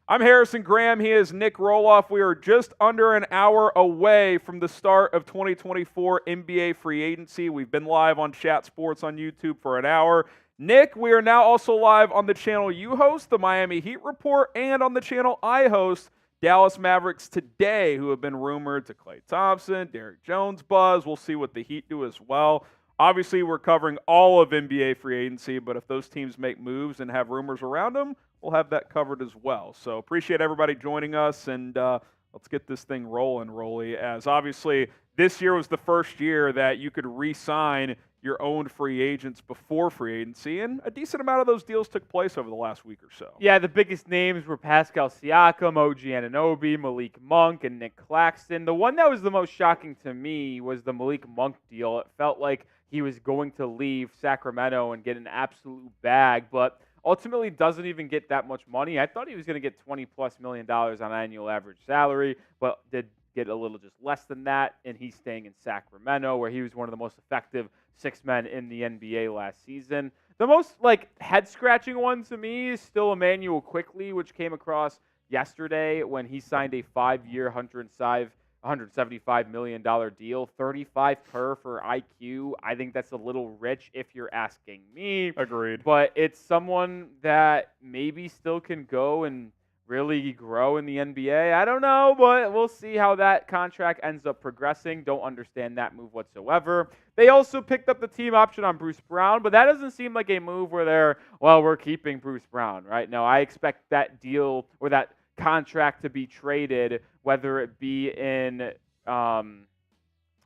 I'm Harrison Graham. He is Nic Rohloff. We are just under an hour away from the start of 2024 NBA free agency. We've been live on Chat Sports on YouTube for an hour. Nick, we are now also live on the channel you host, the Miami Heat Report, and on the channel I host, Dallas Mavericks Today, who have been rumored to Klay Thompson, Derrick Jones buzz. We'll see what the Heat do as well. Obviously, we're covering all of NBA free agency, but if those teams make moves and have rumors around them, we'll have that covered as well. So appreciate everybody joining us, and let's get this thing rolling, Rolly, as obviously this year was the first year that you could re-sign your own free agents before free agency, and a decent amount of those deals took place over the last week or so. Yeah, the biggest names were Pascal Siakam, OG Anunoby, Malik Monk, and Nick Claxton. The one that was the most shocking to me was the Malik Monk deal. It felt like he was going to leave Sacramento and get an absolute bag, but ultimately doesn't even get that much money. I thought he was going to get $20+ million on annual average salary, but did get a little just less than that, and he's staying in Sacramento, where he was one of the most effective six men in the NBA last season. The most head-scratching one to me is still Emmanuel Quickley, which came across yesterday when he signed a 5-year, $175 million deal, 35 per for IQ. I think that's a little rich if you're asking me. Agreed. But it's someone that maybe still can go and really grow in the NBA. I don't know, but we'll see how that contract ends up progressing. Don't understand that move whatsoever. They also picked up the team option on Bruce Brown, but that doesn't seem like a move where we're keeping Bruce Brown, right? No, I expect that deal or that contract to be traded, whether it be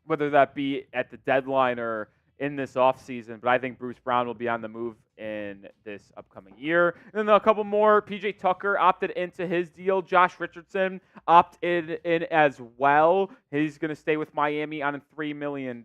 whether that be at the deadline or in this offseason, but I think Bruce Brown will be on the move in this upcoming year. And then a couple more. PJ Tucker opted into his deal. Josh Richardson opted in as well. He's going to stay with Miami on $3 million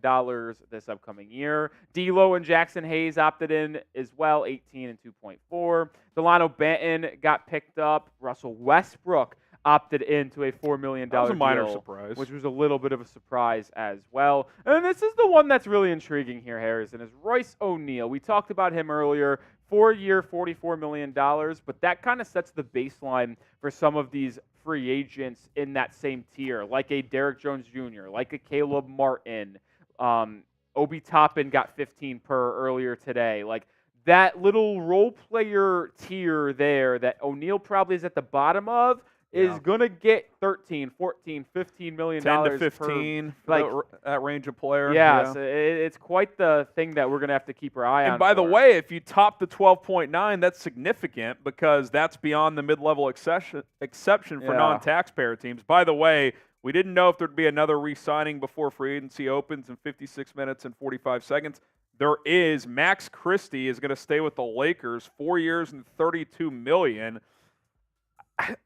this upcoming year. D'Lo and Jackson Hayes opted in as well, 18 and 2.4. Delano Banton got picked up. Russell Westbrook opted into a $4 million deal. That was a minor surprise. Which was a little bit of a surprise as well. And this is the one that's really intriguing here, Harrison, is Royce O'Neal. We talked about him earlier, 4-year, $44 million, but that kind of sets the baseline for some of these free agents in that same tier, like a Derrick Jones Jr., like a Caleb Martin. Obi Toppin got 15 per earlier today. Like, that little role player tier there that O'Neal probably is at the bottom of, is going to get 13, 14, $15 million 10 to 15, that range of player. Yeah, so it's quite the thing that we're going to have to keep our eye on. And by the way, if you top the 12.9, that's significant because that's beyond the mid-level exception for non-taxpayer teams. By the way, we didn't know if there'd be another re-signing before free agency opens in 56 minutes and 45 seconds. There is. Max Christie is going to stay with the Lakers, 4 years and $32 million.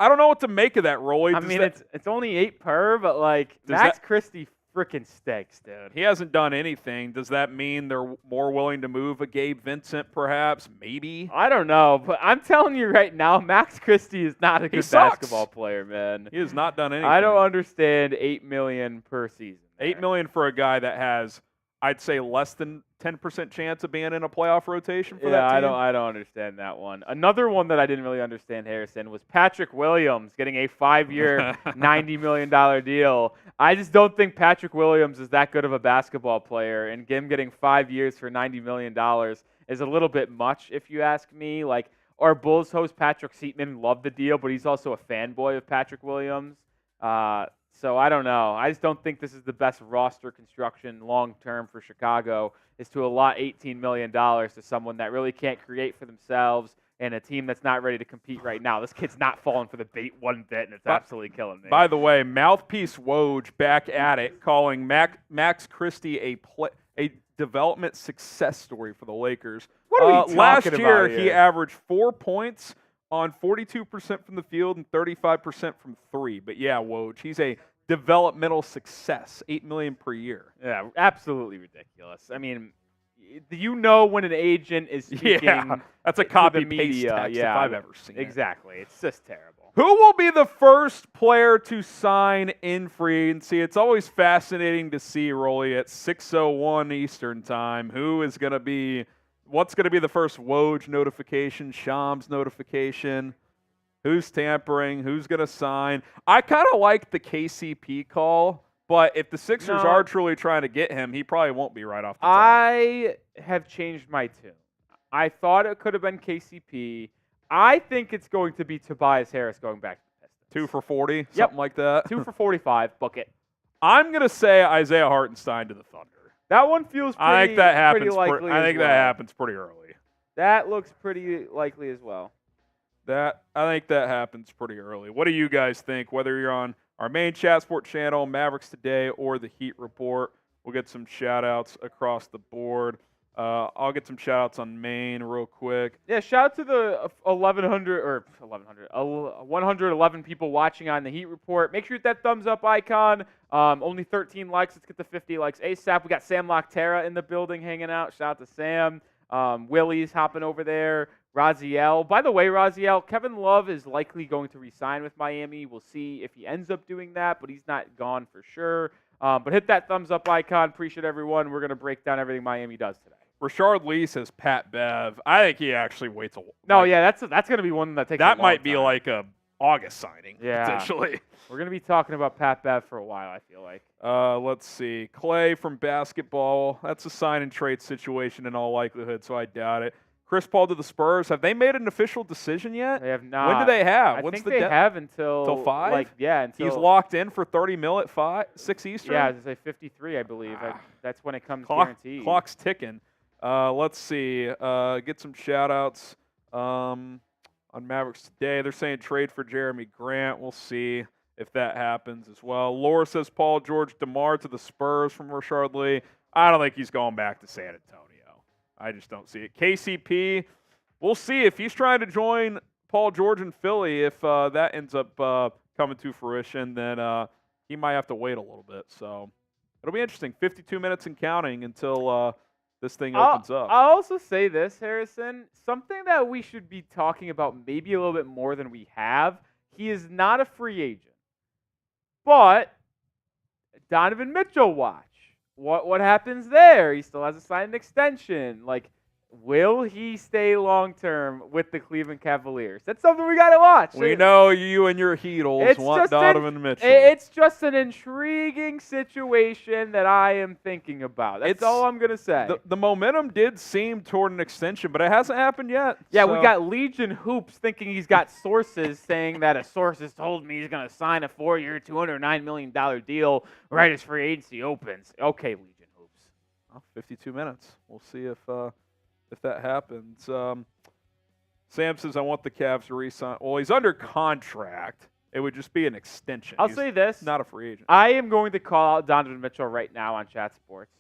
I don't know what to make of that, Rolly. It's only 8 per, but Max Christie freaking stinks, dude. He hasn't done anything. Does that mean they're more willing to move a Gabe Vincent, perhaps? Maybe. I don't know, but I'm telling you right now, Max Christie is not a good basketball player, man. He has not done anything. I don't understand $8 million per season. $8 million for a guy that has, I'd say, less than 10% chance of being in a playoff rotation for that team. I don't understand that one. Another one that I didn't really understand, Harrison, was Patrick Williams getting a 5-year, $90 million deal. I just don't think Patrick Williams is that good of a basketball player, and him getting 5 years for $90 million is a little bit much, if you ask me. Our Bulls host Patrick Seatman loved the deal, but he's also a fanboy of Patrick Williams. So I don't know. I just don't think this is the best roster construction long-term for Chicago, is to allot $18 million to someone that really can't create for themselves and a team that's not ready to compete right now. This kid's not falling for the bait one bit, and it's absolutely killing me. By the way, Mouthpiece Woj back at it, calling Max Christie a development success story for the Lakers. What are we talking last year, about here? He averaged 4 points on 42% from the field and 35% from three. But yeah, Woj, he's a developmental success, $8 million per year. Yeah, absolutely ridiculous. I mean, you know when an agent is speaking, that's a copy paste text if I've ever seen it. Exactly, it's just terrible. Who will be the first player to sign in free agency? It's always fascinating to see, Rolly, at 6:01 Eastern time. What's going to be the first Woj notification, Shams notification? who's tampering, who's going to sign. I kind of like the KCP call, but if the Sixers are truly trying to get him, he probably won't be right off the top. I have changed my tune. I thought it could have been KCP. I think it's going to be Tobias Harris going back to the Pistons. 2 for 40, something like that. 2 for 45, book it. I'm going to say Isaiah Hartenstein to the Thunder. That one feels pretty, I think that happens pretty likely I think that happens pretty early. That looks pretty likely as well. I think that happens pretty early. What do you guys think? Whether you're on our main chat sport channel, Mavericks Today, or the Heat Report, we'll get some shout-outs across the board. I'll get some shout-outs on main real quick. Yeah, shout out to the 111 people watching on the Heat Report. Make sure you hit that thumbs up icon. Only 13 likes. Let's get to 50 likes ASAP. We got Sam Loctera in the building hanging out. Shout out to Sam. Willie's hopping over there. Raziel. By the way, Raziel, Kevin Love is likely going to re-sign with Miami. We'll see if he ends up doing that, but he's not gone for sure. But hit that thumbs up icon. Appreciate everyone. We're going to break down everything Miami does today. Rashard Lee says Pat Bev. I think he actually waits a while. No, yeah, that's going to be one that takes that a long might be time. like a August signing, yeah. potentially. We're going to be talking about Pat Bev for a while, I feel like. Let's see. Klay from basketball. That's a sign and trade situation in all likelihood, so I doubt it. Chris Paul to the Spurs. Have they made an official decision yet? They have not. When do they have? I think they have until 5? Until he's locked in for $30 million at 6 Eastern? Yeah, it's like 53, I believe. That's when it comes guaranteed. Clock's ticking. Let's see. Get some shout-outs on Mavericks Today. They're saying trade for Jeremy Grant. We'll see if that happens as well. Laura says Paul George DeMar to the Spurs from Rashard Lee. I don't think he's going back to San Antonio. I just don't see it. KCP, we'll see if he's trying to join Paul George in Philly. If that ends up coming to fruition, then he might have to wait a little bit. So it'll be interesting. 52 minutes and counting until this thing opens up. I'll also say this, Harrison. Something that we should be talking about maybe a little bit more than we have. He is not a free agent. But Donovan Mitchell watch. What happens there? He still has a signed extension. Like, will he stay long-term with the Cleveland Cavaliers? That's something we got to watch. We know you and your Heatles want Donovan Mitchell. It's just an intriguing situation that I am thinking about. That's all I'm going to say. The momentum did seem toward an extension, but it hasn't happened yet. Yeah, we got Legion Hoops thinking he's got sources saying that a source has told me he's going to sign a 4-year, $209 million deal right as free agency opens. Okay, Legion Hoops. Well, 52 minutes. We'll see if that happens. Sam says, I want the Cavs to re-sign. Well, he's under contract. It would just be an extension. I'll say this. Not a free agent. I am going to call out Donovan Mitchell right now on Chat Sports.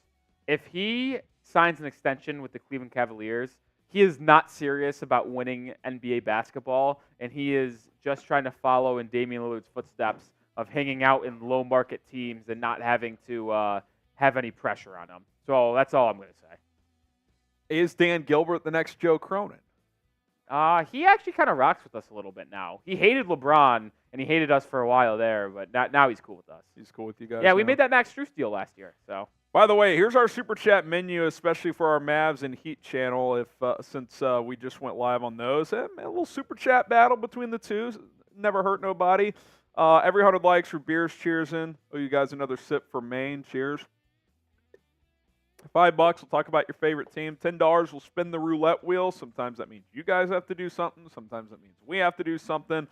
If he signs an extension with the Cleveland Cavaliers, he is not serious about winning NBA basketball, and he is just trying to follow in Damian Lillard's footsteps of hanging out in low-market teams and not having to have any pressure on him. So that's all I'm going to say. Is Dan Gilbert the next Joe Cronin? He actually kind of rocks with us a little bit now. He hated LeBron, and he hated us for a while there, but now he's cool with us. He's cool with you guys. Yeah, we made that Max Strus deal last year. So. By the way, here's our Super Chat menu, especially for our Mavs and Heat channel, since we just went live on those. A little Super Chat battle between the two. Never hurt nobody. Every 100 likes for beers, cheers in. Oh, you guys, another sip for Maine. Cheers. $5, we'll talk about your favorite team. $10, we'll spin the roulette wheel. Sometimes that means you guys have to do something. Sometimes that means we have to do something.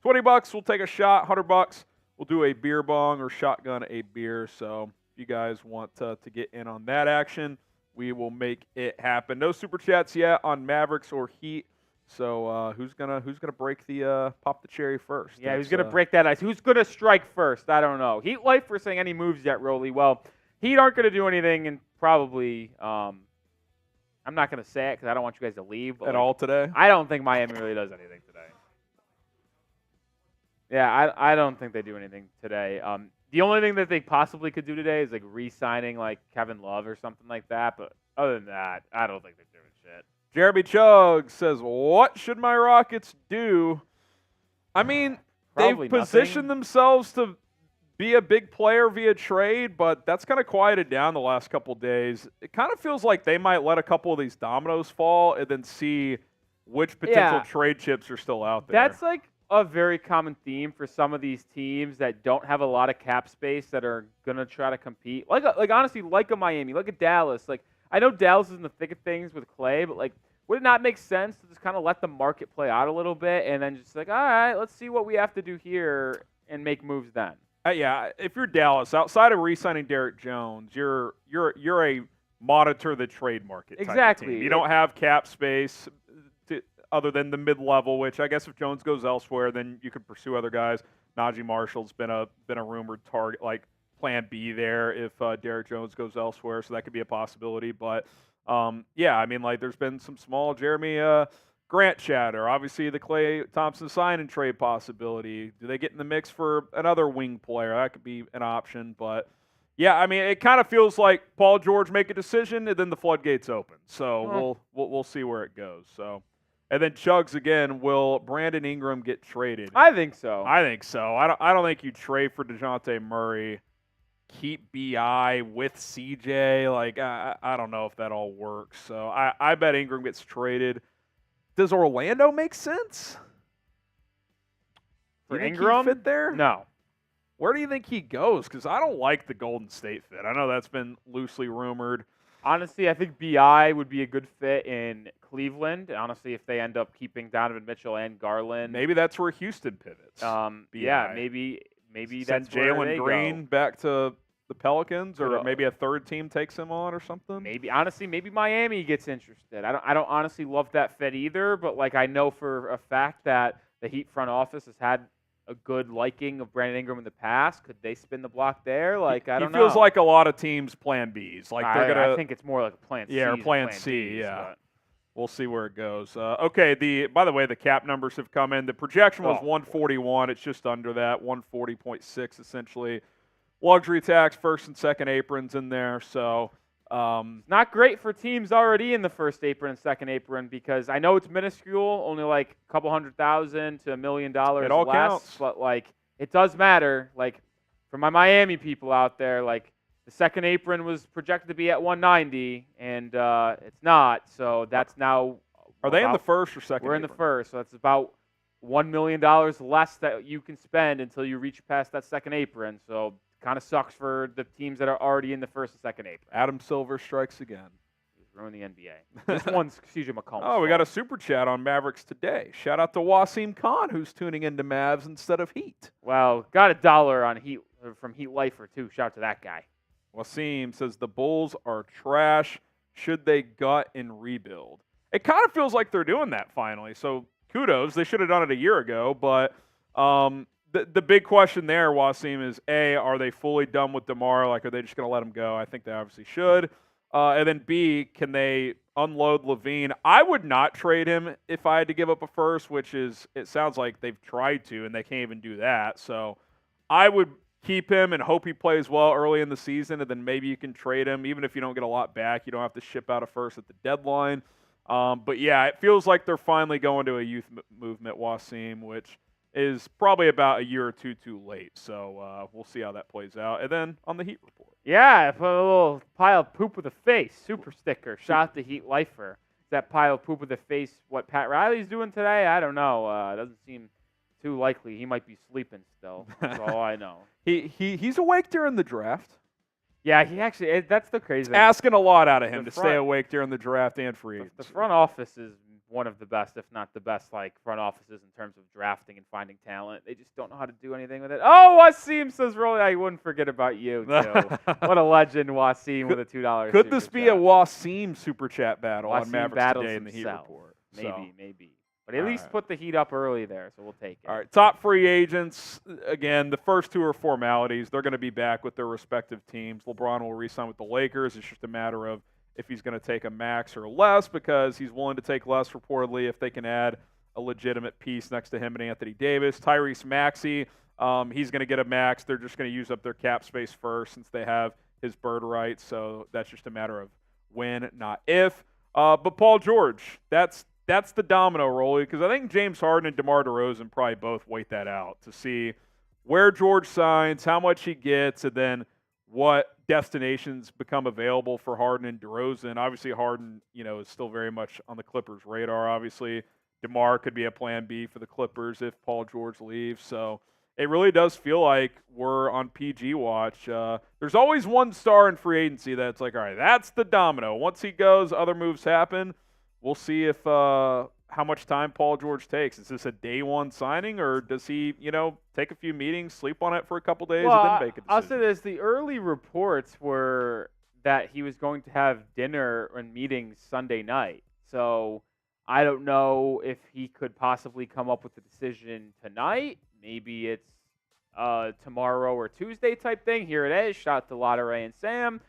$20, we'll take a shot. $100, we'll do a beer bong or shotgun a beer. So if you guys want to get in on that action, we will make it happen. No super chats yet on Mavericks or Heat. So who's gonna break the pop the cherry first? Yeah, who's gonna break that ice? Who's gonna strike first? I don't know. Heat Life for saying any moves yet, Rolly. Well, Heat aren't gonna do anything, and probably I'm not gonna say it because I don't want you guys to leave at all today. I don't think Miami really does anything today. Yeah, I don't think they do anything today. The only thing that they possibly could do today is like re-signing like Kevin Love or something like that. But other than that, I don't think they're doing shit. Jeremy Chug says, what should my Rockets do? I mean, Probably they've positioned themselves to be a big player via trade, but that's kind of quieted down the last couple of days. It kind of feels like they might let a couple of these dominoes fall and then see which potential trade chips are still out there. That's like a very common theme for some of these teams that don't have a lot of cap space that are gonna try to compete. Like honestly, like a Miami, like a Dallas. Like I know Dallas is in the thick of things with Klay, but like would it not make sense to just kind of let the market play out a little bit and then just like, all right, let's see what we have to do here and make moves then. Yeah, if you're Dallas, outside of re-signing Derek Jones, you're a monitor the trade market type of Exactly. team. You don't have cap space other than the mid-level, which I guess if Jones goes elsewhere, then you could pursue other guys. Najee Marshall's been a rumored target, like plan B there if Derek Jones goes elsewhere, so that could be a possibility. But yeah, I mean, like there's been some small Jeremy Grant chatter. Obviously, the Klay Thompson sign and trade possibility. Do they get in the mix for another wing player? That could be an option. But yeah, I mean, it kind of feels like Paul George make a decision and then the floodgates open. So we'll see where it goes. So, and then Chugs again. Will Brandon Ingram get traded? I think so. I think so. I don't think you trade for DeJounte Murray. Keep BI with CJ. Like I don't know if that all works. So I bet Ingram gets traded. Does Orlando make sense? For do you think Ingram? he'd fit there? No. Where do you think he goes? Because I don't like the Golden State fit. I know that's been loosely rumored. Honestly, I think BI would be a good fit in Cleveland. Honestly, if they end up keeping Donovan Mitchell and Garland. Maybe that's where Houston pivots. Yeah, maybe send that's where they Jalen Green go. back to the Pelicans, or maybe a third team takes him on or something. Maybe Miami gets interested. I don't honestly love that fit either, but like I know for a fact that the Heat front office has had a good liking of Brandon Ingram in the past. Could they spin the block there? Like I don't know. He feels like a lot of teams plan Bs. Like they're gonna. I think it's more like a plan C. Yeah, or plan C. Yeah. We'll see where it goes. Okay, by the way, the cap numbers have come in. The projection was 141. It's just under that, 140.6 essentially. Luxury tax, first and second aprons in there. So not great for teams already in the first apron and second apron because I know it's minuscule, only like a couple $100,000 to $1 million it all less, counts. but like it does matter. Like for my Miami people out there, like the second apron was projected to be at 190, and it's not. So that's now. Are they in the first or second? We're in the first, so that's about $1 million less that you can spend until you reach past that second apron. So kind of sucks for the teams that are already in the first and second apron. Adam Silver strikes again. Ruin the NBA. This one's CJ McCollum. Oh, we got a super chat on Mavericks today. Shout out to Wasim Khan, who's tuning into Mavs instead of Heat. Well, got $1 on Heat from Heat Lifer too. Shout out to that guy. Wasim says the Bulls are trash. Should they gut and rebuild? It kind of feels like they're doing that finally. So kudos. They should have done it a year ago. But the big question there, Wasim, is A, are they fully done with DeMar? Like, are they just going to let him go? I think they obviously should. And then B, can they unload Levine? I would not trade him if I had to give up a first, which is, it sounds like they've tried to, and they can't even do that. So I would keep him and hope he plays well early in the season, and then maybe you can trade him. Even if you don't get a lot back, you don't have to ship out a first at the deadline. But yeah, it feels like they're finally going to a youth movement, Wasim, which is probably about a year or two too late. So we'll see how that plays out. And then on the Heat report. Yeah, put a little pile of poop with a face. Super sticker. Shout out to Heat Lifer. Is that pile of poop with a face what Pat Riley's doing today? I don't know. Doesn't seem too likely. He might be sleeping still. That's all I know. He's awake during the draft. Yeah, he actually, that's the crazy thing. Asking a lot out of him to stay awake during the draft and free agency. The front office is one of the best, if not the best, like front offices in terms of drafting and finding talent. They just don't know how to do anything with it. Oh, Wasim says, really, I wouldn't forget about you, too. What a legend, Wasim, with a $2 Could this be a Wasim super chat battle on Mavericks today in the Heat himself. report? Maybe. But at least put the Heat up early there, so we'll take it. All right, top free agents. Again, the first two are formalities. They're going to be back with their respective teams. LeBron will re-sign with the Lakers. It's just a matter of if he's going to take a max or less, because he's willing to take less, reportedly, if they can add a legitimate piece next to him and Anthony Davis. Tyrese Maxey, he's going to get a max. They're just going to use up their cap space first since they have his bird rights, so that's just a matter of when, not if. But Paul George, that's the domino roll, because I think James Harden and DeMar DeRozan probably both wait that out to see where George signs, how much he gets, and then what destinations become available for Harden and DeRozan. Obviously, Harden, is still very much on the Clippers' radar. Obviously, DeMar could be a plan B for the Clippers if Paul George leaves. So it really does feel like we're on PG watch. There's always one star in free agency that's like, all right, that's the domino. Once he goes, other moves happen. We'll see if how much time Paul George takes. Is this a day one signing, or does he, take a few meetings, sleep on it for a couple days, and then make a decision? I'll say this: the early reports were that he was going to have dinner and meetings Sunday night. So I don't know if he could possibly come up with a decision tonight. Maybe it's tomorrow or Tuesday type thing. Here it is. Shout out to Lotta Ray and Sam.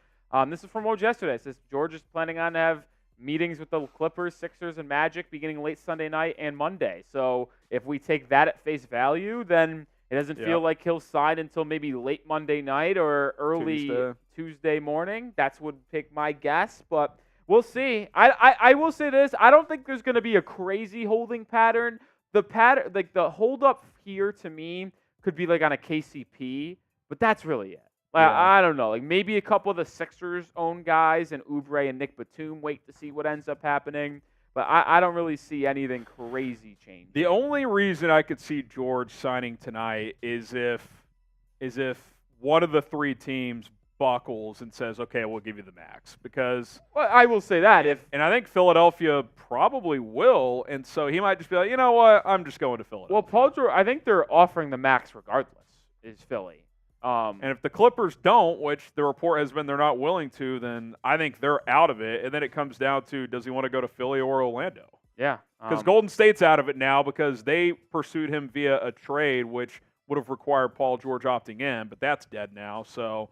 This is from Woj yesterday. It says George is planning on to have meetings with the Clippers, Sixers, and Magic beginning late Sunday night and Monday. So if we take that at face value, then it doesn't feel like he'll sign until maybe late Monday night or early Tuesday morning. That's would pick my guess, but we'll see. I will say this. I don't think there's going to be a crazy holding pattern. The pattern, like the hold up here to me, could be like on a KCP, but that's really it. I don't know. Like maybe a couple of the Sixers' own guys and Oubre and Nick Batum wait to see what ends up happening. But I don't really see anything crazy changing. The only reason I could see George signing tonight is if one of the three teams buckles and says, okay, we'll give you the max. Because I will say that. And I think Philadelphia probably will. And so he might just be like, you know what, I'm just going to Philadelphia. Well, Paul George, I think they're offering the max regardless, is Philly. And if the Clippers don't, which the report has been they're not willing to, then I think they're out of it. And then it comes down to, does he want to go to Philly or Orlando? Yeah. Because Golden State's out of it now because they pursued him via a trade, which would have required Paul George opting in, but that's dead now. So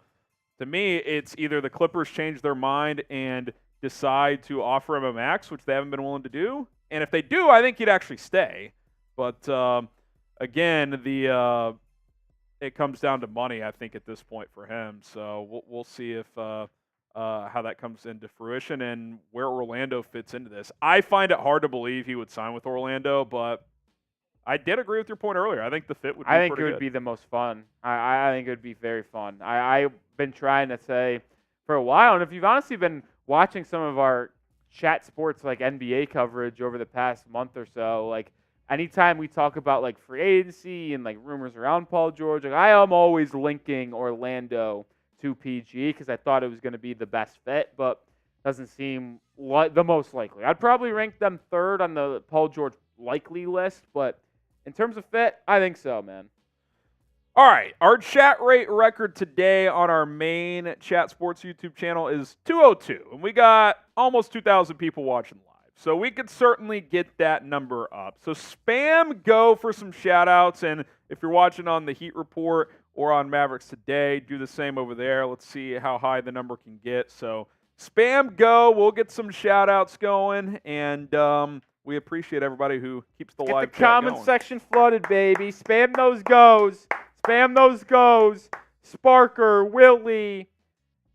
to me, it's either the Clippers change their mind and decide to offer him a max, which they haven't been willing to do. And if they do, I think he'd actually stay. But again, it comes down to money, I think, at this point for him. So we'll see if how that comes into fruition and where Orlando fits into this. I find it hard to believe he would sign with Orlando, but I did agree with your point earlier. I think the fit would be pretty good. I think it would be the most fun. I think it would be very fun. I've been trying to say for a while, and if you've honestly been watching some of our chat sports like NBA coverage over the past month or so, like anytime we talk about like free agency and like rumors around Paul George, like I am always linking Orlando to PG because I thought it was going to be the best fit, but doesn't seem like the most likely. I'd probably rank them third on the Paul George likely list, but in terms of fit, I think so, man. All right, our chat rate record today on our main Chat Sports YouTube channel is 202, and we got almost 2,000 people watching live. So we could certainly get that number up. So spam go for some shout-outs, and if you're watching on the Heat Report or on Mavericks Today, do the same over there. Let's see how high the number can get. So spam go. We'll get some shout-outs going, and we appreciate everybody who keeps the live chat going. Get the comment section flooded, baby. Spam those goes. Spam those goes. Sparker, Willie.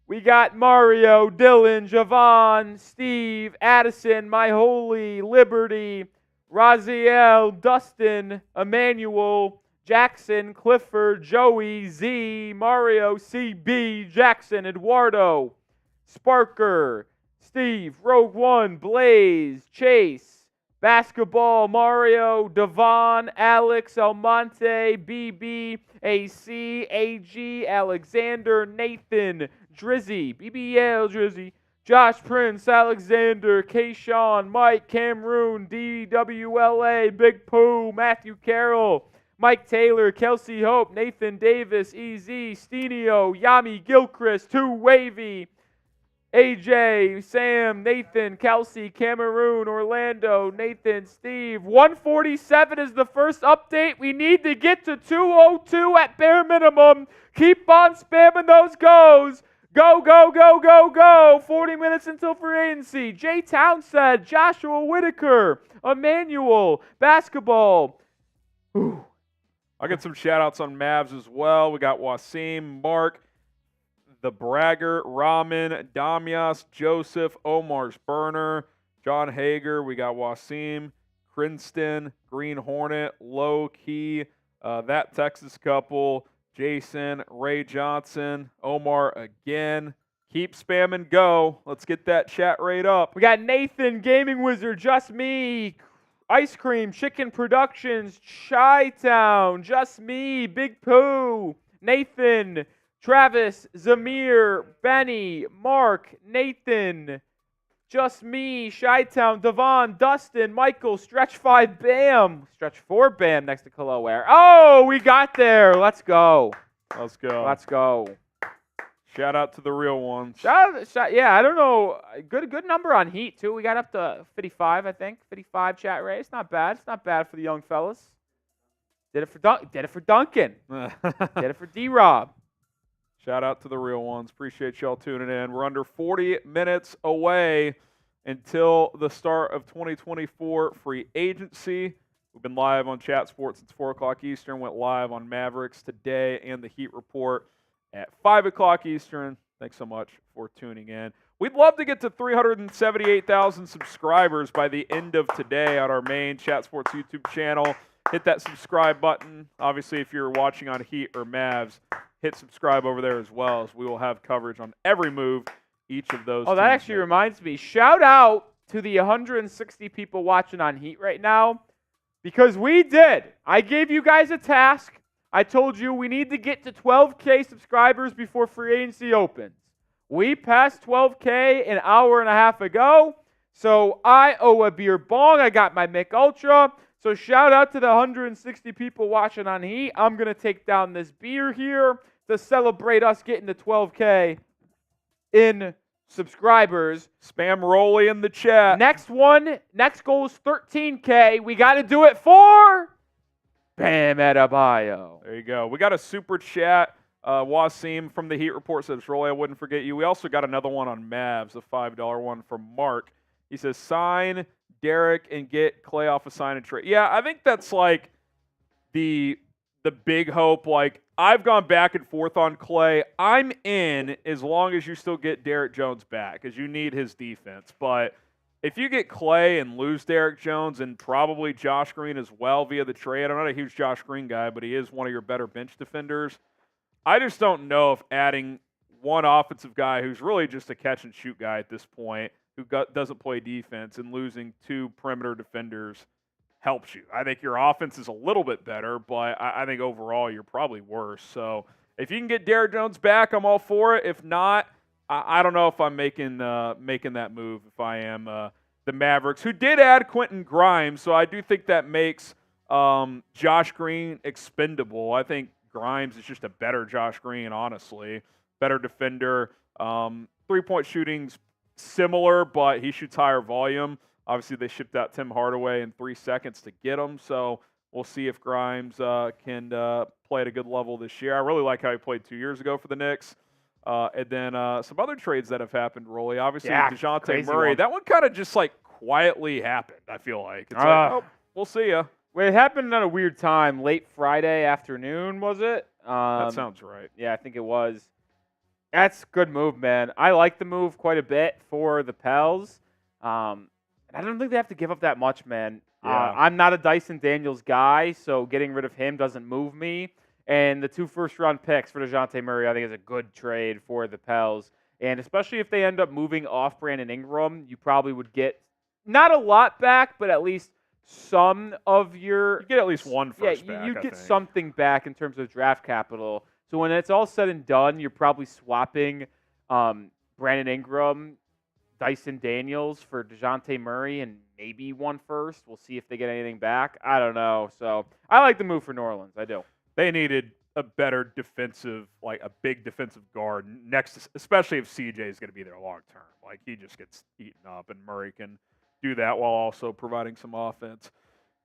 We got Mario, Dylan, Javon, Steve, Addison, My Holy, Liberty, Raziel, Dustin, Emmanuel, Jackson, Clifford, Joey, Z, Mario, CB, Jackson, Eduardo, Sparker, Steve, Rogue One, Blaze, Chase, Basketball, Mario, Devon, Alex, Almonte, BB, AC, AG, Alexander, Nathan, Drizzy, BBL, Drizzy, Josh Prince, Alexander, Kayshawn, Mike, Cameroon, DWLA, Big Pooh, Matthew Carroll, Mike Taylor, Kelsey Hope, Nathan Davis, EZ, Stenio, Yami Gilchrist, Too Wavy, AJ, Sam, Nathan, Kelsey, Cameroon, Orlando, Nathan, Steve. 147 is the first update. We need to get to 202 at bare minimum. Keep on spamming those goes. Go, go, go, go, go. 40 minutes until free agency. Jay Townsend, Joshua Whitaker, Emmanuel, basketball. Ooh. I'll get some shout-outs on Mavs as well. We got Wasim, Mark, The Braggart, Ramen, Damias, Joseph, Omar's Burner, John Hager. We got Wasim, Princeton, Green Hornet, Low Key, That Texas Couple, Jason, Ray Johnson, Omar again. Keep spamming go. Let's get that chat rate up. We got Nathan, Gaming Wizard, Just Me, Ice Cream, Chicken Productions, Chi-Town, Just Me, Big Pooh, Nathan, Travis, Zamir, Benny, Mark, Nathan, Just Me, Chi-Town, Devon, Dustin, Michael, Stretch 5, Bam, Stretch 4, Bam next to Kaloair. Oh, we got there. Let's go. Let's go. Let's go. Shout out to the real ones. Yeah, I don't know. Good number on Heat, too. We got up to 55, I think. 55 chat rate. It's not bad. It's not bad for the young fellas. Did it for Duncan. Did it for D-Rob. Shout out to the real ones. Appreciate y'all tuning in. We're under 40 minutes away until the start of 2024 free agency. We've been live on Chat Sports since 4 o'clock Eastern. Went live on Mavericks today and the Heat Report at 5 o'clock Eastern. Thanks so much for tuning in. We'd love to get to 378,000 subscribers by the end of today on our main Chat Sports YouTube channel. Hit that subscribe button. Obviously, if you're watching on Heat or Mavs, hit subscribe over there as well, as we will have coverage on every move each of those. Oh, that actually reminds me. Shout out to the 160 people watching on Heat right now, because we did. I gave you guys a task. I told you we need to get to 12K subscribers before free agency opens. We passed 12K an hour and a half ago, so I owe a beer bong. I got my Mick Ultra. So shout out to the 160 people watching on Heat. I'm going to take down this beer here to celebrate us getting to 12K in subscribers. Spam Rolly in the chat. Next goal is 13K. We got to do it for Bam Adebayo. There you go. We got a super chat. Wasim from the Heat Report says, Rolly, I wouldn't forget you. We also got another one on Mavs, a $5 one from Mark. He says, sign Derek and get Klay off a sign and trade. Yeah, I think that's like the big hope. Like, I've gone back and forth on Klay. I'm in as long as you still get Derek Jones back, because you need his defense. But if you get Klay and lose Derek Jones and probably Josh Green as well via the trade, I'm not a huge Josh Green guy, but he is one of your better bench defenders. I just don't know if adding one offensive guy who's really just a catch-and-shoot guy at this point, who doesn't play defense, and losing 2 perimeter defenders helps you. I think your offense is a little bit better, but I think overall you're probably worse. So if you can get Derek Jones back, I'm all for it. If not, I don't know if I'm making that move if I am the Mavericks, who did add Quentin Grimes, so I do think that makes Josh Green expendable. I think Grimes is just a better Josh Green, honestly. Better defender. Three-point shooting's similar, but he shoots higher volume. Obviously, they shipped out Tim Hardaway in 3 seconds to get him, so we'll see if Grimes can play at a good level this year. I really like how he played 2 years ago for the Knicks. And then some other trades that have happened, Rolly. Obviously, DeJounte Murray. That one kind of just like quietly happened, I feel like. It's like, oh, we'll see ya. Well, it happened at a weird time, late Friday afternoon, was it? That sounds right. Yeah, I think it was. That's a good move, man. I like the move quite a bit for the Pels. And I don't think they have to give up that much, man. Yeah. I'm not a Dyson Daniels guy, so getting rid of him doesn't move me. And the 2 first-round picks for DeJounte Murray, I think, is a good trade for the Pels. And especially if they end up moving off Brandon Ingram, you probably would get not a lot back, but at least some of your... You get at least one first back, you get something back in terms of draft capital. So when it's all said and done, you're probably swapping Brandon Ingram, Dyson Daniels for DeJounte Murray, and maybe one first. We'll see if they get anything back. I don't know. So I like the move for New Orleans. I do. They needed a better defensive, like a big defensive guard next, especially if CJ is going to be there long term. Like, he just gets eaten up, and Murray can do that while also providing some offense.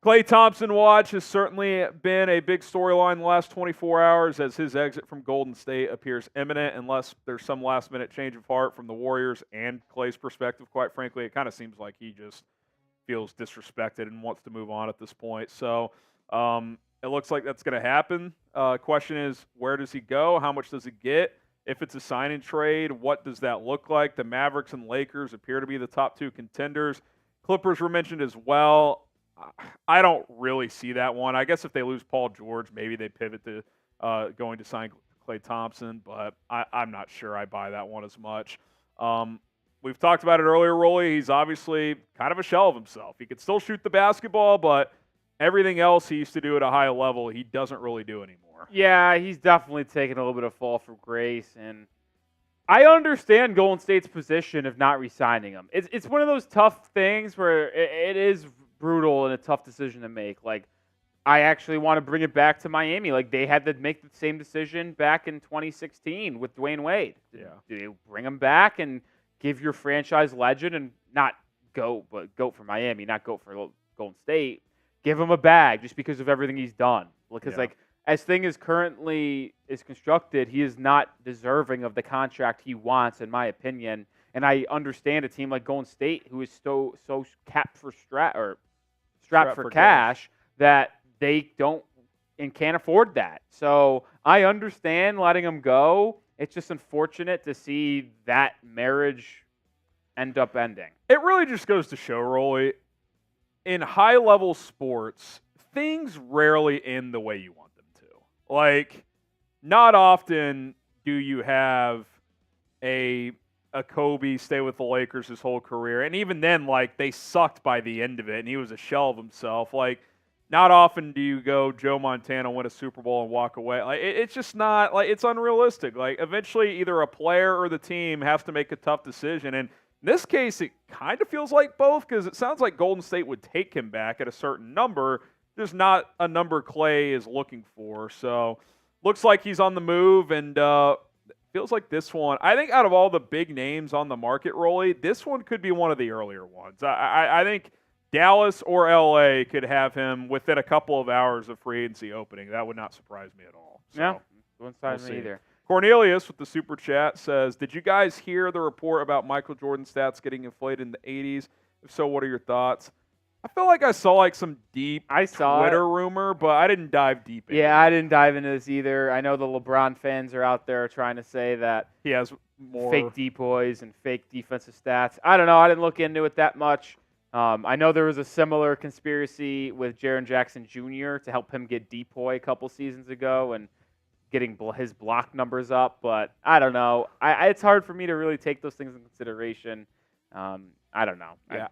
Klay Thompson watch has certainly been a big storyline the last 24 hours, as his exit from Golden State appears imminent unless there's some last-minute change of heart from the Warriors and Klay's perspective. Quite frankly, it kind of seems like he just feels disrespected and wants to move on at this point. So it looks like that's going to happen. Question is, where does he go? How much does he get? If it's a sign and trade, what does that look like? The Mavericks and Lakers appear to be the top 2 contenders. Clippers were mentioned as well. I don't really see that one. I guess if they lose Paul George, maybe they pivot to going to sign Klay Thompson, but I'm not sure I buy that one as much. we've talked about it earlier, Rolly. He's obviously kind of a shell of himself. He can still shoot the basketball, but everything else he used to do at a high level, he doesn't really do anymore. Yeah, he's definitely taken a little bit of fall from grace, and I understand Golden State's position of not re-signing him. It's one of those tough things where it is brutal and a tough decision to make. Like, I actually want to bring it back to Miami. Like, they had to make the same decision back in 2016 with Dwayne Wade. Yeah. Do you bring him back and give your franchise legend, and not GOAT, but GOAT for Miami, not GOAT for Golden State, give him a bag just because of everything he's done? Because, like, as thing is currently is constructed, he is not deserving of the contract he wants, in my opinion. And I understand a team like Golden State, who is so strapped for cash, that they don't and can't afford that. So I understand letting him go. It's just unfortunate to see that marriage end up ending. It really just goes to show, Rolly, in high-level sports, things rarely end the way you want them to. Like, not often do you have a Kobe stay with the Lakers his whole career. And even then, like, they sucked by the end of it, and he was a shell of himself. Like, not often do you go Joe Montana, win a Super Bowl, and walk away. Like, it's just not, like, it's unrealistic. Like, eventually either a player or the team has to make a tough decision. And in this case, it kind of feels like both, because it sounds like Golden State would take him back at a certain number. There's not a number Klay is looking for. So, looks like he's on the move, and feels like this one, I think out of all the big names on the market, Rolly, this one could be one of the earlier ones. I think Dallas or LA could have him within a couple of hours of free agency opening. That would not surprise me at all. So, No, one side of me either. Cornelius with the super chat says, did you guys hear the report about Michael Jordan's stats getting inflated in the 80s? If so, what are your thoughts? I feel like I saw like some deep Twitter rumor, but I didn't dive deep into it. Yeah, I didn't dive into this either. I know the LeBron fans are out there trying to say that he has more fake depoys and fake defensive stats. I don't know. I didn't look into it that much. I know there was a similar conspiracy with Jaren Jackson Jr. to help him get depoy a couple seasons ago and getting his block numbers up, but I don't know. It's hard for me to really take those things in consideration. I don't know. Yeah,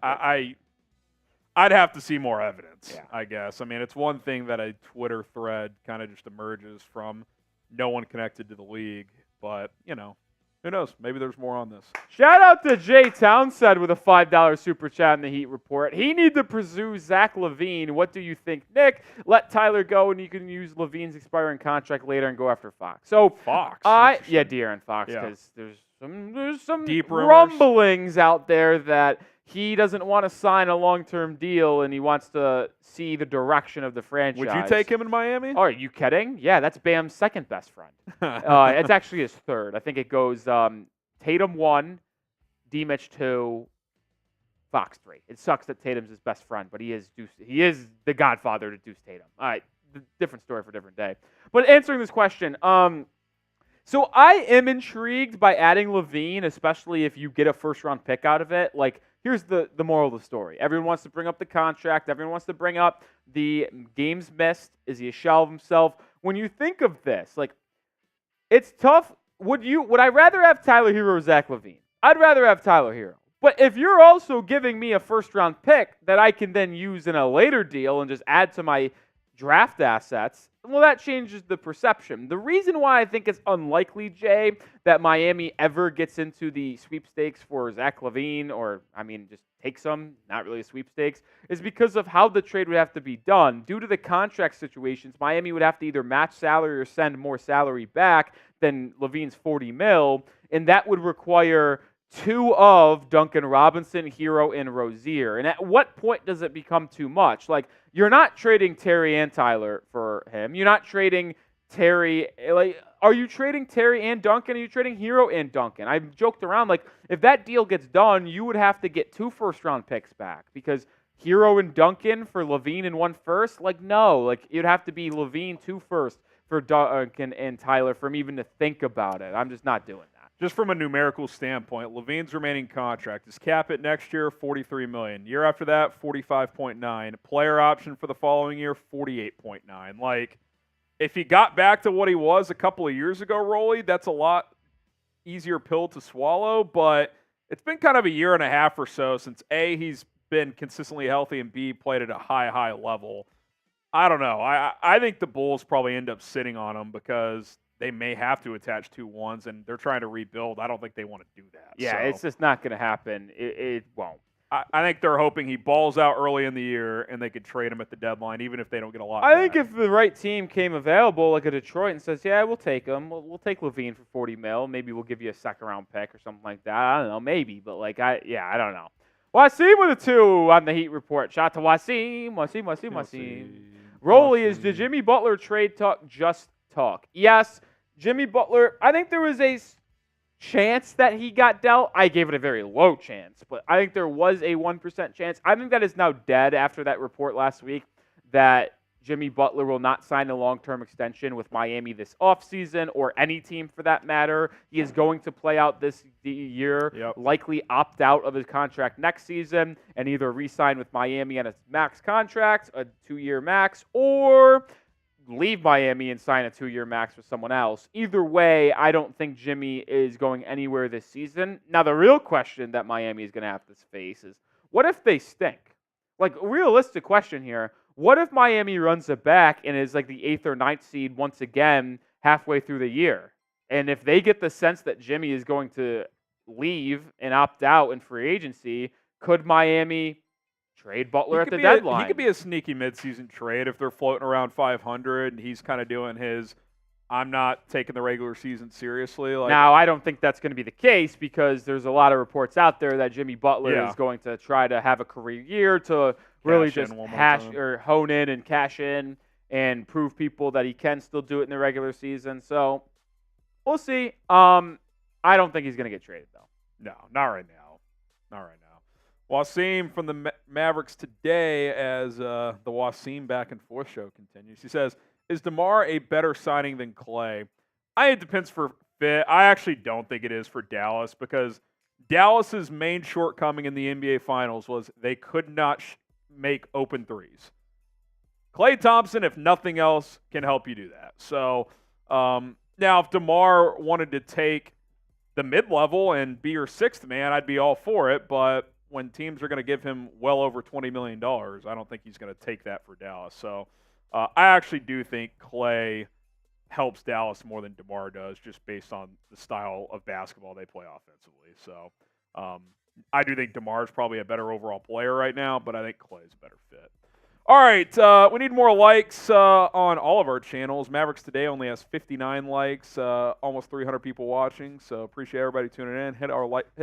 I'd have to see more evidence, Yeah. I guess. I mean, it's one thing that a Twitter thread kind of just emerges from no one connected to the league, but, you know, who knows? Maybe there's more on this. Shout out to Jay Townsend with a $5 super chat in the Heat report. He need to pursue Zach LaVine. What do you think, Nick? Let Tyler go, and you can use LaVine's expiring contract later and go after Fox. So Fox? De'Aaron Fox, Yeah. because there's some Deep rumors. rumblings out there that he doesn't want to sign a long-term deal, and he wants to see the direction of the franchise. Would you take him in Miami? Oh, are you kidding? Yeah, that's Bam's second best friend. It's actually his third. I think it goes Tatum 1, D-Mitch 2, Fox 3. It sucks that Tatum's his best friend, but he is the godfather to Deuce Tatum. All right, different story for a different day. But answering this question, so I am intrigued by adding LaVine, especially if you get a first-round pick out of it. Like, here's the moral of the story. Everyone wants to bring up the contract. Everyone wants to bring up the games missed. Is he a shell of himself? When you think of this, like, it's tough. Would I rather have Tyler Hero or Zach LaVine? I'd rather have Tyler Hero. But if you're also giving me a first-round pick that I can then use in a later deal and just add to my draft assets, well, that changes the perception. The reason why I think it's unlikely, Jay, that Miami ever gets into the sweepstakes for Zach LaVine, or, I mean, just takes them, not really a sweepstakes, is because of how the trade would have to be done. Due to the contract situations, Miami would have to either match salary or send more salary back than LaVine's $40 million, and that would require two of Duncan Robinson, Hero, and Rozier. And at what point does it become too much? Like, you're not trading Terry and Tyler for him. You're not trading Terry. Like, are you trading Terry and Duncan? Are you trading Hero and Duncan? I've joked around, like, if that deal gets done, you would have to get 2 first-round picks back because Hero and Duncan for LaVine and 1 first? Like, no. Like, it'd have to be LaVine 2 first for Duncan and Tyler for him even to think about it. I'm just not doing that. Just from a numerical standpoint, LaVine's remaining contract is cap it next year, $43 million. Year after that, $45.9. Player option for the following year, $48.9. Like, if he got back to what he was a couple of years ago, Rolly, that's a lot easier pill to swallow. But it's been kind of a year and a half or so since A, he's been consistently healthy, and B, played at a high level. I don't know. I think the Bulls probably end up sitting on him because they may have to attach 2 1s, and they're trying to rebuild. I don't think they want to do that. Yeah, so. it's just not going to happen. It won't. I think they're hoping he balls out early in the year and they could trade him at the deadline, even if they don't get a lot. I think if the right team came available, like a Detroit, and says, "Yeah, we'll take him. We'll take Levine for $40 million. Maybe we'll give you a second-round pick or something like that." I don't know, maybe, but I don't know. Wasim with a 2 on the Heat report. Shout to Wasim. Rolly, is the Jimmy Butler trade talk just talk? Yes, Jimmy Butler. I think there was a chance that he got dealt. I gave it a very low chance, but I think there was a 1% chance. I think that is now dead after that report last week that Jimmy Butler will not sign a long-term extension with Miami this offseason, or any team for that matter. He is going to play out this year, likely opt out of his contract next season, and either re-sign with Miami on a max contract, a 2-year max, or leave Miami and sign a 2-year max with someone else. Either way, I don't think Jimmy is going anywhere this season. Now, the real question that Miami is going to have to face is, what if they stink? Like, a realistic question here. What if Miami runs it back and is like the 8th or 9th seed once again halfway through the year? And if they get the sense that Jimmy is going to leave and opt out in free agency, could Miami trade Butler at the deadline? He could be a sneaky midseason trade if they're floating around 500 and he's kind of doing his, I'm not taking the regular season seriously. Now, I don't think that's going to be the case because there's a lot of reports out there that Jimmy Butler is going to try to have a career year to really just hone in and cash in and prove people that he can still do it in the regular season. So we'll see. I don't think he's going to get traded, though. No, not right now. Not right now. Wasim from the Mavericks today, as the Wasim back and forth show continues. He says, is DeMar a better signing than Klay? It depends for fit. I actually don't think it is for Dallas because Dallas's main shortcoming in the NBA Finals was they could not make open threes. Klay Thompson, if nothing else, can help you do that. So now if DeMar wanted to take the mid-level and be your 6th man, I'd be all for it, but when teams are going to give him well over $20 million, I don't think he's going to take that for Dallas. So I actually do think Klay helps Dallas more than DeMar does, just based on the style of basketball they play offensively. So I do think DeMar is probably a better overall player right now, but I think Klay is a better fit. All right, we need more likes on all of our channels. Mavericks Today only has 59 likes, almost 300 people watching, so appreciate everybody tuning in. Hit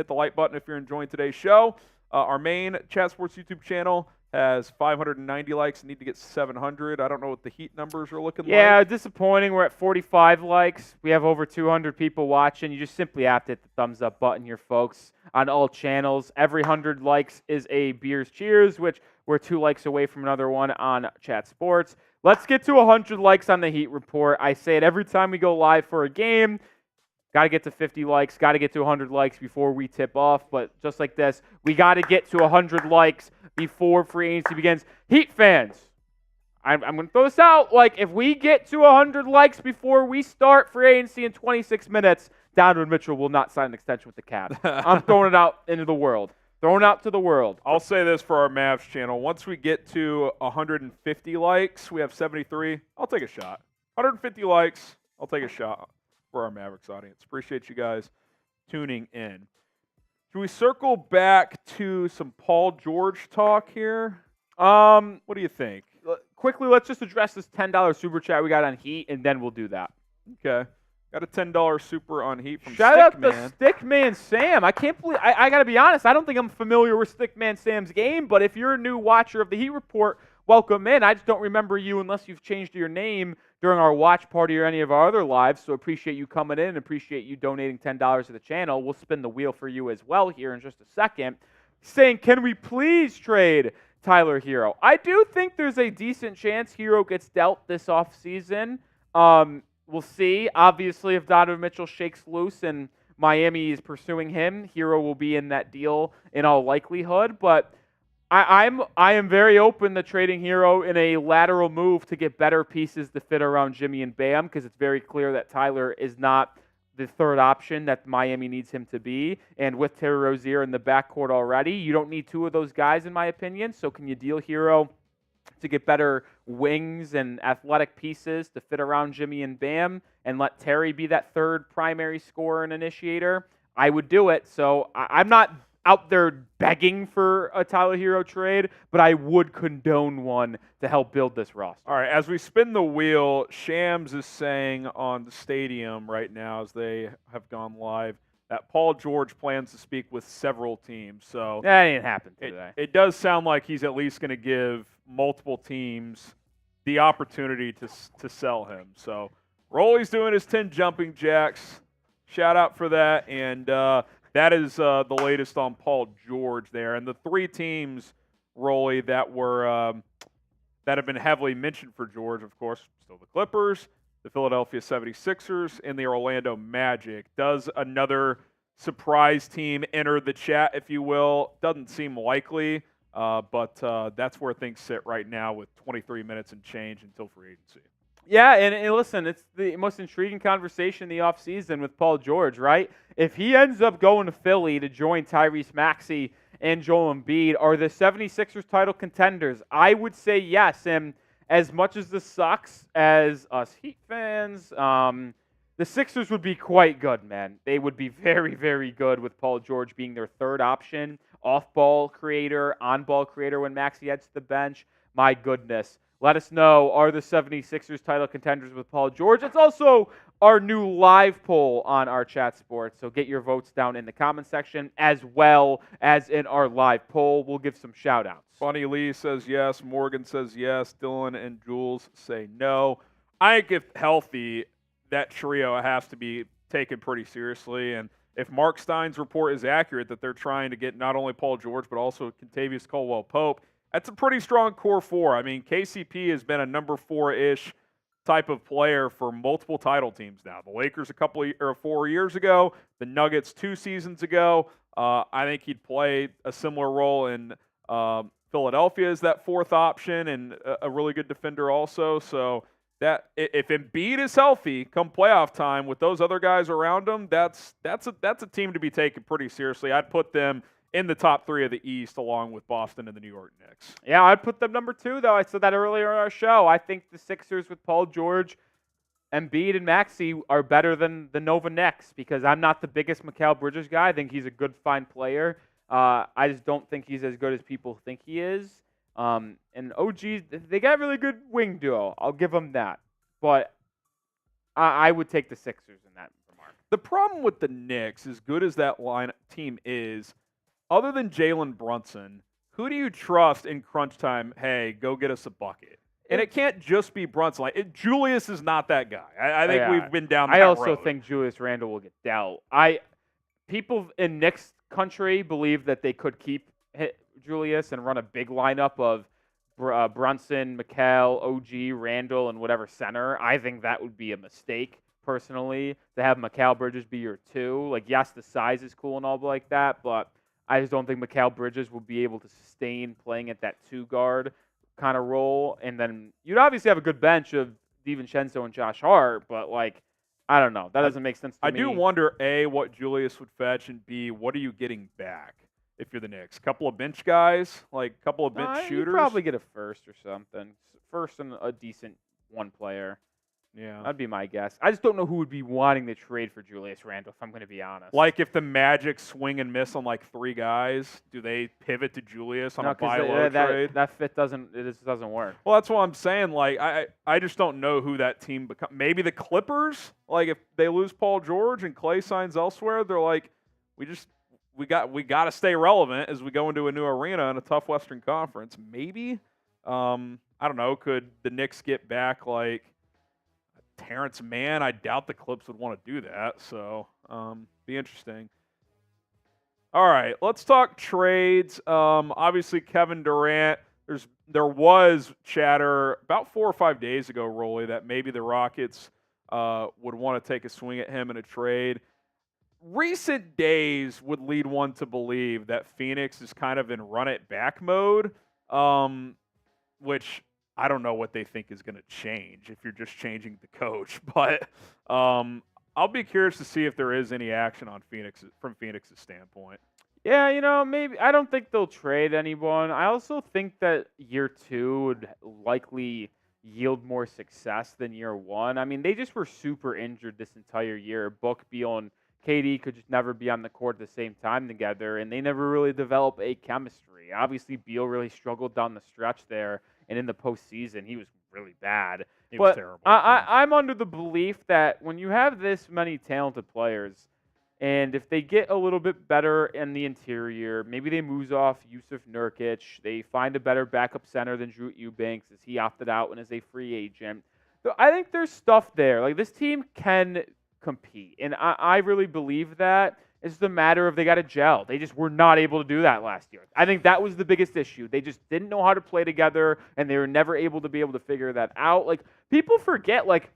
the like button if you're enjoying today's show. Our main Chat Sports YouTube channel has 590 likes. Need to get 700. I don't know what the Heat numbers are looking like. Yeah, disappointing. We're at 45 likes. We have over 200 people watching. You just simply have to hit the thumbs up button here, folks, on all channels. Every 100 likes is a Beers Cheers, which we're 2 likes away from another one on Chat Sports. Let's get to 100 likes on the Heat Report. I say it every time we go live for a game. Got to get to 50 likes, got to get to 100 likes before we tip off. But just like this, we got to get to 100 likes before free agency begins. Heat fans, I'm going to throw this out. Like, if we get to 100 likes before we start free agency in 26 minutes, Donovan Mitchell will not sign an extension with the Cavs. I'm throwing it out into the world. Throwing out to the world. I'll say this for our Mavs channel. Once we get to 150 likes, we have 73. I'll take a shot. 150 likes, I'll take a shot for our Mavericks audience. Appreciate you guys tuning in. Should we circle back to some Paul George talk here? What do you think? Quickly, let's just address this $10 super chat we got on Heat, and then we'll do that. Okay. Got a $10 super on Heat from Shout out to Stickman. Stickman Sam. I can't believe, I got to be honest, I don't think I'm familiar with Stickman Sam's game, but if you're a new watcher of the Heat Report, welcome in. I just don't remember you unless you've changed your name during our watch party or any of our other lives, so appreciate you coming in and appreciate you donating $10 to the channel. We'll spin the wheel for you as well here in just a second. Saying, can we please trade Tyler Hero? I do think there's a decent chance Hero gets dealt this offseason. We'll see. Obviously, if Donovan Mitchell shakes loose and Miami is pursuing him, Hero will be in that deal in all likelihood, but I am very open to trading Hero in a lateral move to get better pieces to fit around Jimmy and Bam, because it's very clear that Tyler is not the third option that Miami needs him to be. And with Terry Rozier in the backcourt already, you don't need two of those guys, in my opinion. So can you deal Hero to get better wings and athletic pieces to fit around Jimmy and Bam and let Terry be that third primary scorer and initiator? I would do it. So I'm not out there begging for a Tyler Hero trade, but I would condone one to help build this roster. All right, as we spin the wheel, Shams is saying on the Stadium right now, as they have gone live, that Paul George plans to speak with several teams. So that ain't happened today. It does sound like he's at least going to give multiple teams the opportunity to sell him. So Rolly's doing his 10 jumping jacks. Shout out for that. And that is the latest on Paul George there. And the three teams, Rolly, that were that have been heavily mentioned for George, of course, still the Clippers, the Philadelphia 76ers, and the Orlando Magic. Does another surprise team enter the chat, if you will? Doesn't seem likely, but that's where things sit right now with 23 minutes and change until free agency. Yeah, and listen, it's the most intriguing conversation in the offseason with Paul George, right? If he ends up going to Philly to join Tyrese Maxey and Joel Embiid, are the 76ers title contenders? I would say yes, and as much as this sucks as us Heat fans, the Sixers would be quite good, man. They would be very, very good with Paul George being their third option, off-ball creator, on-ball creator when Maxey heads to the bench. My goodness. Let us know, are the 76ers title contenders with Paul George? It's also our new live poll on our chat sports, so get your votes down in the comment section as well as in our live poll. We'll give some shout-outs. Funny Lee says yes. Morgan says yes. Dylan and Jules say no. I think if healthy, that trio has to be taken pretty seriously. And if Mark Stein's report is accurate that they're trying to get not only Paul George but also Kentavious Caldwell-Pope, that's a pretty strong core four. I mean, KCP has been a number 4-ish type of player for multiple title teams now. The Lakers 4 years ago, the Nuggets 2 seasons ago. I think he'd play a similar role in Philadelphia as that fourth option and a really good defender also. So that if Embiid is healthy come playoff time with those other guys around him, that's a team to be taken pretty seriously. I'd put them in the top 3 of the East along with Boston and the New York Knicks. Yeah, I'd put them number 2, though. I said that earlier in our show. I think the Sixers with Paul George, Embiid, and Maxey are better than the Nova Knicks because I'm not the biggest Mikal Bridges guy. I think he's a good, fine player. I just don't think he's as good as people think he is. And OG, they got really good wing duo. I'll give them that. But I would take the Sixers in that remark. The problem with the Knicks, as good as that team is, other than Jalen Brunson, who do you trust in crunch time? Hey, go get us a bucket. And it can't just be Brunson. Julius is not that guy. I think we've been down that road. I also think Julius Randle will get dealt. People in Knicks country believe that they could keep Julius and run a big lineup of Brunson, Mikal, OG, Randle, and whatever center. I think that would be a mistake, personally, to have Mikal Bridges be your 2. Yes, the size is cool and all like that, but I just don't think Mikal Bridges will be able to sustain playing at that 2 guard kind of role. And then you'd obviously have a good bench of DiVincenzo and Josh Hart, but I don't know. That doesn't make sense to me. I do wonder, A, what Julius would fetch, and B, what are you getting back if you're the Knicks? A couple of bench guys, couple of bench shooters? You'd probably get a first or something. First and a decent one player. Yeah. That'd be my guess. I just don't know who would be wanting to trade for Julius Randle, if I'm going to be honest. If the Magic swing and miss on 3 guys, do they pivot to Julius on a buy low trade? That fit doesn't work. Well, that's what I'm saying. I just don't know who that team becomes. Maybe the Clippers. If they lose Paul George and Klay signs elsewhere, they're we got to stay relevant as we go into a new arena in a tough Western Conference. Maybe. I don't know. Could the Knicks get back Terrence Mann? I doubt the Clips would want to do that, so be interesting. All right, let's talk trades. Obviously, Kevin Durant. There was chatter about 4 or 5 days ago, Rolly, that maybe the Rockets would want to take a swing at him in a trade. Recent days would lead one to believe that Phoenix is kind of in run-it-back mode, which I don't know what they think is going to change if you're just changing the coach. But I'll be curious to see if there is any action on Phoenix from Phoenix's standpoint. Yeah, maybe. I don't think they'll trade anyone. I also think that year 2 would likely yield more success than year 1. I mean, they just were super injured this entire year. Book, Beal, and KD could just never be on the court at the same time together, and they never really developed a chemistry. Obviously, Beal really struggled down the stretch there, and in the postseason, he was really bad. He was But terrible. I'm under the belief that when you have this many talented players, and if they get a little bit better in the interior, maybe they move off Yusuf Nurkic, they find a better backup center than Drew Eubanks as he opted out and is a free agent. So I think there's stuff there. Like, this team can compete, and I really believe that. It's just a matter of they got to gel. They just were not able to do that last year. I think that was the biggest issue. They just didn't know how to play together, and they were never able to figure that out. Like, people forget, like,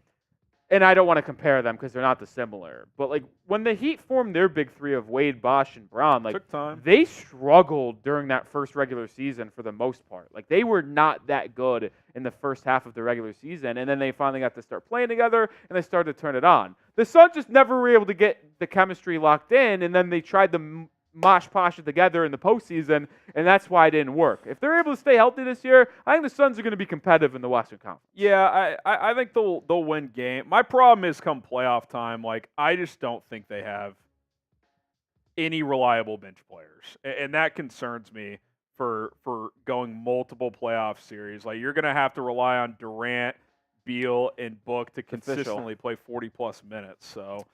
and I don't want to compare them because they're not dissimilar. But, like, when the Heat formed their big three of Wade, Bosh, and Braun, like, Took time. they struggled during that first regular season for the most part. Like, they were not that good in the first half of the regular season, and then they finally got to start playing together, and they started to turn it on. The Suns just never were able to get the chemistry locked in, and then they tried to mosh posh it together in the postseason, and that's why it didn't work. If they're able to stay healthy this year, I think the Suns are going to be competitive in the Western Conference. Yeah, I think they'll win game. My problem is come playoff time, like, I just don't think they have any reliable bench players, and that concerns me for going multiple playoff series. Like, you're going to have to rely on Durant, Beal, and Book to consistently play 40-plus minutes, so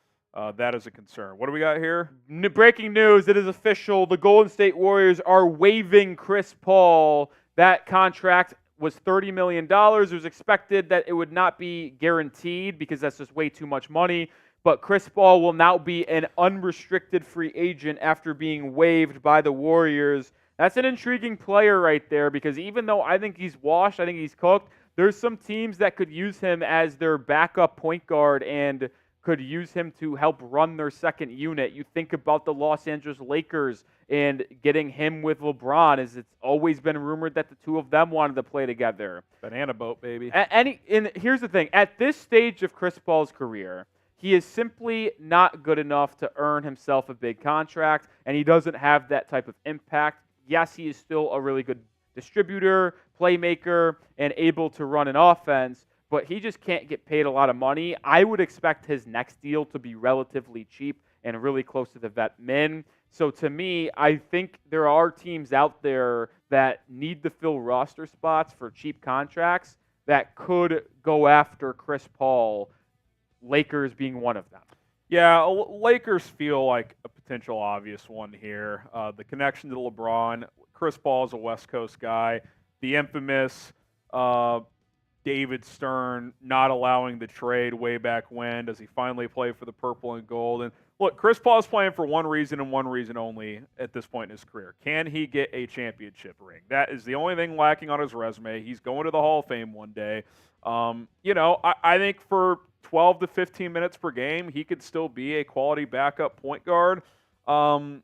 that is a concern. What do we got here? Breaking news, it is official. The Golden State Warriors are waiving Chris Paul. That contract was $30 million. It was expected that it would not be guaranteed because that's just way too much money. But Chris Paul will now be an unrestricted free agent after being waived by the Warriors. That's an intriguing player right there because even though I think he's washed, I think he's cooked, there's some teams that could use him as their backup point guard and could use him to help run their second unit. You think about the Los Angeles Lakers and getting him with LeBron, as it's always been rumored that the two of them wanted to play together. Banana boat, baby. And here's the thing. At this stage of Chris Paul's career, he is simply not good enough to earn himself a big contract, and he doesn't have that type of impact. Yes, he is still a really good distributor, playmaker, and able to run an offense, but he just can't get paid a lot of money. I would expect his next deal to be relatively cheap and really close to the vet min. So to me, I think there are teams out there that need to fill roster spots for cheap contracts that could go after Chris Paul, Lakers being one of them. Yeah, Lakers feel like a potential obvious one here. The connection to LeBron. Chris Paul is a West Coast guy. The infamous David Stern not allowing the trade way back when. Does he finally play for the purple and gold? And look, Chris Paul is playing for one reason and one reason only at this point in his career. Can he get a championship ring? That is the only thing lacking on his resume. He's going to the Hall of Fame one day. I think for 12 to 15 minutes per game, he could still be a quality backup point guard. I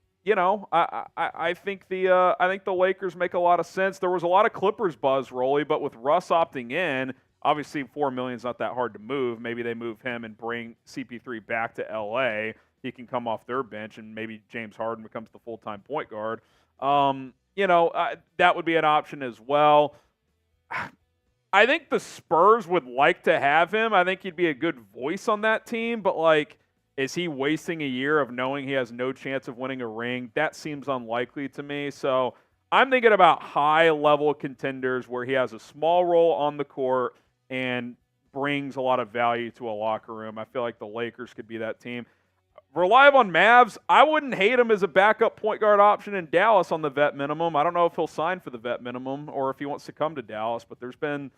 think the Lakers make a lot of sense. There was a lot of Clippers buzz, Rolly, but with Russ opting in, obviously $4 million is not that hard to move. Maybe they move him and bring CP3 back to LA. He can come off their bench, and maybe James Harden becomes the full-time point guard. That would be an option as well. I think the Spurs would like to have him. I think he'd be a good voice on that team, but is he wasting a year of knowing he has no chance of winning a ring? That seems unlikely to me. So I'm thinking about high-level contenders where he has a small role on the court and brings a lot of value to a locker room. I feel like the Lakers could be that team. Rely on Mavs. I wouldn't hate him as a backup point guard option in Dallas on the vet minimum. I don't know if he'll sign for the vet minimum or if he wants to come to Dallas, but there's been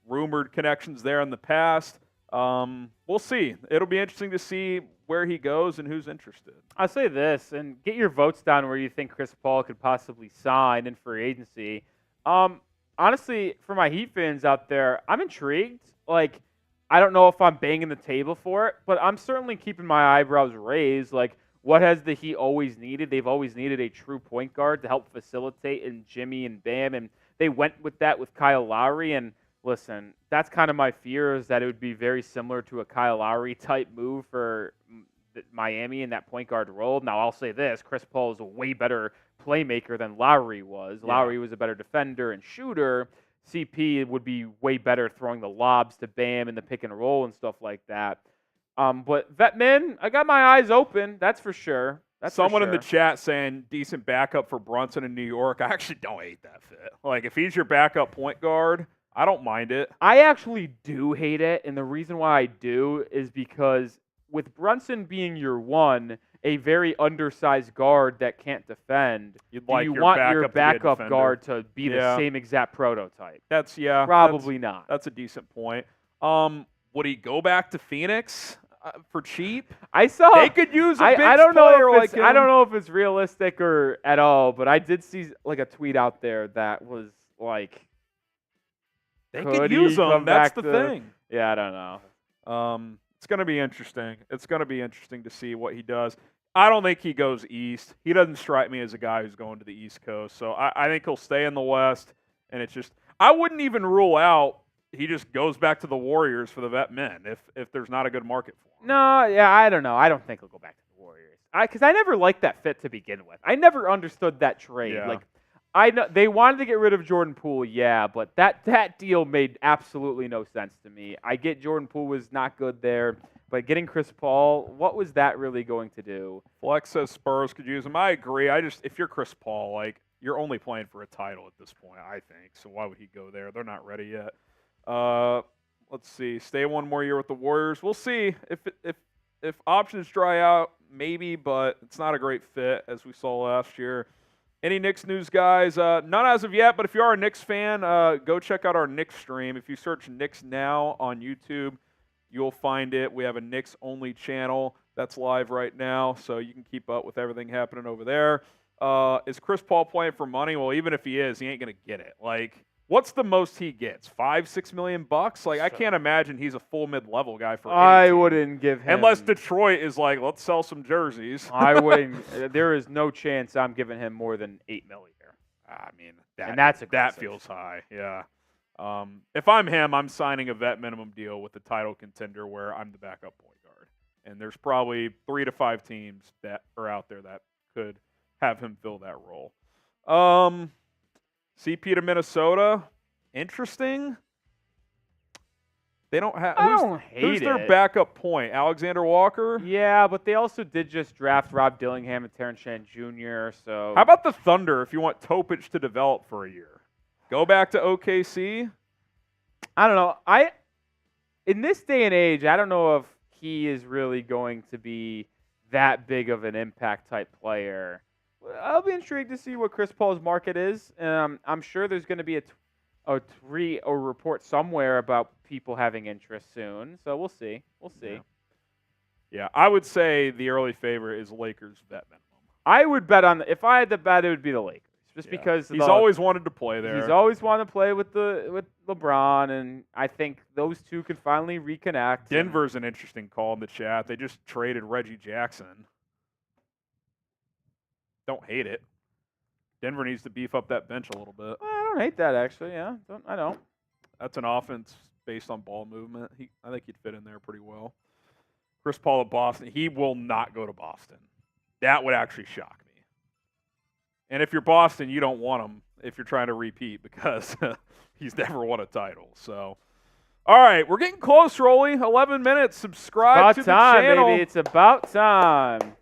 rumored connections there in the past. We'll see. It'll be interesting to see where he goes and who's interested. I'll say this, and get your votes down where you think Chris Paul could possibly sign in free agency. Honestly, for my Heat fans out there, I'm intrigued. I don't know if I'm banging the table for it, but I'm certainly keeping my eyebrows raised. What has the Heat always needed? They've always needed a true point guard to help facilitate in Jimmy and Bam, and they went with that with Kyle Lowry. And listen, that's kind of my fear, is that it would be very similar to a Kyle Lowry type move for Miami in that point guard role. Now, I'll say this. Chris Paul is a way better playmaker than Lowry was. Yeah. Lowry was a better defender and shooter. CP would be way better throwing the lobs to Bam in the pick and roll and stuff like that. But Vetman, I got my eyes open. That's for sure. Someone in the chat saying decent backup for Brunson in New York. I actually don't hate that fit. Like, if he's your backup point guard, I don't mind it. I actually do hate it, and the reason why I do is because with Brunson being your one, a very undersized guard that can't defend, you want your backup guard to be the same exact prototype? Probably not. That's a decent point. Would he go back to Phoenix for cheap? I saw they could use a bench I don't player know like him. I don't know if it's realistic or at all, but I did see like a tweet out there that was like they could use him. That's the thing. Yeah, I don't know. It's going to be interesting. It's going to be interesting to see what he does. I don't think he goes east. He doesn't strike me as a guy who's going to the East Coast. So I think he'll stay in the West. And it's just, I wouldn't even rule out he just goes back to the Warriors for the vet men if there's not a good market for him. No, yeah, I don't know. I don't think he'll go back to the Warriors. Because I never liked that fit to begin with. I never understood that trade. Yeah. Like, I know they wanted to get rid of Jordan Poole, yeah, but that deal made absolutely no sense to me. I get Jordan Poole was not good there, but getting Chris Paul, what was that really going to do? Flex says Spurs could use him. I agree. If you're Chris Paul, like, you're only playing for a title at this point, I think. So why would he go there? They're not ready yet. Let's see. Stay one more year with the Warriors. We'll see if options dry out, maybe, but it's not a great fit as we saw last year. Any Knicks news, guys? None as of yet, but if you are a Knicks fan, go check out our Knicks stream. If you search Knicks Now on YouTube, you'll find it. We have a Knicks-only channel that's live right now, so you can keep up with everything happening over there. Is Chris Paul playing for money? Well, even if he is, he ain't going to get it. Like, what's the most he gets? $5-6 million bucks? Like, I can't imagine he's a full mid-level guy for any team. Wouldn't give him. Unless Detroit is like, let's sell some jerseys. I wouldn't. There is no chance I'm giving him more than $8 million. I mean, that feels high. Yeah. If I'm him, I'm signing a vet minimum deal with the title contender where I'm the backup point guard. And there's probably 3 to 5 teams that are out there that could have him fill that role. CP to Minnesota, interesting. They don't have. Who's their backup point? Alexander Walker. Yeah, but they also did just draft Rob Dillingham and Terrence Shannon Jr. So how about the Thunder? If you want Topic to develop for a year, go back to OKC. I don't know. In this day and age, I don't know if he is really going to be that big of an impact type player. I'll be intrigued to see what Chris Paul's market is. I'm sure there's going to be a report somewhere about people having interest soon. So we'll see. Yeah, I would say the early favorite is Lakers vet minimum. I would bet on if I had to bet, it would be the Lakers, just because he's always wanted to play there. He's always wanted to play with LeBron, and I think those two could finally reconnect. Denver's an interesting call in the chat. They just traded Reggie Jackson. Don't hate it. Denver needs to beef up that bench a little bit. I don't hate that, actually. Yeah, I don't. That's an offense based on ball movement. I think he'd fit in there pretty well. Chris Paul at Boston. He will not go to Boston. That would actually shock me. And if you're Boston, you don't want him if you're trying to repeat because he's never won a title. So, all right, we're getting close, Rolly. 11 minutes. Subscribe to the channel. Baby. It's about time.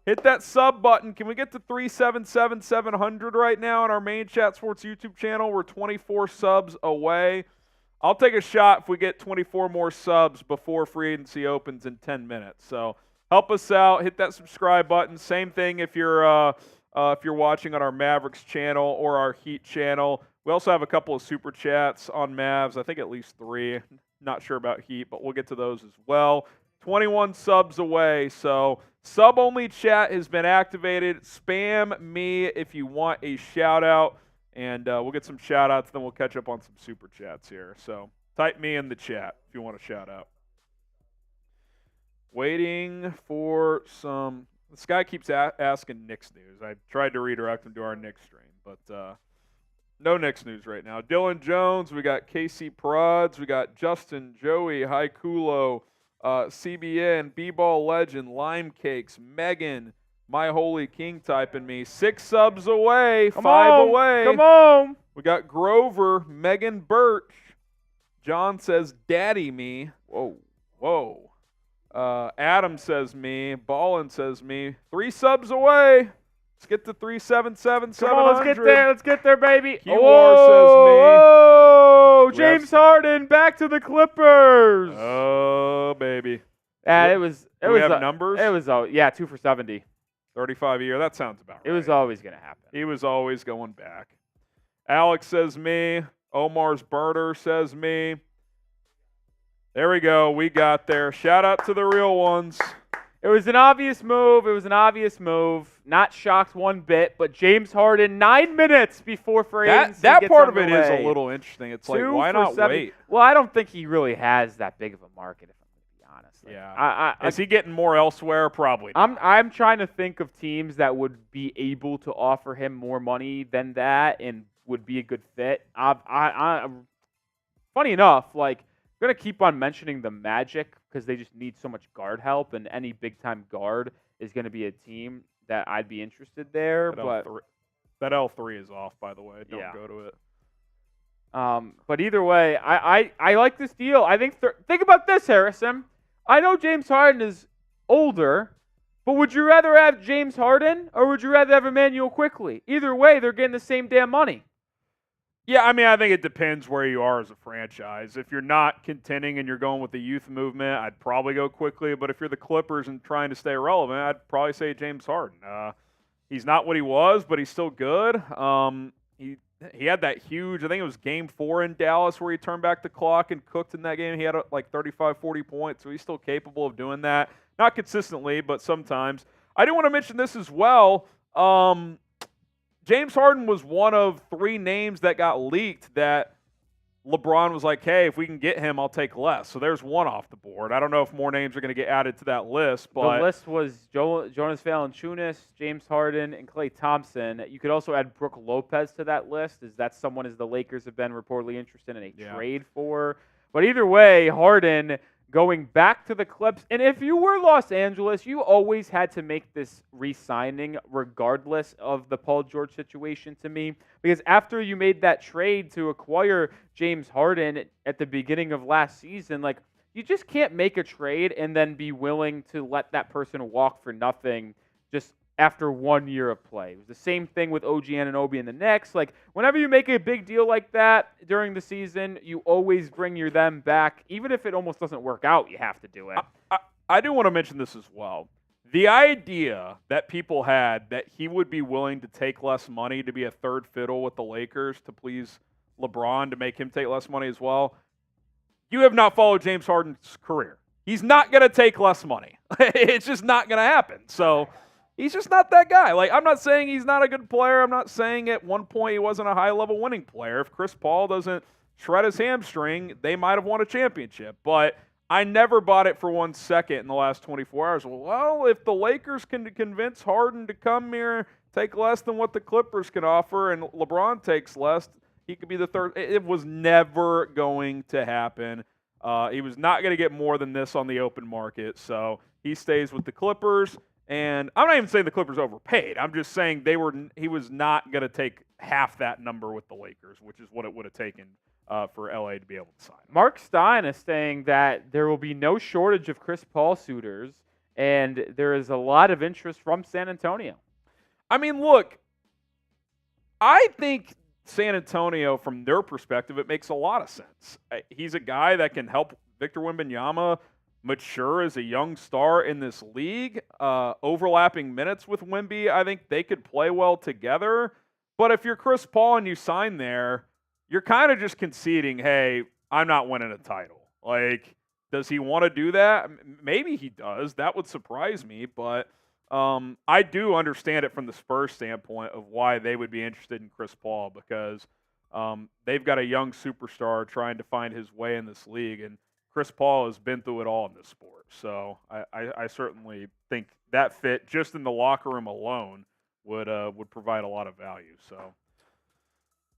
Hit that sub button. Can we get to 377,700 right now on our main Chat Sports YouTube channel? We're 24 subs away. I'll take a shot if we get 24 more subs before free agency opens in 10 minutes. So help us out. Hit that subscribe button. Same thing if you're watching on our Mavericks channel or our Heat channel. We also have a couple of super chats on Mavs. I think at least 3. Not sure about Heat, but we'll get to those as well. 21 subs away, so sub-only chat has been activated. Spam me if you want a shout-out, and we'll get some shout-outs, then we'll catch up on some super chats here. So type me in the chat if you want a shout-out. Waiting for some – this guy keeps asking Knicks news. I tried to redirect him to our Knicks stream, but no Knicks news right now. Dylan Jones, we got Casey Prods, we got Justin, Joey, Haikulo, CBN, B-Ball Legend, Lime Cakes, Megan, My Holy King typing me. 6 subs away, 5 away. Come on. We got Grover, Megan Birch. John says, Daddy me. Whoa. Adam says me. Ballin says me. 3 subs away. Let's get to 377. Come on, let's get there, baby. QR says me. Oh, James Harden back to the Clippers. Oh, baby. It was numbers? It was 2 for 70. 35 a year. That sounds about right. It was always going to happen. He was always going back. Alex says me. Omar's Burner says me. There we go. We got there. Shout out to the real ones. It was an obvious move. Not shocked one bit, but James Harden 9 minutes before free agency that gets part of it underway. is a little interesting. It's like, why not wait? Well, I don't think he really has that big of a market, if I'm going to be honest. Yeah. Is he getting more elsewhere? Probably not. I'm trying to think of teams that would be able to offer him more money than that and would be a good fit. Funny enough, like, I'm going to keep on mentioning the Magic because they just need so much guard help, and any big-time guard is going to be a team that I'd be interested there. That L3 is off, by the way. Don't go to it. But either way, I like this deal. I think about this, Harrison. I know James Harden is older, but would you rather have James Harden or would you rather have Emmanuel Quickly? Either way, they're getting the same damn money. Yeah, I mean, I think it depends where you are as a franchise. If you're not contending and you're going with the youth movement, I'd probably go Quickly. But if you're the Clippers and trying to stay relevant, I'd probably say James Harden. He's not what he was, but he's still good. He had that huge, I think it was Game 4 in Dallas where he turned back the clock and cooked in that game. He had like 35, 40 points, so he's still capable of doing that. Not consistently, but sometimes. I do want to mention this as well. James Harden was one of 3 names that got leaked that LeBron was like, hey, if we can get him, I'll take less. So there's one off the board. I don't know if more names are going to get added to that list. But the list was Jonas Valanciunas, James Harden, and Klay Thompson. You could also add Brook Lopez to that list, as that's someone as the Lakers have been reportedly interested in a trade for. But either way, Harden going back to the Clips. And if you were Los Angeles, you always had to make this re-signing regardless of the Paul George situation to me. Because after you made that trade to acquire James Harden at the beginning of last season, like, you just can't make a trade and then be willing to let that person walk for nothing just after 1 year of play. It was the same thing with OG Anunoby and the Knicks. Like, whenever you make a big deal like that during the season, you always bring them back. Even if it almost doesn't work out, you have to do it. I do want to mention this as well. The idea that people had that he would be willing to take less money to be a third fiddle with the Lakers to please LeBron to make him take less money as well, you have not followed James Harden's career. He's not going to take less money. It's just not going to happen. So he's just not that guy. Like, I'm not saying he's not a good player. I'm not saying at one point he wasn't a high-level winning player. If Chris Paul doesn't shred his hamstring, they might have won a championship. But I never bought it for 1 second in the last 24 hours. Well, if the Lakers can convince Harden to come here, take less than what the Clippers can offer, and LeBron takes less, he could be the third. It was never going to happen. He was not going to get more than this on the open market. So he stays with the Clippers. And I'm not even saying the Clippers overpaid. I'm just saying he was not going to take half that number with the Lakers, which is what it would have taken for LA to be able to sign him. Mark Stein is saying that there will be no shortage of Chris Paul suitors, and there is a lot of interest from San Antonio. I mean, look, I think San Antonio, from their perspective, it makes a lot of sense. He's a guy that can help Victor Wembanyama mature as a young star in this league. Overlapping minutes with Wemby, I think they could play well together. But if you're Chris Paul and you sign there, you're kind of just conceding, hey, I'm not winning a title. Like, does he want to do that? Maybe he does. That would surprise me. But I do understand it from the Spurs standpoint of why they would be interested in Chris Paul, because they've got a young superstar trying to find his way in this league, and Chris Paul has been through it all in this sport. So I certainly think that fit just in the locker room alone would provide a lot of value. So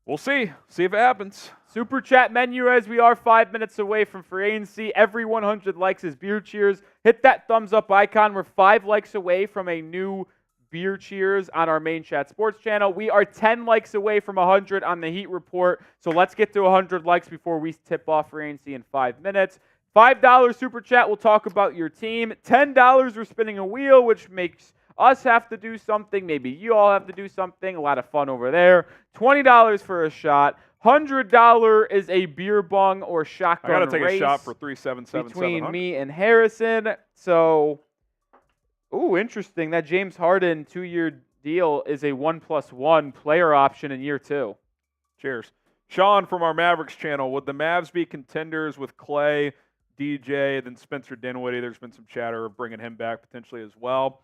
We'll see. See if it happens. Super chat menu as we are 5 minutes away from free agency. Every 100 likes is beer cheers. Hit that thumbs up icon. We're 5 likes away from a new beer cheers on our main chat sports channel. We are 10 likes away from 100 on the Heat Report. So let's get to 100 likes before we tip off free agency in 5 minutes. $5 super chat. We'll talk about your team. $10 we're spinning a wheel, which makes us have to do something. Maybe you all have to do something. A lot of fun over there. $20 for a shot. $100 is a beer bong or shotgun race. I got to take a shot for 3777 between me and Harrison. So, interesting. That James Harden 2-year deal is a 1+1 player option in year 2. Cheers. Sean from our Mavericks channel. Would the Mavs be contenders with Klay, DJ, then Spencer Dinwiddie? There's been some chatter of bringing him back potentially as well.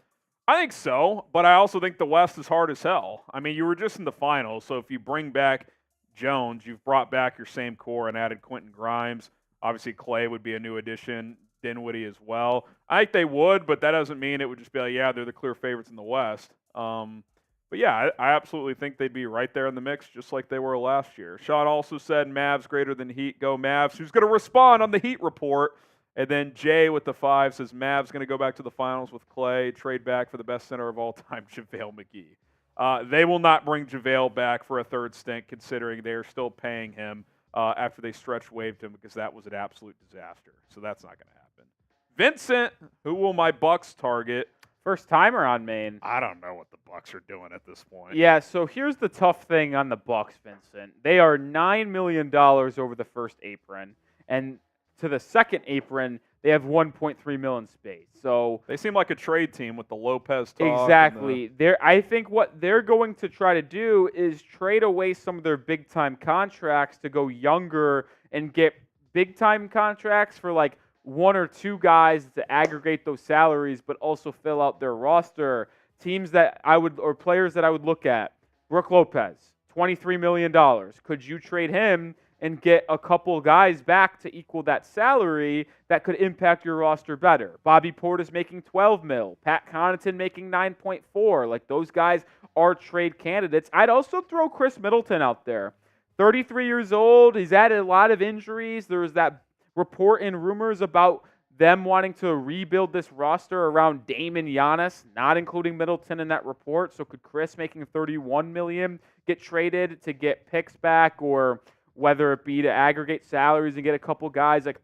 I think so, but I also think the West is hard as hell. I mean, you were just in the finals, so if you bring back Jones, you've brought back your same core and added Quentin Grimes. Obviously, Klay would be a new addition, Dinwiddie as well. I think they would, but that doesn't mean it would just be like, yeah, they're the clear favorites in the West. But yeah, I absolutely think they'd be right there in the mix, just like they were last year. Sean also said Mavs greater than Heat. Go Mavs. Who's going to respond on the Heat Report? And then Jay with the 5 says Mavs going to go back to the finals with Klay, trade back for the best center of all time, JaVale McGee. They will not bring JaVale back for a third stint, considering they are still paying him after they stretch waived him, because that was an absolute disaster. So that's not going to happen. Vincent, who will my Bucks target? First timer on Maine. I don't know what the Bucks are doing at this point. Yeah, so here's the tough thing on the Bucks, Vincent. They are $9 million over the first apron, and to the second apron, they have $1.3 million space. So they seem like a trade team with the Lopez talk. Exactly. I think what they're going to try to do is trade away some of their big-time contracts to go younger and get big-time contracts for like 1 or 2 guys to aggregate those salaries, but also fill out their roster. Teams that players that I would look at. Brook Lopez, $23 million. Could you trade him and get a couple guys back to equal that salary that could impact your roster better? Bobby Portis making $12 million. Pat Connaughton making $9.4. Like, those guys are trade candidates. I'd also throw Chris Middleton out there. 33 years old. He's had a lot of injuries. There was that report and rumors about them wanting to rebuild this roster around Dame and Giannis, not including Middleton in that report. So could Chris making $31 million get traded to get picks back, or whether it be to aggregate salaries and get a couple guys? Like,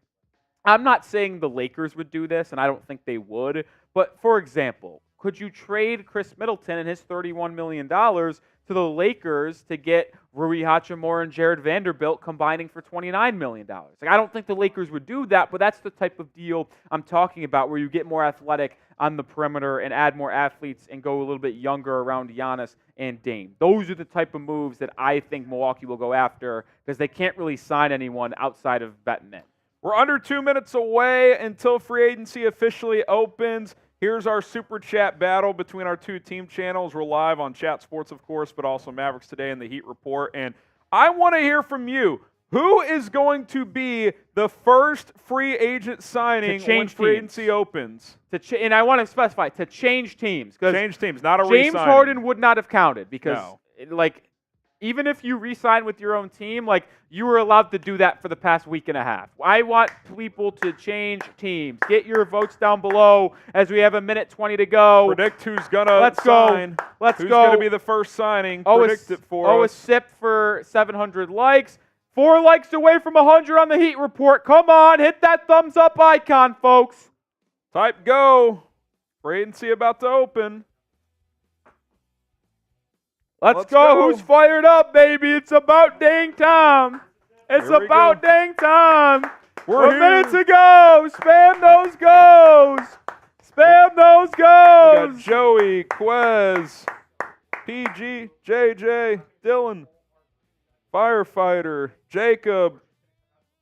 I'm not saying the Lakers would do this, and I don't think they would. But, for example, could you trade Chris Middleton and his $31 million to the Lakers to get Rui Hachimura and Jared Vanderbilt combining for $29 million? Like, I don't think the Lakers would do that, but that's the type of deal I'm talking about, where you get more athletic on the perimeter and add more athletes and go a little bit younger around Giannis and Dame. Those are the type of moves that I think Milwaukee will go after, because they can't really sign anyone outside of betting in. We're under 2 minutes away until free agency officially opens. Here's our Super Chat battle between our 2 team channels. We're live on Chat Sports, of course, but also Mavericks Today and the Heat Report. And I want to hear from you. Who is going to be the first free agent signing when free agency opens? And I want to specify, to change teams. Change teams, not a re-signing. re-signing. James Harden would not have counted, because, even if you re-sign with your own team, you were allowed to do that for the past week and a half. I want people to change teams. Get your votes down below as we have 1:20 to go. Predict who's going to sign. Let's go. Who's going to be the first signing? Predict it for us. A sip for 700 likes. 4 likes away from 100 on the Heat Report. Come on, hit that thumbs up icon, folks. Type go. Free agency about to open. Let's go. Who's fired up, baby? It's about dang time. It's about dang time. We're minutes to go. Spam those goes. Spam those goes. We got Joey, Quez, PG, JJ, Dylan, Firefighter, Jacob,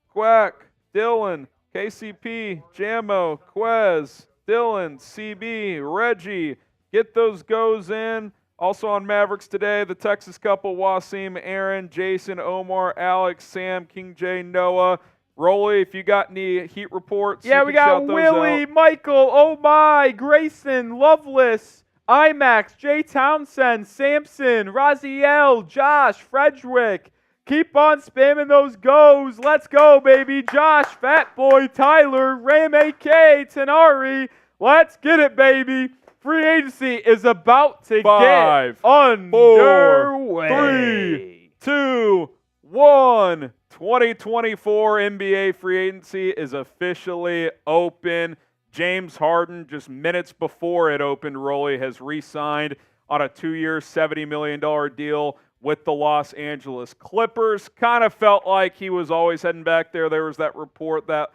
Quack, Dylan, KCP, Jamo, Quez, Dylan, CB, Reggie. Get those goes in. Also on Mavericks Today, the Texas couple, Wasim, Aaron, Jason, Omar, Alex, Sam, King J, Noah. Rolly, if you got any Heat reports, yeah, we got Willie, Michael, Oh My, Grayson, Loveless, IMAX, Jay Townsend, Samson, Raziel, Josh, Frederick, Keep on spamming those goes. Let's go, baby. Josh, Fat Boy, Tyler, Ram AK, Tenari. Let's get it, baby. Free agency is about to Five, get underway. 3, 2, 1. 2024 NBA free agency is officially open. James Harden, just minutes before it opened, Rolly has re-signed on a 2-year, $70 million deal with the Los Angeles Clippers. Kind of felt like he was always heading back there. There was that report that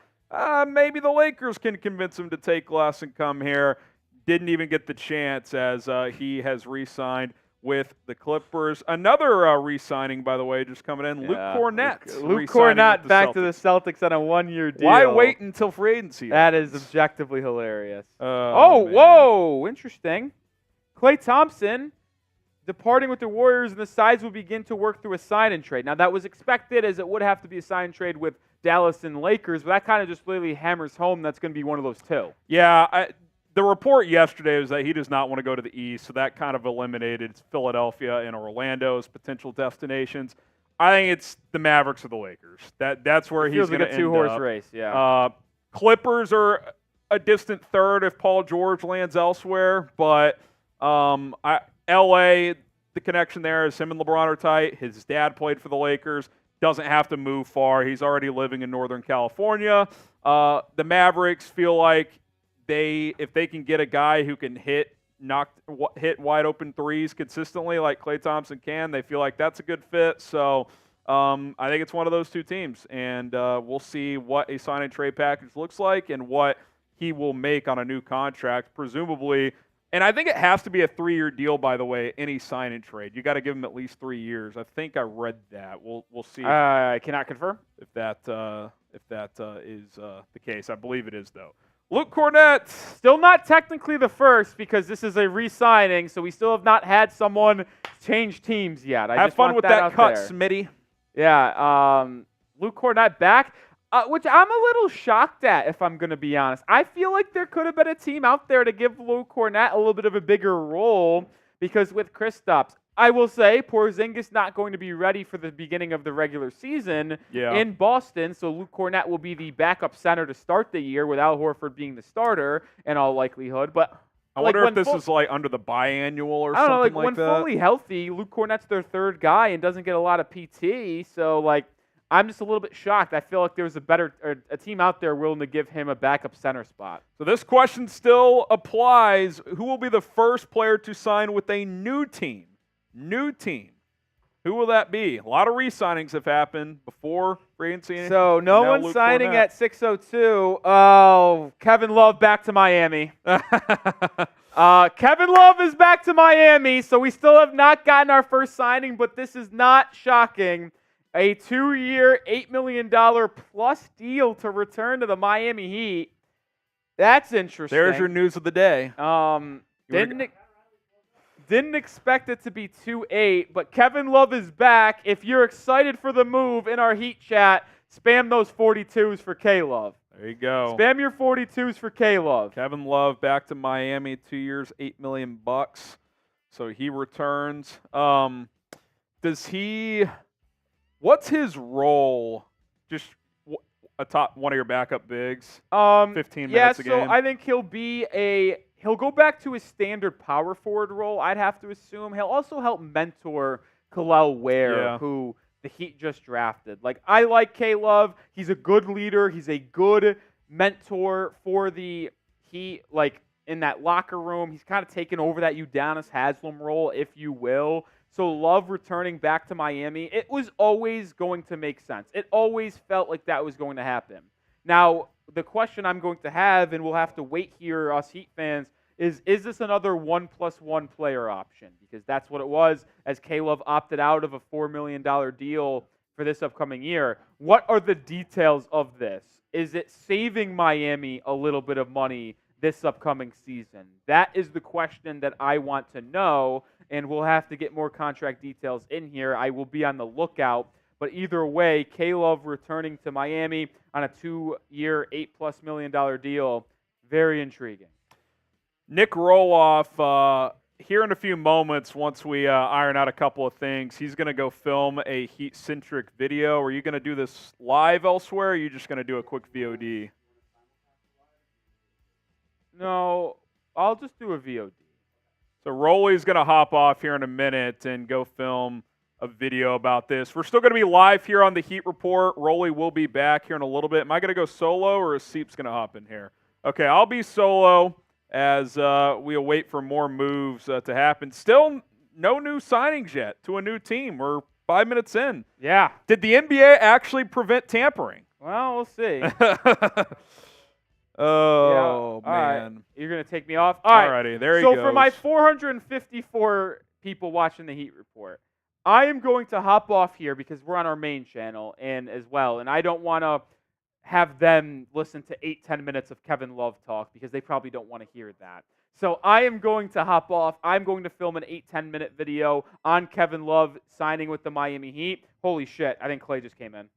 maybe the Lakers can convince him to take less and come here. Didn't even get the chance as he has re-signed with the Clippers. Another re-signing, by the way, just coming in. Luke Cornett. Luke Cornett back to the Celtics on a 1-year deal. Why wait until free agency? That is objectively hilarious. Whoa, interesting. Klay Thompson departing with the Warriors, and the sides will begin to work through a sign and trade. Now, that was expected, as it would have to be a sign and trade with Dallas and Lakers, but that kind of just really hammers home that's going to be one of those two. Yeah, the report yesterday was that he does not want to go to the East, so that kind of eliminated Philadelphia and Orlando as potential destinations. I think it's the Mavericks or the Lakers. That's where he's going to end up. Feels like a two-horse race, yeah. Clippers are a distant third if Paul George lands elsewhere, but L.A., the connection there is him and LeBron are tight. His dad played for the Lakers. Doesn't have to move far. He's already living in Northern California. The Mavericks feel like if they can get a guy who can hit wide open threes consistently like Klay Thompson can, they feel like that's a good fit. So I think it's one of those two teams, and we'll see what a sign and trade package looks like and what he will make on a new contract, presumably. And I think it has to be a 3-year deal, by the way, any sign and trade. You got to give him at least 3 years. I think I read that. We'll see. I cannot confirm if that is the case. I believe it is, though. Luke Cornett. Still not technically the first because this is a re-signing, so we still have not had someone change teams yet. Have fun with that cut, Smitty. Yeah, Luke Cornett back, which I'm a little shocked at, if I'm going to be honest. I feel like there could have been a team out there to give Luke Cornett a little bit of a bigger role because with Kristaps, I will say Porzingis not going to be ready for the beginning of the regular season in Boston, so Luke Cornett will be the backup center to start the year with Al Horford being the starter in all likelihood. But I wonder if this is like under the biannual or something like that. When fully healthy, Luke Cornett's their third guy and doesn't get a lot of PT, so I'm just a little bit shocked. I feel like there was a team out there willing to give him a backup center spot. So this question still applies. Who will be the first player to sign with a new team? New team. Who will that be? A lot of re-signings have happened before free agency. So no one signing Cornett at 6:02. Oh, Kevin Love back to Miami. Kevin Love is back to Miami, so we still have not gotten our first signing, but this is not shocking. A 2-year, $8 million plus deal to return to the Miami Heat. That's interesting. There's your news of the day. Didn't expect it to be 2-8, but Kevin Love is back. If you're excited for the move in our Heat chat, spam those 42s for K-Love. There you go. Spam your 42s for K-Love. Kevin Love back to Miami, 2 years, $8 million. So he returns. What's his role? Just one of your backup bigs. 15 minutes a game. Yeah, so I think he'll go back to his standard power forward role, I'd have to assume. He'll also help mentor Khalil Ware, who the Heat just drafted. I like K-Love. He's a good leader. He's a good mentor for the Heat, in that locker room. He's kind of taken over that Udonis Haslem role, if you will. So Love returning back to Miami, it was always going to make sense. It always felt like that was going to happen. Now, the question I'm going to have, and we'll have to wait here, us Heat fans, is this another 1+1 player option? Because that's what it was as K-Love opted out of a $4 million deal for this upcoming year. What are the details of this? Is it saving Miami a little bit of money this upcoming season? That is the question that I want to know, and we'll have to get more contract details in here. I will be on the lookout. But either way, K-Love returning to Miami on a 2-year, $8+ million deal, very intriguing. Nic Rohloff here in a few moments, once we iron out a couple of things, he's going to go film a Heat-centric video. Are you going to do this live elsewhere, or are you just going to do a quick VOD? No, I'll just do a VOD. So Rolly's going to hop off here in a minute and go film a video about this. We're still going to be live here on the Heat Report. Rolly will be back here in a little bit. Am I going to go solo, or is Seep's going to hop in here? Okay, I'll be solo as we await for more moves to happen. Still no new signings yet to a new team. We're 5 minutes in. Yeah. Did the NBA actually prevent tampering? Well, we'll see. Oh, yeah. man. Right. You're going to take me off? All right. Alrighty, there you go. So for my 454 people watching the Heat Report, I am going to hop off here because we're on our main channel and as well, and I don't want to have them listen to 8-10 minutes of Kevin Love talk because they probably don't want to hear that. So I am going to hop off. I'm going to film an 8-10 minute video on Kevin Love signing with the Miami Heat. Holy shit, I think Klay just came in.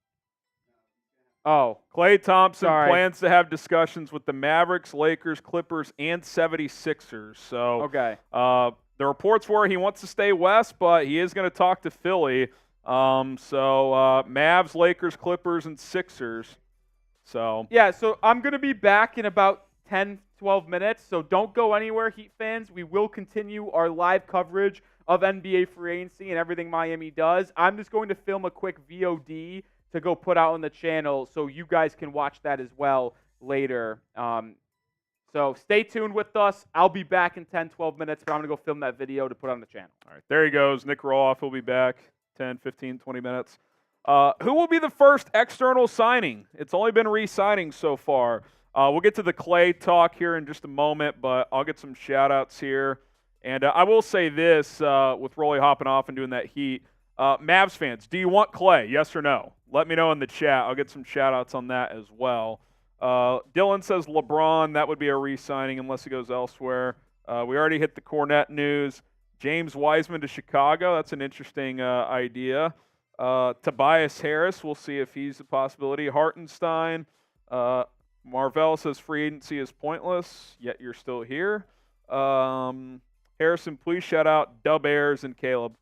Oh. Klay Thompson Sorry. plans to have discussions with the Mavericks, Lakers, Clippers, and 76ers. So Okay. the reports were he wants to stay west, but he is going to talk to Philly. Mavs, Lakers, Clippers, and Sixers. So yeah, so I'm going to be back in about 10, 12 minutes, so don't go anywhere, Heat fans. We will continue our live coverage of NBA free agency and everything Miami does. I'm just going to film a quick VOD to go put out on the channel so you guys can watch that as well later. So stay tuned with us. I'll be back in 10, 12 minutes, but I'm going to go film that video to put on the channel. All right, there he goes. Nic Rohloff will be back 10, 15, 20 minutes. Who will be the first external signing? It's only been re-signings so far. We'll get to the Klay talk here in just a moment, but I'll get some shout-outs here. And I will say this, with Rolly hopping off and doing that Heat, Mavs fans, do you want Klay? Yes or no? Let me know in the chat. I'll get some shout-outs on that as well. Dylan says LeBron. That would be a re-signing unless he goes elsewhere. We already hit the Cornette news. James Wiseman to Chicago. That's an interesting idea. Tobias Harris. We'll see if he's a possibility. Hartenstein. Marvell says free agency is pointless, yet you're still here. Harrison, please shout out Dub Airs and Caleb.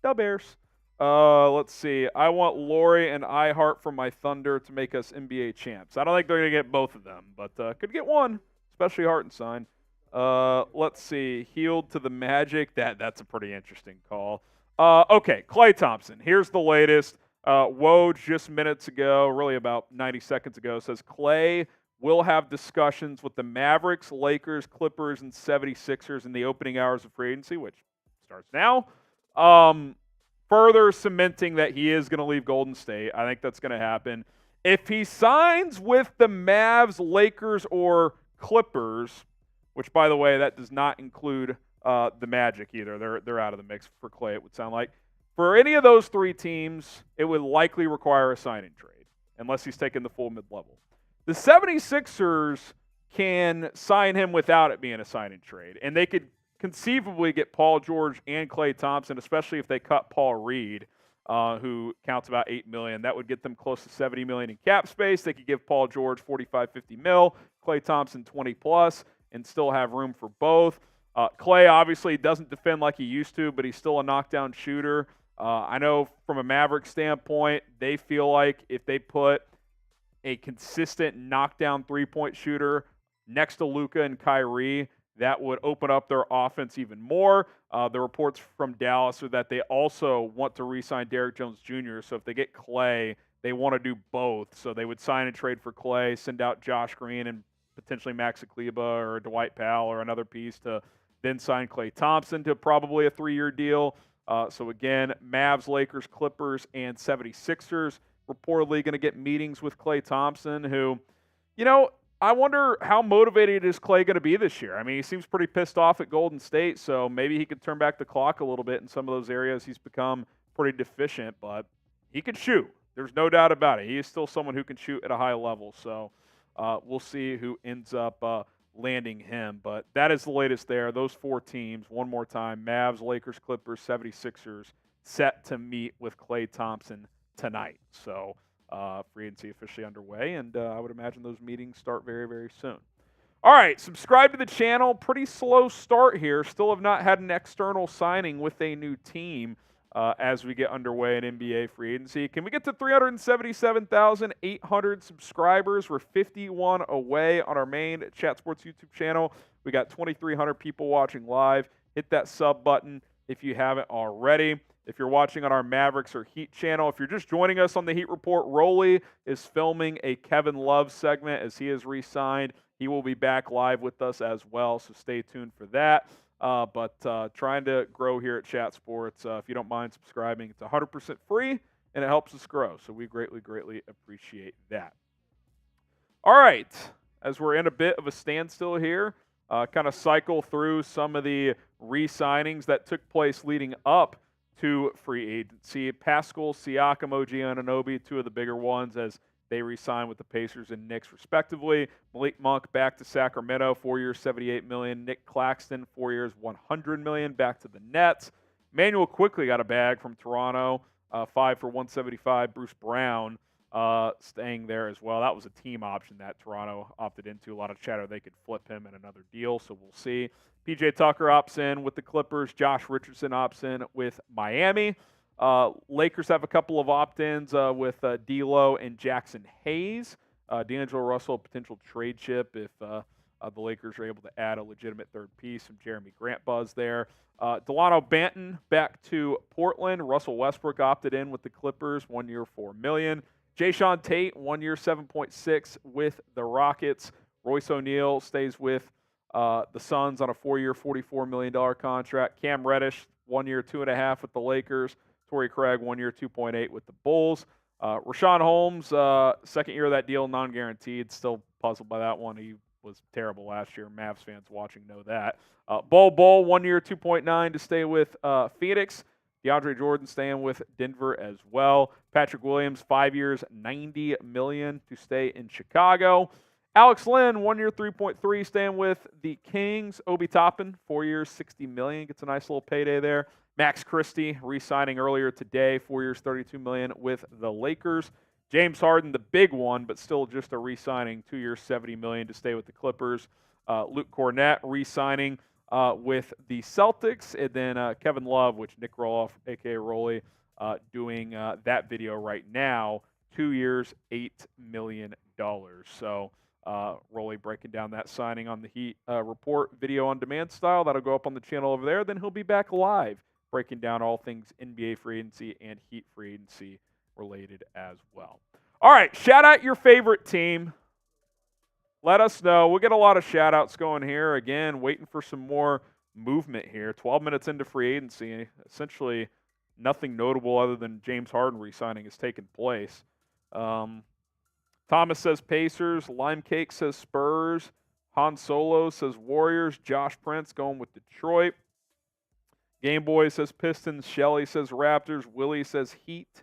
Dub Airs. Let's see. I want Lori and iHeart from my Thunder to make us NBA champs. I don't think they're going to get both of them, but could get one, especially Hartenstein. Let's see. Healed to the Magic. That's a pretty interesting call. Okay, Klay Thompson. Here's the latest. Woj just minutes ago, really about 90 seconds ago, says Klay will have discussions with the Mavericks, Lakers, Clippers, and 76ers in the opening hours of free agency, which starts now. Further cementing that he is going to leave Golden State. I think that's going to happen. If he signs with the Mavs, Lakers, or Clippers, which, by the way, that does not include the Magic either. They're out of the mix for Klay, it would sound like. For any of those three teams, it would likely require a signing trade, unless he's taking the full mid-level. The 76ers can sign him without it being a signing trade, and they could conceivably get Paul George and Klay Thompson, especially if they cut Paul Reed, who counts about $8 million. That would get them close to $70 million in cap space. They could give Paul George $45-50 million, Klay Thompson $20+, and still have room for both. Klay obviously doesn't defend like he used to, but he's still a knockdown shooter. I know from a Maverick standpoint, they feel like if they put a consistent knockdown three-point shooter next to Luka and Kyrie, that would open up their offense even more. The reports from Dallas are that they also want to re-sign Derrick Jones Jr., so if they get Klay, they want to do both. So they would sign and trade for Klay, send out Josh Green and potentially Maxey or Dwight Powell or another piece to then sign Klay Thompson to probably a 3-year deal. So again, Mavs, Lakers, Clippers, and 76ers reportedly going to get meetings with Klay Thompson, who, I wonder how motivated is Klay going to be this year. I mean, he seems pretty pissed off at Golden State, so maybe he could turn back the clock a little bit in some of those areas. He's become pretty deficient, but he could shoot. There's no doubt about it. He is still someone who can shoot at a high level, so we'll see who ends up landing him. But that is the latest there. Those four teams, one more time, Mavs, Lakers, Clippers, 76ers, set to meet with Klay Thompson tonight. So free agency officially underway, and I would imagine those meetings start very, very soon. All right, subscribe to the channel. Pretty slow start here. Still have not had an external signing with a new team as we get underway in NBA free agency. Can we get to 377,800 subscribers? We're 51 away on our main Chat Sports YouTube channel. We got 2,300 people watching live. Hit that sub button if you haven't already. If you're watching on our Mavericks or Heat channel, if you're just joining us on the Heat Report, Rolly is filming a Kevin Love segment as he is re-signed. He will be back live with us as well, so stay tuned for that. But trying to grow here at Chat Sports. If you don't mind subscribing, it's 100% free, and it helps us grow. So we greatly, greatly appreciate that. All right, as we're in a bit of a standstill here, kind of cycle through some of the re-signings that took place leading up to free agency. Pascal Siakam, OG Anunoby, two of the bigger ones as they re-signed with the Pacers and Knicks respectively. Malik Monk back to Sacramento, 4 years, $78 million. Nic Claxton, 4 years, $100 million, back to the Nets. Manuel quickly got a bag from Toronto, 5 for $175. Bruce Brown staying there as well. That was a team option that Toronto opted into. A lot of chatter they could flip him in another deal, so we'll see. PJ Tucker opts in with the Clippers. Josh Richardson opts in with Miami. Lakers have a couple of opt-ins with D'Lo and Jackson Hayes. D'Angelo Russell, potential trade chip if the Lakers are able to add a legitimate third piece. Some Jeremy Grant buzz there. Delano Banton back to Portland. Russell Westbrook opted in with the Clippers, 1 year, $4 million. Jayshawn Tate, 1 year, $7.6 with the Rockets. Royce O'Neal stays with the Suns on a 4-year, $44 million contract. Cam Reddish, 1 year, $2.5 with the Lakers. Torrey Craig, 1 year, $2.8 with the Bulls. Rashawn Holmes, second year of that deal, non-guaranteed. Still puzzled by that one. He was terrible last year. Mavs fans watching know that. Bol, 1 year, $2.9 to stay with Phoenix. DeAndre Jordan staying with Denver as well. Patrick Williams, 5 years, $90 million to stay in Chicago. Alex Len, 1 year, $3.3, staying with the Kings. Obi Toppin, 4 years, $60 million, gets a nice little payday there. Max Christie re-signing earlier today, 4 years, $32 million with the Lakers. James Harden, the big one, but still just a re-signing, 2 years, $70 million to stay with the Clippers. Luke Cornett re-signing with the Celtics, and then Kevin Love, which Nic Rohloff, a.k.a. Rolly, doing that video right now, 2 years, $8 million. So Rolly breaking down that signing on the Heat Report video on demand style. That'll go up on the channel over there. Then he'll be back live breaking down all things NBA free agency and Heat free agency related as well. All right, shout out your favorite team. Let us know. We'll get a lot of shout outs going here. Again, waiting for some more movement here. 12 minutes into free agency. Essentially, nothing notable other than James Harden re-signing has taken place. Thomas says Pacers. Lime Cake says Spurs. Han Solo says Warriors. Josh Prince going with Detroit. Game Boy says Pistons. Shelly says Raptors. Willie says Heat.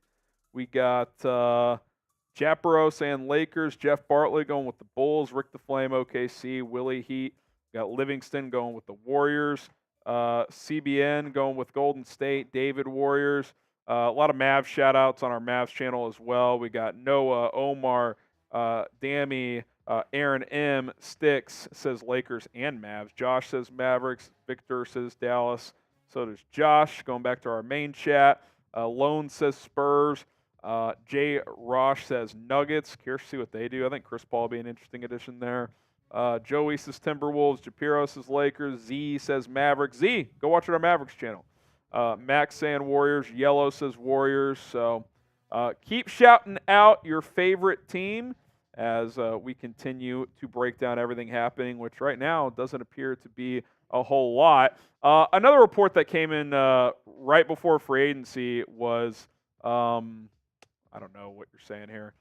We got Japero saying Lakers. Jeff Bartley going with the Bulls. Rick the Flame, OKC. Willie Heat. We got Livingston going with the Warriors. CBN going with Golden State. David Warriors. A lot of Mavs shout-outs on our Mavs channel as well. We got Noah, Omar, Dammy, Aaron M. Sticks says Lakers and Mavs. Josh says Mavericks. Victor says Dallas. So does Josh. Going back to our main chat. Lone says Spurs. Jay Rosh says Nuggets. Curious to see what they do. I think Chris Paul will be an interesting addition there. Joey says Timberwolves. Japiro says Lakers. Z says Mavericks. Z, go watch our Mavericks channel. Max saying Warriors. Yellow says Warriors. So keep shouting out your favorite team as we continue to break down everything happening, which right now doesn't appear to be a whole lot. Another report that came in right before free agency was, I don't know what you're saying here.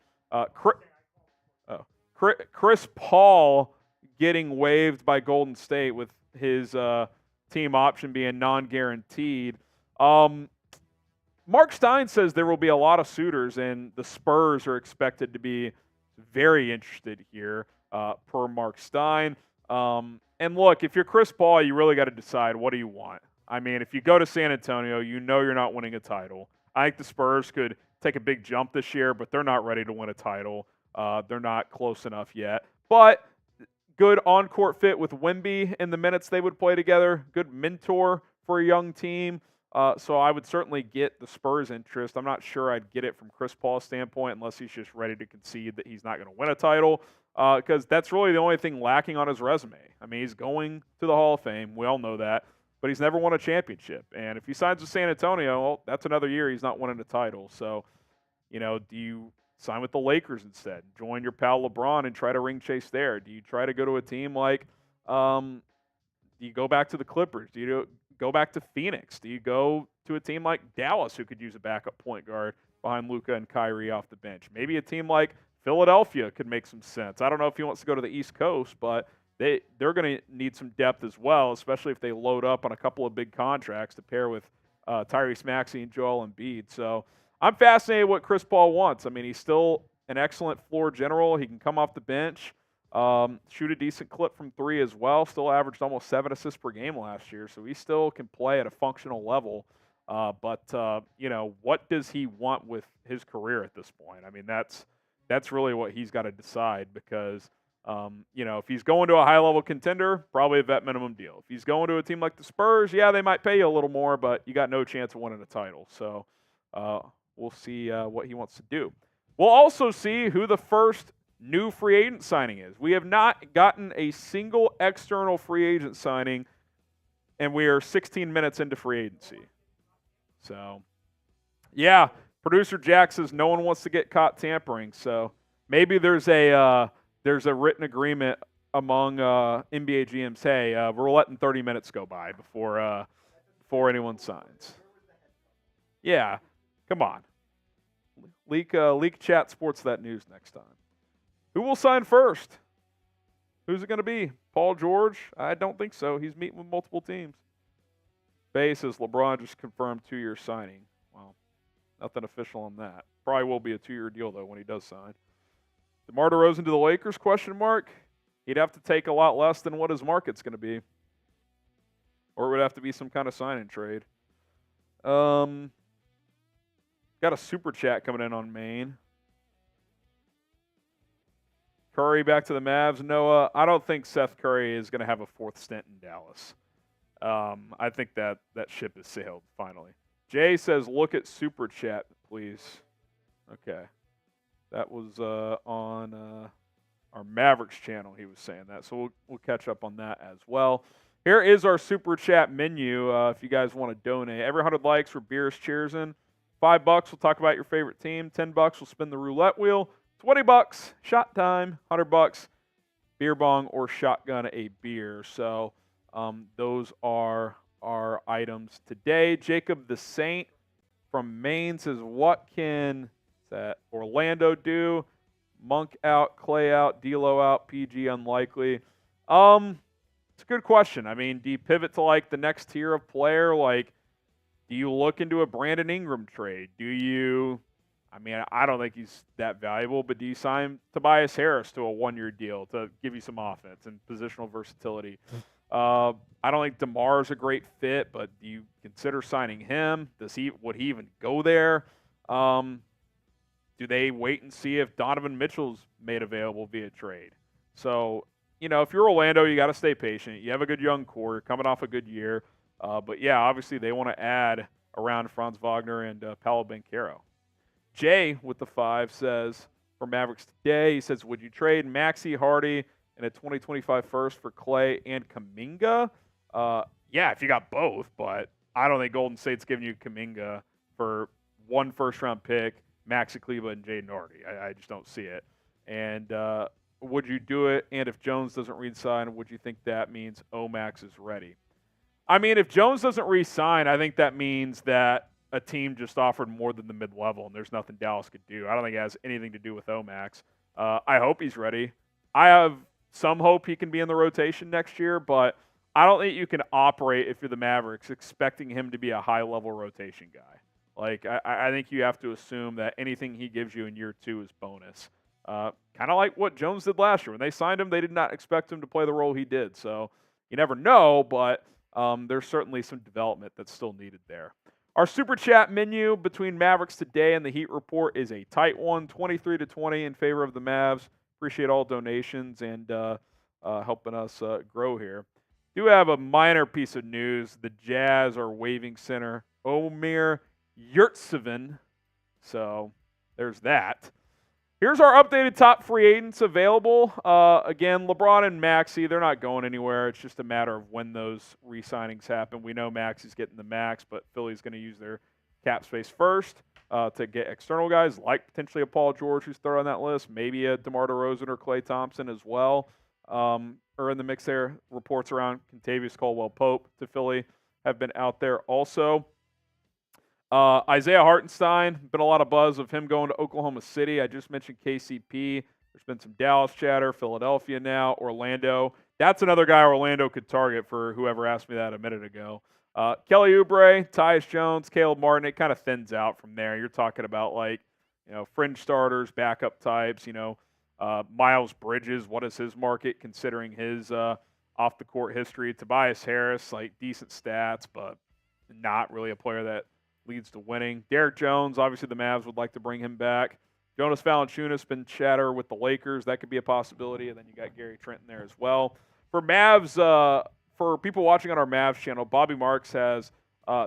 Chris Paul getting waived by Golden State with his team option being non-guaranteed. Mark Stein says there will be a lot of suitors, and the Spurs are expected to be very interested here, per Mark Stein. And look, if you're Chris Paul, you really got to decide, what do you want? I mean, if you go to San Antonio, you know you're not winning a title. I think the Spurs could take a big jump this year, but they're not ready to win a title. They're not close enough yet. But good on-court fit with Wemby in the minutes they would play together. Good mentor for a young team. So I would certainly get the Spurs' interest. I'm not sure I'd get it from Chris Paul's standpoint unless he's just ready to concede that he's not going to win a title, because that's really the only thing lacking on his resume. I mean, he's going to the Hall of Fame. We all know that. But he's never won a championship. And if he signs with San Antonio, well, that's another year he's not winning a title. So, do you sign with the Lakers instead? Join your pal LeBron and try to ring chase there? Do you try to go to a team like do you go back to the Clippers? Do you go back to Phoenix? Do you go to a team like Dallas who could use a backup point guard behind Luka and Kyrie off the bench? Maybe a team like Philadelphia could make some sense. I don't know if he wants to go to the East Coast, but they're going to need some depth as well, especially if they load up on a couple of big contracts to pair with Tyrese Maxey and Joel Embiid. So I'm fascinated what Chris Paul wants. I mean, he's still an excellent floor general. He can come off the bench, shoot a decent clip from three as well. Still averaged almost 7 assists per game last year, so he still can play at a functional level. But what does he want with his career at this point? I mean, that's really what he's got to decide, because if he's going to a high-level contender, probably a vet minimum deal. If he's going to a team like the Spurs, yeah, they might pay you a little more, but you got no chance of winning a title. So we'll see what he wants to do. We'll also see who the first new free agent signing is. We have not gotten a single external free agent signing, and we are 16 minutes into free agency. So, yeah, producer Jack says no one wants to get caught tampering. So maybe there's a written agreement among NBA GMs. Hey, we're letting 30 minutes go by before anyone signs. Yeah, come on. Leak Chat Sports that news next time. Who will sign first? Who's it going to be? Paul George? I don't think so. He's meeting with multiple teams. Bay says LeBron just confirmed 2-year signing. Well, nothing official on that. Probably will be a 2-year deal, though, when he does sign. DeMar DeRozan to the Lakers, question mark? He'd have to take a lot less than what his market's going to be. Or it would have to be some kind of sign-in trade. Got a super chat coming in on Maine. Curry back to the Mavs. Noah, I don't think Seth Curry is going to have a fourth stint in Dallas. I think that ship has sailed, finally. Jay says, look at super chat, please. Okay. That was on our Mavericks channel, he was saying that. So we'll catch up on that as well. Here is our super chat menu if you guys want to donate. Every 100 likes for beers, cheers in. $5, we'll talk about your favorite team. $10, we'll spin the roulette wheel. $20, shot time. $100, beer bong or shotgun a beer. So those are our items today. Jacob the Saint from Maine says, what can that Orlando do? Monk out, Klay out, D'Lo out, PG unlikely. It's a good question. I mean, do you pivot to like the next tier of player? Like, do you look into a Brandon Ingram trade? I don't think he's that valuable, but do you sign Tobias Harris to a 1-year deal to give you some offense and positional versatility? I don't think DeMar is a great fit, but do you consider signing him? Would he even go there? Do they wait and see if Donovan Mitchell's made available via trade? So, if you're Orlando, you got to stay patient. You have a good young core. You're coming off a good year. But, yeah, obviously they want to add around Franz Wagner and Paolo Banchero. Jay with the 5 says, for Mavericks today, he says, would you trade Maxey, Hardy, and a 2025 first for Klay and Kuminga? Yeah, if you got both, but I don't think Golden State's giving you Kuminga for 1 first-round pick, Maxey Kleber, and Jaden Hardy. I just don't see it. And would you do it? And if Jones doesn't re-sign, would you think that means Omax is ready? I mean, if Jones doesn't re-sign, I think that means that a team just offered more than the mid-level, and there's nothing Dallas could do. I don't think it has anything to do with Omax. I hope he's ready. I have some hope he can be in the rotation next year, but I don't think you can operate, if you're the Mavericks, expecting him to be a high-level rotation guy. Like, I think you have to assume that anything he gives you in year 2 is bonus. Kind of like what Jones did last year. When they signed him, they did not expect him to play the role he did. So you never know, but there's certainly some development that's still needed there. Our Super Chat menu between Mavericks today and the Heat Report is a tight one, 23-20 in favor of the Mavs. Appreciate all donations, and helping us grow here. Do have a minor piece of news. The Jazz are waiving center Omer Yurtseven. So there's that. Here's our updated top free agents available. Again, LeBron and Maxey, they're not going anywhere. It's just a matter of when those re-signings happen. We know Maxey's getting the max, but Philly's going to use their cap space first to get external guys like potentially a Paul George who's third on that list, maybe a DeMar DeRozan or Klay Thompson as well are in the mix there. Reports around Kentavious Caldwell-Pope to Philly have been out there also. Isaiah Hartenstein, been a lot of buzz of him going to Oklahoma City. I just mentioned KCP. There's been some Dallas chatter, Philadelphia now, Orlando. That's another guy Orlando could target for whoever asked me that a minute ago. Kelly Oubre, Tyus Jones, Caleb Martin, it kind of thins out from there. You're talking about fringe starters, backup types, Miles Bridges, what is his market considering his off-the-court history? Tobias Harris, decent stats, but not really a player that leads to winning. Derek Jones, obviously the Mavs would like to bring him back. Jonas Valanciunas been chatter with the Lakers. That could be a possibility. And then you got Gary Trent in there as well. For Mavs, for people watching on our Mavs channel, Bobby Marks has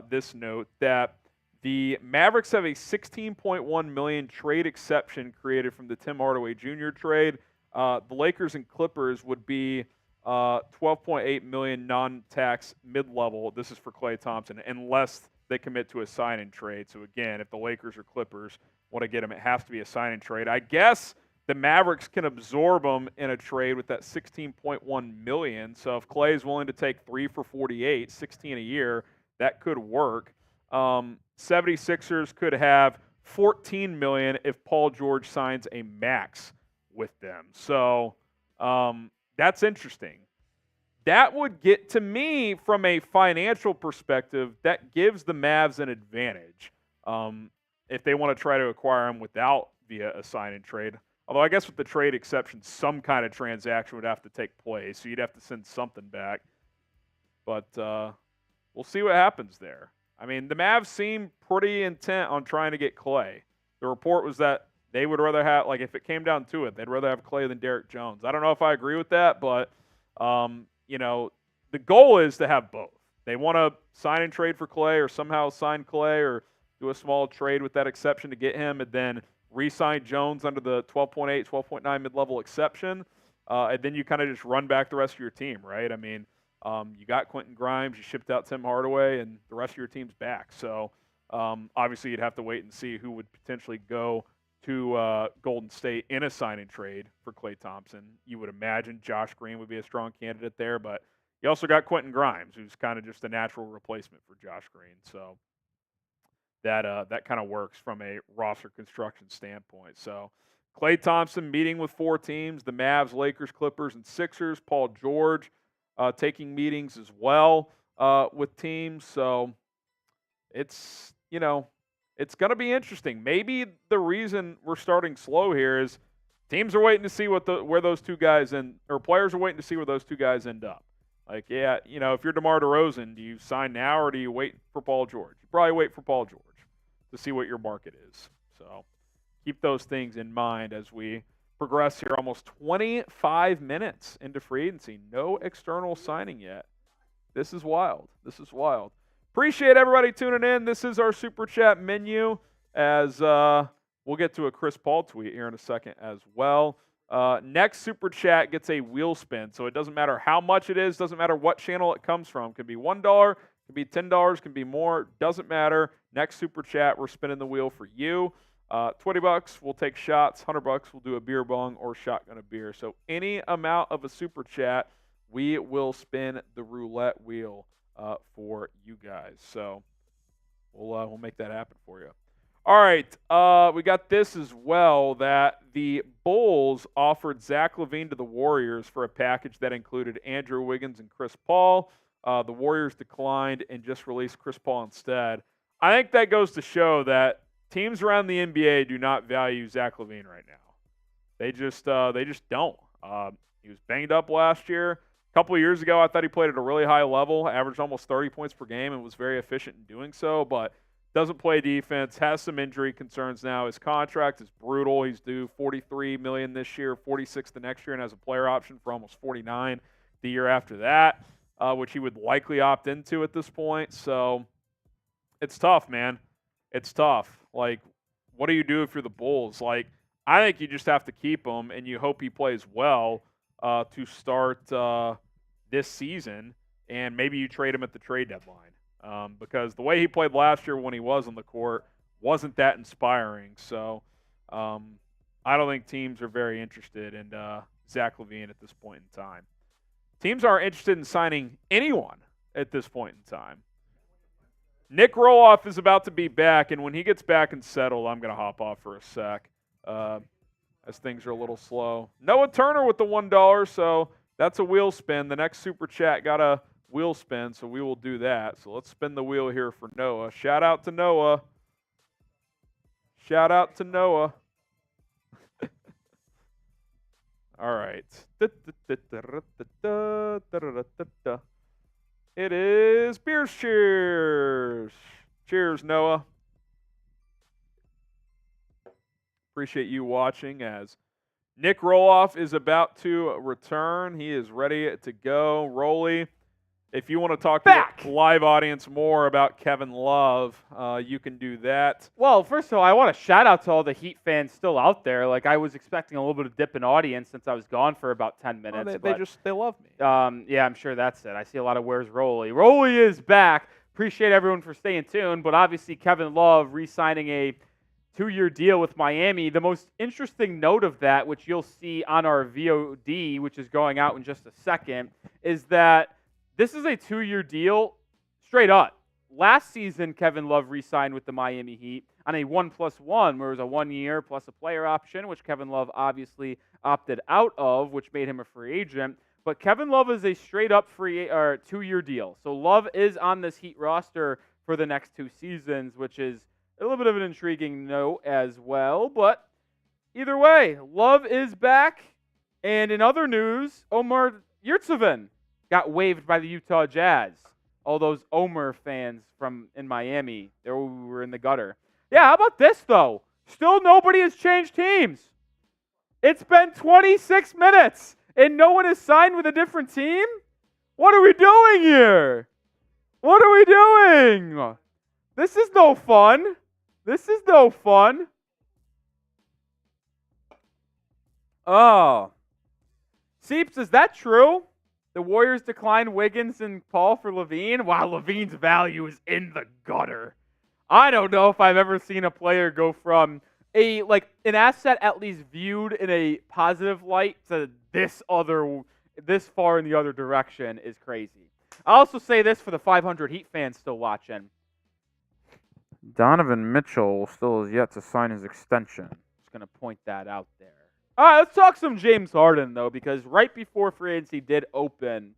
this note that the Mavericks have a $16.1 million trade exception created from the Tim Hardaway Jr. trade. The Lakers and Clippers would be $12.8 million non-tax mid-level. This is for Klay Thompson, unless they commit to a sign-and trade. So again, if the Lakers or Clippers want to get him, it has to be a sign-and trade. I guess the Mavericks can absorb him in a trade with that $16.1 million. So if Klay is willing to take 3 for $48, $16 a year, that could work. 76ers could have $14 million if Paul George signs a max with them. So that's interesting. That would get, to me, from a financial perspective, that gives the Mavs an advantage if they want to try to acquire him via a sign-and trade. Although I guess with the trade exception, some kind of transaction would have to take place, so you'd have to send something back. But we'll see what happens there. I mean, the Mavs seem pretty intent on trying to get Klay. The report was that they would rather have, if it came down to it, they'd rather have Klay than Derek Jones. I don't know if I agree with that, but the goal is to have both. They want to sign and trade for Klay or somehow sign Klay or do a small trade with that exception to get him and then re-sign Jones under the 12.8, 12.9 mid-level exception. And then you kind of just run back the rest of your team, right? I mean, you got Quentin Grimes, you shipped out Tim Hardaway, and the rest of your team's back. So obviously you'd have to wait and see who would potentially go to Golden State in a sign-and trade for Klay Thompson. You would imagine Josh Green would be a strong candidate there, but you also got Quentin Grimes, who's kind of just a natural replacement for Josh Green. So that kind of works from a roster construction standpoint. So Klay Thompson meeting with 4 teams, the Mavs, Lakers, Clippers, and Sixers. Paul George taking meetings as well with teams. So it's going to be interesting. Maybe the reason we're starting slow here is teams are waiting to see where those two guys or players are waiting to see where those two guys end up. If you're DeMar DeRozan, do you sign now or do you wait for Paul George? You probably wait for Paul George to see what your market is. So keep those things in mind as we progress here. Almost 25 minutes into free agency. No external signing yet. This is wild. Appreciate everybody tuning in. This is our Super Chat menu as we'll get to a Chris Paul tweet here in a second as well. Next Super Chat gets a wheel spin, so it doesn't matter how much it is, doesn't matter what channel it comes from. It could be $1, could be $10, could be more, doesn't matter. Next Super Chat, we're spinning the wheel for you. $20, we'll take shots. $100, we'll do a beer bong or shotgun a beer. So any amount of a Super Chat, we will spin the roulette wheel for you guys. So we'll make that happen for you. All right, we got this as well, that the Bulls offered Zach LaVine to the Warriors for a package that included Andrew Wiggins and Chris Paul. The Warriors declined and just released Chris Paul instead. I think that goes to show that teams around the NBA do not value Zach LaVine right now. They just don't. He was banged up last year. A couple of years ago, I thought he played at a really high level, averaged almost 30 points per game, and was very efficient in doing so. But doesn't play defense, has some injury concerns now. His contract is brutal. He's due $43 million this year, $46 the next year, and has a player option for almost $49 the year after that, which he would likely opt into at this point. So it's tough, man. It's tough. Like, what do you do if you're the Bulls? Like, I think you just have to keep him, and you hope he plays well to start this season, and maybe you trade him at the trade deadline because the way he played last year when he was on the court wasn't that inspiring. So I don't think teams are very interested in Zach LaVine at this point in time. Teams aren't interested in signing anyone at this point in time. Nic Rohloff is about to be back, and when he gets back and settled, I'm going to hop off for a sec as things are a little slow. Noah Turner with the $1, so that's a wheel spin. The next super chat got a wheel spin, so we will do that. So let's spin the wheel here for Noah. Shout out to Noah. Shout out to Noah. All right. It is Beers Cheers. Cheers, Noah. Appreciate you watching as Nic Rohloff is about to return. He is ready to go. Rolly, if you want to talk to the live audience more about Kevin Love, you can do that. Well, first of all, I want to shout out to all the Heat fans still out there. Like, I was expecting a little bit of dip in audience since I was gone for about 10 minutes. They love me. Yeah, I'm sure that's it. I see a lot of where's Rolly. Rolly is back. Appreciate everyone for staying tuned. But obviously, Kevin Love re-signing a 2-year deal with Miami. The most interesting note of that, which you'll see on our VOD, which is going out in just a second, is that this is a 2-year deal straight up. Last season, Kevin Love re-signed with the Miami Heat on a 1+1, where it was a 1 year plus a player option, which Kevin Love obviously opted out of, which made him a free agent. But Kevin Love is a straight up 2-year deal. So Love is on this Heat roster for the next 2 seasons, which is a little bit of an intriguing note as well. But either way, Love is back. And in other news, Omer Yurtseven got waived by the Utah Jazz. All those Omer fans from in Miami, they were in the gutter. Yeah, how about this, though? Still nobody has changed teams. It's been 26 minutes, and no one has signed with a different team? What are we doing here? What are we doing? This is no fun. This is no fun. Oh. Seeps, is that true? The Warriors declined Wiggins and Paul for LaVine? Wow, LaVine's value is in the gutter. I don't know if I've ever seen a player go from an asset at least viewed in a positive light to this far in the other direction is crazy. I'll also say this for the 500 Heat fans still watching. Donovan Mitchell still has yet to sign his extension. Just going to point that out there. All right, let's talk some James Harden, though, because right before free agency did open,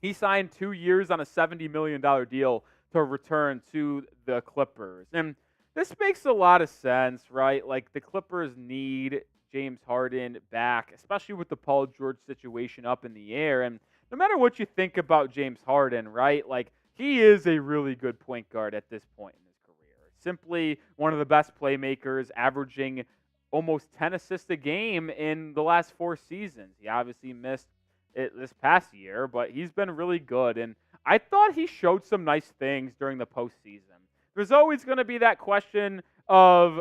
he signed 2 years on a $70 million deal to return to the Clippers. And this makes a lot of sense, right? Like, the Clippers need James Harden back, especially with the Paul George situation up in the air. And no matter what you think about James Harden, right, like, he is a really good point guard at this point in his career. Simply one of the best playmakers, averaging almost 10 assists a game in the last 4 seasons. He obviously missed it this past year, but he's been really good. And I thought he showed some nice things during the postseason. There's always going to be that question of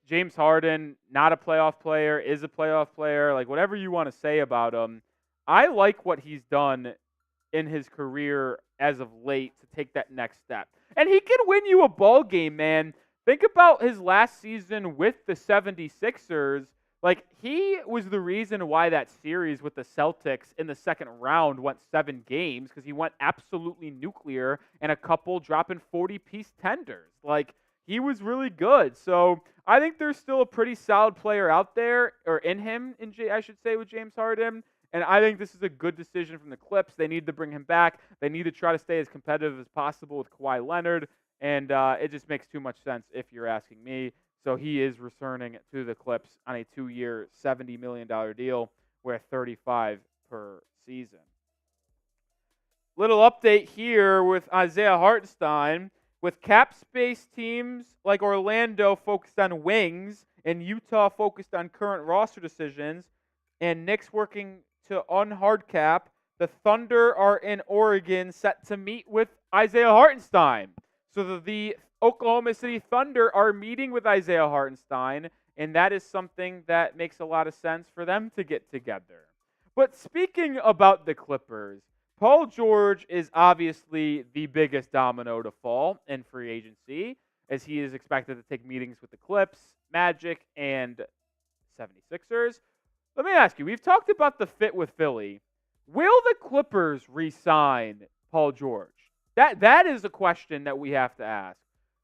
James Harden, not a playoff player, is a playoff player, like whatever you want to say about him. I like what he's done in his career as of late to take that next step. And he can win you a ball game, man. Think about his last season with the 76ers. Like, he was the reason why that series with the Celtics in the second round went 7 games, because he went absolutely nuclear and a couple dropping 40-piece tenders. Like, he was really good. So I think there's still a pretty solid player out there, or in him, I should say, with James Harden. And I think this is a good decision from the Clips. They need to bring him back. They need to try to stay as competitive as possible with Kawhi Leonard. And it just makes too much sense if you're asking me. So he is returning to the Clips on a 2-year, $70 million deal with $35 per season. Little update here with Isaiah Hartenstein. With cap space teams like Orlando focused on wings and Utah focused on current roster decisions, and Knicks working to unhard cap, the Thunder are in Oregon set to meet with Isaiah Hartenstein. So the Oklahoma City Thunder are meeting with Isaiah Hartenstein, and that is something that makes a lot of sense for them to get together. But speaking about the Clippers, Paul George is obviously the biggest domino to fall in free agency, as he is expected to take meetings with the Clips, Magic, and 76ers. Let me ask you, we've talked about the fit with Philly. Will the Clippers re-sign Paul George? That is a question that we have to ask.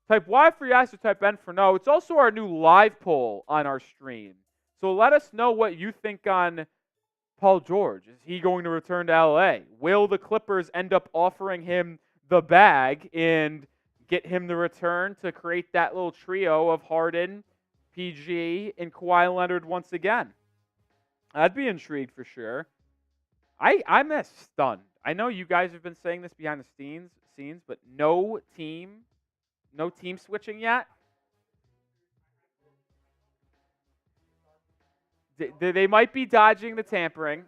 Type Y for yes or type N for no. It's also our new live poll on our stream. So let us know what you think on Paul George. Is he going to return to LA? Will the Clippers end up offering him the bag and get him to return to create that little trio of Harden, PG, and Kawhi Leonard once again? I'd be intrigued for sure. I'm as stunned. I know you guys have been saying this behind the scenes, but no team switching yet. They might be dodging the tampering.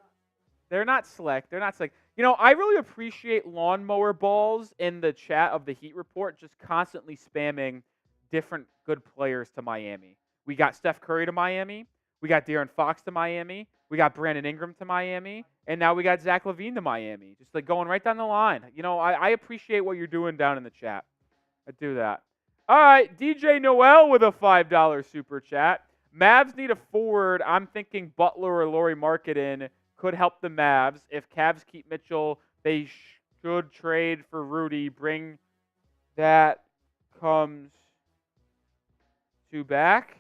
They're not slick. You know, I really appreciate lawnmower balls in the chat of the Heat Report just constantly spamming different good players to Miami. We got Steph Curry to Miami. We got De'Aaron Fox to Miami. We got Brandon Ingram to Miami. And now we got Zach LaVine to Miami. Just like going right down the line. You know, I appreciate what you're doing down in the chat. I do that. All right, DJ Noel with a $5 super chat. Mavs need a forward. I'm thinking Butler or Lauri Markkanen could help the Mavs. If Cavs keep Mitchell, they should trade for Rudy. Bring that comes to back.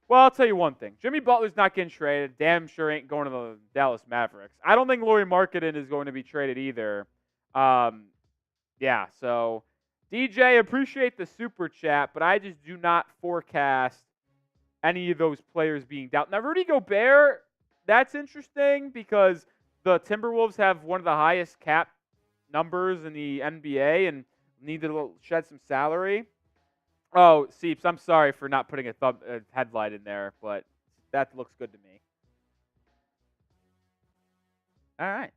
Well, I'll tell you one thing. Jimmy Butler's not getting traded. Damn sure ain't going to the Dallas Mavericks. I don't think Lauri Markkanen is going to be traded either. Yeah, so DJ, appreciate the super chat, but I just do not forecast any of those players being dealt. Now, Rudy Gobert, that's interesting because the Timberwolves have one of the highest cap numbers in the NBA and need to shed some salary. Oh, Seeps, I'm sorry for not putting a headlight in there, but that looks good to me. All right.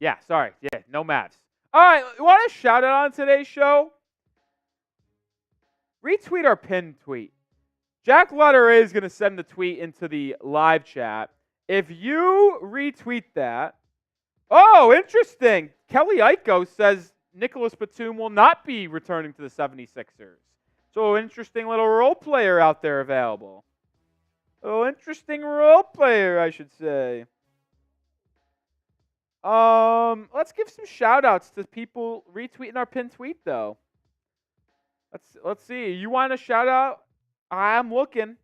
Yeah, sorry. Yeah, no Mavs. All right, you want a shout out on today's show? Retweet our pinned tweet. Jack Lutter is going to send the tweet into the live chat. If you retweet that, oh, interesting. Kelly Iko says Nicholas Batum will not be returning to the 76ers. So interesting little role player out there available. Oh, interesting role player, I should say. Let's give some shout outs to people retweeting our pinned tweet though. Let's see. You want a shout out? I'm looking.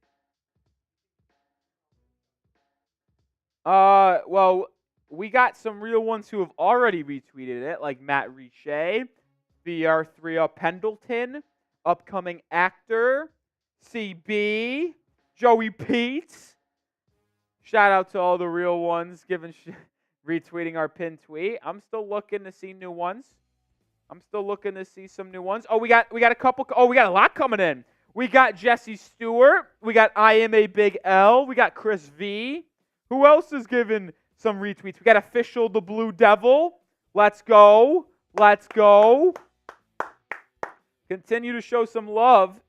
Well, we got some real ones who have already retweeted it, like Matt Riche, VR3 Pendleton, upcoming actor, CB, Joey Peets. Shout out to all the real ones retweeting our pinned tweet. I'm still looking to see new ones. I'm still looking to see some new ones. Oh, we got a couple. Oh, we got a lot coming in. We got Jesse Stewart. We got I Am a Big L. We got Chris V. Who else is giving some retweets? We got Official the Blue Devil. Let's go. Let's go. Continue to show some love.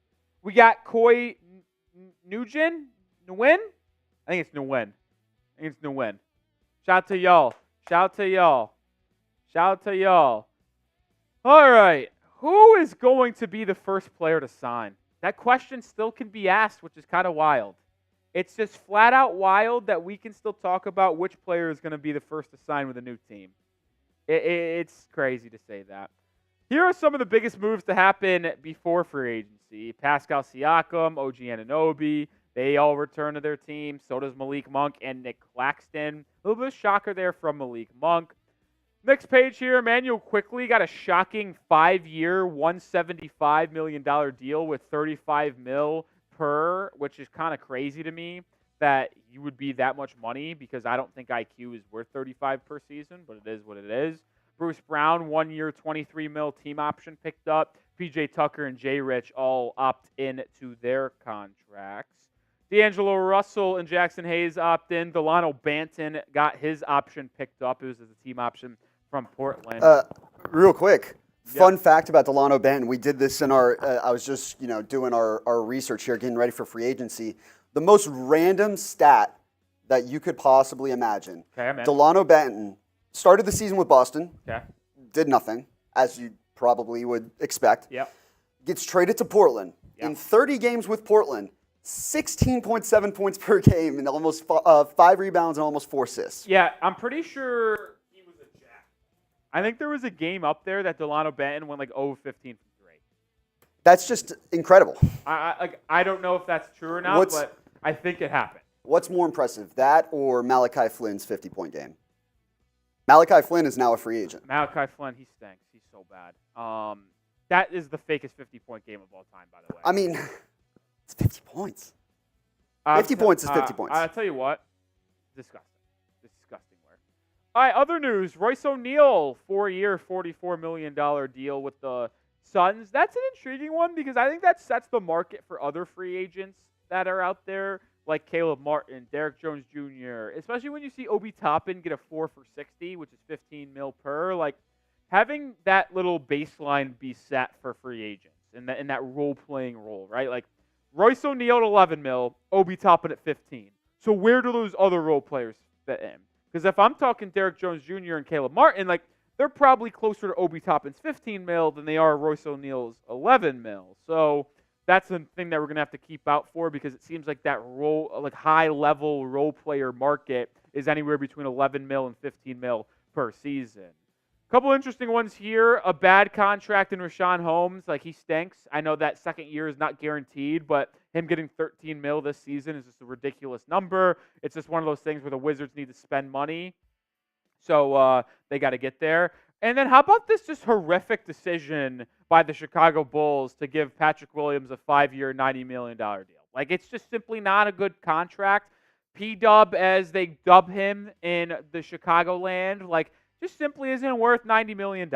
We got Coy Nguyen. Nguyen? I think it's Nguyen. Shout out to y'all. Shout out to y'all. Shout out to y'all. All right. Who is going to be the first player to sign? That question still can be asked, which is kind of wild. It's just flat out wild that we can still talk about which player is going to be the first to sign with a new team. It's crazy to say that. Here are some of the biggest moves to happen before free agency. Pascal Siakam, OG Anunoby, they all return to their team. So does Malik Monk and Nic Claxton. A little bit of shocker there from Malik Monk. Next page here, Emmanuel Quickly got a shocking 5-year, $175 million deal with $35 million per, which is kind of crazy to me that you would be that much money because I don't think IQ is worth $35 per season, but it is what it is. Bruce Brown, 1 year, $23 million team option picked up. PJ Tucker and Jay Rich all opt in to their contracts. D'Angelo Russell and Jackson Hayes opt in. Delano Banton got his option picked up. It was as a team option from Portland. Real quick, fun fact about Delano Banton. We did this in our, I was just, doing our research here, getting ready for free agency. The most random stat that you could possibly imagine. Okay, Delano Banton started the season with Boston. Okay. Did nothing, as you probably would expect. Yep. Gets traded to Portland. Yep. In 30 games with Portland, 16.7 points per game and almost 5 rebounds and almost 4 assists. Yeah, I'm pretty sure he was a jack. I think there was a game up there that Delano Banton went like 0-15 from 3. That's just incredible. I don't know if that's true or not, but I think it happened. What's more impressive, that or Malachi Flynn's 50-point game? Malachi Flynn is now a free agent. Malachi Flynn, he stinks. He's so bad. That is the fakest 50-point game of all time, by the way. I mean, it's 50 points. 50 points is 50 points. I'll tell you what. Disgusting. Disgusting work. All right, other news. Royce O'Neal, 4-year, $44 million deal with the Suns. That's an intriguing one because I think that sets the market for other free agents that are out there, like Caleb Martin, Derek Jones Jr., especially when you see Obi Toppin get a 4 for $60, which is $15 million per. Like, having that little baseline be set for free agents in that role-playing role, right? Like, Royce O'Neal at $11 million, Obi Toppin at $15. So where do those other role players fit in? Because if I'm talking Derek Jones Jr. and Caleb Martin, like, they're probably closer to Obi Toppin's $15 million than they are Royce O'Neal's $11 million. So that's the thing that we're going to have to keep out for because it seems like that high-level role player market is anywhere between $11 million and $15 million per season. Couple interesting ones here. A bad contract in Rashawn Holmes. Like, he stinks. I know that second year is not guaranteed, but him getting $13 million this season is just a ridiculous number. It's just one of those things where the Wizards need to spend money. So they got to get there. And then how about this just horrific decision by the Chicago Bulls to give Patrick Williams a 5-year, $90 million deal? Like, it's just simply not a good contract. P-Dub, as they dub him in the Chicagoland, like, just simply isn't worth $90 million.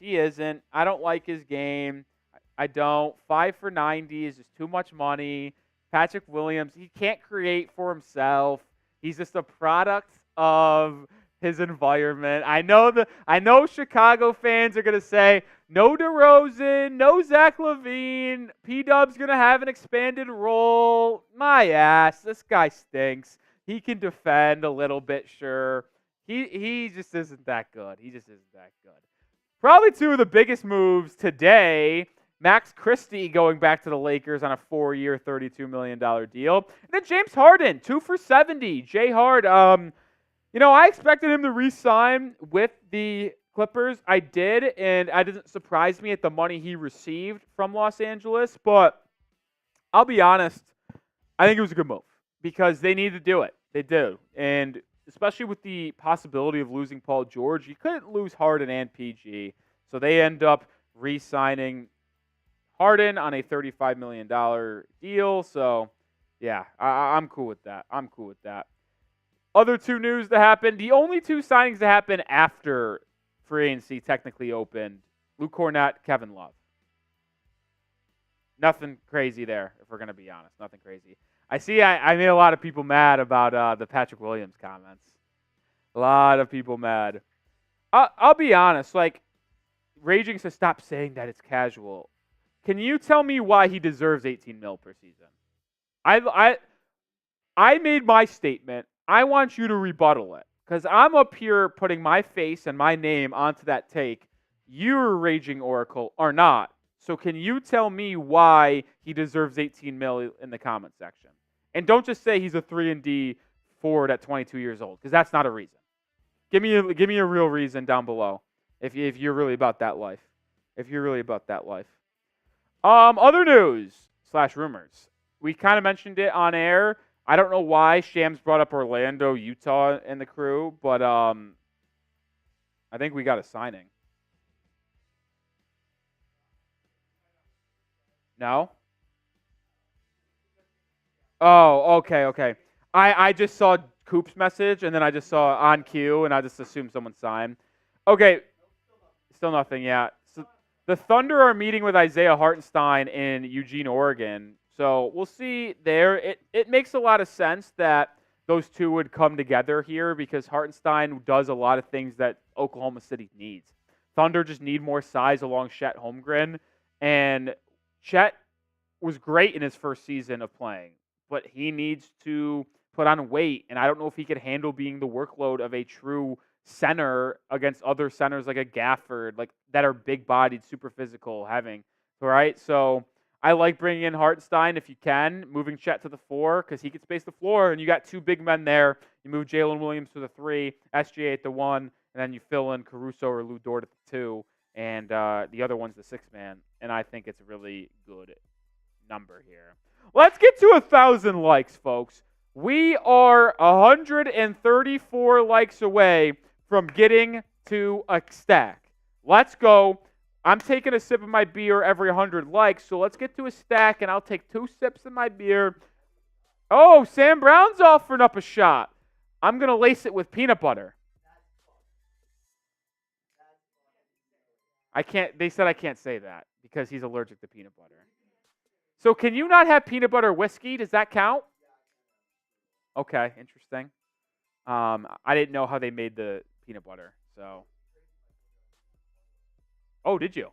He isn't. I don't like his game. I don't. 5 for 90 is just too much money. Patrick Williams, he can't create for himself. He's just a product of his environment. I know Chicago fans are going to say, no DeRozan, no Zach LaVine. P-Dub's going to have an expanded role. My ass. This guy stinks. He can defend a little bit, sure. He just isn't that good. He just isn't that good. Probably two of the biggest moves today, Max Christie going back to the Lakers on a 4-year, $32 million deal. And then James Harden, 2 for $70. J Hard, I expected him to re-sign with the Clippers. I did, and it didn't surprise me at the money he received from Los Angeles. But I'll be honest, I think it was a good move because they need to do it. They do. And especially with the possibility of losing Paul George, you couldn't lose Harden and PG. So they end up re-signing Harden on a $35 million deal. So, yeah, I'm cool with that. Other two news that happened. The only two signings that happened after free agency technically opened, Luke Cornett, Kevin Love. Nothing crazy there, if we're going to be honest. Nothing crazy. I see I made a lot of people mad about the Patrick Williams comments. A lot of people mad. I'll be honest. Like, Raging says stop saying that it's casual. Can you tell me why he deserves $18 million per season? I made my statement. I want you to rebuttal it. Because I'm up here putting my face and my name onto that take. You're Raging Oracle or not. So can you tell me why he deserves $18 million in the comment section? And don't just say he's a 3-and-D forward at 22 years old, because that's not a reason. Give me a real reason down below if you're really about that life. Other news / rumors. We kind of mentioned it on air. I don't know why Shams brought up Orlando, Utah, and the crew, but I think we got a signing. No? Oh, okay. I just saw Coop's message, and then I just saw on cue, and I just assumed someone signed. Okay. Still nothing yet. So the Thunder are meeting with Isaiah Hartenstein in Eugene, Oregon. So we'll see there. It makes a lot of sense that those two would come together here because Hartenstein does a lot of things that Oklahoma City needs. Thunder just need more size along Chet Holmgren. And Chet was great in his first season of playing, but he needs to put on weight. And I don't know if he could handle being the workload of a true center against other centers like a Gafford, like that are big-bodied, super physical, having. All right, so I like bringing in Hartenstein if you can, moving Chet to the 4 because he can space the floor, and you got two big men there. You move Jalen Williams to the 3, SGA at the 1, and then you fill in Caruso or Lou Dort at the 2, and the other one's the 6-man, and I think it's a really good number here. Let's get to 1,000 likes, folks. We are 134 likes away from getting to a stack. Let's go. I'm taking a sip of my beer every 100 likes, so let's get to a stack, and I'll take 2 sips of my beer. Oh, Sam Brown's offering up a shot. I'm going to lace it with peanut butter. They said I can't say that because he's allergic to peanut butter. So can you not have peanut butter whiskey? Does that count? Okay, interesting. I didn't know how they made the peanut butter, so. Oh, did you?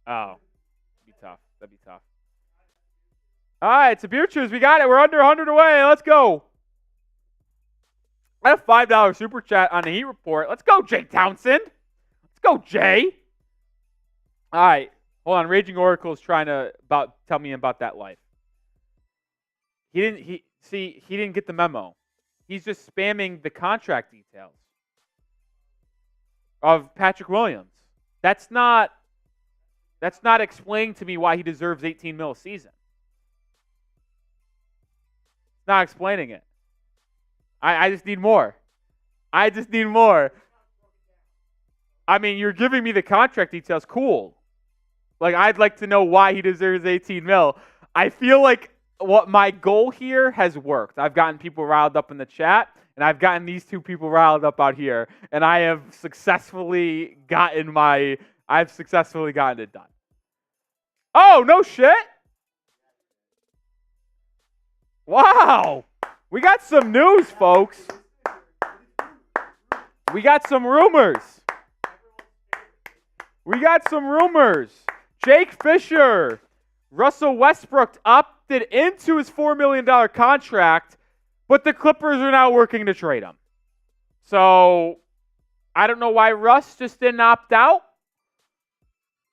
Oh, that'd be tough. That'd be tough. All right, it's a beer choose. We got it. We're under 100 away. Let's go. I have $5 super chat on the Heat Report. Let's go, Jay Townsend. Let's go, Jay. All right. Hold on. Raging Oracle is trying to tell me about that life. He didn't get the memo. He's just spamming the contract details of Patrick Williams. That's not explaining to me why he deserves $18 million a season. It's not explaining it. I just need more. I just need more. I mean, you're giving me the contract details. Cool. Like, I'd like to know why he deserves $18 million. I feel like what my goal here has worked. I've gotten people riled up in the chat, and I've gotten these two people riled up out here, and I have successfully gotten it done. Oh, no shit. Wow. We got some news, folks. We got some rumors. Jake Fisher, Russell Westbrook opted into his $4 million contract, but the Clippers are now working to trade him. So I don't know why Russ just didn't opt out,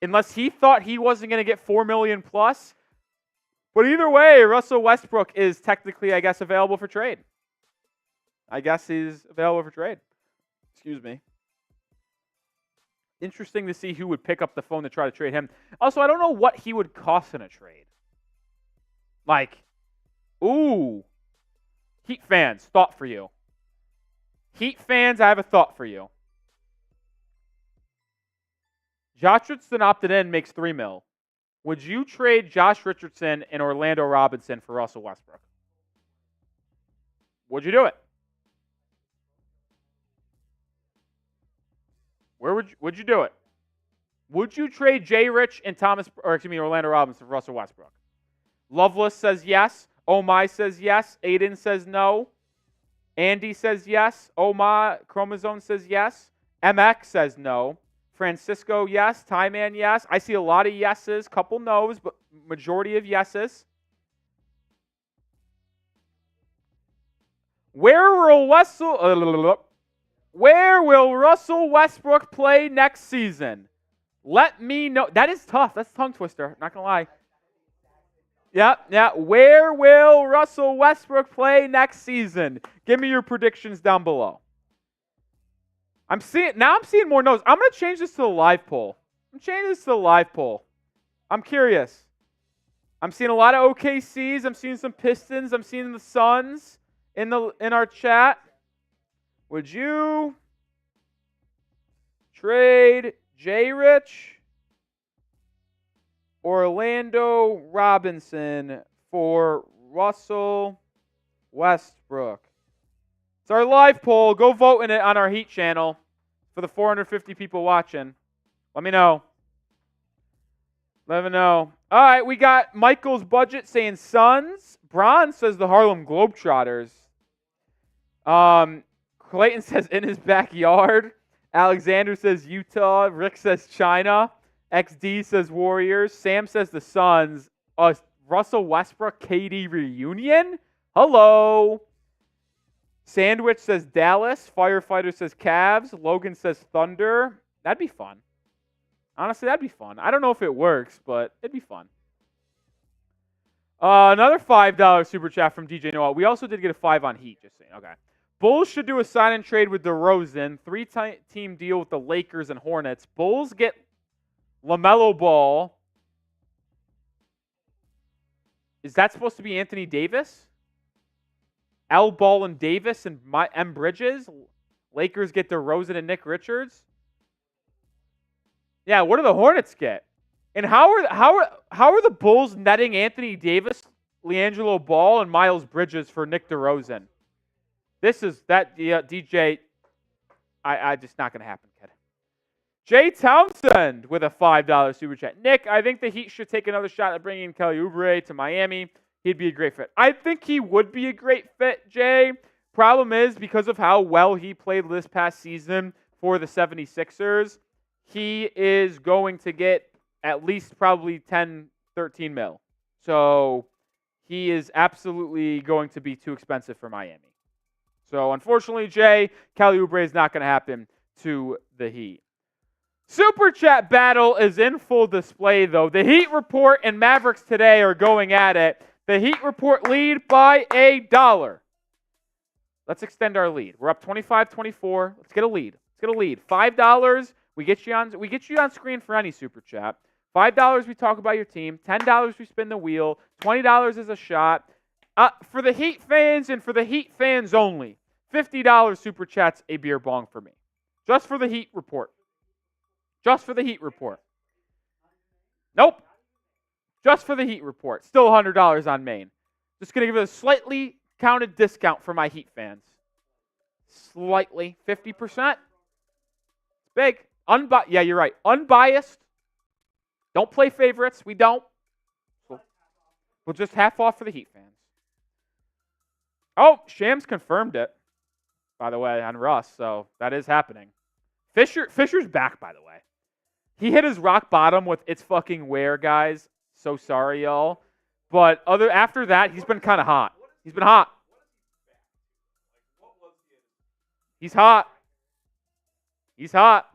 unless he thought he wasn't going to get $4 million plus. But either way, Russell Westbrook is technically, I guess, available for trade. Excuse me. Interesting to see who would pick up the phone to try to trade him. Also, I don't know what he would cost in a trade. Like, ooh. Heat fans, thought for you. Heat fans, I have a thought for you. Josh Richardson opted in, makes $3 million. Would you trade Josh Richardson and Orlando Robinson for Russell Westbrook? Would you do it? Where would you do it? Would you trade Jay Rich and Orlando Robinson for Russell Westbrook? Loveless says yes. Oh My says yes. Aiden says no. Andy says yes. Oh My Chromosome says yes. MX says no. Francisco, yes. Tyman, yes. I see a lot of yeses, couple no's, but majority of yeses. Where will Russell Westbrook play next season? Let me know. That is tough. That's a tongue twister. Not going to lie. Yeah. Where will Russell Westbrook play next season? Give me your predictions down below. I'm seeing more no's. I'm going to change this to the live poll. I'm curious. I'm seeing a lot of OKCs. I'm seeing some Pistons. I'm seeing the Suns in our chat. Would you trade Jay Rich, Orlando Robinson for Russell Westbrook? It's our live poll. Go vote in it on our Heat channel for the 450 people watching. Let me know. Let me know. All right, we got Michael's Budget saying Suns. Bron says the Harlem Globetrotters. Clayton says in his backyard. Alexander says Utah. Rick says China. XD says Warriors. Sam says the Suns. Russell Westbrook KD reunion? Hello. Sandwich says Dallas. Firefighter says Cavs. Logan says Thunder. That'd be fun. Honestly, that'd be fun. I don't know if it works, but it'd be fun. Another $5 super chat from DJ Noah. We also did get a 5 on Heat, just saying. Okay. Bulls should do a sign and trade with DeRozan. 3-team deal with the Lakers and Hornets. Bulls get LaMelo Ball. Is that supposed to be Anthony Davis? L. Ball and Davis and M. Bridges? Lakers get DeRozan and Nick Richards? Yeah, what do the Hornets get? And how are the Bulls netting Anthony Davis, LiAngelo Ball, and Miles Bridges for Nick DeRozan? This is that DJ. I just not gonna happen, kid. Jay Townsend with a $5 super chat. Nick, I think the Heat should take another shot at bringing Kelly Oubre to Miami. He'd be a great fit. I think he would be a great fit, Jay. Problem is, because of how well he played this past season for the 76ers, he is going to get at least probably 10, 13 mil. So he is absolutely going to be too expensive for Miami. So unfortunately, Jay, Kelly Oubre is not going to happen to the Heat. Super Chat battle is in full display, though. The Heat Report and Mavericks today are going at it. The Heat Report lead by $1. Let's extend our lead. We're up 25-24. Let's get a lead. $5. We get you on screen for any super chat. $5 we talk about your team. $10 we spin the wheel. $20 is a shot. For the Heat fans and for the Heat fans only, $50 super chats a beer bong for me. Just for the Heat Report. Nope. Just for the Heat Report. Still $100 on Maine. Just going to give it a slightly counted discount for my Heat fans. Slightly. 50%. It's big. Yeah, you're right. Unbiased. Don't play favorites. We don't. We'll just half off for the Heat fans. Oh, Shams confirmed it, by the way, on Russ. So that is happening. Fisher's back, by the way. He hit his rock bottom with "It's fucking where," guys. So sorry, y'all. But after that, he's been kind of hot. He's been hot. He's hot. He's hot.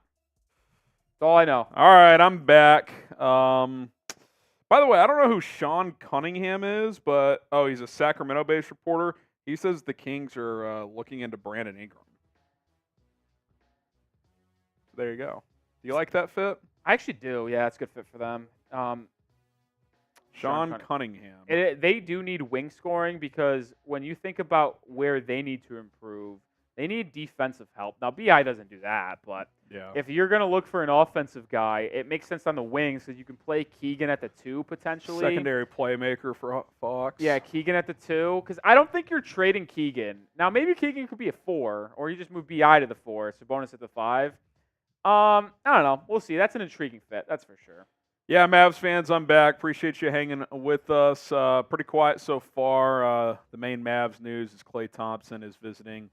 That's all I know. All right, I'm back. By the way, I don't know who Sean Cunningham is, but he's a Sacramento-based reporter. He says the Kings are looking into Brandon Ingram. There you go. Do you like that fit? I actually do. Yeah, it's a good fit for them. Sean Cunningham. They do need wing scoring because when you think about where they need to improve, they need defensive help. Now, BI doesn't do that, but if you're going to look for an offensive guy, it makes sense on the wings because you can play Keegan at the 2 potentially. Secondary playmaker for Fox. Yeah, Keegan at the 2 because I don't think you're trading Keegan. Now, maybe Keegan could be a 4 or you just move BI to the 4, so bonus at the 5. I don't know. We'll see. That's an intriguing fit. That's for sure. Yeah, Mavs fans, I'm back. Appreciate you hanging with us. Pretty quiet so far. The main Mavs news is Klay Thompson is visiting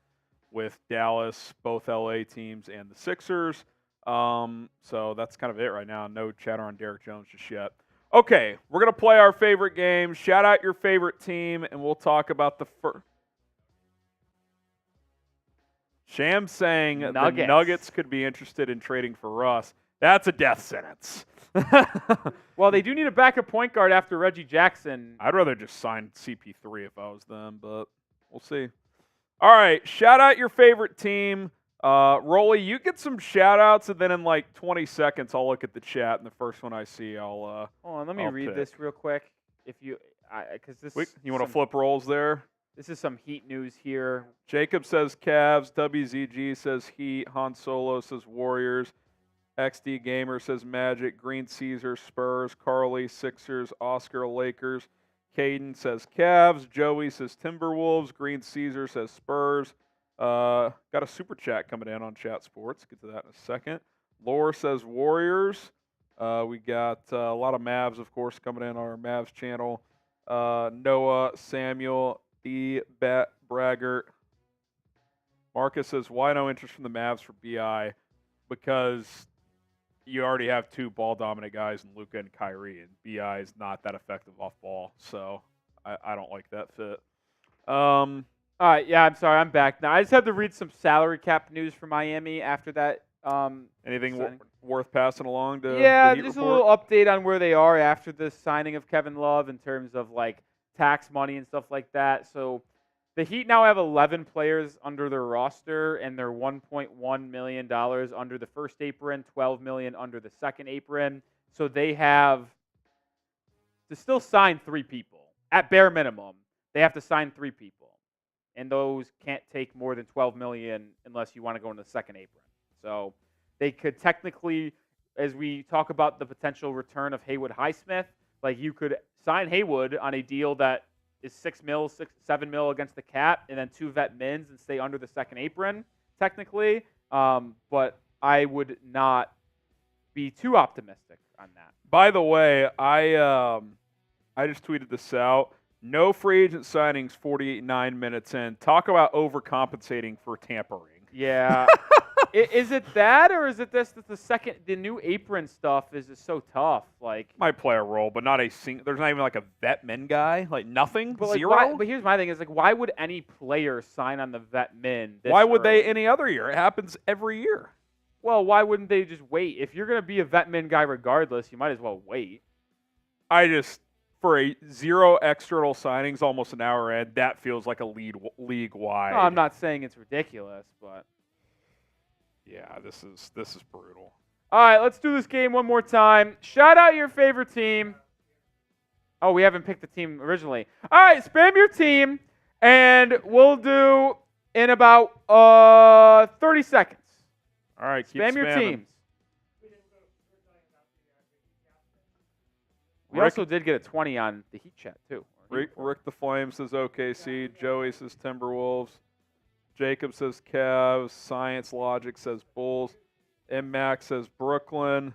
with Dallas, both LA teams, and the Sixers. So that's kind of it right now. No chatter on Derek Jones just yet. Okay, we're going to play our favorite game. Shout out your favorite team, and we'll talk about the first. Sham saying the Nuggets could be interested in trading for Russ. That's a death sentence. Well, they do need a backup point guard after Reggie Jackson. I'd rather just sign CP3 if I was them, but we'll see. All right, shout out your favorite team. Rolly, you get some shout outs, and then in like 20 seconds, I'll look at the chat, and the first one I see, Hold on, let me read this real quick. You want to flip rolls there? This is some Heat news here. Jacob says Cavs. WZG says Heat. Han Solo says Warriors. XD Gamer says Magic. Green Caesar Spurs. Carly Sixers. Oscar Lakers. Caden says Cavs. Joey says Timberwolves. Green Caesar says Spurs. Got a super chat coming in on Chat Sports. Get to that in a second. Lore says Warriors. We got a lot of Mavs, of course, coming in on our Mavs channel. Noah, Samuel, E. Braggart. Marcus says, why no interest from the Mavs for BI? Because you already have 2 ball-dominant guys in Luka and Kyrie, and BI is not that effective off ball, so I don't like that fit. All right, yeah, I'm sorry, I'm back now. I just had to read some salary cap news for Miami after that. Anything worth passing along to yeah, the Heat just report? a little update on where they are after the signing of Kevin Love in terms of like tax money and stuff like that. So the Heat now have 11 players under their roster, and they're $1.1 million under the first apron, $12 million under the second apron. So they have to still sign 3 people at bare minimum. They have to sign 3 people, and those can't take more than $12 million unless you want to go in the second apron. So they could technically, as we talk about the potential return of Haywood Highsmith, like you could sign Haywood on a deal that is $7 million against the cap, and then 2 vet mins and stay under the second apron, technically. But I would not be too optimistic on that. By the way, I just tweeted this out. No free agent signings 48.9 minutes in. Talk about overcompensating for tampering. Yeah. Is it that, or is it this that the new apron stuff is just so tough? Like, Might play a role, but not a single. There's not even like a vet min guy. Like nothing. but like, Zero. but here's my thing: is like, why would any player sign on the vet min? Why would they early? any other year? It happens every year. Well, why wouldn't they just wait? If you're gonna be a vet min guy regardless, you might as well wait. For a 0 external signings, almost an hour in, that feels like a league wide. No, I'm not saying it's ridiculous, but Yeah, this is brutal. all right, let's do this game one more time. Shout out your favorite team. Oh, we haven't picked the team originally. All right, spam your team, and we'll do in about 30 seconds. All right, keep Spam your spamming. teams. We also did get a 20 on the Heat chat, too. Rick the Flame says OKC. Joey says Timberwolves. Jacob says Cavs. Science Logic says Bulls. M Max says Brooklyn.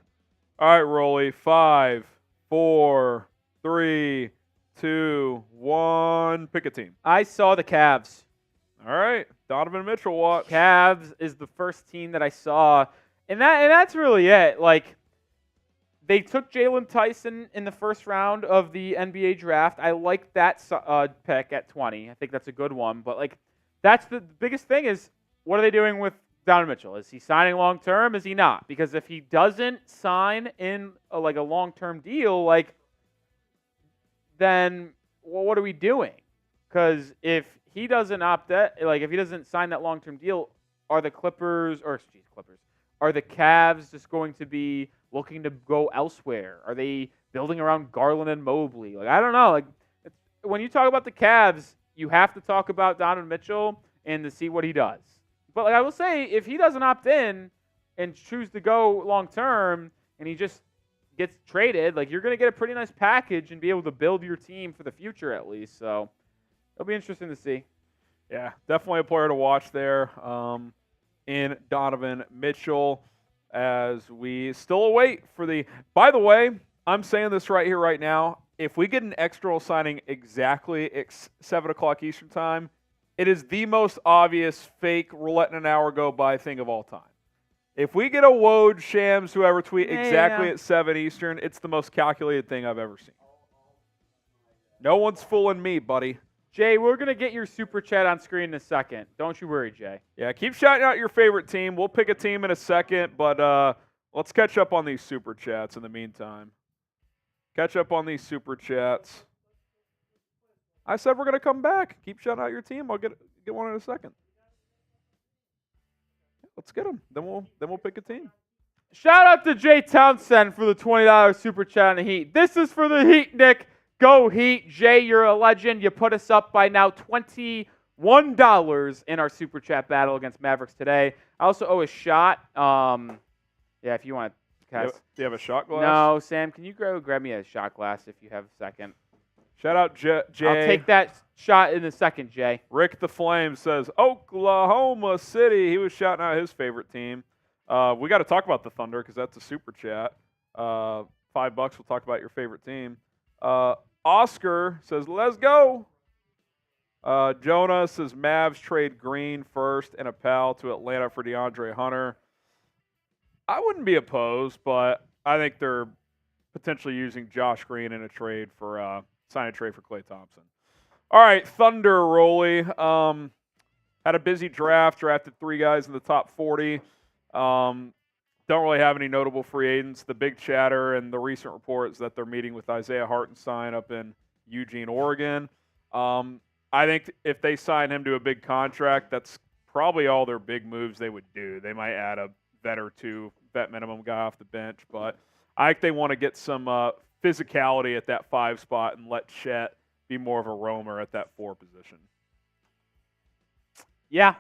All right, Rolly. 5, 4, 3, 2, 1. Pick a team. I saw the Cavs. All right, Donovan Mitchell watch. Cavs is the first team that I saw, and that's really it. Like, they took Jalen Tyson in the first round of the NBA draft. I like that pick at 20. I think that's a good one. But, like, that's the biggest thing is, what are they doing with Donovan Mitchell? Is he signing long-term? Is he not? Because if he doesn't sign in a long-term deal, like, then what are we doing? Because if he doesn't if he doesn't sign that long-term deal, are the are the Cavs just going to be looking to go elsewhere? Are they building around Garland and Mobley? Like, I don't know. Like, when you talk about the Cavs, you have to talk about Donovan Mitchell and to see what he does. But like I will say, if he doesn't opt in and choose to go long term, and he just gets traded, like, you're going to get a pretty nice package and be able to build your team for the future at least. So it'll be interesting to see. Yeah, definitely a player to watch there. In Donovan Mitchell, as we still await for the. By the way, I'm saying this right here, right now. If we get an external signing exactly at 7 o'clock Eastern time, it is the most obvious fake we're letting an hour go by thing of all time. If we get a Woj, Shams, whoever tweet exactly at 7 Eastern, it's the most calculated thing I've ever seen. No one's fooling me, buddy. Jay, we're going to get your super chat on screen in a second. Don't you worry, Jay. Yeah, keep shouting out your favorite team. We'll pick a team in a second, but let's catch up on these super chats in the meantime. Catch up on these super chats. I said we're going to come back. Keep shouting out your team. I'll get one in a second. Let's get them. Then we'll pick a team. Shout out to Jay Townsend for the $20 super chat on the Heat. This is for the Heat, Nick. Go Heat. Jay, you're a legend. You put us up by now $21 in our super chat battle against Mavericks today. I also owe a shot. Yeah, if you want to cast. Do you have a shot glass? No, Sam, can you grab me a shot glass if you have a second? Shout out Jay. I'll take that shot in a second, Jay. Rick the Flame says Oklahoma City. He was shouting out his favorite team. We got to talk about the Thunder because that's a super chat. $5. We'll talk about your favorite team. Oscar says, let's go. Jonah says, Mavs trade Green first and a pal to Atlanta for DeAndre Hunter. I wouldn't be opposed, but I think they're potentially using Josh Green in a trade for sign a trade for Klay Thompson. All right, Thunder, Rolly. Had a busy draft, drafted 3 guys in the top 40. Don't really have any notable free agents. The big chatter and the recent reports that they're meeting with Isaiah Hartenstein up in Eugene, Oregon. I think if they sign him to a big contract, that's probably all their big moves they would do. They might add a vet or 2, vet minimum guy off the bench, but I think they want to get some physicality at that 5 spot and let Chet be more of a roamer at that 4 position. Yeah.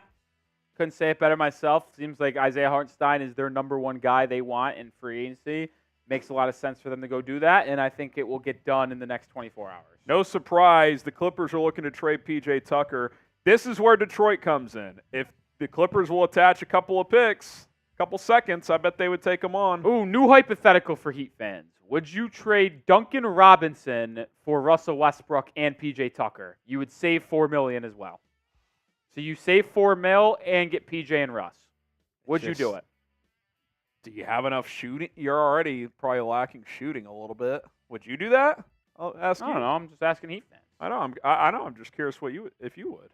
Couldn't say it better myself. Seems like Isaiah Hartenstein is their number 1 guy they want in free agency. Makes a lot of sense for them to go do that, and I think it will get done in the next 24 hours. No surprise, the Clippers are looking to trade P.J. Tucker. This is where Detroit comes in. If the Clippers will attach a couple of picks, a couple seconds, I bet they would take them on. Ooh, new hypothetical for Heat fans. Would you trade Duncan Robinson for Russell Westbrook and P.J. Tucker? You would save $4 million as well. So you save $4 million and get P.J. and Russ. Would you do it? Do you have enough shooting? You're already probably lacking shooting a little bit. Would you do that? I'll ask you. I don't know. I'm just asking Heat fans. I know. I'm just curious if you would.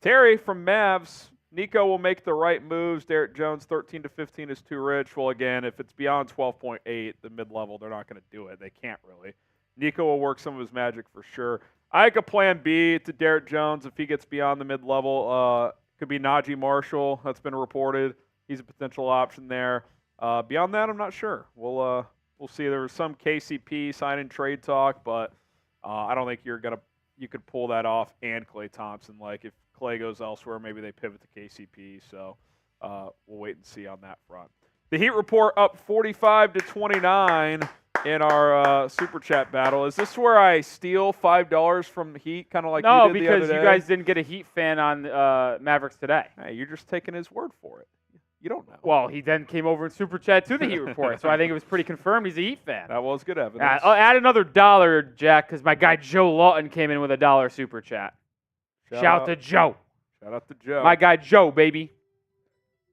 Terry from Mavs. Nico will make the right moves. Derek Jones, 13 to 15 is too rich. Well, again, if it's beyond 12.8, the mid-level, they're not going to do it. They can't really. Nico will work some of his magic for sure. I think a plan B to Derek Jones if he gets beyond the mid-level could be Najee Marshall. That's been reported. He's a potential option there. Beyond that, I'm not sure. We'll see. There was some KCP sign-in trade talk, but I don't think you could pull that off and Klay Thompson. Like if Klay goes elsewhere, maybe they pivot to KCP. So we'll wait and see on that front. The Heat report up 45 to 29 in our Super Chat battle. Is this where I steal $5 from the Heat, kind of like you did the other day? No, because you guys didn't get a Heat fan on Mavericks today. Hey, you're just taking his word for it. You don't know. Well, he then came over in Super Chat to the Heat report, so I think it was pretty confirmed he's a Heat fan. That was good evidence. I'll add another $1, Jack, because my guy Joe Lawton came in with a $1 Super Chat. Shout out to Joe. Shout out to Joe. My guy Joe, baby.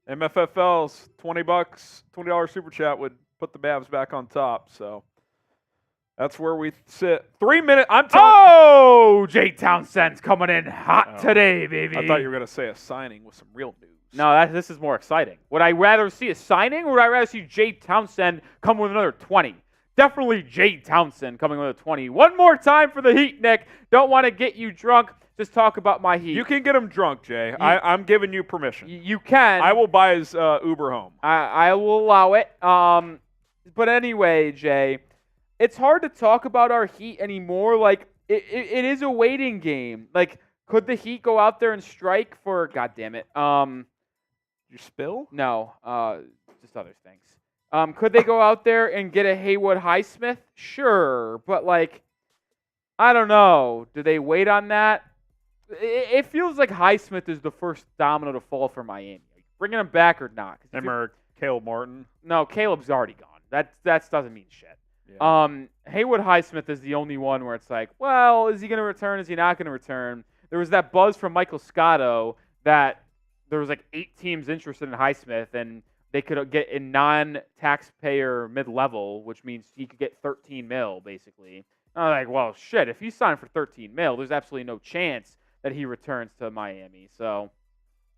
MFFL's $20, $20 Super Chat would put the Mavs back on top, so that's where we sit. 3 minutes. Oh, Jay Townsend's coming in hot today, baby. I thought you were going to say a signing with some real news. No, this is more exciting. Would I rather see a signing, or would I rather see Jay Townsend come with another 20? Definitely Jay Townsend coming with a 20. One more time for the Heat, Nick. Don't want to get you drunk. Just talk about my Heat. You can get him drunk, Jay. I'm giving you permission. You can. I will buy his Uber home. I will allow it. But anyway, Jay, it's hard to talk about our Heat anymore. Like, it is a waiting game. Like, could the Heat go out there and strike for, God damn it. You spill? No, just other things. Could they go out there and get a Haywood Highsmith? Sure, but like, I don't know. Do they wait on that? It feels like Highsmith is the first domino to fall for Miami. Bringing him back or not? Remember Caleb Martin? No, Caleb's already gone. That doesn't mean shit. Yeah. Haywood Highsmith is the only one where it's like, well, is he going to return? Is he not going to return? There was that buzz from Michael Scotto that there was like 8 teams interested in Highsmith, and they could get a non-taxpayer mid-level, which means he could get $13 million, basically. And I'm like, well, shit, if he's signed for $13 million, there's absolutely no chance that he returns to Miami. So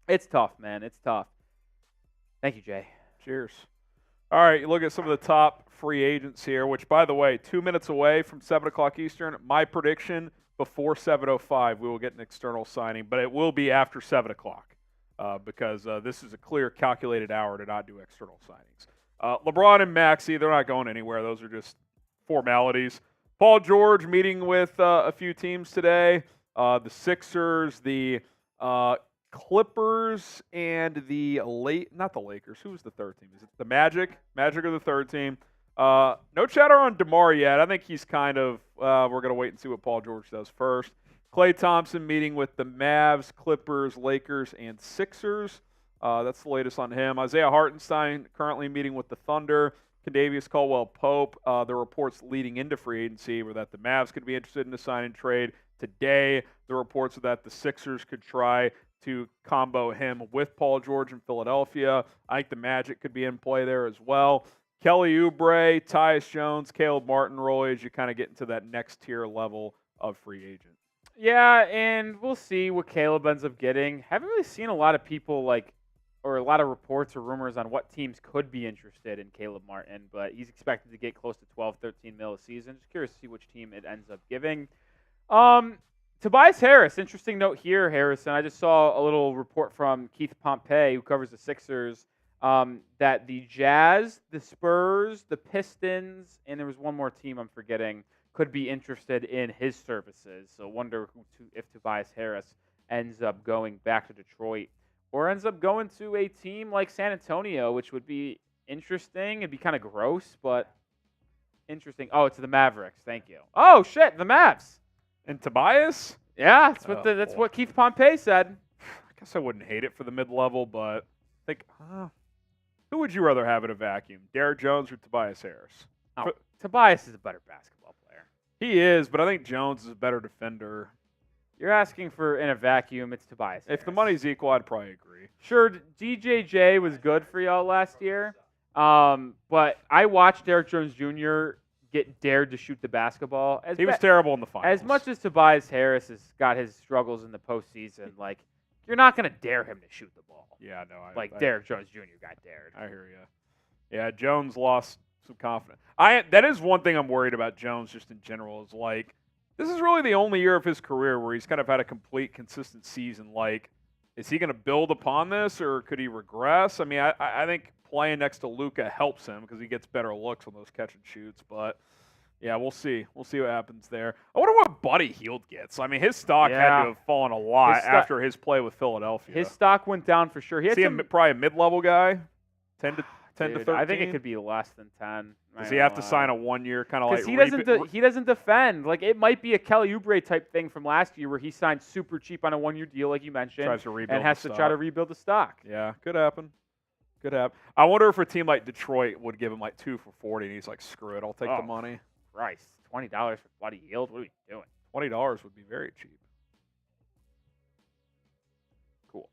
it's tough, man. It's tough. Thank you, Jay. Cheers. All right, you look at some of the top free agents here, which, by the way, 2 minutes away from 7 o'clock Eastern. My prediction, before 7:05, we will get an external signing, but it will be after 7 o'clock. Because this is a clear, calculated hour to not do external signings. LeBron and Maxey, they're not going anywhere. Those are just formalities. Paul George meeting with a few teams today. The Sixers, the Clippers, and not the Lakers. Who was the third team? Is it the Magic? Magic are the third team. No chatter on DeMar yet. I think he's kind of we're going to wait and see what Paul George does first. Klay Thompson meeting with the Mavs, Clippers, Lakers, and Sixers. That's the latest on him. Isaiah Hartenstein currently meeting with the Thunder. Kentavious Caldwell-Pope, the reports leading into free agency were that the Mavs could be interested in a sign and trade. Today, the reports are that the Sixers could try to combo him with Paul George in Philadelphia. I think the Magic could be in play there as well. Kelly Oubre, Tyus Jones, Caleb Martin, Roy, as you kind of get into that next tier level of free agent. Yeah, and we'll see what Caleb ends up getting. Haven't really seen a lot of people or a lot of reports or rumors on what teams could be interested in Caleb Martin, but he's expected to get close to 12, 13 mil a season. Just curious to see which team it ends up giving. Tobias Harris, interesting note here, Harrison. I just saw a little report from Keith Pompey, who covers the Sixers, that the Jazz, the Spurs, the Pistons, and there was one more team I'm forgetting, could be interested in his services. So wonder if Tobias Harris ends up going back to Detroit or ends up going to a team like San Antonio, which would be interesting. It'd be kind of gross, but interesting. Oh, it's the Mavericks. Thank you. Oh, shit, the Mavs. And Tobias? Yeah, that's what Keith Pompey said. I guess I wouldn't hate it for the mid-level, but I think, who would you rather have in a vacuum, Derrick Jones or Tobias Harris? Oh, Tobias is a better basketball player. He is, but I think Jones is a better defender. You're asking for in a vacuum, it's Tobias Harris. If the money's equal, I'd probably agree. Sure, DJJ was good for y'all last year, but I watched Derrick Jones Jr. get dared to shoot the basketball. He was terrible in the finals. As much as Tobias Harris has got his struggles in the postseason, you're not going to dare him to shoot the ball. Yeah, no. Derrick Jones Jr. got dared. I hear you. Yeah, Jones lost some confidence. That is one thing I'm worried about Jones just in general is this is really the only year of his career where he's kind of had a complete, consistent season. Is he going to build upon this or could he regress? I mean, I think playing next to Luka helps him because he gets better looks on those catch and shoots. But, yeah, we'll see. We'll see what happens there. I wonder what Buddy Hield gets. I mean, his stock had to have fallen a lot after his play with Philadelphia. His stock went down for sure. Probably a mid-level guy, 10 to 13? I think it could be less than 10. Does he have to sign a 1 year kind of he doesn't defend. It might be a Kelly Oubre type thing from last year where he signed super cheap on a 1 year deal, like you mentioned, tries to rebuild and has to try to rebuild the stock. Yeah, could happen. Could happen. I wonder if a team like Detroit would give him 2 for $40, and he's like, screw it, I'll take the money. Christ, $20 for Buddy Hield? What are we doing? $20 would be very cheap. Cool.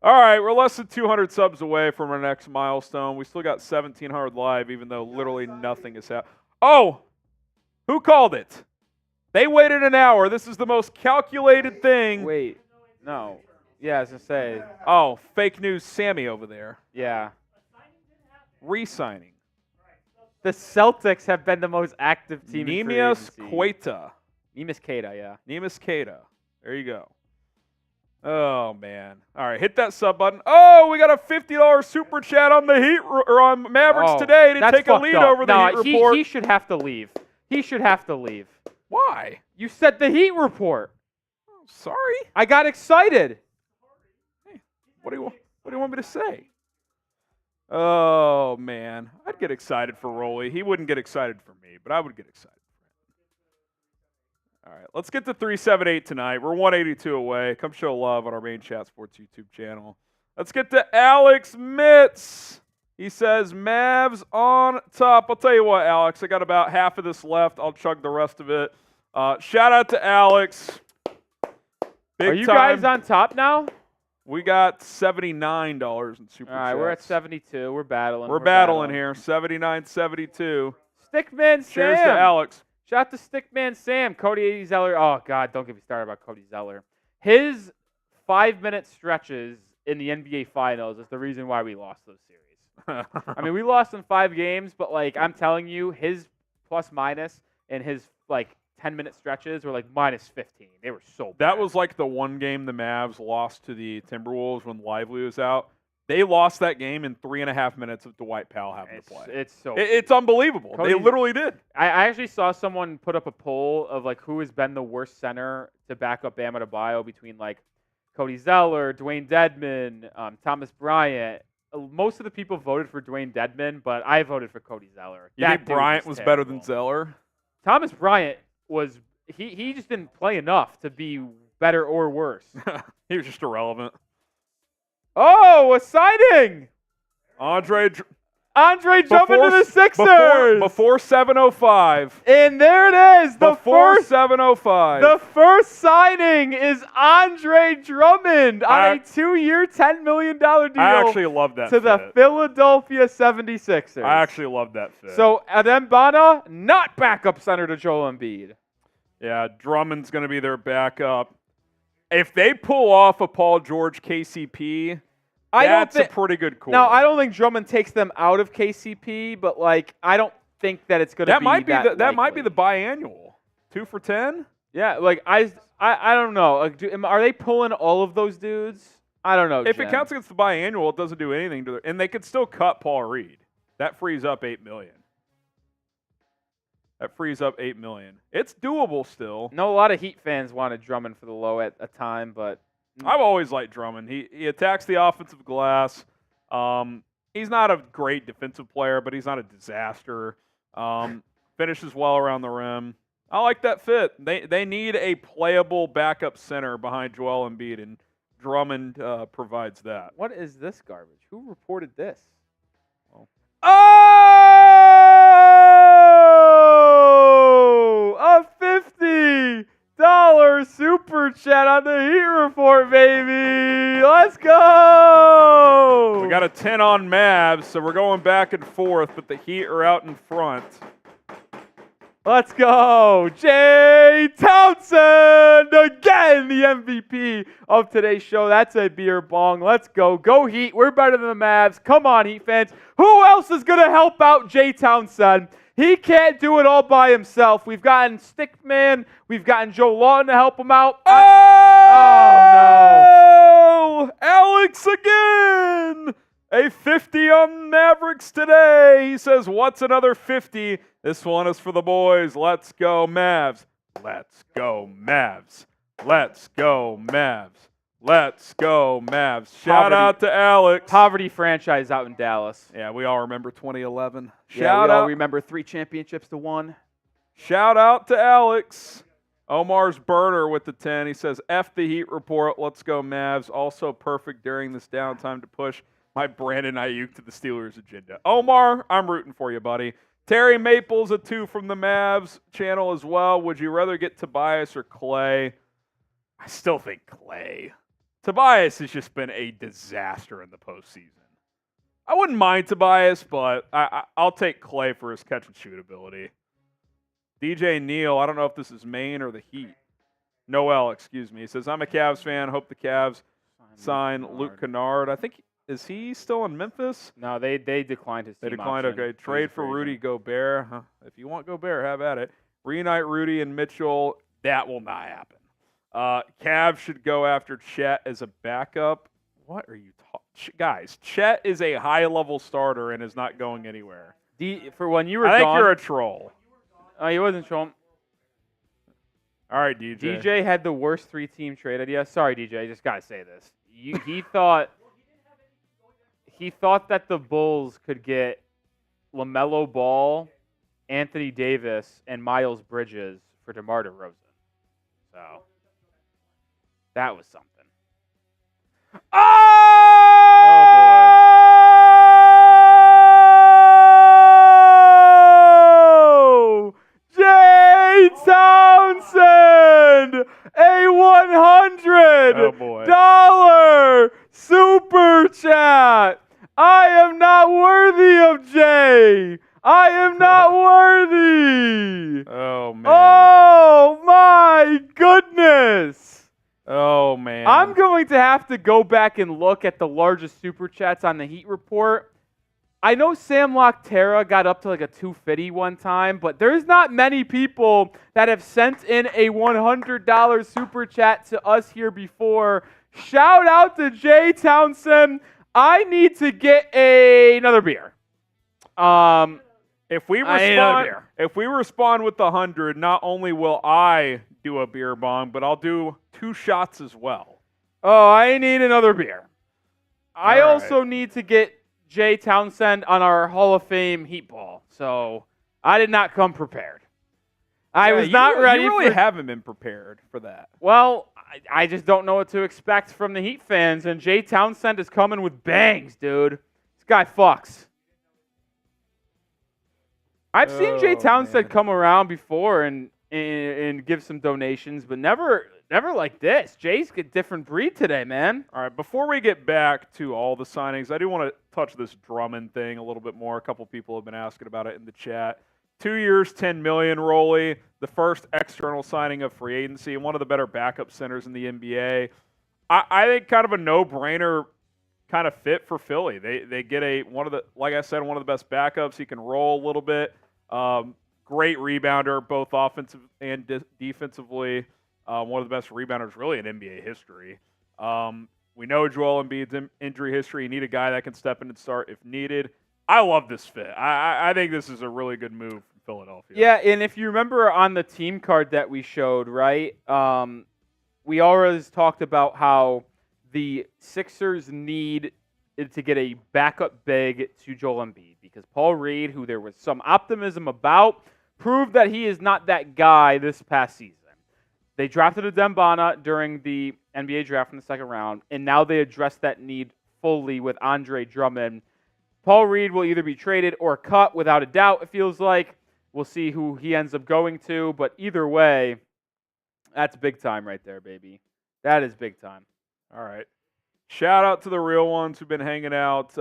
All right, we're less than 200 subs away from our next milestone. We still got 1,700 live, even though literally nothing has happened. Oh, who called it? They waited an hour. This is the most calculated thing. Wait, no. Yeah, I was going to say. Oh, fake news Sammy over there. Yeah. Re-signing. The Celtics have been the most active team in free agency. Neemias Queta, yeah. Neemias Queta. There you go. Oh, man. All right, hit that sub button. Oh, we got a $50 super chat on the Heat or on Mavericks today to take a lead over the Heat report. He should have to leave. He should have to leave. Why? You said the Heat report. Oh, sorry. I got excited. Hey, what do you want me to say? Oh, man. I'd get excited for Rolly. He wouldn't get excited for me, but I would get excited. All right, let's get to 378 tonight. We're 182 away. Come show love on our main Chat Sports YouTube channel. Let's get to Alex Mitz. He says, Mavs on top. I'll tell you what, Alex, I got about half of this left. I'll chug the rest of it. Shout out to Alex. Are you guys on top now? We got $79 in super All right, chats. we're at 72. We're battling. We're battling here. 79-72. Stickman Sam. Cheers to Alex. Shout out to Stickman Sam. Cody Zeller. Oh, God, don't get me started about Cody Zeller. His 5-minute stretches in the NBA Finals is the reason why we lost those series. I mean, we lost in 5 games, but, I'm telling you, his plus-minus and his, 10-minute stretches were, minus 15. They were so bad. That was, the one game the Mavs lost to the Timberwolves when Lively was out. They lost that game in 3.5 minutes of Dwight Powell having to play. It's unbelievable. They literally did. I actually saw someone put up a poll of who has been the worst center to back up Bam Adebayo between Cody Zeller, Dwayne Dedmon, Thomas Bryant. Most of the people voted for Dwayne Dedmon, but I voted for Cody Zeller. You think Bryant was better than Zeller? Thomas Bryant was he just didn't play enough to be better or worse. He was just irrelevant. Oh, a signing! Andre Drummond to the Sixers! Before 7:05. And there it is. Before 7:05. The first signing is Andre Drummond on a 2-year, $10 million deal. I actually love that to fit. the Philadelphia 76ers. I actually love that fit. So, Adembana, not backup center to Joel Embiid. Yeah, Drummond's going to be their backup. If they pull off a Paul George KCP, that's a pretty good core. Now, I don't think Drummond takes them out of KCP, but I don't think that it's going to be that might be the biannual 2 for 10. Yeah, I don't know. Are they pulling all of those dudes? I don't know. If it counts against the biannual, it doesn't do anything to and they could still cut Paul Reed. That frees up $8 million. It's doable still. No, a lot of Heat fans wanted Drummond for the low at a time, but I've always liked Drummond. He attacks the offensive glass. He's not a great defensive player, but he's not a disaster. Finishes well around the rim. I like that fit. They need a playable backup center behind Joel Embiid, and Drummond provides that. What is this garbage? Who reported this? Oh! A $50 super chat on the Heat Report, baby. Let's go. We got a 10 on Mavs, so we're going back and forth, but the Heat are out in front. Let's go. Jay Townsend, again, the MVP of today's show. That's a beer bong. Let's go. Go Heat. We're better than the Mavs. Come on, Heat fans. Who else is going to help out Jay Townsend? He can't do it all by himself. We've gotten Stickman. We've gotten Joe Lawton to help him out. Oh, no. Alex again. A 50 on Mavericks today. He says, what's another 50? This one is for the boys. Let's go, Mavs. Let's go, Mavs. Let's go, Mavs. Let's go, Mavs. Shout out to Alex. Poverty franchise out in Dallas. Yeah, we all remember 2011. We all remember 3 championships to 1. Shout out to Alex. Omar's burner with the 10. He says, F the Heat Report. Let's go, Mavs. Also perfect during this downtime to push my Brandon Ayuk to the Steelers agenda. Omar, I'm rooting for you, buddy. Terry Maples, a 2 from the Mavs channel as well. Would you rather get Tobias or Klay? I still think Klay. Tobias has just been a disaster in the postseason. I wouldn't mind Tobias, but I'll take Klay for his catch and shoot ability. DJ Neal, I don't know if this is Maine or the Heat. Noel, excuse me. He says, I'm a Cavs fan. Hope the Cavs sign Luke Kennard. I think, is he still in Memphis? No, they declined his team They declined, option. okay. Trade for Rudy Gobert. Huh. If you want Gobert, have at it. Reunite Rudy and Mitchell. That will not happen. Cavs should go after Chet as a backup. What are you talking? Guys, Chet is a high-level starter and is not going anywhere. For when you were I think gone, you're a troll. Oh, he wasn't trolling. All right, DJ. DJ had the worst 3-team trade idea. Sorry, DJ. I just got to say this. He thought that the Bulls could get LaMelo Ball, Anthony Davis, and Miles Bridges for DeMar DeRozan. So that was something. Oh! Jay Townsend, a $100 super chat. I am not worthy of Jay. I am not worthy. Oh, man. Oh, my goodness. Oh, man. I'm going to have to go back and look at the largest super chats on the Heat Report. I know Sam Loctera got up to like a 250 one time, but there's not many people that have sent in a $100 super chat to us here before. Shout out to Jay Townsend. I need to get another beer. If we respond with the 100, not only will I do a beer bong, but I'll do 2 shots as well. Oh, I need another beer. I All also need to get Jay Townsend on our Hall of Fame Heat Ball. So I did not come prepared. I was not ready. You really haven't been prepared for that. Well, I just don't know what to expect from the Heat fans. And Jay Townsend is coming with bangs, dude. This guy fucks. I've seen Jay Townsend come around before and give some donations, but never like this. Jay's a different breed today, man. All right, before we get back to all the signings, I do want to touch this Drummond thing a little bit more. A couple people have been asking about it in the chat. 2 years, $10 million, Rolly, the first external signing of free agency, and one of the better backup centers in the NBA. I think kind of a no-brainer kind of fit for Philly. They get like I said, one of the best backups. He can roll a little bit. Great rebounder, both offensive and defensively. One of the best rebounders really in NBA history. We know Joel Embiid's injury history. You need a guy that can step in and start if needed. I love this fit. I think this is a really good move from Philadelphia. Yeah, and if you remember on the team card that we showed, right, we always talked about how the Sixers need to get a backup big to Joel Embiid because Paul Reed, who there was some optimism about, proved that he is not that guy this past season. They drafted a Dembana during the NBA draft in the second round, and now they address that need fully with Andre Drummond. Paul Reed will either be traded or cut without a doubt, it feels like. We'll see who he ends up going to, but either way, that's big time right there, baby. That is big time. All right. Shout out to the real ones who've been hanging out.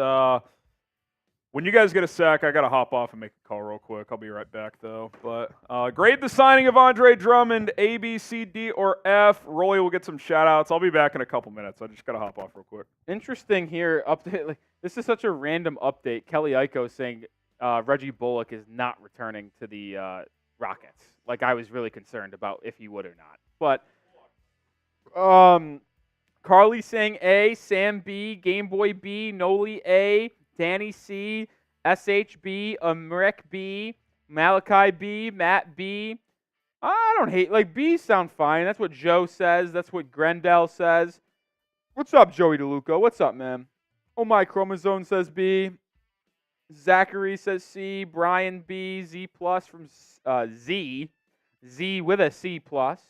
When you guys get a sec, I got to hop off and make a call real quick. I'll be right back, though. But great the signing of Andre Drummond, A, B, C, D, or F. Rolly will get some shout-outs. I'll be back in a couple minutes. I just got to hop off real quick. Interesting here. Update. Like, this is such a random update. Kelly Iko saying Reggie Bullock is not returning to the Rockets. Like, I was really concerned about if he would or not. But Carly saying A, Sam B, Gameboy B, Noli A, Danny C, SHB, Amrik B, Malachi B, Matt B. I don't hate, like, B sound fine. That's what Joe says. That's what Grendel says. What's up, Joey DeLuca? What's up, man? Oh, my chromosome says B. Zachary says C. Brian B, Z plus from Z. Z with a C plus.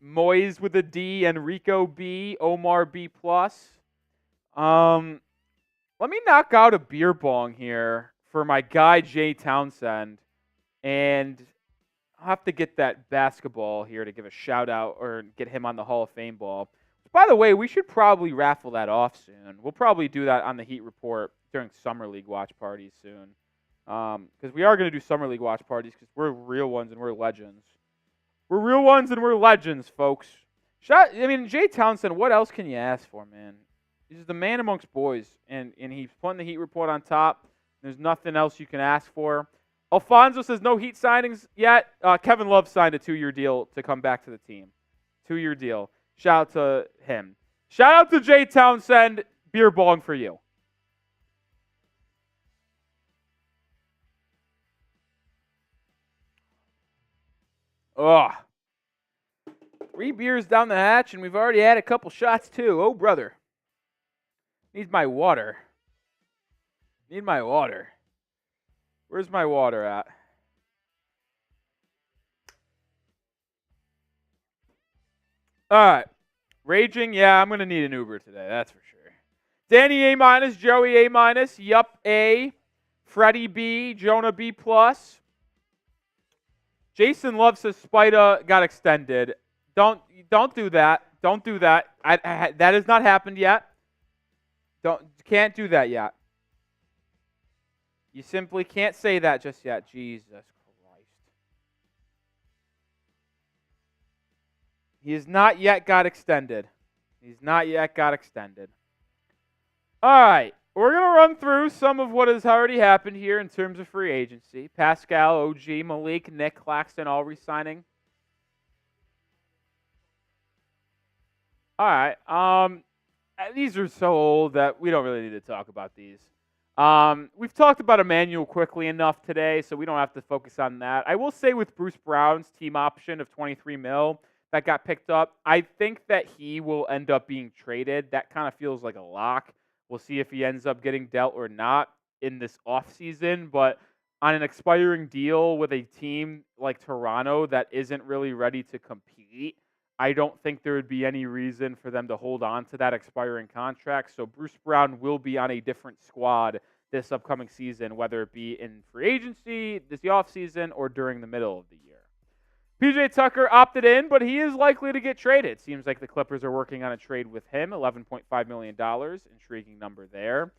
Moise with a D, Enrico B, Omar B plus. Let me knock out a beer bong here for my guy Jay Townsend, and I'll have to get that basketball here to give a shout out or get him on the Hall of Fame ball. By the way, we should probably raffle that off soon. We'll probably do that on the Heat Report during Summer League watch parties soon, because we are going to do Summer League watch parties because we're real ones and we're legends. We're real ones and we're legends, folks. Jay Townsend, what else can you ask for, man? He's the man amongst boys, and he's putting the Heat Report on top. There's nothing else you can ask for. Alfonso says no Heat signings yet. Kevin Love signed a 2-year deal to come back to the team. 2-year deal. Shout out to him. Shout out to Jay Townsend. Beer bong for you. Ugh. 3 beers down the hatch, and we've already had a couple shots, too. Oh, brother. Need my water. Need my water. Where's my water at? All right. Raging, yeah, I'm going to need an Uber today. That's for sure. Danny A-, Joey A-, Yup A, Freddie B, Jonah B+. Jason Love says Spida got extended. Don't do that. Don't do that. That has not happened yet. Can't do that yet. You simply can't say that just yet. Jesus Christ. He has not yet got extended. He's not yet got extended. All right. We're going to run through some of what has already happened here in terms of free agency. Pascal, OG, Malik, Nic, Claxton all re-signing. All right. These are so old that we don't really need to talk about these. We've talked about Emmanuel quickly enough today, so we don't have to focus on that. I will say with Bruce Brown's team option of $23 million that got picked up, I think that he will end up being traded. That kind of feels like a lock. We'll see if he ends up getting dealt or not in this offseason, but on an expiring deal with a team like Toronto that isn't really ready to compete, I don't think there would be any reason for them to hold on to that expiring contract. So Bruce Brown will be on a different squad this upcoming season, whether it be in free agency, this offseason, or during the middle of the year. PJ Tucker opted in, but he is likely to get traded. Seems like the Clippers are working on a trade with him, $11.5 million. Intriguing number there.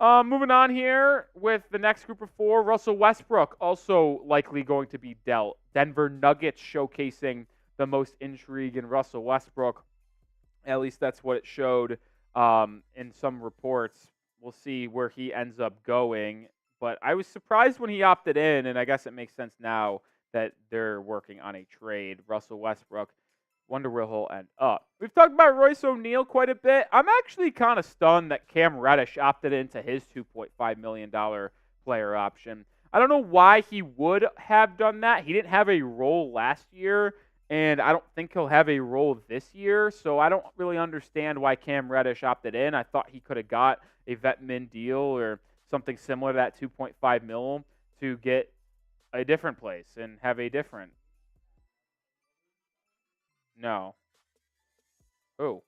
Moving on here with the next group of 4, Russell Westbrook also likely going to be dealt. Denver Nuggets showcasing the most intrigue in Russell Westbrook. At least that's what it showed in some reports. We'll see where he ends up going. But I was surprised when he opted in, and I guess it makes sense now that they're working on a trade. Russell Westbrook, wonder where he'll end up. We've talked about Royce O'Neal quite a bit. I'm actually kind of stunned that Cam Reddish opted into his $2.5 million player option. I don't know why he would have done that. He didn't have a role last year, and I don't think he'll have a role this year, so I don't really understand why Cam Reddish opted in. I thought he could have got a vet min deal or something similar to that $2.5 million to get a different place and have a different. No. Oh.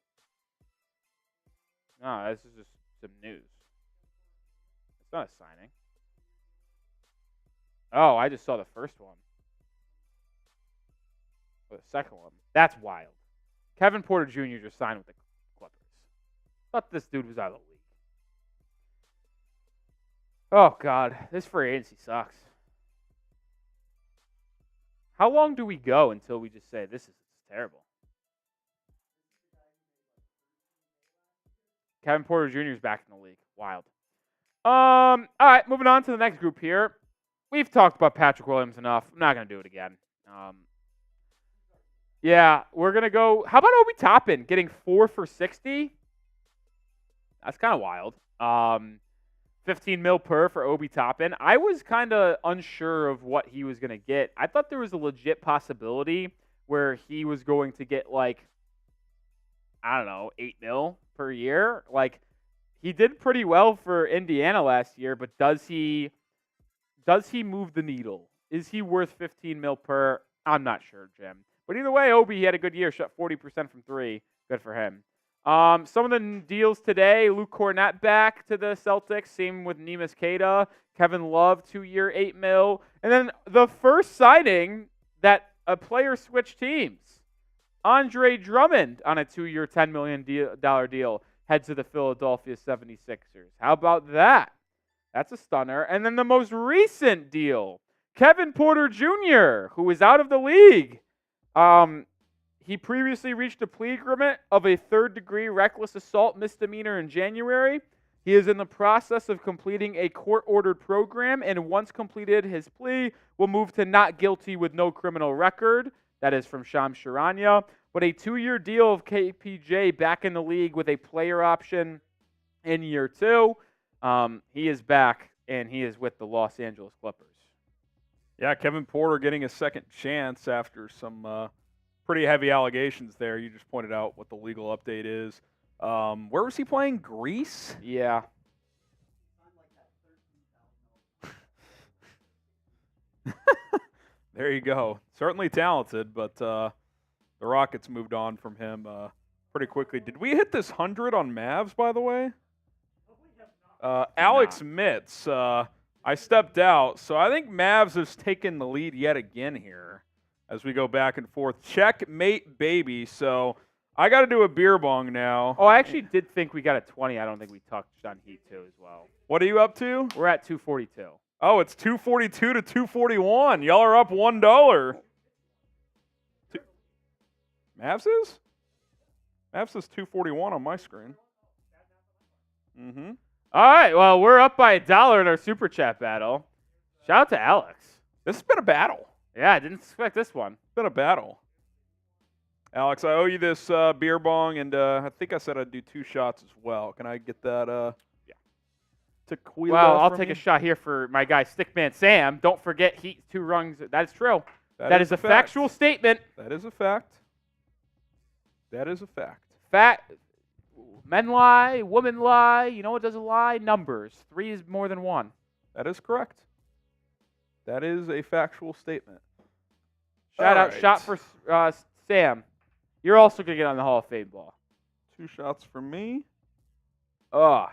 No, this is just some news. It's not a signing. Oh, I just saw the first one. Or the second one. That's wild. Kevin Porter Jr. just signed with the Clippers. Thought this dude was out of the league. Oh, God. This free agency sucks. How long do we go until we just say this is terrible? Kevin Porter Jr. is back in the league. Wild. All right, moving on to the next group here. We've talked about Patrick Williams enough. I'm not going to do it again. Yeah, we're going to go. How about Obi Toppin getting 4 for 60? That's kind of wild. 15 mil per for Obi Toppin. I was kind of unsure of what he was going to get. I thought there was a legit possibility where he was going to get like, I don't know, 8 mil per year. Like, he did pretty well for Indiana last year, but does he move the needle? Is he worth 15 mil per? I'm not sure, Jim. But either way, Obi, he had a good year, shot 40% from 3. Good for him. Some of the deals today, Luke Cornett back to the Celtics. Same with Neemias Queta. Kevin Love, 2-year, 8 mil. And then the first signing that a player switched teams. Andre Drummond on a 2-year, $10 million deal heads to the Philadelphia 76ers. How about that? That's a stunner. And then the most recent deal, Kevin Porter Jr., who is out of the league. He previously reached a plea agreement of a third-degree reckless assault misdemeanor in January. He is in the process of completing a court-ordered program, and once completed his plea, will move to not guilty with no criminal record. That is from Shams Charania. But a 2-year deal of KPJ back in the league with a player option in year 2. He is back, and he is with the Los Angeles Clippers. Yeah, Kevin Porter getting a second chance after some pretty heavy allegations there. You just pointed out what the legal update is. Where was he playing? Greece? Yeah. There you go. Certainly talented, but the Rockets moved on from him pretty quickly. Did we hit this 100 on Mavs, by the way? Alex Mitz. I stepped out, so I think Mavs has taken the lead yet again here as we go back and forth. Checkmate, baby. So I got to do a beer bong now. Oh, I actually did think we got a 20. I don't think we touched on Heat 2 as well. What are you up to? We're at 242. Oh, it's 242 to 241. Y'all are up $1. Mavs is? Mavs is 241 on my screen. Mm-hmm. All right, well, we're up by $1 in our Super Chat battle. Shout out to Alex. This has been a battle. Yeah, I didn't expect this one. It's been a battle. Alex, I owe you this beer bong, and I think I said I'd do 2 shots as well. Can I get that tequila? Well, I'll from take you? a shot here for my guy Stickman Sam. Don't forget Heat 2 runs. That is true. That is a fact. factual statement. That is a fact. That is a fact. Men lie, women lie. You know what doesn't lie? Numbers. 3 is more than 1. That is correct. That is a factual statement. Shout All out, right. shot for Sam. You're also going to get on the Hall of Fame ball. 2 shots for me. 1.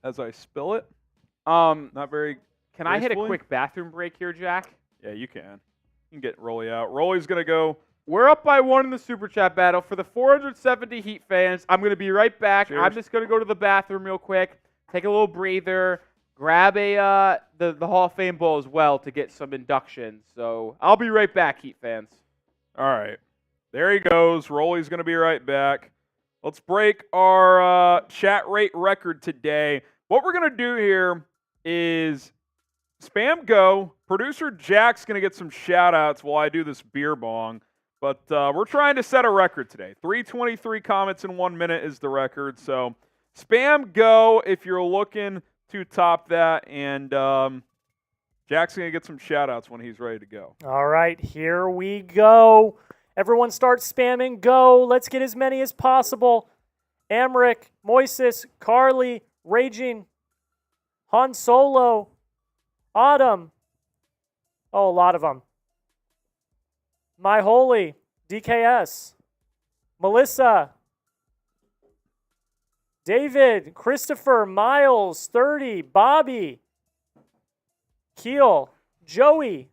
As I spill it. Not very Can I hit a gracefully. quick bathroom break here, Jack? Yeah, you can. You can get Rolly out. Rolly's going to go. We're up by 1 in the Super Chat battle. For the 470 Heat fans, I'm going to be right back. Cheers. I'm just going to go to the bathroom real quick, take a little breather, grab the Hall of Fame bowl as well to get some induction. So I'll be right back, Heat fans. All right. There he goes. Rolly's going to be right back. Let's break our chat rate record today. What we're going to do here is spam go. Producer Jack's going to get some shout-outs while I do this beer bong. But we're trying to set a record today. 323 comments in 1 minute is the record. So spam go if you're looking to top that. And Jack's going to get some shout-outs when he's ready to go. All right, here we go. Everyone start spamming go. Let's get as many as possible. Amric, Moises, Carly, Raging, Han Solo, Autumn. Oh, a lot of them. My Holy, DKS, Melissa, David, Christopher, Miles, 30, Bobby, Keel, Joey.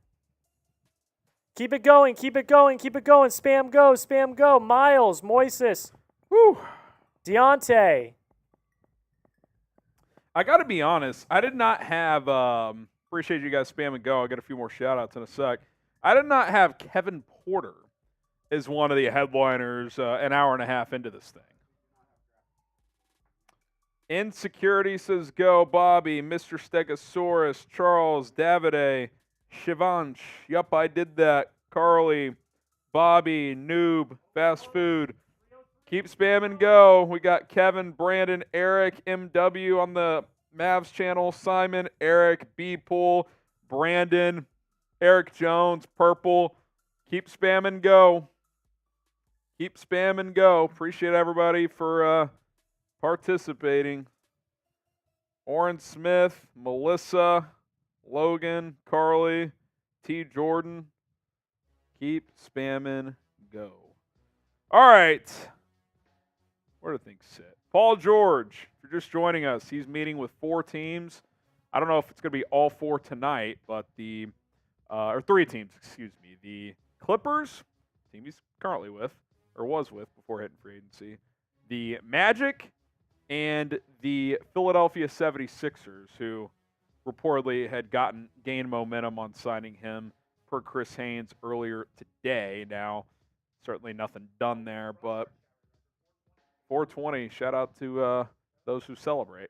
Keep it going, keep it going, keep it going. Spam go, Miles, Moises, Whew. Deontay. I got to be honest. I did not have appreciate you guys spamming go. I'll get a few more shout-outs in a sec. I did not have Kevin Porter as one of the headliners an hour and a half into this thing. Insecurity says go. Bobby, Mr. Stegosaurus, Charles, Davide, Shivansh. Yup, I did that. Carly, Bobby, Noob, Fast Food. Keep spamming go. We got Kevin, Brandon, Eric, MW on the Mavs channel. Simon, Eric, B-Pool, Brandon, Eric Jones, Purple. Keep spamming go. Keep spamming go. Appreciate everybody for participating. Oren Smith, Melissa, Logan, Carly, T. Jordan. Keep spamming go. All right. Where do things sit? Paul George, if you're just joining us, he's meeting with 4 teams. I don't know if it's going to be all 4 tonight, but or 3 teams, excuse me. The Clippers, team he's currently with, or was with before hitting free agency. The Magic and the Philadelphia 76ers, who reportedly had gained momentum on signing him per Chris Haynes earlier today. Now, certainly nothing done there, but 420, shout out to those who celebrate.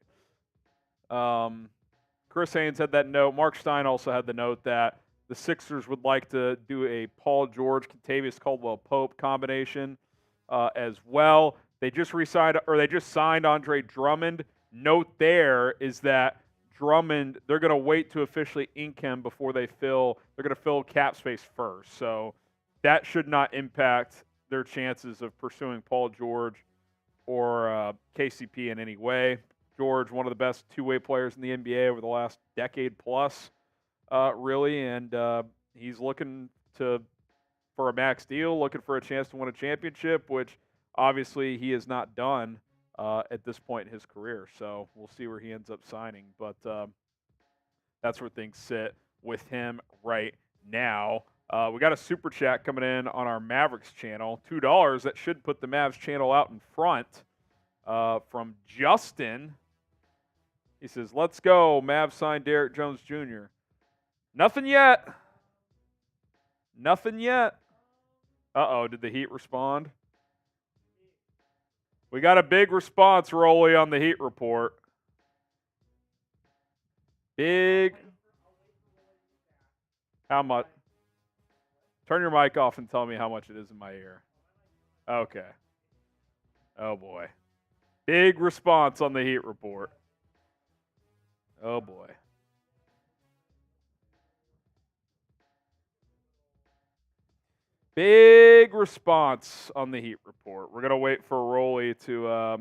Chris Haynes had that note. Mark Stein also had the note that the Sixers would like to do a Paul George, Kentavious Caldwell-Pope combination as well. They just signed Andre Drummond. Note there is that Drummond, they're going to wait to officially ink him before they're going to fill cap space first. So that should not impact their chances of pursuing Paul George or KCP in any way. George, one of the best two-way players in the NBA over the last decade plus, really, and he's looking for a max deal, looking for a chance to win a championship, which obviously he has not done at this point in his career. So we'll see where he ends up signing, but that's where things sit with him right now. We got a super chat coming in on our Mavericks channel, $2. That should put the Mavs channel out in front from Justin. He says, let's go. Mavs signed Derek Jones Jr. Nothing yet. Nothing yet. Uh-oh, did the Heat respond? We got a big response, Rolly, on the Heat report. Big. How much? Turn your mic off and tell me how much it is in my ear. Okay. Oh, boy. Big response on the Heat report. Oh, boy. Big response on the Heat report. We're going to wait for Rolly to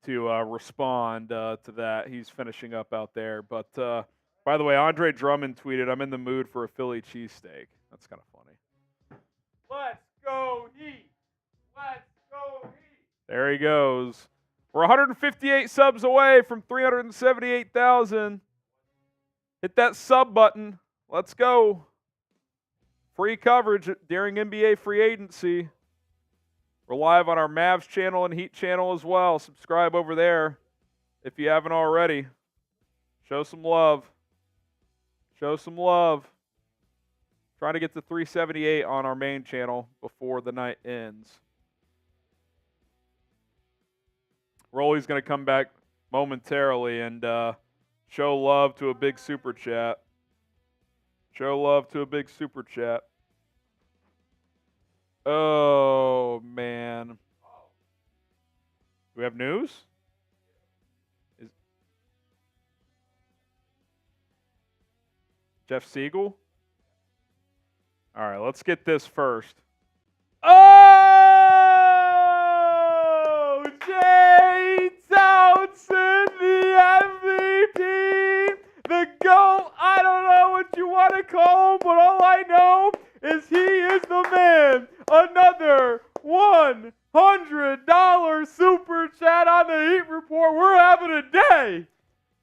to respond to that. He's finishing up out there. But by the way, Andre Drummond tweeted, "I'm in the mood for a Philly cheesesteak." That's kind of funny. Let's go Heat. Let's go Heat. There he goes. We're 158 subs away from 378,000. Hit that sub button. Let's go. Free coverage during NBA free agency. We're live on our Mavs channel and Heat channel as well. Subscribe over there if you haven't already. Show some love. Show some love. Trying to get to 378 on our main channel before the night ends. Rolly's going to come back momentarily and show love to a big super chat. Show love to a big super chat. Oh, man. Do we have news? Jeff Siegel? All right, let's get this first. Oh! Klay Thompson, the MVP, the GOAT. I don't know what you want to call him, but all I know is he is the man. Another $100 super chat on the Heat Report. We're having a day.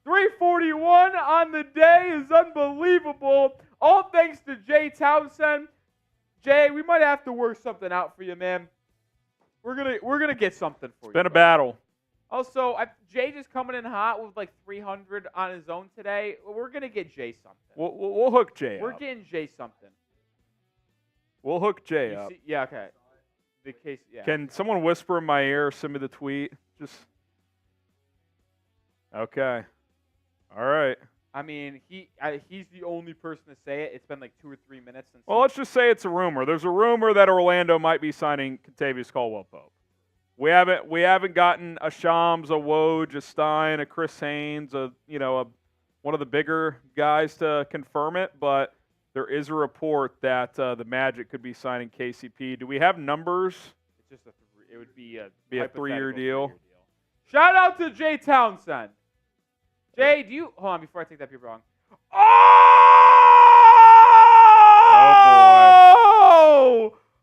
341 on the day is unbelievable. All thanks to Jay Townsend. Jay, we might have to work something out for you, man. We're gonna get something for you. It's been a battle. Also, Jay just coming in hot with like 300 on his own today. We're gonna get Jay something. We'll hook Jay We're up. getting Jay something. We'll hook Jay You up. see, yeah, okay. The case, yeah. Can someone whisper in my ear? Send me the tweet. Just okay. All right. I mean, he's the only person to say it. It's been like 2 or 3 minutes since. Well, let's just say it's a rumor. There's a rumor that Orlando might be signing Kentavious Caldwell-Pope. We haven't gotten a Shams, a Woj, a Stein, a Chris Haynes, one of the bigger guys to confirm it, but there is a report that the Magic could be signing KCP. Do we have numbers? It's just it would be a 3-year deal. Shout out to Jay Townsend. Jay, do you hold on before I take that paper wrong? Oh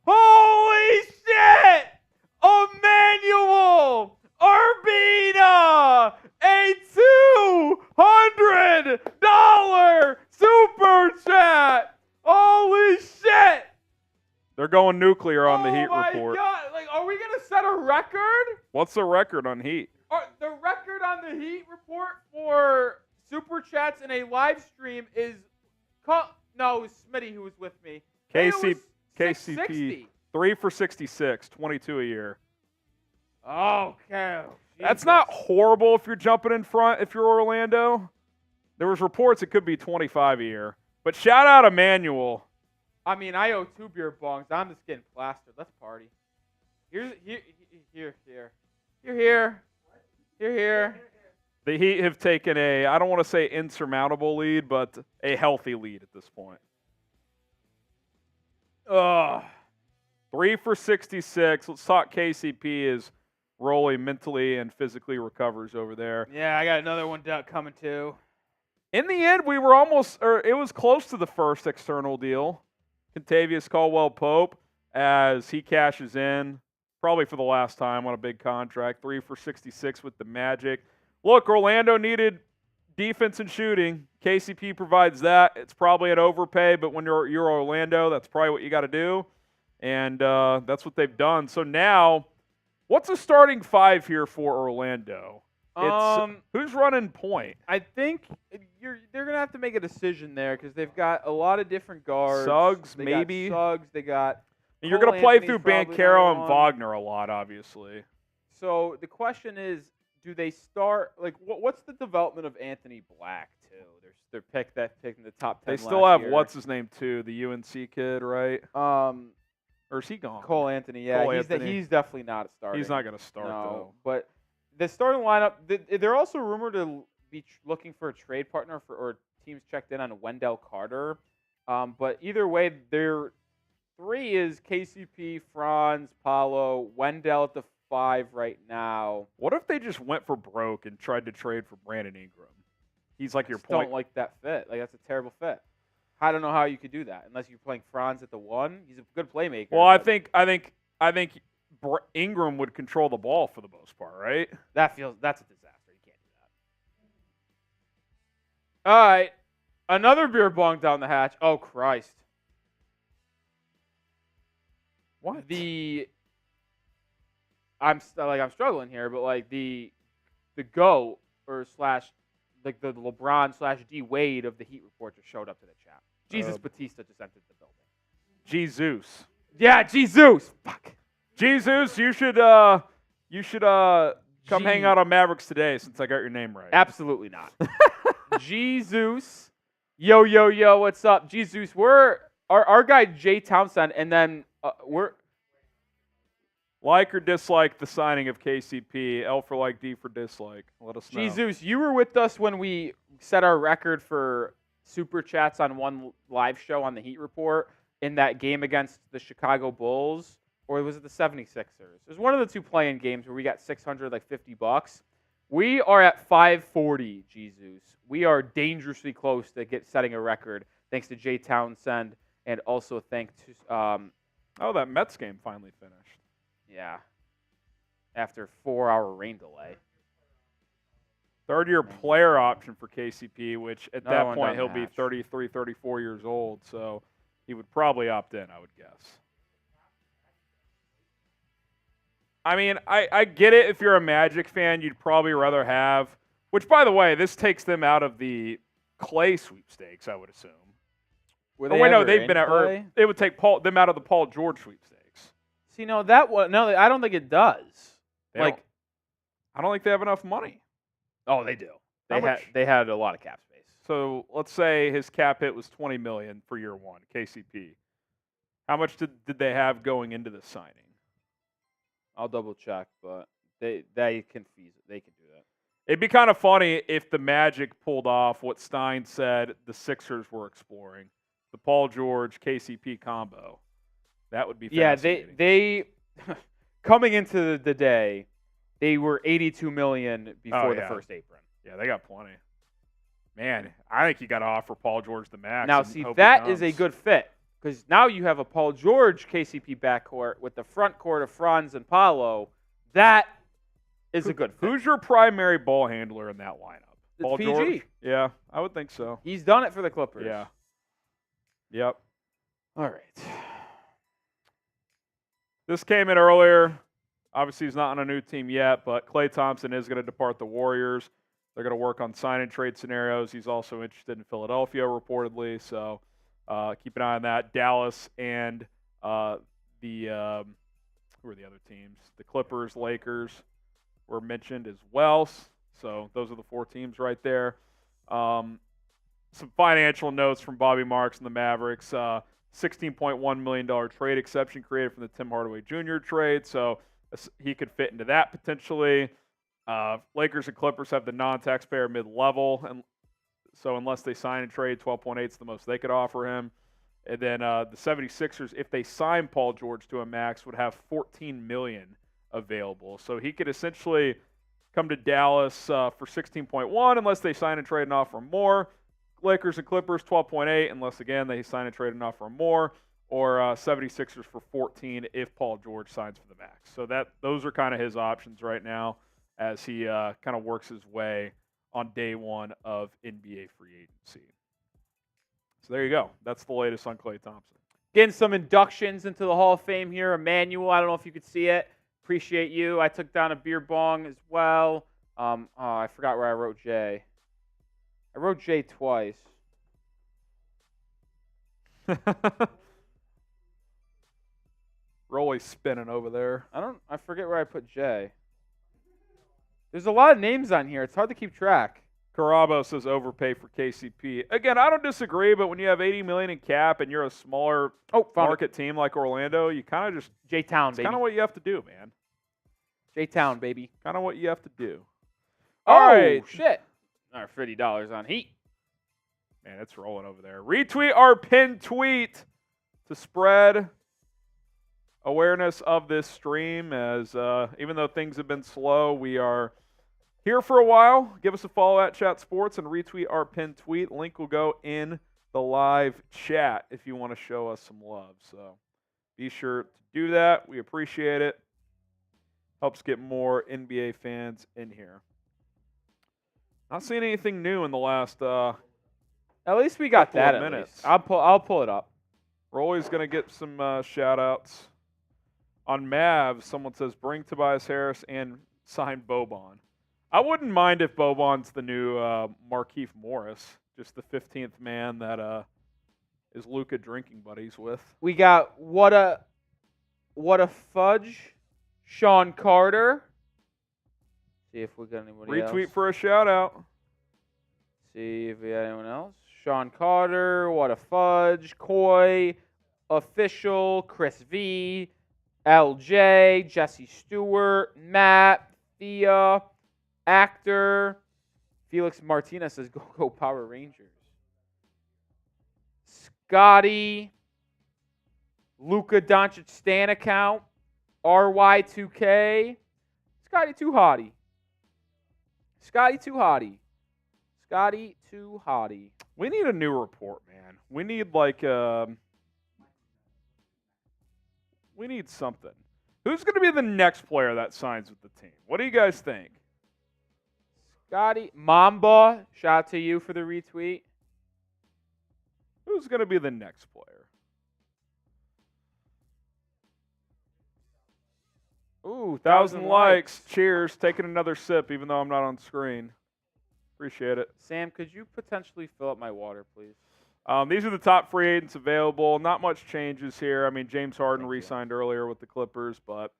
boy! Holy shit! Emmanuel Urbina, a $200 super chat. Holy shit! They're going nuclear on the Heat Oh Report. my God! Like, are we gonna set a record? What's the record on Heat? The record on the Heat Report for super chats in a live stream is no, it was Smitty who was with me. KCP 660. 3 for 66, 22 a year. Okay. That's not horrible if you're jumping in front. If you're Orlando, there was reports it could be 25 a year. But shout out Emmanuel. I mean, I owe 2 beer bongs. I'm just getting plastered. Let's party. Here. You're here. The Heat have taken I don't want to say insurmountable lead, but a healthy lead at this point. 3 for 66. Let's talk KCP as Rolly mentally and physically recovers over there. Yeah, I got another one coming too. In the end, we were it was close to the first external deal. Kentavious Caldwell-Pope as he cashes in, probably for the last time on a big contract. 3 for 66 with the Magic. Look, Orlando needed defense and shooting. KCP provides that. It's probably an overpay, but when you're Orlando, that's probably what you got to do. And that's what they've done. So now, what's the starting 5 here for Orlando? Who's running point? I think they're gonna have to make a decision there because they've got a lot of different guards. Suggs, they maybe. Got Suggs. They got. And you're going to play through Anthony's Banchero and probably Wagner a lot, obviously. So the question is, do they start what's the development of Anthony Black too? They're picked in the top 10. They still have what's his name too, the UNC kid, right? Or is he gone? Cole Anthony. Yeah, Cole he's Anthony. He's definitely not starting. He's not going to start though. But the starting lineup, they're also rumored to be looking for a trade partner or teams checked in on Wendell Carter. But either way, their 3 is KCP, Franz, Paolo, Wendell at the 5 right now. What if they just went for broke and tried to trade for Brandon Ingram? He's like your Just point. don't like that fit. Like, that's a terrible fit. I don't know how you could do that unless you're playing Franz at the 1. He's a good playmaker. Well, I but think Ingram would control the ball for the most part, right? that's a disaster. You can't do that. All right, another beer bong down the hatch. Oh Christ! What? I'm struggling here, but like the GOAT or slash like the LeBron slash D Wade of the Heat report just showed up to the chat. Jesus Batista just entered the building. Jesus. Yeah, Jesus. Fuck. Jesus, you should come hang out on Mavericks today since I got your name right. Absolutely not. Jesus. Yo, what's up? Jesus, we're our guy Jay Townsend, and then we're like or dislike the signing of KCP. L for like, D for dislike. Let us know. Jesus, you were with us when we set our record for super chats on one live show on the Heat Report in that game against the Chicago Bulls, or was it the 76ers? It was one of the two playing games where we got $650. We are at 540, Jesus. We are dangerously close to setting a record, thanks to Jay Townsend, and also thanks to that Mets game finally finished. yeah, after 4-hour rain delay. Third-year player option for KCP, which at Another that one point down he'll the be hatch. 33, 34 years old, so he would probably opt in, I would guess. I mean, I get it. If you're a Magic fan, you'd probably rather have, which, by the way, this takes them out of the Klay sweepstakes, I would assume. Were Oh, wait, no, ever they've in been at play? It would take them out of the Paul George sweepstakes. See, no, that one. No, I don't think it does. I don't think they have enough money. Oh, they do. How much? They had a lot of cap space. So let's say his cap hit was $20 million for year one, KCP. How much did they have going into the signing? I'll double check, but they can do that. It'd be kind of funny if the Magic pulled off what Stein said the Sixers were exploring, the Paul George KCP combo. That would be fascinating. Yeah, they coming into the day, they were $82 million before the first apron. Yeah, they got plenty. Man, I think you got to offer Paul George the max. Now, and see, hope that he is a comes. good fit because now you have a Paul George KCP backcourt with the front court of Franz and Paolo. That is a good fit. Who's your primary ball handler in that lineup? It's Paul PG. George? Yeah, I would think so. He's done it for the Clippers. Yeah. Yep. All right. This came in earlier. Obviously, he's not on a new team yet, but Klay Thompson is going to depart the Warriors. They're going to work on sign and trade scenarios. He's also interested in Philadelphia, reportedly. So keep an eye on that. Dallas and who are the other teams? The Clippers, Lakers were mentioned as well. So those are the 4 teams right there. Some financial notes from Bobby Marks and the Mavericks. $16.1 million trade exception created from the Tim Hardaway Jr. trade. So he could fit into that potentially. Lakers and Clippers have the non-taxpayer mid-level, and so unless they sign and trade, 12.8 is the most they could offer him. And then the 76ers, if they sign Paul George to a max, would have $14 million available. So he could essentially come to Dallas for 16.1 unless they sign and trade and offer him more. Lakers and Clippers, 12.8 unless, again, they sign and trade and offer him more. Or 76ers for 14 if Paul George signs for the max. So those are kind of his options right now as he kind of works his way on day one of NBA free agency. So there you go. That's the latest on Klay Thompson. Getting some inductions into the Hall of Fame here. Emmanuel, I don't know if you could see it. Appreciate you. I took down a beer bong as well. I forgot where I wrote J. I wrote J twice. Rolly's spinning over there. I forget where I put J. There's a lot of names on here. It's hard to keep track. Carabo says overpay for KCP. Again, I don't disagree, but when you have $80 million in cap and you're a smaller market team like Orlando, you kind of just J-Town, baby. kind of what you have to do, man. J-Town, baby. Kind of what you have to do. All right. shit. All right, $50 on Heat. Man, it's rolling over there. Retweet our pinned tweet to spread awareness of this stream, as even though things have been slow, we are here for a while. Give us a follow at Chat Sports and retweet our pinned tweet. Link will go in the live chat if you want to show us some love. So be sure to do that. We appreciate it. Helps get more NBA fans in here. Not seeing anything new in the last At least we got couple that of at minutes. least. I'll pull it up. Rolly's going to get some shout-outs. On Mavs, someone says, bring Tobias Harris and sign Boban. I wouldn't mind if Boban's the new Markieff Morris, just the 15th man that is Luka drinking buddies with. We got what a fudge, Sean Carter. See if we got anybody else. Retweet for a shout-out. See if we got anyone else. Sean Carter, what a fudge, Coy, official, Chris V, LJ, Jesse Stewart, Matt, Thea, actor, Felix Martinez says go Power Rangers. Scotty, Luka Doncic Stan account, RY2K, Scotty too hottie. Scotty too hottie. Scotty too hottie. We need a new report, man. We need we need something. Who's going to be the next player that signs with the team? What do you guys think? Scotty Mamba, shout out to you for the retweet. Who's going to be the next player? Ooh, 1,000 likes. Cheers. Taking another sip, even though I'm not on screen. Appreciate it. Sam, could you potentially fill up my water, please? These are the top free agents available. Not much changes here. I mean, James Harden re-signed earlier with the Clippers, but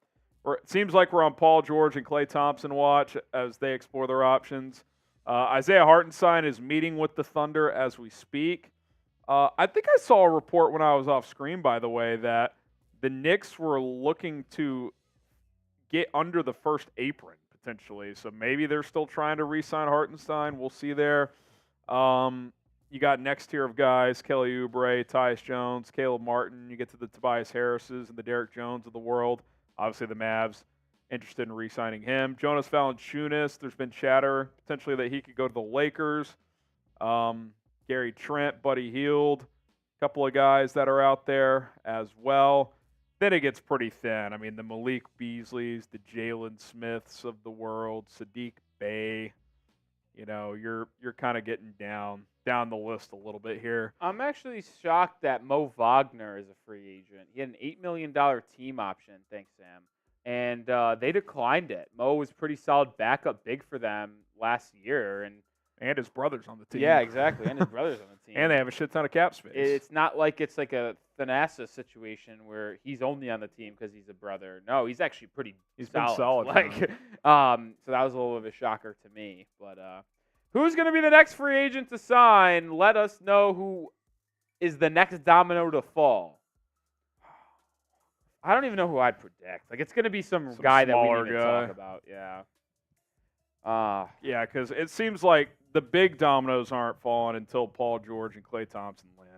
it seems like we're on Paul George and Klay Thompson watch as they explore their options. Isaiah Hartenstein is meeting with the Thunder as we speak. I think I saw a report when I was off screen, by the way, that the Knicks were looking to get under the first apron, potentially. So maybe they're still trying to re-sign Hartenstein. We'll see there. You got next tier of guys, Kelly Oubre, Tyus Jones, Caleb Martin. You get to the Tobias Harrises and the Derek Jones of the world. Obviously, the Mavs interested in re-signing him. Jonas Valanciunas, there's been chatter potentially that he could go to the Lakers. Gary Trent, Buddy Hield, a couple of guys that are out there as well. Then it gets pretty thin. I mean, the Malik Beasleys, the Jalen Smiths of the world, Sadiq Bey. You know, you're kind of getting down the list a little bit here. I'm actually shocked that Mo Wagner is a free agent. He had an $8 million team option, thanks, Sam. And they declined it. Mo was pretty solid backup big for them last year. And his brother's on the team. Yeah, exactly. And his brother's on the team. And they have a shit ton of cap space. It's not like it's like a Thanassa situation where he's only on the team because he's a brother. No, he's actually He's solid. been solid. So that was a little bit of a shocker to me. But who's going to be the next free agent to sign? Let us know who is the next domino to fall. I don't even know who I'd predict. Like, it's going to be some guy that we smaller need to guy. talk about. Yeah. Yeah, because it seems like the big dominoes aren't falling until Paul George and Klay Thompson land.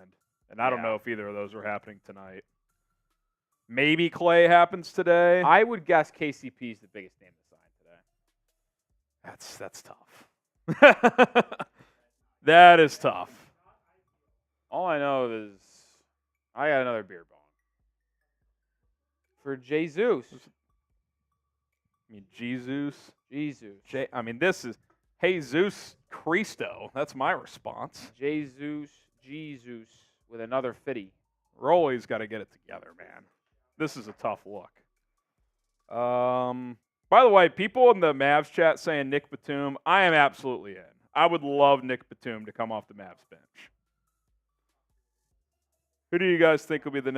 And I don't know if either of those are happening tonight. Maybe Klay happens today. I would guess KCP is the biggest name to sign today. That's tough. That is tough. All I know is I got another beer bong. For Jesus. I mean, Jesus. I mean, this is Jesus Cristo. That's my response. Jesus with another 50. Rolly's got to get it together, man. This is a tough look. By the way, people in the Mavs chat saying Nick Batum, I am absolutely in. I would love Nick Batum to come off the Mavs bench. Who do you guys think will be the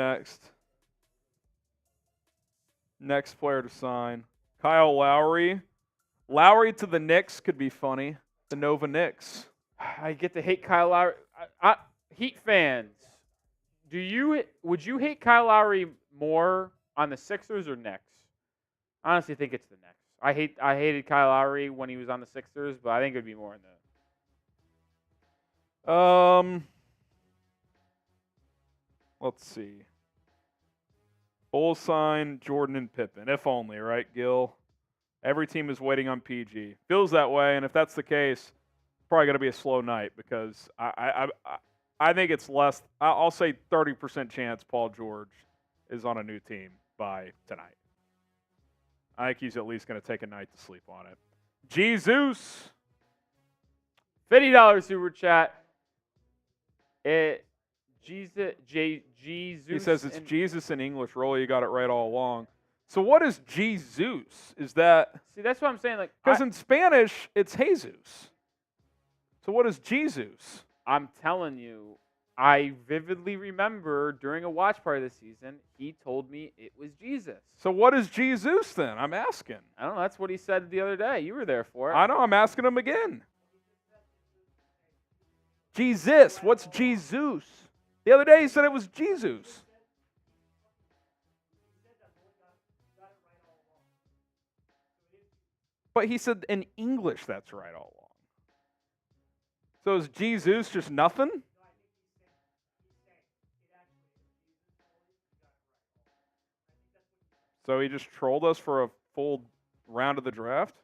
next player to sign? Kyle Lowry. Lowry to the Knicks could be funny. The Nova Knicks. I get to hate Kyle Lowry. Heat fans, would you hate Kyle Lowry more on the Sixers or Knicks? I honestly think it's the Knicks. I hated Kyle Lowry when he was on the Sixers, but I think it would be more in the. Let's see. Bulls sign Jordan and Pippen. If only, right, Gil? Every team is waiting on PG. Feels that way, and if that's the case, probably going to be a slow night because I think it's less. I'll say 30% chance Paul George is on a new team by tonight. I think he's at least going to take a night to sleep on it. Jesus. $50 super chat. Jesus. He says it's Jesus in English. Rolly, you got it right all along. So what is Jesus? Is that... See, that's what I'm saying. Like, because in Spanish, it's Jesus. So what is Jesus? I'm telling you, I vividly remember during a watch party this season, he told me it was Jesus. So what is Jesus then? I'm asking. I don't know. That's what he said the other day. You were there for it. I know. I'm asking him again. Jesus. What's Jesus? The other day he said it was Jesus. But he said in English that's right all along. So is Jesus just nothing? So he just trolled us for a full round of the draft?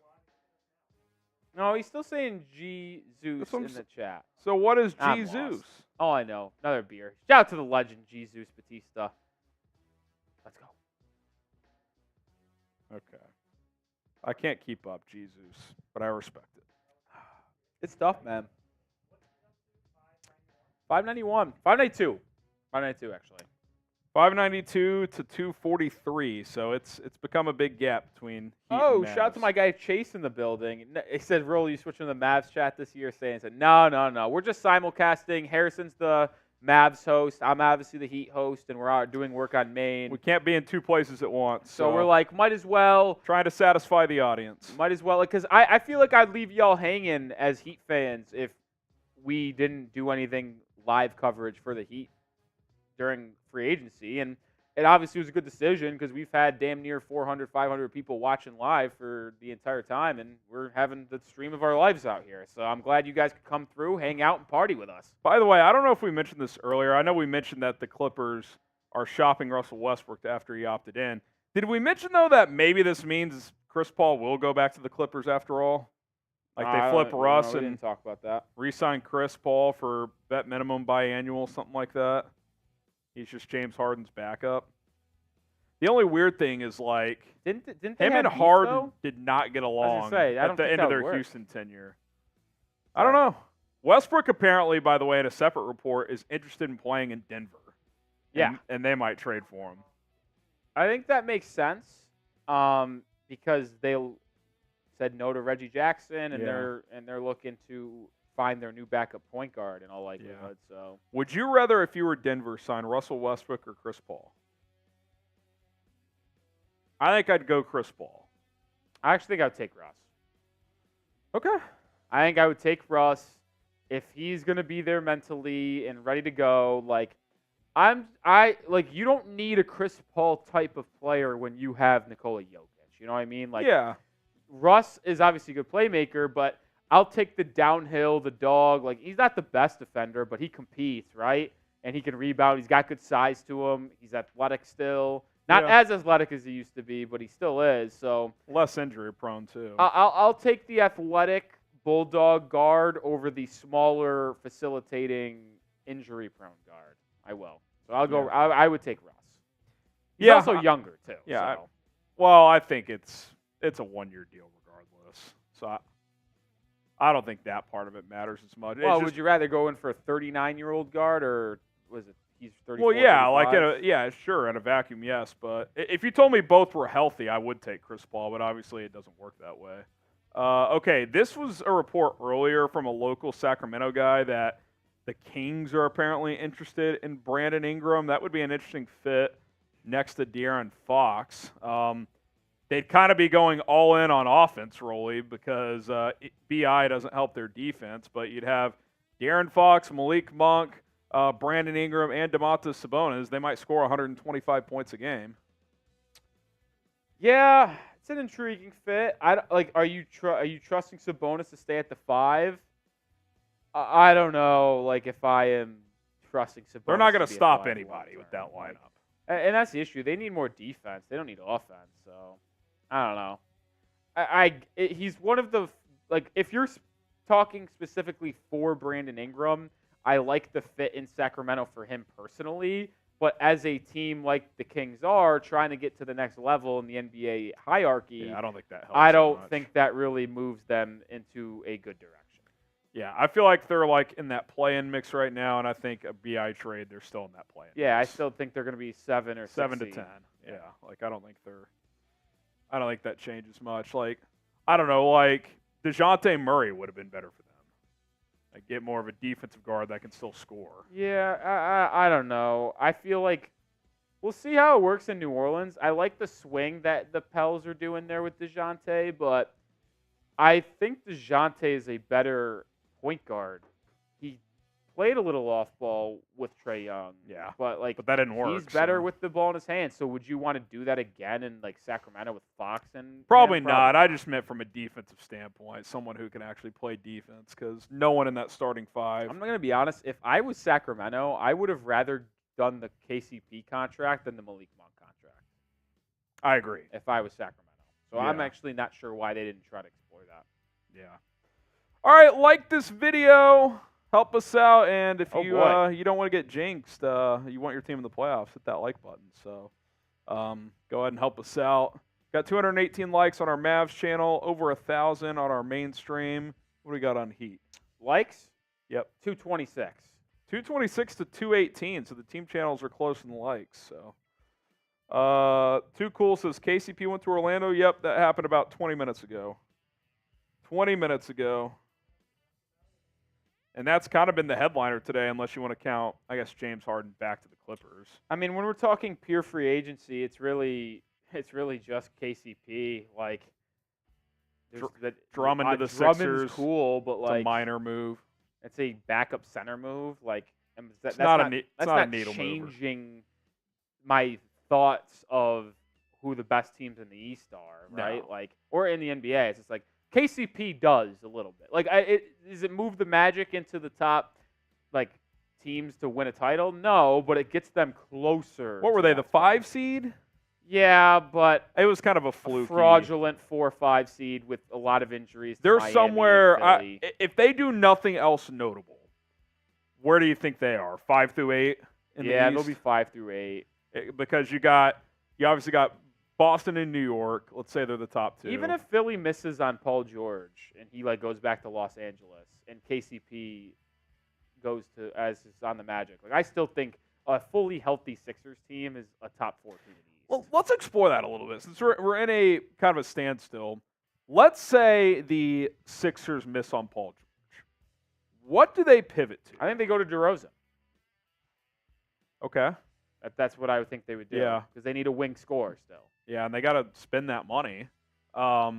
No, he's still saying Jesus in the chat. So what is I'm Jesus? lost. Oh, I know. Another beer. Shout out to the legend, Jesus Batista. Let's go. Okay. I can't keep up, Jesus, but I respect it. It's tough, man. 591. 592. 592, actually. 592 to 243, so it's become a big gap between Heat and Shout out to Mavs. my guy Chase in the building. He said, Roll, you switching to the Mavs chat this year? Saying, no. We're just simulcasting. Harrison's the Mavs host. I'm obviously the Heat host, and we're out doing work on Maine. We can't be in two places at once. So we're like, might as well. Trying to satisfy the audience. Might as well. Because I feel like I'd leave y'all hanging as Heat fans if we didn't do anything live coverage for the Heat during free agency. And it obviously was a good decision because we've had damn near 400, 500 people watching live for the entire time, and we're having the stream of our lives out here. So I'm glad you guys could come through, hang out, and party with us. By the way, I don't know if we mentioned this earlier. I know we mentioned that the Clippers are shopping Russell Westbrook after he opted in. Did we mention, though, that maybe this means Chris Paul will go back to the Clippers after all? Like they flip Russ we and didn't talk about that. re-sign Chris Paul for vet minimum biannual, something like that. He's just James Harden's backup. The only weird thing is, like, Didn't they him have and beef, Harden though? did not get was along gonna say, I at don't the think end that of would their work. Houston tenure. I don't know. Westbrook apparently, by the way, in a separate report, is interested in playing in Denver. Yeah. And they might trade for him. I think that makes sense because they said no to Reggie Jackson, and they're looking to find their new backup point guard in all likelihood. So, would you rather, if you were Denver, sign Russell Westbrook or Chris Paul? I think I'd go Chris Paul. I actually think I would take Russ. Okay. I think I would take Russ if he's going to be there mentally and ready to go. Like, you don't need a Chris Paul type of player when you have Nikola Jokic. You know what I mean? Like, yeah. Russ is obviously a good playmaker, but I'll take the downhill, the dog. Like, he's not the best defender, but he competes, right? And he can rebound. He's got good size to him. He's athletic still. Not as athletic as he used to be, but he still is. So less injury prone too. I'll take the athletic bulldog guard over the smaller, facilitating, injury prone guard. I will. So I'll go. I would take Russ. He's also younger too. Yeah. So. Well, I think it's a 1-year deal regardless. So I don't think that part of it matters as much. Well, would you rather go in for a 39-year-old guard, or was it he's 34? Well, yeah, 35? like sure, in a vacuum, yes. But if you told me both were healthy, I would take Chris Paul. But obviously, it doesn't work that way. Okay, this was a report earlier from a local Sacramento guy that the Kings are apparently interested in Brandon Ingram. That would be an interesting fit next to De'Aaron Fox. They'd kind of be going all in on offense, Rolly, because BI doesn't help their defense. But you'd have De'Aaron Fox, Malik Monk, Brandon Ingram, and Domantas Sabonis. They might score 125 points a game. Yeah, it's an intriguing fit. Are you trusting Sabonis to stay at the 5? I don't know. Like, if I am trusting Sabonis, They're not going to to be a stop 5 anybody with that lineup. And that's the issue. They need more defense. They don't need offense. So, I don't know. He's one of the, like, if you're talking specifically for Brandon Ingram, I like the fit in Sacramento for him personally. But as a team like the Kings are, trying to get to the next level in the NBA hierarchy, Yeah, I don't think that helps. I don't think that really moves them into a good direction. Yeah, I feel like they're like in that play-in mix right now, and I think a BI trade, they're still in that play-in. Yeah, mix. I still think they're going to be 7 or 7 to 6 10. seed. Yeah, like I don't think that changes much. Like, I don't know, like DeJounte Murray would have been better for them. Like, get more of a defensive guard that can still score. Yeah, I don't know. I feel like we'll see how it works in New Orleans. I like the swing that the Pels are doing there with DeJounte, but I think DeJounte is a better point guard. He played a little off ball with Trae Young. Yeah, but that didn't work. He's better with the ball in his hands. So would you want to do that again in like Sacramento with Fox and? Probably not. I just meant from a defensive standpoint, someone who can actually play defense, because no one in that starting five. I'm going to be honest. If I was Sacramento, I would have rather done the KCP contract than the Malik Monk contract. I agree. If I was Sacramento, so Yeah. I'm actually not sure why they didn't try to explore that. Yeah. All right, like this video, help us out, and if you don't want to get jinxed, you want your team in the playoffs, hit that like button. So go ahead and help us out. Got 218 likes on our Mavs channel, over 1,000 on our mainstream. What do we got on Heat? Likes? Yep. 226. 226 to 218, so the team channels are close in the likes. So, Too Cool says KCP went to Orlando. Yep, that happened about 20 minutes ago. 20 minutes ago. And that's kind of been the headliner today, unless you want to count, I guess, James Harden back to the Clippers. I mean, when we're talking pure free agency, it's really just KCP. Like, Drummond to the Drummond's Sixers. cool, but It's like a minor move. it's a backup center move. Like, that's not not a needle mover. changing my thoughts of who the best teams in the East are, right? No. Like, or in the NBA, it's just like KCP does a little bit. Like, does it move the Magic into the top, like, teams to win a title? No, but it gets them closer. What were to they, that the 5 seed? Yeah, but It was kind of a fluky. fraudulent 4 or 5 seed with a lot of injuries. to They're Miami and somewhere. Philly. If they do nothing else notable, where do you think they are? 5 through 8 in the Yeah, East? they'll be 5 through 8. Because you obviously got Boston and New York. Let's say they're the top 2. Even if Philly misses on Paul George and he like goes back to Los Angeles and KCP goes to as is on the Magic, like I still think a fully healthy Sixers team is a top 4 team in the East. Well, let's explore that a little bit. Since we're in a kind of a standstill, let's say the Sixers miss on Paul George. What do they pivot to? I think they go to DeRozan. Okay. That's what I would think they would do. Yeah. Because they need a wing scorer still. Yeah, and they got to spend that money. Yeah,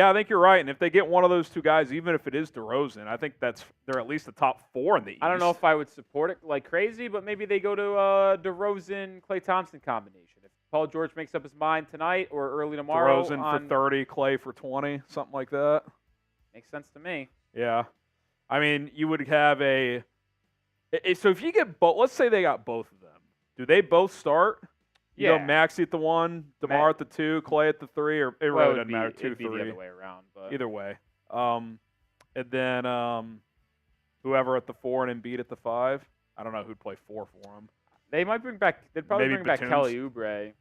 I think you're right. And if they get one of those two guys, even if it is DeRozan, I think they're at least the top 4 in the East. I don't know if I would support it like crazy, but maybe they go to DeRozan, Klay Thompson combination. If Paul George makes up his mind tonight or early tomorrow, DeRozan for 30, Klay for 20, something like that. Makes sense to me. Yeah. I mean, you would have so if you get both, let's say they got both of them. Do they both start? You Yeah. go Maxey at the 1, DeMar at the 2, Klay at the 3, or it really doesn't matter. 2, it'd be 3. the other way around. But Either way. And then whoever at the 4 and Embiid at the 5. I don't know who'd play 4 for him. they'd probably Maybe bring back Batum's. Kelly Oubre.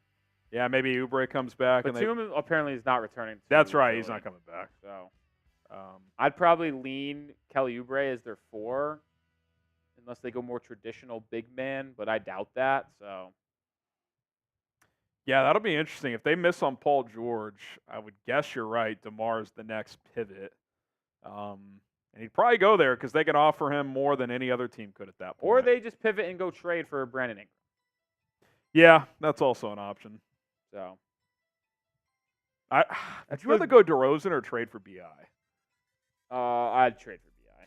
Yeah, maybe Oubre comes back. Batum apparently is not returning. That's right. He's Philly. not coming back. So I'd probably lean Kelly Oubre as their 4, unless they go more traditional big man, but I doubt that. So Yeah, that'll be interesting. If they miss on Paul George, I would guess you're right. DeMar's the next pivot. And he'd probably go there because they can offer him more than any other team could at that point. or they just pivot and go trade for Brandon Ingram. Yeah, that's also an option. So Would you rather go DeRozan or trade for BI? I'd trade for BI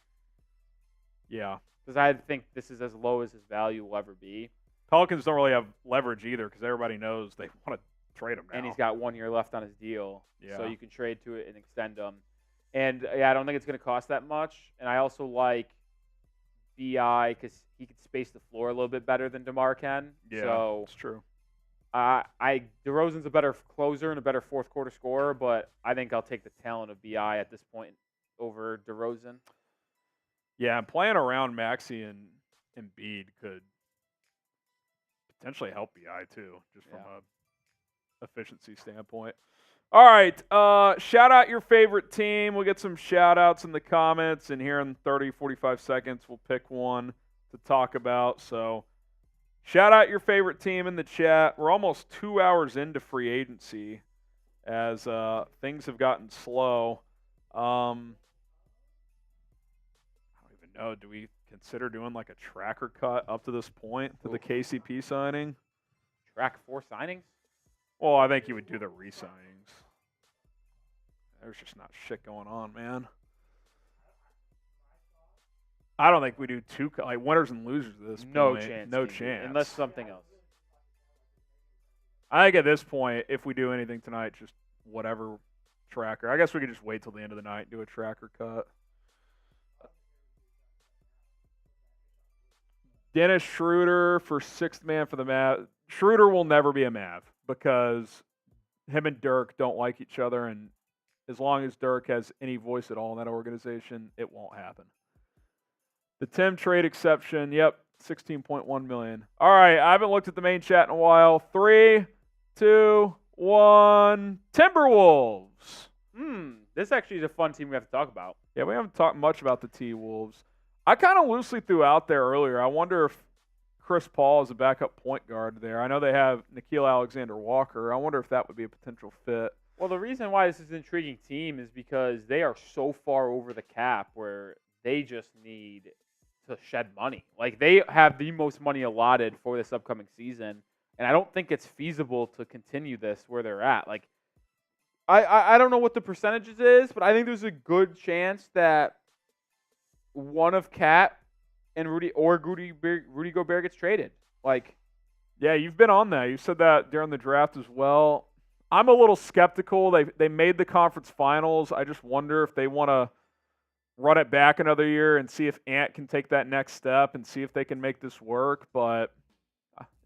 Yeah. because I think this is as low as his value will ever be, Pelicans don't really have leverage either because everybody knows they want to trade him now. and he's got 1 year left on his deal. Yeah. So you can trade to it and extend him. And yeah, I don't think it's going to cost that much. And I also like BI because he could space the floor a little bit better than DeMar can. Yeah, So it's true. DeRozan's a better closer and a better fourth quarter scorer, but I think I'll take the talent of BI at this point over DeRozan. Yeah, and playing around Maxey and Embiid could potentially help BI too, just from a efficiency standpoint. All right, shout out your favorite team. We'll get some shout outs in the comments, and here in 30, 45 seconds, we'll pick one to talk about. So shout out your favorite team in the chat. We're almost 2 hours into free agency as things have gotten slow. I don't even know. Do we consider doing like a tracker cut up to this point to the KCP signing? Track 4 signings? Well, I think you would do the re-signings. There's just not shit going on, man. I don't think we do two like winners and losers at this point. No chance. No Stevie, chance. Unless something else. I think at this point, if we do anything tonight, just whatever tracker. I guess we could just wait till the end of the night and do a tracker cut. Dennis Schroeder for sixth man for the Mavs. Schroeder will never be a Mav because him and Dirk don't like each other, and as long as Dirk has any voice at all in that organization, it won't happen. The Tim trade exception, yep, $16.1 million. All right, I haven't looked at the main chat in a while. 3, 2, 1, Timberwolves. This actually is a fun team we have to talk about. Yeah, we haven't talked much about the T-Wolves. I kind of loosely threw out there earlier. I wonder if Chris Paul is a backup point guard there. I know they have Nickeil Alexander-Walker. I wonder if that would be a potential fit. Well, the reason why this is an intriguing team is because they are so far over the cap where they just need to shed money. Like, they have the most money allotted for this upcoming season, and I don't think it's feasible to continue this where they're at. Like, I don't know what the percentages is, but I think there's a good chance that one of Cat and Rudy Gobert gets traded. Like, yeah, you've been on that. You said that during the draft as well. I'm a little skeptical. They made the conference finals. I just wonder if they want to run it back another year and see if Ant can take that next step and see if they can make this work. But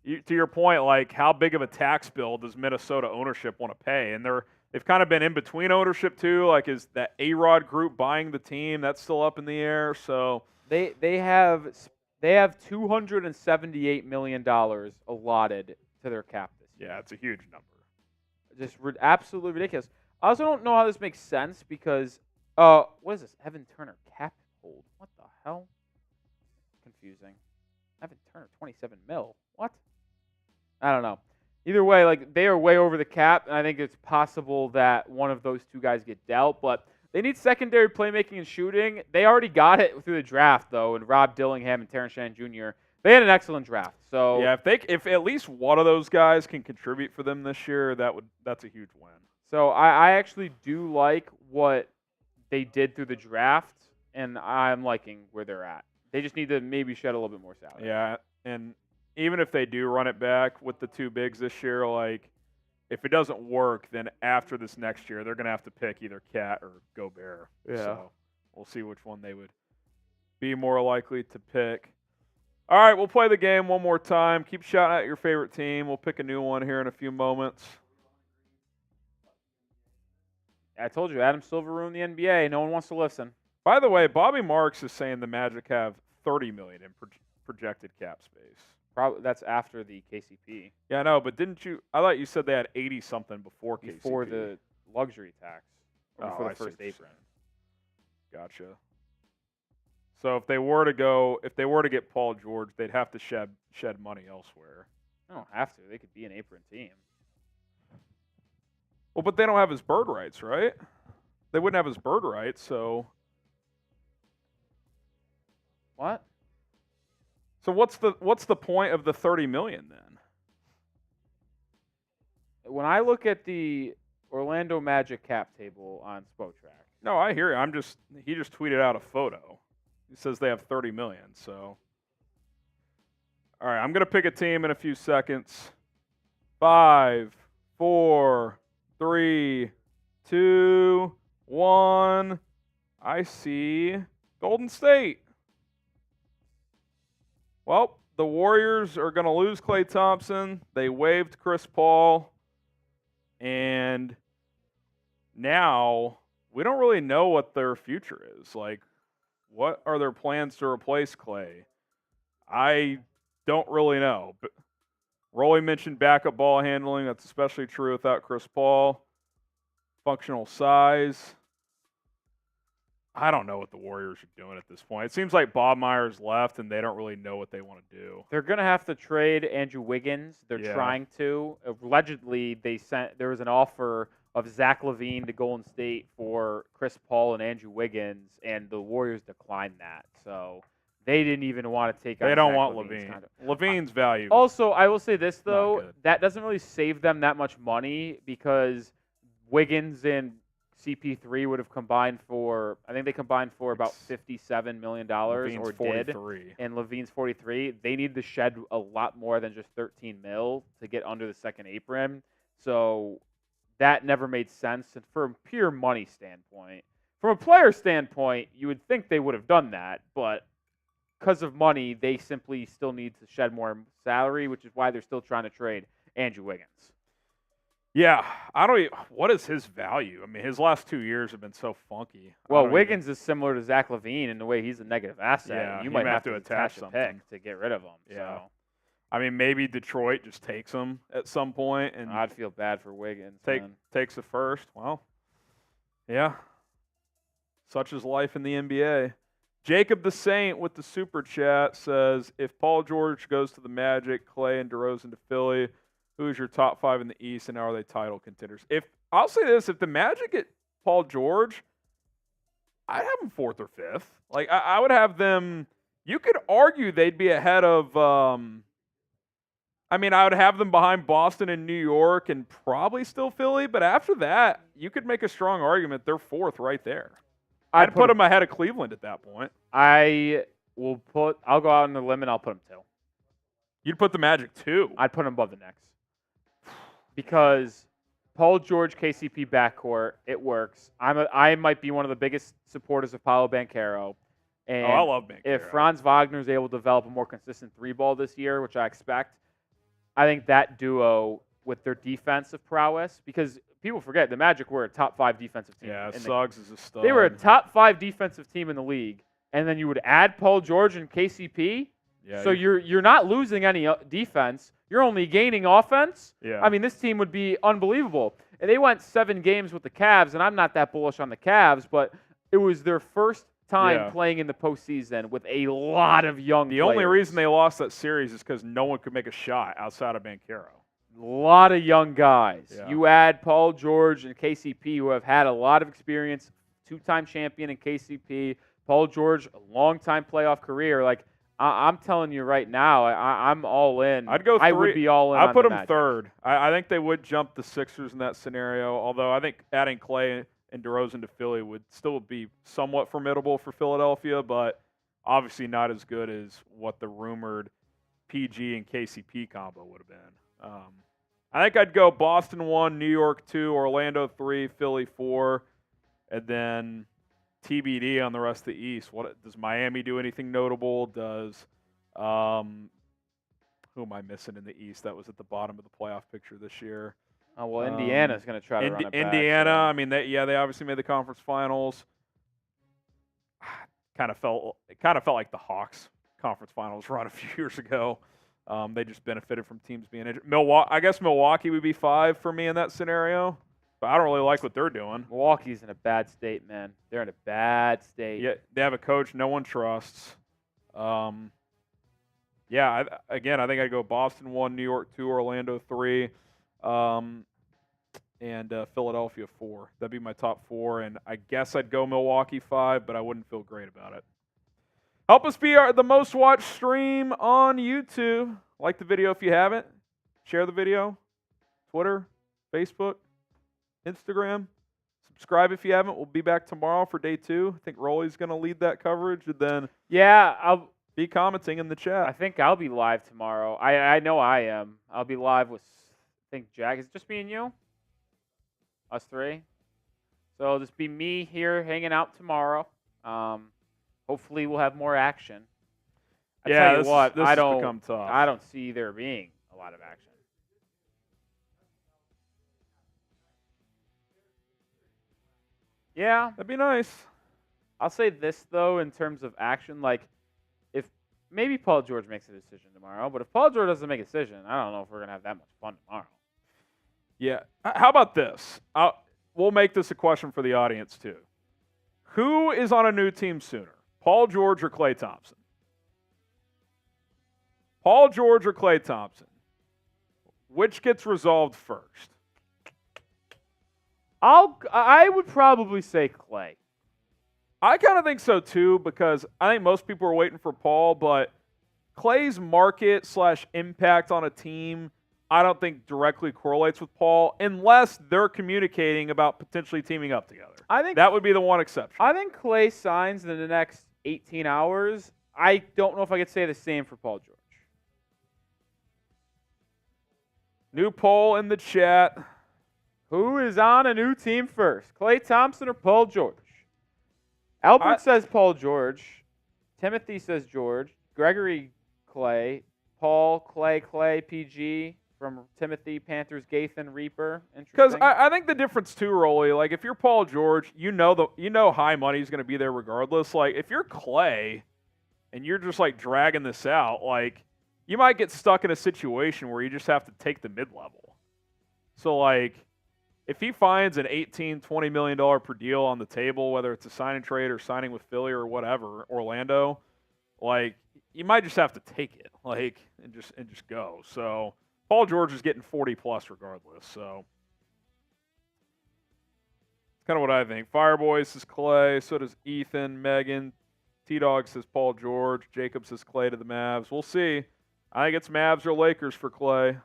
to your point, like, how big of a tax bill does Minnesota ownership want to pay? And they've kind of been in between ownership too. Like, is that A-Rod group buying the team? That's still up in the air. So they have $278 million allotted to their cap this year. yeah, it's a huge number. Just absolutely ridiculous. I also don't know how this makes sense because, what is this? Evan Turner cap hold. What the hell? Confusing. Evan Turner, 27 mil. What? I don't know. Either way, like, they are way over the cap, and I think it's possible that one of those two guys get dealt, but they need secondary playmaking and shooting. They already got it through the draft, though, and Rob Dillingham and Terrence Shannon Jr. They had an excellent draft. So yeah, if at least one of those guys can contribute for them this year, that's a huge win. So I actually do like what they did through the draft, and I'm liking where they're at. They just need to maybe shed a little bit more salary. Yeah, and even if they do run it back with the two bigs this year, like, if it doesn't work, then after this next year, they're going to have to pick either Cat or Gobert. Yeah. So we'll see which one they would be more likely to pick. All right, we'll play the game one more time. Keep shouting out your favorite team. We'll pick a new one here in a few moments. I told you, Adam Silver ruined the NBA. No one wants to listen. By the way, Bobby Marks is saying the Magic have $30 million in projected cap space. Probably that's after the KCP. Yeah, I know, but didn't you? I thought you said they had 80 something before KCP. Before the luxury tax. Or before the I see first what you're apron. saying. Gotcha. So if they were to get Paul George, they'd have to shed money elsewhere. They don't have to. They could be an apron team. Well, but they don't have his bird rights, right? They wouldn't have his bird rights, so. What? So what's the point of the $30 million then? When I look at the Orlando Magic cap table on Spotrac. No, I hear you. He just tweeted out a photo. He says they have $30 million. So, all right, I'm gonna pick a team in a few seconds. 5, 4, 3, 2, 1. I see Golden State. Well, the Warriors are going to lose Klay Thompson. They waived Chris Paul. And now we don't really know what their future is. Like, what are their plans to replace Klay? I don't really know. But Rolly mentioned backup ball handling. That's especially true without Chris Paul. Functional size. I don't know what the Warriors are doing at this point. It seems like Bob Myers left, and they don't really know what they want to do. They're going to have to trade Andrew Wiggins. They're trying to. Allegedly, there was an offer of Zach LaVine to Golden State for Chris Paul and Andrew Wiggins, and the Warriors declined that. So they didn't even want to take on They don't Zach want LaVine's LaVine. contract. LaVine's value. Also, I will say this, though. good. That doesn't really save them that much money because Wiggins and CP3 would have combined for, I think they combined for about $57 million LaVine's or 43. did. And LaVine's 43. They need to shed a lot more than just 13 mil to get under the second apron. So that never made sense. And from a pure money standpoint, from a player standpoint, you would think they would have done that. But because of money, they simply still need to shed more salary, which is why they're still trying to trade Andrew Wiggins. Yeah, what is his value? I mean, his last 2 years have been so funky. Well, Wiggins is similar to Zach LaVine in the way he's a negative asset. Yeah, you might have to attach a something pick to get rid of him. Yeah. So I mean, maybe Detroit just takes him at some point and I'd feel bad for Wiggins. takes a first. Well, yeah. Such is life in the NBA. Jacob the Saint with the super chat says, if Paul George goes to the Magic, Klay and DeRozan to Philly, who is your top 5 in the East, and are they title contenders? I'll say this, if the Magic get Paul George, I'd have them 4th or 5th. Like, I would have them – you could argue they'd be ahead of I would have them behind Boston and New York and probably still Philly, but after that, you could make a strong argument they're 4th right there. I'd put them ahead of Cleveland at that point. I'll go out on the limb and I'll put them 2. You'd put the Magic 2. I'd put them above the Knicks. Because Paul George, KCP backcourt, it works. I might be one of the biggest supporters of Paolo Banchero. And I love Banchero. If Franz Wagner is able to develop a more consistent 3-ball this year, which I expect, I think that duo with their defensive prowess, because people forget the Magic were a top 5 defensive team. Yeah, Suggs is a stud. They were a top 5 defensive team in the league, and then you would add Paul George and KCP. Yeah, so you're not losing any defense. You're only gaining offense. Yeah. I mean, this team would be unbelievable. And they went 7 games with the Cavs, and I'm not that bullish on the Cavs, but it was their first time playing in the postseason with a lot of young players. The only reason they lost that series is because no one could make a shot outside of Banchero. A lot of young guys. Yeah. You add Paul George and KCP, who have had a lot of experience, 2-time champion in KCP. Paul George, a long-time playoff career. Like, I'm telling you right now, I'm all in. I'd go 3. I would be all in. I'd put the them Magic. 3rd. I think they would jump the Sixers in that scenario, although I think adding Klay and DeRozan to Philly would still be somewhat formidable for Philadelphia, but obviously not as good as what the rumored PG and KCP combo would have been. I think I'd go Boston 1, New York 2, Orlando 3, Philly 4, and then TBD on the rest of the East. What does Miami do anything notable? Does who am I missing in the East that was at the bottom of the playoff picture this year? Oh, well, Indiana's going to try to run it back. Indiana, So. I mean, they obviously made the conference finals. It kind of felt like the Hawks conference finals run a few years ago. They just benefited from teams being injured. I guess Milwaukee would be 5 for me in that scenario, but I don't really like what they're doing. Milwaukee's in a bad state, man. They're in a bad state. Yeah, they have a coach no one trusts. I think I'd go Boston 1, New York 2, Orlando 3, and Philadelphia 4. That'd be my top 4, and I guess I'd go Milwaukee 5, but I wouldn't feel great about it. Help us be the most watched stream on YouTube. Like the video if you haven't. Share the video. Twitter, Facebook, Instagram. Subscribe if you haven't. We'll be back tomorrow for day 2. I think Rolly's going to lead that coverage, and then I'll be commenting in the chat. I think I'll be live tomorrow. I know I am. I'll be live with, I think, Jack. Is it just me and you? Us 3? So it'll just be me here hanging out tomorrow. Hopefully we'll have more action. I tell you what, this I has don't. become tough. I don't see there being a lot of action. Yeah, That'd be nice. I'll say this though, in terms of action, like if maybe Paul George makes a decision tomorrow, but if Paul George doesn't make a decision, I don't know if we're gonna have that much fun tomorrow. Yeah. How about this? We'll make this a question for the audience too. Who is on a new team sooner, Paul George or Klay Thompson? Paul George or Klay Thompson? Which gets resolved first? I would probably say Klay. I kind of think so too, because I think most people are waiting for Paul, but Klay's market / impact on a team, I don't think directly correlates with Paul unless they're communicating about potentially teaming up together. I think That would be the one exception. I think Klay signs in the next 18 hours. I don't know if I could say the same for Paul George. New poll in the chat. Who is on a new team first, Klay Thompson or Paul George? Albert says Paul George. Timothy says George. Gregory Klay. Paul Klay PG from Timothy Panthers Gathan Reaper. Because Interesting. I think the difference too, Rolly, like if you're Paul George, you know high money is going to be there regardless. Like if you're Klay and you're just like dragging this out, like you might get stuck in a situation where you just have to take the mid-level. So like if he finds an $18, $20 million per deal on the table, whether it's a sign and trade or signing with Philly or whatever, Orlando, like you might just have to take it, like and just go. So Paul George is getting 40 plus regardless. So it's kind of what I think. Fireboy says Klay. So does Ethan, Megan. T-Dog says Paul George. Jacob says Klay to the Mavs. We'll see. I think it's Mavs or Lakers for Klay.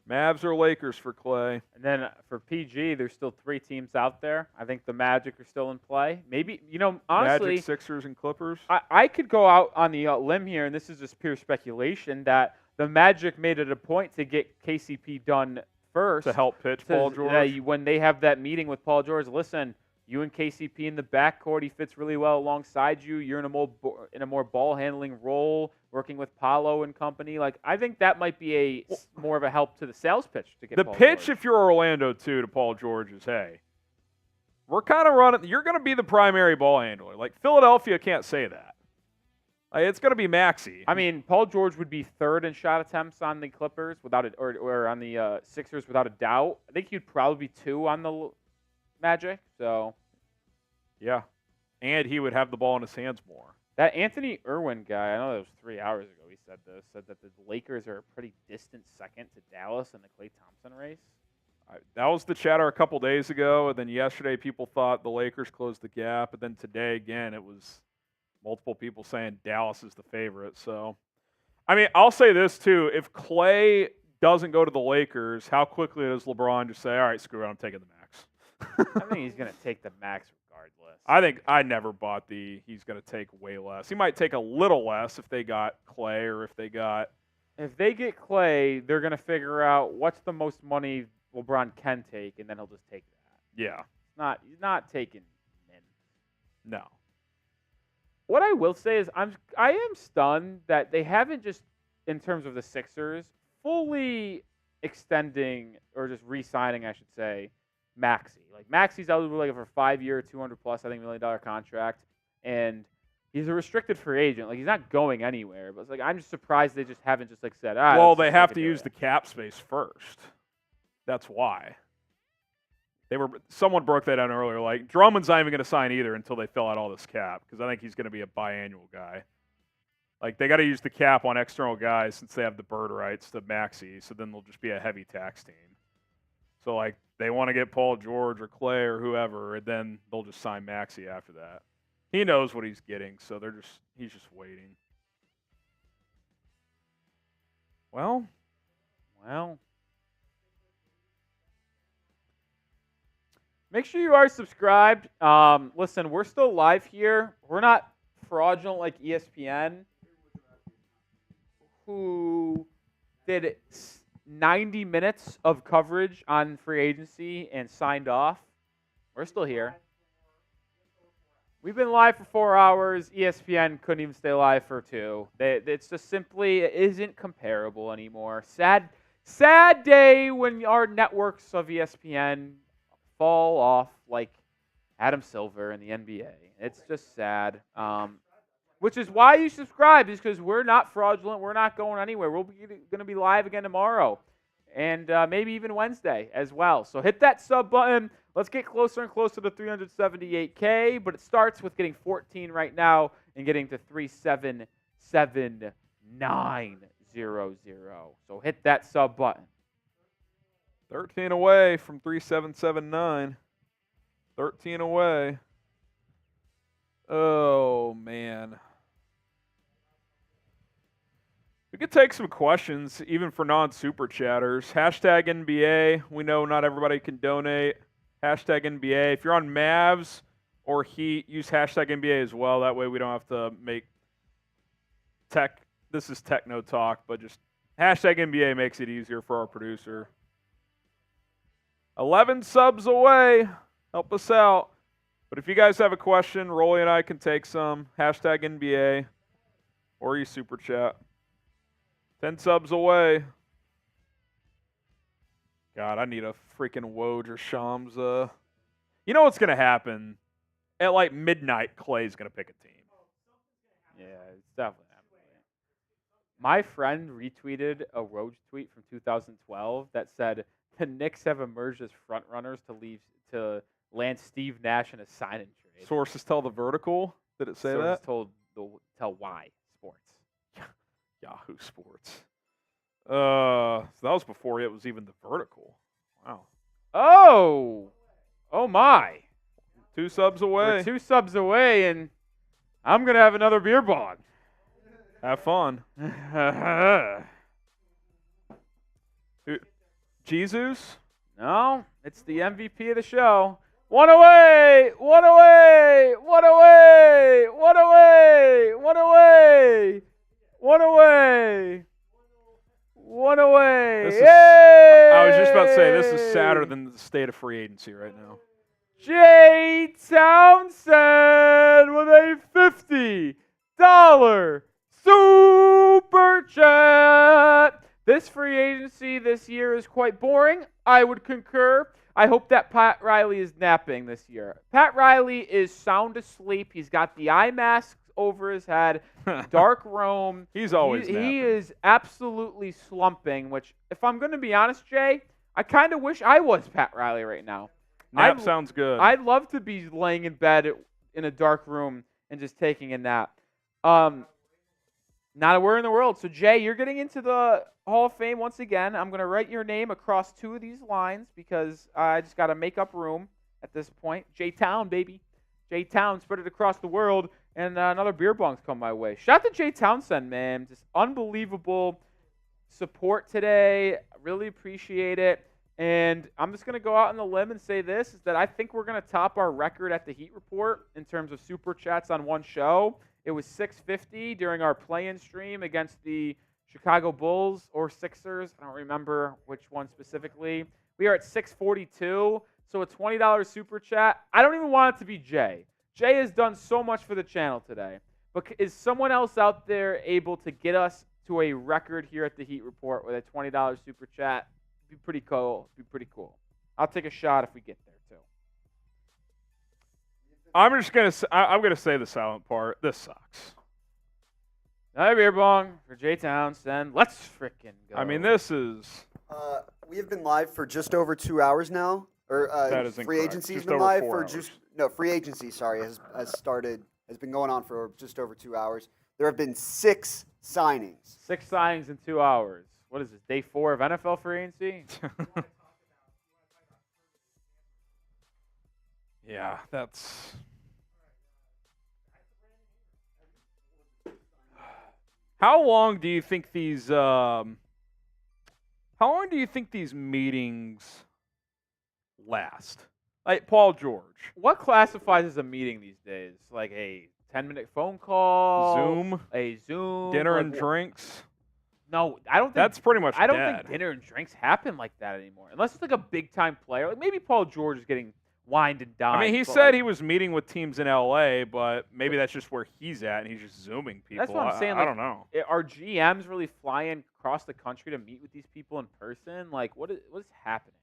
Mavs or Lakers for Klay. And then for PG, there's still 3 teams out there. I think the Magic are still in play. Maybe, honestly, Magic, Sixers, and Clippers. I could go out on the limb here, and this is just pure speculation, that the Magic made it a point to get KCP done first. To help pitch Paul George. When they have that meeting with Paul George, listen, you and KCP in the backcourt, he fits really well alongside you. You're in a more ball handling role, working with Paolo and company. Like I think that might be more of a help to the sales pitch to get the Paul pitch. George. If you're Orlando too, to Paul George is, hey, we're kind of running. You're going to be the primary ball handler. Like Philadelphia can't say that. Like, it's going to be Maxey. I mean, Paul George would be 3rd in shot attempts on the Clippers without it, or on the Sixers without a doubt. I think he'd probably be 2 on the Magic. So. Yeah, and he would have the ball in his hands more. That Anthony Irwin guy, I know that was 3 hours ago he said this, said that the Lakers are a pretty distant second to Dallas in the Klay Thompson race. That was the chatter a couple days ago, and then yesterday people thought the Lakers closed the gap, and then today again it was multiple people saying Dallas is the favorite. So, I mean, I'll say this too. If Klay doesn't go to the Lakers, how quickly does LeBron just say, all right, screw it, I'm taking the max? I think he's going to take the max regardless. I think I never bought he's going to take way less. He might take a little less if they got Klay or if they get Klay, they're going to figure out what's the most money LeBron can take, and then he'll just take that. Yeah. He's not taking min. No. What I will say is I am stunned that they haven't just, in terms of the Sixers, fully extending or just re-signing, I should say, Maxey. Like Maxey's eligible like for a 5-year, $200+ $1 million contract, and he's a restricted free agent. Like he's not going anywhere. But it's like I'm just surprised they just haven't just like said. Well, they have to use the cap space first. That's why. Someone broke that down earlier. Like Drummond's not even going to sign either until they fill out all this cap because I think he's going to be a biannual guy. Like they got to use the cap on external guys since they have the bird rights to Maxey. So then they'll just be a heavy tax team. So like they want to get Paul George or Klay or whoever, and then they'll just sign Maxey after that. He knows what he's getting, so he's just waiting. Well. Make sure you are subscribed. Listen, we're still live here. We're not fraudulent like ESPN, who did 90 minutes of coverage on free agency and signed off. We're still here. We've been live for 4 hours. ESPN couldn't even stay live for 2. It's just simply isn't comparable anymore. Sad day when our networks of ESPN fall off like Adam Silver in the NBA. It's just sad. Which is why you subscribe, is because we're not fraudulent. We're not going anywhere. We're going to be live again tomorrow and maybe even Wednesday as well. So hit that sub button. Let's get closer and closer to 378K, but it starts with getting 14 right now and getting to 377,900. So hit that sub button. 13 away from 3779. 13 away. Oh, man. We could take some questions, even for non-super chatters. Hashtag NBA. We know not everybody can donate. Hashtag NBA. If you're on Mavs or Heat, use hashtag NBA as well. That way we don't have to make tech. This is techno talk, but just hashtag NBA makes it easier for our producer. 11 subs away. Help us out. But if you guys have a question, Rolly and I can take some. Hashtag NBA or you super chat. 10 subs away. God, I need a freaking Woj or Shams. You know what's going to happen? At like midnight, Klay's going to pick a team. Yeah, it's definitely happening. My friend retweeted a Woj tweet from 2012 that said the Knicks have emerged as frontrunners to land Steve Nash in a sign-in trade. Sources tell the Vertical. Did it say that? Sources tell Y Sports. Yahoo Sports. So that was before it was even the Vertical. Wow. Oh my. 2 subs away. We're 2 subs away, and I'm going to have another beer bong. Have fun. Jesus? No, it's the MVP of the show. One away! One away! One away! One away! One away! One away! One away! I was just about to say, this is sadder than the state of free agency right now. Jay Townsend with a $50 super chat. This free agency this year is quite boring. I would concur. I hope that Pat Riley is napping this year. Pat Riley is sound asleep. He's got the eye mask over his head, dark room. He's always napping. He is absolutely slumping, which, if I'm going to be honest, Jay, I kind of wish I was Pat Riley right now. Nap sounds good. I'd love to be laying in bed in a dark room and just taking a nap. Not a word in the world. So, Jay, you're getting into the Hall of Fame once again. I'm going to write your name across 2 of these lines because I just got to make up room at this point. J-Town, baby. J-Town, spread it across the world. And another beer bong's come my way. Shout out to Jay Townsend, man. Just unbelievable support today. Really appreciate it. And I'm just going to go out on the limb and say this, is that I think we're going to top our record at the Heat Report in terms of super chats on one show. It was 650 during our play-in stream against the Chicago Bulls or Sixers. I don't remember which one specifically. We are at 642, so a $20 super chat. I don't even want it to be Jay. Jay has done so much for the channel today. But is someone else out there able to get us to a record here at the Heat Report with a $20 super chat? Be pretty cool. I'll take a shot if we get there too. I'm gonna say the silent part. This sucks. Another beer bong for Jay Townsend. Let's frickin' go. I mean, this is. We have been live for just over 2 hours now. That is free incorrect. agency's Just been over live 4 for hours. free agency. Sorry, has been going on for just over 2 hours. There have been 6 signings. 6 signings in 2 hours. What is this, day 4 of NFL free agency? Yeah, that's. How long do you think these? How long do you think these meetings last? Like Paul George. What classifies as a meeting these days? Like a 10-minute phone call? Zoom? A Zoom? Dinner like and drinks? No, I don't think That's pretty much I don't dead. think dinner and drinks happen like that anymore. Unless it's like a big-time player. Like maybe Paul George is getting wined and dined. I mean, he said he was meeting with teams in LA, but maybe that's just where he's at, and he's just zooming people. That's what I'm saying. I don't know. Are GMs really flying across the country to meet with these people in person? Like, what is happening?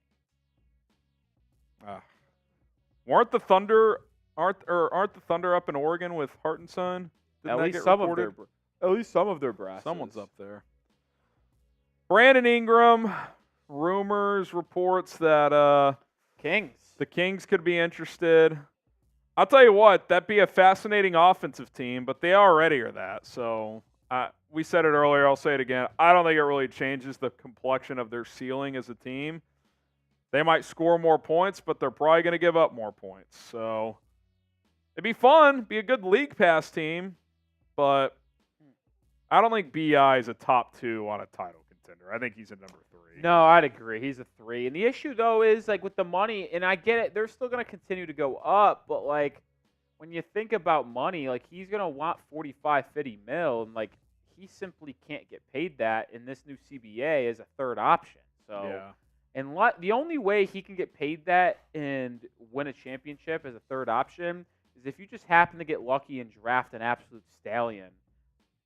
Aren't the Thunder up in Oregon with Harden son? At least some of their brasses. Someone's up there. Brandon Ingram, rumors, reports that the Kings could be interested. I'll tell you what, that'd be a fascinating offensive team, but they already are that. So we said it earlier, I'll say it again. I don't think it really changes the complexion of their ceiling as a team. They might score more points, but they're probably going to give up more points. So it'd be fun, be a good league pass team, but I don't think BI is a top 2 on a title contender. I think he's a number 3. No, I'd agree. He's a 3. And the issue, though, is, like, with the money, and I get it, they're still going to continue to go up, but, like, when you think about money, like, he's going to want 45, 50 mil, and, like, he simply can't get paid that in this new CBA as a third option. So, yeah. And the only way he can get paid that and win a championship as a third option is if you just happen to get lucky and draft an absolute stallion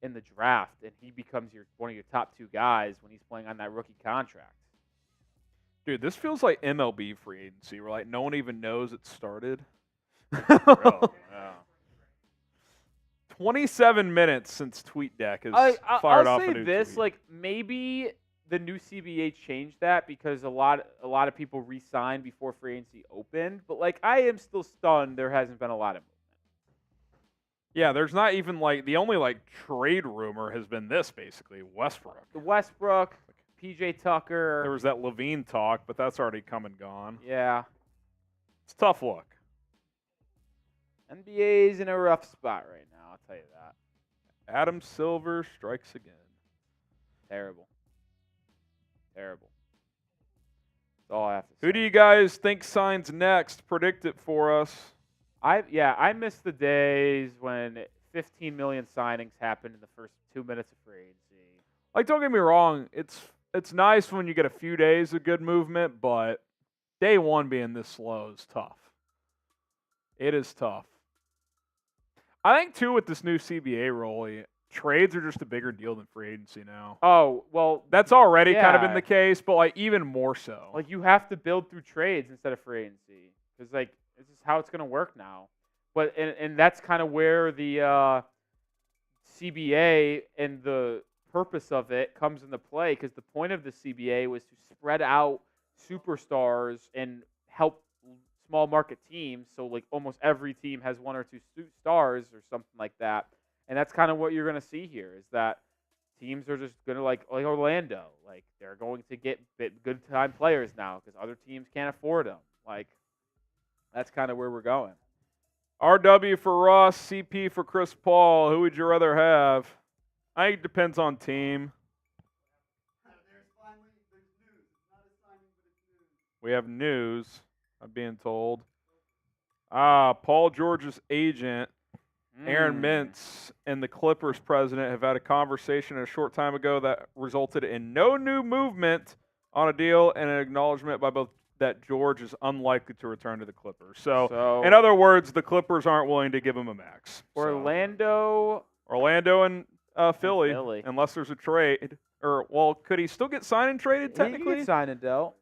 in the draft, and he becomes one of your top 2 guys when he's playing on that rookie contract. Dude, this feels like MLB free agency, where like no one even knows it started. Bro, yeah. 27 minutes since TweetDeck has fired off a new I'll say this, tweet. like, maybe the new CBA changed that because a lot of people re-signed before free agency opened, but like I am still stunned there hasn't been a lot of movement. Yeah, there's not even like the only like trade rumor has been this basically Westbrook. The Westbrook, PJ Tucker. There was that Levine talk, but that's already come and gone. Yeah. It's a tough look. NBA's in a rough spot right now, I'll tell you that. Adam Silver strikes again. Terrible. Terrible. That's all I have to say. Who do you guys think signs next? Predict it for us. I miss the days when 15 million signings happened in the first 2 minutes of free agency. Like, don't get me wrong, it's nice when you get a few days of good movement, but day one being this slow is tough. It is tough. I think too with this new CBA rule, trades are just a bigger deal than free agency now. Oh, well, That's already kind of yeah. been the case, but like even more so. like you have to build through trades instead of free agency because like this is how it's going to work now. But and that's kind of where the CBA and the purpose of it comes into play because the point of the CBA was to spread out superstars and help small market teams. So like almost every team has 1 or 2 stars or something like that. And that's kind of what you're going to see here is that teams are just going to like Orlando, like they're going to get good time players now because other teams can't afford them. Like that's kind of where we're going. RW for Ross, CP for Chris Paul. Who would you rather have? I think it depends on team. We have news, I'm being told. Paul George's agent, Aaron Mintz, and the Clippers president have had a conversation a short time ago that resulted in no new movement on a deal and an acknowledgement by both that George is unlikely to return to the Clippers. So in other words, the Clippers aren't willing to give him a max. Orlando and Philly, unless there's a trade. Or, well, could he still get signed and traded technically? He can sign and dealt.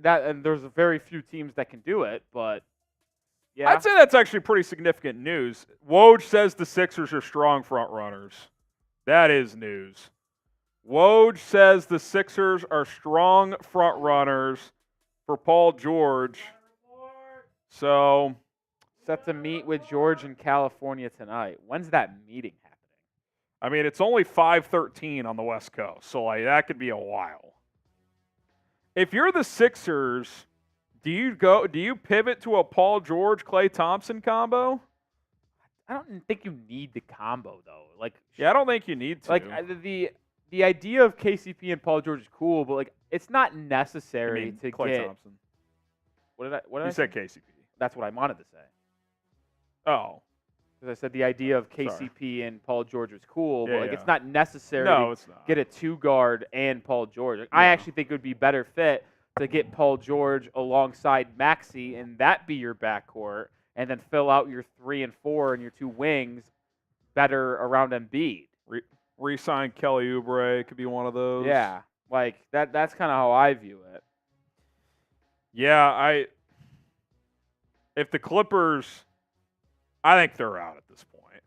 And there's very few teams that can do it, but yeah. I'd say that's actually pretty significant news. Woj says the Sixers are strong front runners. That is news. Woj says the Sixers are strong front runners for Paul George. So, set to meet with George in California tonight. When's that meeting happening? I mean, it's only 5:13 on the West Coast, so like that could be a while. If you're the Sixers, do you pivot to a Paul George, Klay Thompson combo? I don't think you need the combo though. Like, yeah, I don't think you need to. Like the idea of KCP and Paul George is cool, but like it's not necessary to Klay get. Thompson. What did I? You said KCP. That's what I wanted to say. Oh. Because I said the idea of KCP and Paul George was cool, but it's not necessary to get a 2 guard and Paul George. Like, I actually think it would be better fit to get Paul George alongside Maxey and that be your backcourt, and then fill out your 3 and 4 and your 2 wings better around Embiid. Re-sign Kelly Oubre could be one of those. Yeah, like that's kind of how I view it. Yeah, if the Clippers, I think they're out at this point.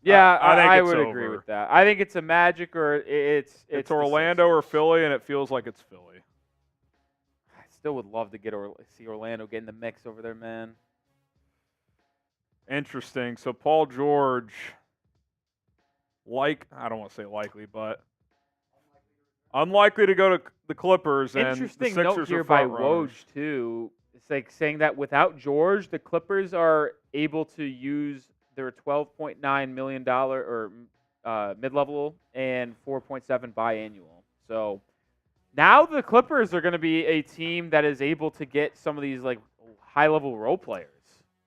Yeah, I think I it's would over. agree with that. I think it's a Magic or it's It's the Orlando or Sixers. Philly, and it feels like it's Philly. I still would love to see Orlando get in the mix over there, man. Interesting. So Paul George, I don't want to say likely, but unlikely to go to the Clippers. Interesting and the note Sixers here are by front runners. Woj too. It's like saying that without George, the Clippers are able to use their $12.9 million or mid-level and 4.7 biannual. So now the Clippers are going to be a team that is able to get some of these like high-level role players.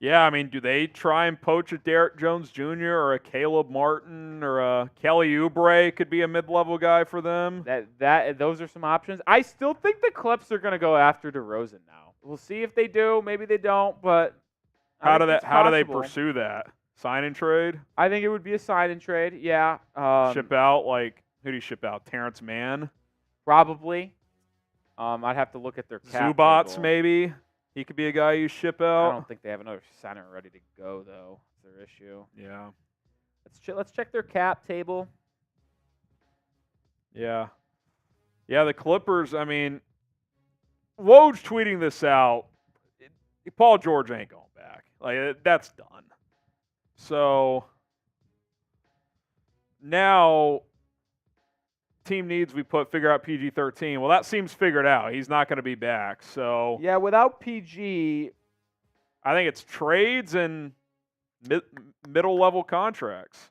Yeah, I mean, do they try and poach a Derek Jones Jr. or a Caleb Martin or a Kelly Oubre could be a mid-level guy for them? Those are some options. I still think the Clips are going to go after DeRozan now. We'll see if they do. Maybe they don't. But How do they possible. pursue that? Sign and trade? I think it would be a sign and trade. Yeah. Ship out who do you ship out? Terrence Mann, Probably. I'd have to look at their cap Zubats table. maybe. He could be a guy you ship I out. don't think they have another center ready to go though. That's their issue. Yeah. Let's check their cap table. Yeah. Yeah, the Clippers, I mean, Woj tweeting this out, Paul George ain't going back. Like, that's done. So, now, team needs, we figure out PG-13. Well, that seems figured out. He's not going to be back. So, Yeah, without PG, I think it's trades and middle-level contracts.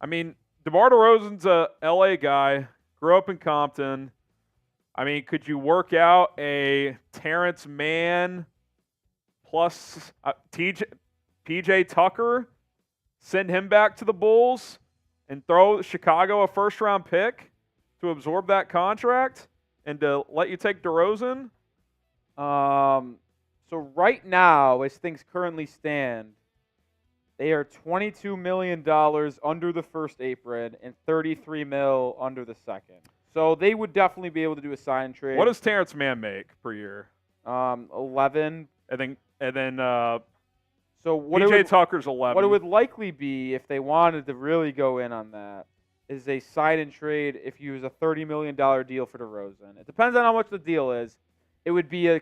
I mean, DeMar DeRozan's a L.A. guy, grew up in Compton. I mean, could you work out a Terrence Mann plus PJ Tucker, send him back to the Bulls, and throw Chicago a first-round pick to absorb that contract and to let you take DeRozan? so right now, as things currently stand, they are $22 million under the first apron and $33 million under the second. So they would definitely be able to do a sign trade. What does Terrence Mann make per year? 11? And then So what PJ Tucker's 11. What it would likely be if they wanted to really go in on that is a sign and trade if you use a $30 million deal for DeRozan. It depends on how much the deal is. It would be a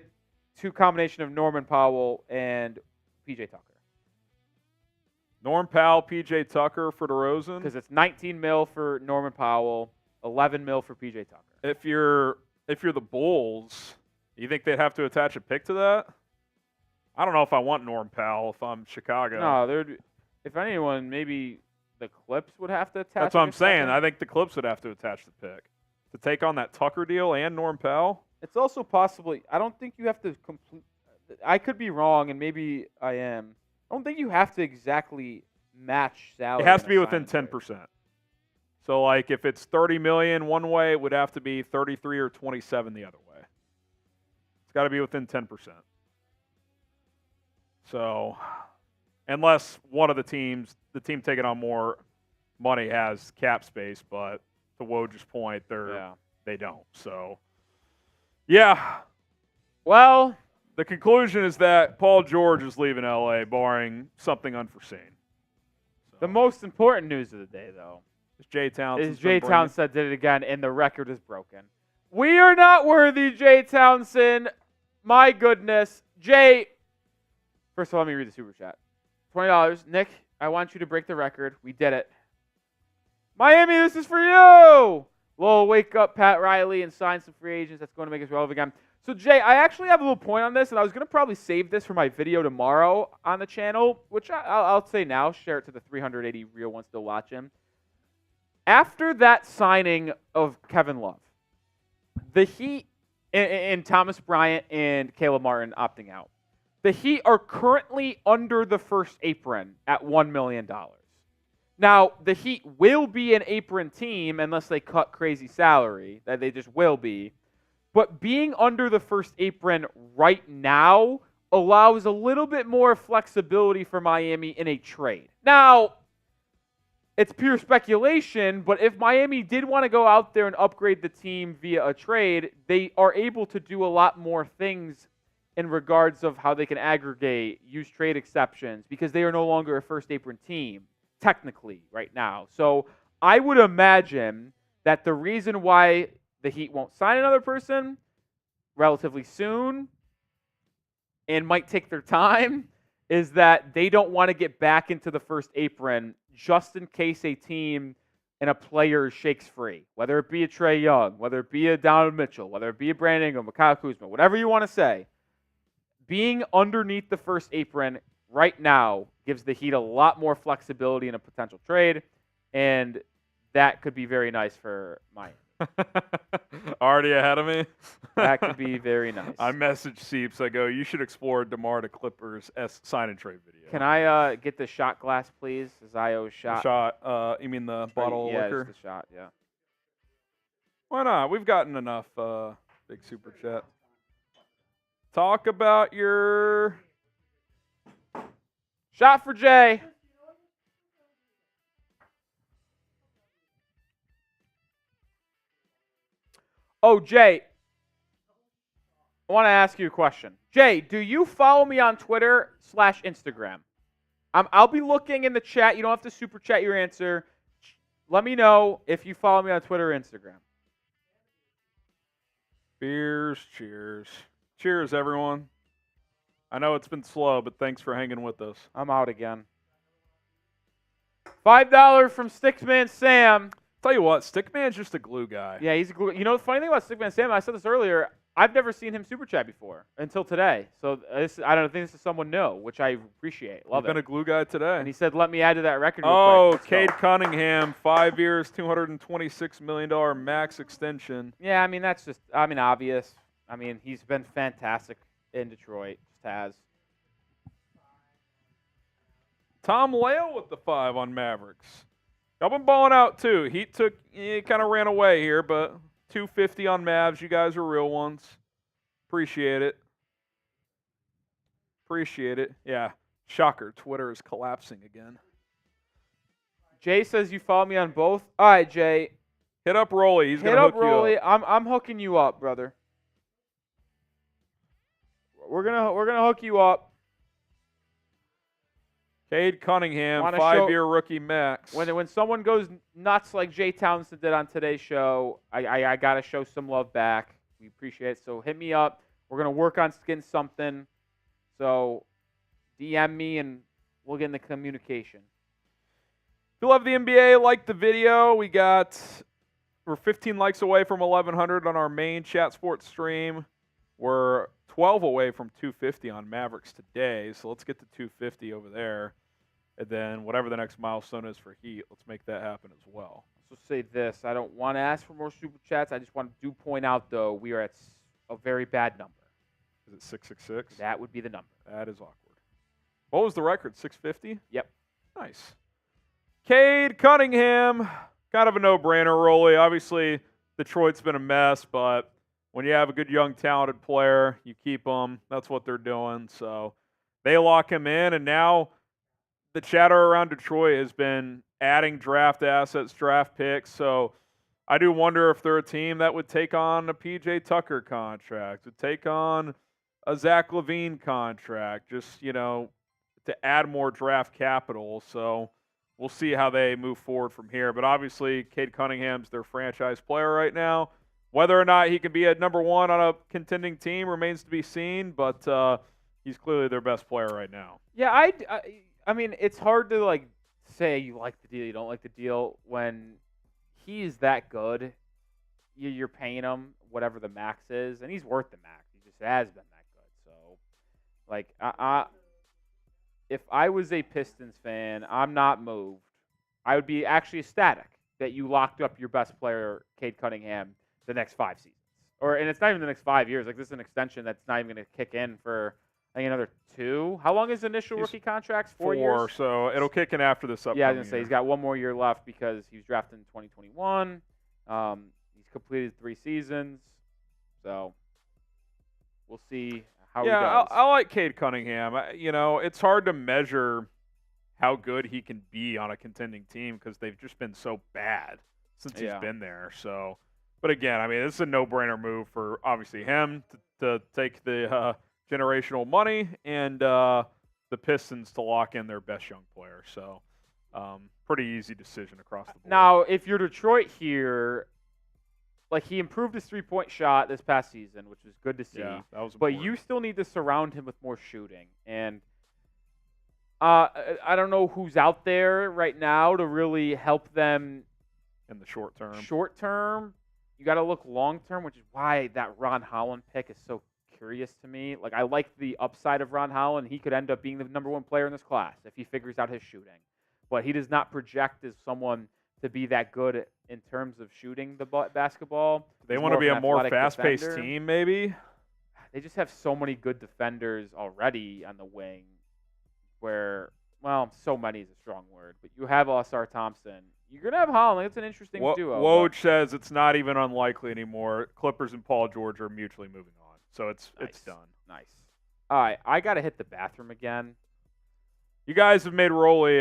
combination of Norman Powell and PJ Tucker. Norm Powell, PJ Tucker for DeRozan. Because it's $19 million for Norman Powell, $11 million for PJ Tucker. If you're the Bulls, you think they'd have to attach a pick to that? I don't know if I want Norm Powell if I'm Chicago. No, if anyone, maybe the Clips would have to attach. That's what I'm saying. second. I think the Clips would have to attach the pick to take on that Tucker deal and Norm Powell. It's also possibly. I don't think you have to complete. I could be wrong, and maybe I am. I don't think you have to exactly match salary. It has to in be a within sign and trade. 10%. So, like, if it's $30 million one way, it would have to be 33 or 27 the other way. It's got to be within 10%. So, unless one of the team taking on more money has cap space, but to Woj's point, they don't. So, yeah. Well, The conclusion is that Paul George is leaving LA, barring something unforeseen. So, the most important news of the day, though, is Jay Townsend. is Jay Townsend did it again, and the record is broken. We are not worthy, Jay Townsend. My goodness. Jay, first of all, let me read the super chat. $20. Nick, I want you to break the record. We did it. Miami, this is for you. We'll wake up Pat Riley and sign some free agents. That's going to make us relevant again. So, Jay, I actually have a little point on this, and I was going to probably save this for my video tomorrow on the channel, which I'll say now. Share it to the 380 real ones still watching. After that signing of Kevin Love, the Heat and Thomas Bryant and Caleb Martin opting out, the Heat are currently under the first apron at $1 million. Now, the Heat will be an apron team unless they cut crazy salary. That they just will be. But being under the first apron right now allows a little bit more flexibility for Miami in a trade. Now, it's pure speculation, but if Miami did want to go out there and upgrade the team via a trade, they are able to do a lot more things in regards of how they can aggregate, use trade exceptions, because they are no longer a first apron team, technically, right now. So I would imagine that the reason why the Heat won't sign another person relatively soon and might take their time is that they don't want to get back into the first apron just in case a team and a player shakes free, whether it be a Trae Young, whether it be a Donovan Mitchell, whether it be a Brandon Ingram, a Kyle Kuzma, whatever you want to say. Being underneath the first apron right now gives the Heat a lot more flexibility in a potential trade, and that could be very nice for Miami. Already ahead of me? That could be very nice. I messaged Seeps. I go, you should explore DeMar to Clippers sign and trade video. Can I get the shot glass, please? Zio's shot. You mean the bottle of liquor? Yeah, just the shot, yeah. Why not? We've gotten enough big super chat. Talk about your shot for Jay. Oh, Jay, I want to ask you a question. Jay, do you follow me on Twitter/Instagram? I'll be looking in the chat. You don't have to super chat your answer. Let me know if you follow me on Twitter or Instagram. Beers, cheers. Cheers, everyone. I know it's been slow, but thanks for hanging with us. I'm out again. $5 from Stickman Sam. Tell you what, Stickman's just a glue guy. Yeah, he's a glue. You know, the funny thing about Stickman Sam, I said this earlier, I've never seen him super chat before until today. So I don't think this is someone new, which I appreciate. Love it. Been a glue guy today. And he said, let me add to that record real Oh, quick. Cade Cunningham, 5 years, $226 million max extension. Yeah, I mean, that's just, obvious. I mean, he's been fantastic in Detroit. Just has. Tom Lale with the 5 on Mavericks. Y'all been balling out too. Heat kind of ran away here, but 250 on Mavs. You guys are real ones. Appreciate it. Appreciate it. Yeah. Shocker. Twitter is collapsing again. Jay says you follow me on both. All right, Jay. Hit up Rolly. He's gonna hook Rolly. you up. I'm hooking you up, brother. We're gonna hook you up. Cade Cunningham, 5-year rookie max. When someone goes nuts like Jay Townsend did on today's show, I gotta show some love back. We appreciate it. So hit me up. We're gonna work on getting something. So DM me and we'll get in the communication. If you love the NBA, like the video. We're 15 likes away from 1,100 on our main Chat Sports stream. We're 12 away from 250 on Mavericks today, so let's get to 250 over there. And then whatever the next milestone is for Heat, let's make that happen as well. So say this. I don't want to ask for more super chats. I just want to point out, though, we are at a very bad number. Is it 666? That would be the number. That is awkward. What was the record, 650? Yep. Nice. Cade Cunningham, kind of a no-brainer, Rolly. Obviously, Detroit's been a mess, but when you have a good, young, talented player, you keep them. That's what they're doing. So they lock him in, and now the chatter around Detroit has been adding draft assets, draft picks. So I do wonder if they're a team that would take on a P.J. Tucker contract, would take on a Zach LaVine contract, just, to add more draft capital. So we'll see how they move forward from here. But obviously, Cade Cunningham's their franchise player right now. Whether or not he can be at number one on a contending team remains to be seen, but he's clearly their best player right now. Yeah, I mean, it's hard to say you like the deal, you don't like the deal when he's that good. You're paying him whatever the max is, and he's worth the max. He just has been that good. So, if I was a Pistons fan, I'm not moved. I would be actually ecstatic that you locked up your best player, Cade Cunningham, the next 5 seasons. And it's not even the next 5 years. This is an extension that's not even going to kick in for I think another 2. How long is the initial He's rookie contracts? 4 4, years? so it'll kick in after this upcoming Yeah, I was going to say year. he's got 1 more year left because he was drafted in 2021. He's completed 3 seasons. So we'll see how he does. I like Cade Cunningham. It's hard to measure how good he can be on a contending team because they've just been so bad since he's been there. So, but again, I mean, this is a no-brainer move for obviously him to take the generational money and the Pistons to lock in their best young player. So, pretty easy decision across the board. Now, if you're Detroit here, like he improved his 3-point shot this past season, which was good to see. Yeah, that was but important. you still need to surround him with more shooting. And I don't know who's out there right now to really help them in the short term. Short term, you got to look long term, which is why that Ron Holland pick is so curious to me. Like I like the upside of Ron Holland. He could end up being the number 1 player in this class if he figures out his shooting. But he does not project as someone to be that good in terms of shooting the basketball. They want to be a more fast-paced team, maybe. They just have so many good defenders already on the wing. Where, well, so many is a strong word, but you have Ausar Thompson. You're gonna have Holland. It's an interesting duo. Woj says it's not even unlikely anymore. Clippers and Paul George are mutually moving on, so it's done. Nice. All right, I gotta hit the bathroom again. You guys have made Rolly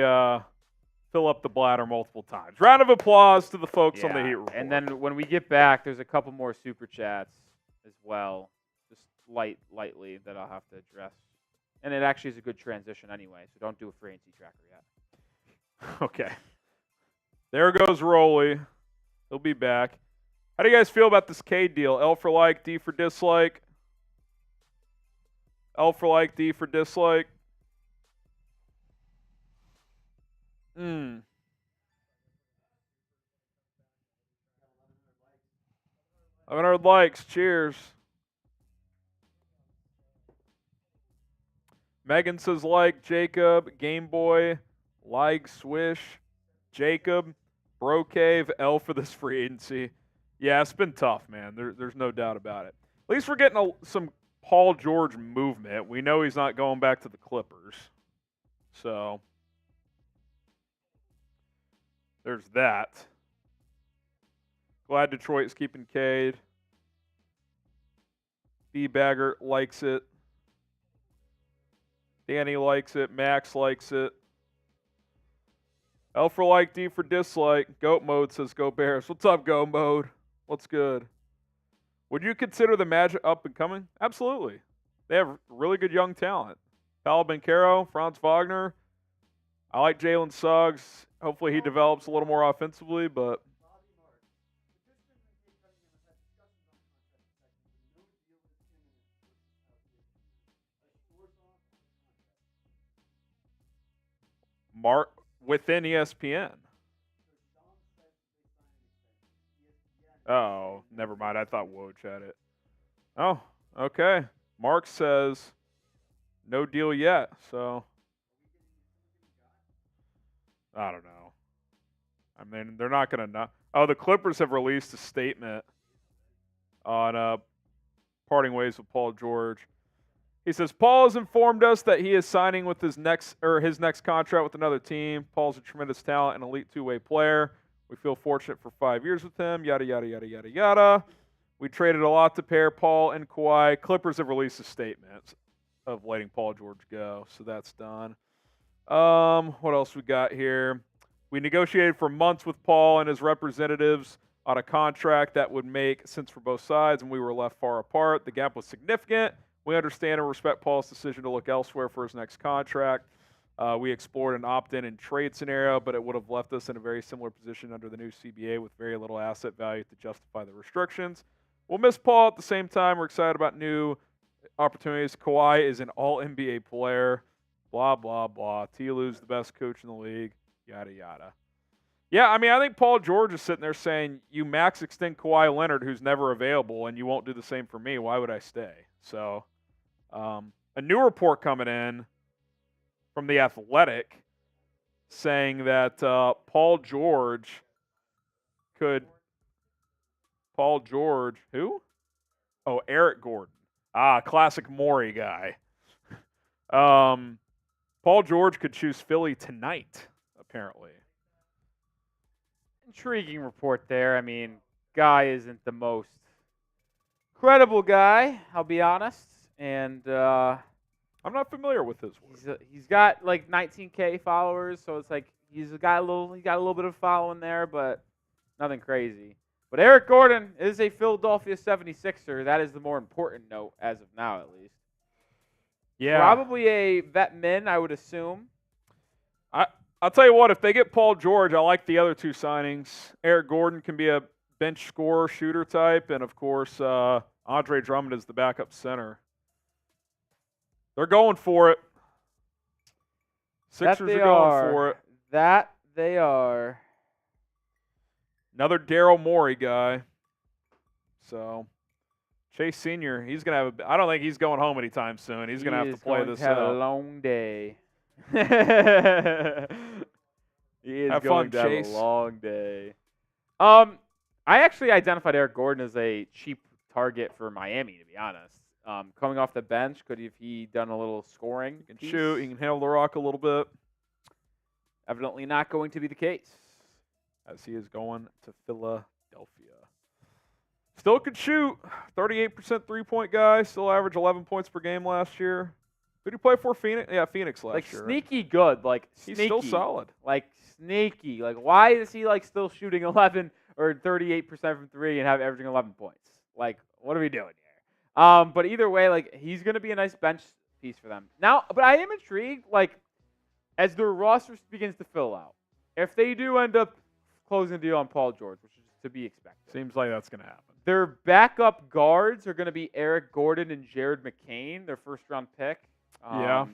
fill up the bladder multiple times. Round of applause to the folks on the Heat Report. And then when we get back, there's a couple more super chats as well, just lightly that I'll have to address. And it actually is a good transition anyway, so don't do a free agency tracker yet. Okay. There goes Rolly. He'll be back. How do you guys feel about this Cade deal? L for like, D for dislike? L for like, D for dislike? 100 likes. Cheers. Megan says like, Jacob, Game Boy, like, Swish, Jacob, Bro Cave, L for this free agency. Yeah, it's been tough, man. There's no doubt about it. At least we're getting some Paul George movement. We know he's not going back to the Clippers. So, there's that. Glad Detroit's keeping Cade. B-Bagger likes it. Danny likes it. Max likes it. L for like, D for dislike. Goat Mode says go Bears. What's up, Go Mode? What's good? Would you consider the Magic up and coming? Absolutely. They have really good young talent. Paolo Banchero, Franz Wagner. I like Jalen Suggs. Hopefully he develops a little more offensively, but Mark within ESPN. Oh, never mind. I thought Woj had it. Oh, okay. Mark says no deal yet. So I don't know. I mean, they're not going to know. Oh, the Clippers have released a statement on parting ways with Paul George. He says, Paul has informed us that he is signing with his next contract with another team. Paul's a tremendous talent and elite two-way player. We feel fortunate for 5 years with him, yada, yada, yada, yada, yada. We traded a lot to pair Paul and Kawhi. Clippers have released a statement of letting Paul George go, so that's done. What else we got here? We negotiated for months with Paul and his representatives on a contract that would make sense for both sides, and we were left far apart. The gap was significant. We understand and respect Paul's decision to look elsewhere for his next contract. We explored an opt-in and trade scenario, but it would have left us in a very similar position under the new CBA with very little asset value to justify the restrictions. We'll miss Paul at the same time. We're excited about new opportunities. Kawhi is an all-NBA player. Blah, blah, blah. T-Lu's the best coach in the league. Yada, yada. Yeah, I mean, I think Paul George is sitting there saying, you max extend Kawhi Leonard, who's never available, and you won't do the same for me. Why would I stay? So, a new report coming in from The Athletic saying that Paul George, who? Oh, Eric Gordon. Classic Morey guy. Paul George could choose Philly tonight, apparently. Intriguing report there. I mean, guy isn't the most credible guy, I'll be honest. And I'm not familiar with his work. he's got like 19K followers, so it's like he got a little bit of following there, but nothing crazy. But Eric Gordon is a Philadelphia 76er. That is the more important note as of now, at least. Yeah. Probably a vet min, I would assume. I'll tell you what, if they get Paul George, I like the other two signings. Eric Gordon can be a bench scorer, shooter type, and of course, Andre Drummond is the backup center. They're going for it. Sixers are going for it. That they are. Another Daryl Morey guy. So, Chase Sr., he's going to have I don't think he's going home anytime soon. He's going to have to play this have out. a long day. He is Have going fun, to have Chase. a long day. I actually identified Eric Gordon as a cheap target for Miami, to be honest. Coming off the bench, could have he done a little scoring? He can shoot. He can handle the rock a little bit. Evidently not going to be the case. As he is going to Philadelphia. Still could shoot. 38% three-point guy. Still averaged 11 points per game last year. Who did he play for? Phoenix? Yeah, Phoenix last year. Sneaky good. Like, He's sneaky. still solid. Like, sneaky. Like, why is he, like, still shooting 11 or 38% from three and averaging 11 points? Like, what are we doing here? But either way, like, he's going to be a nice bench piece for them. Now, but I am intrigued, like, as their roster begins to fill out, if they do end up closing a deal on Paul George, which is to be expected. Seems like that's going to happen. Their backup guards are going to be Eric Gordon and Jared McCain, their first-round pick. Yeah.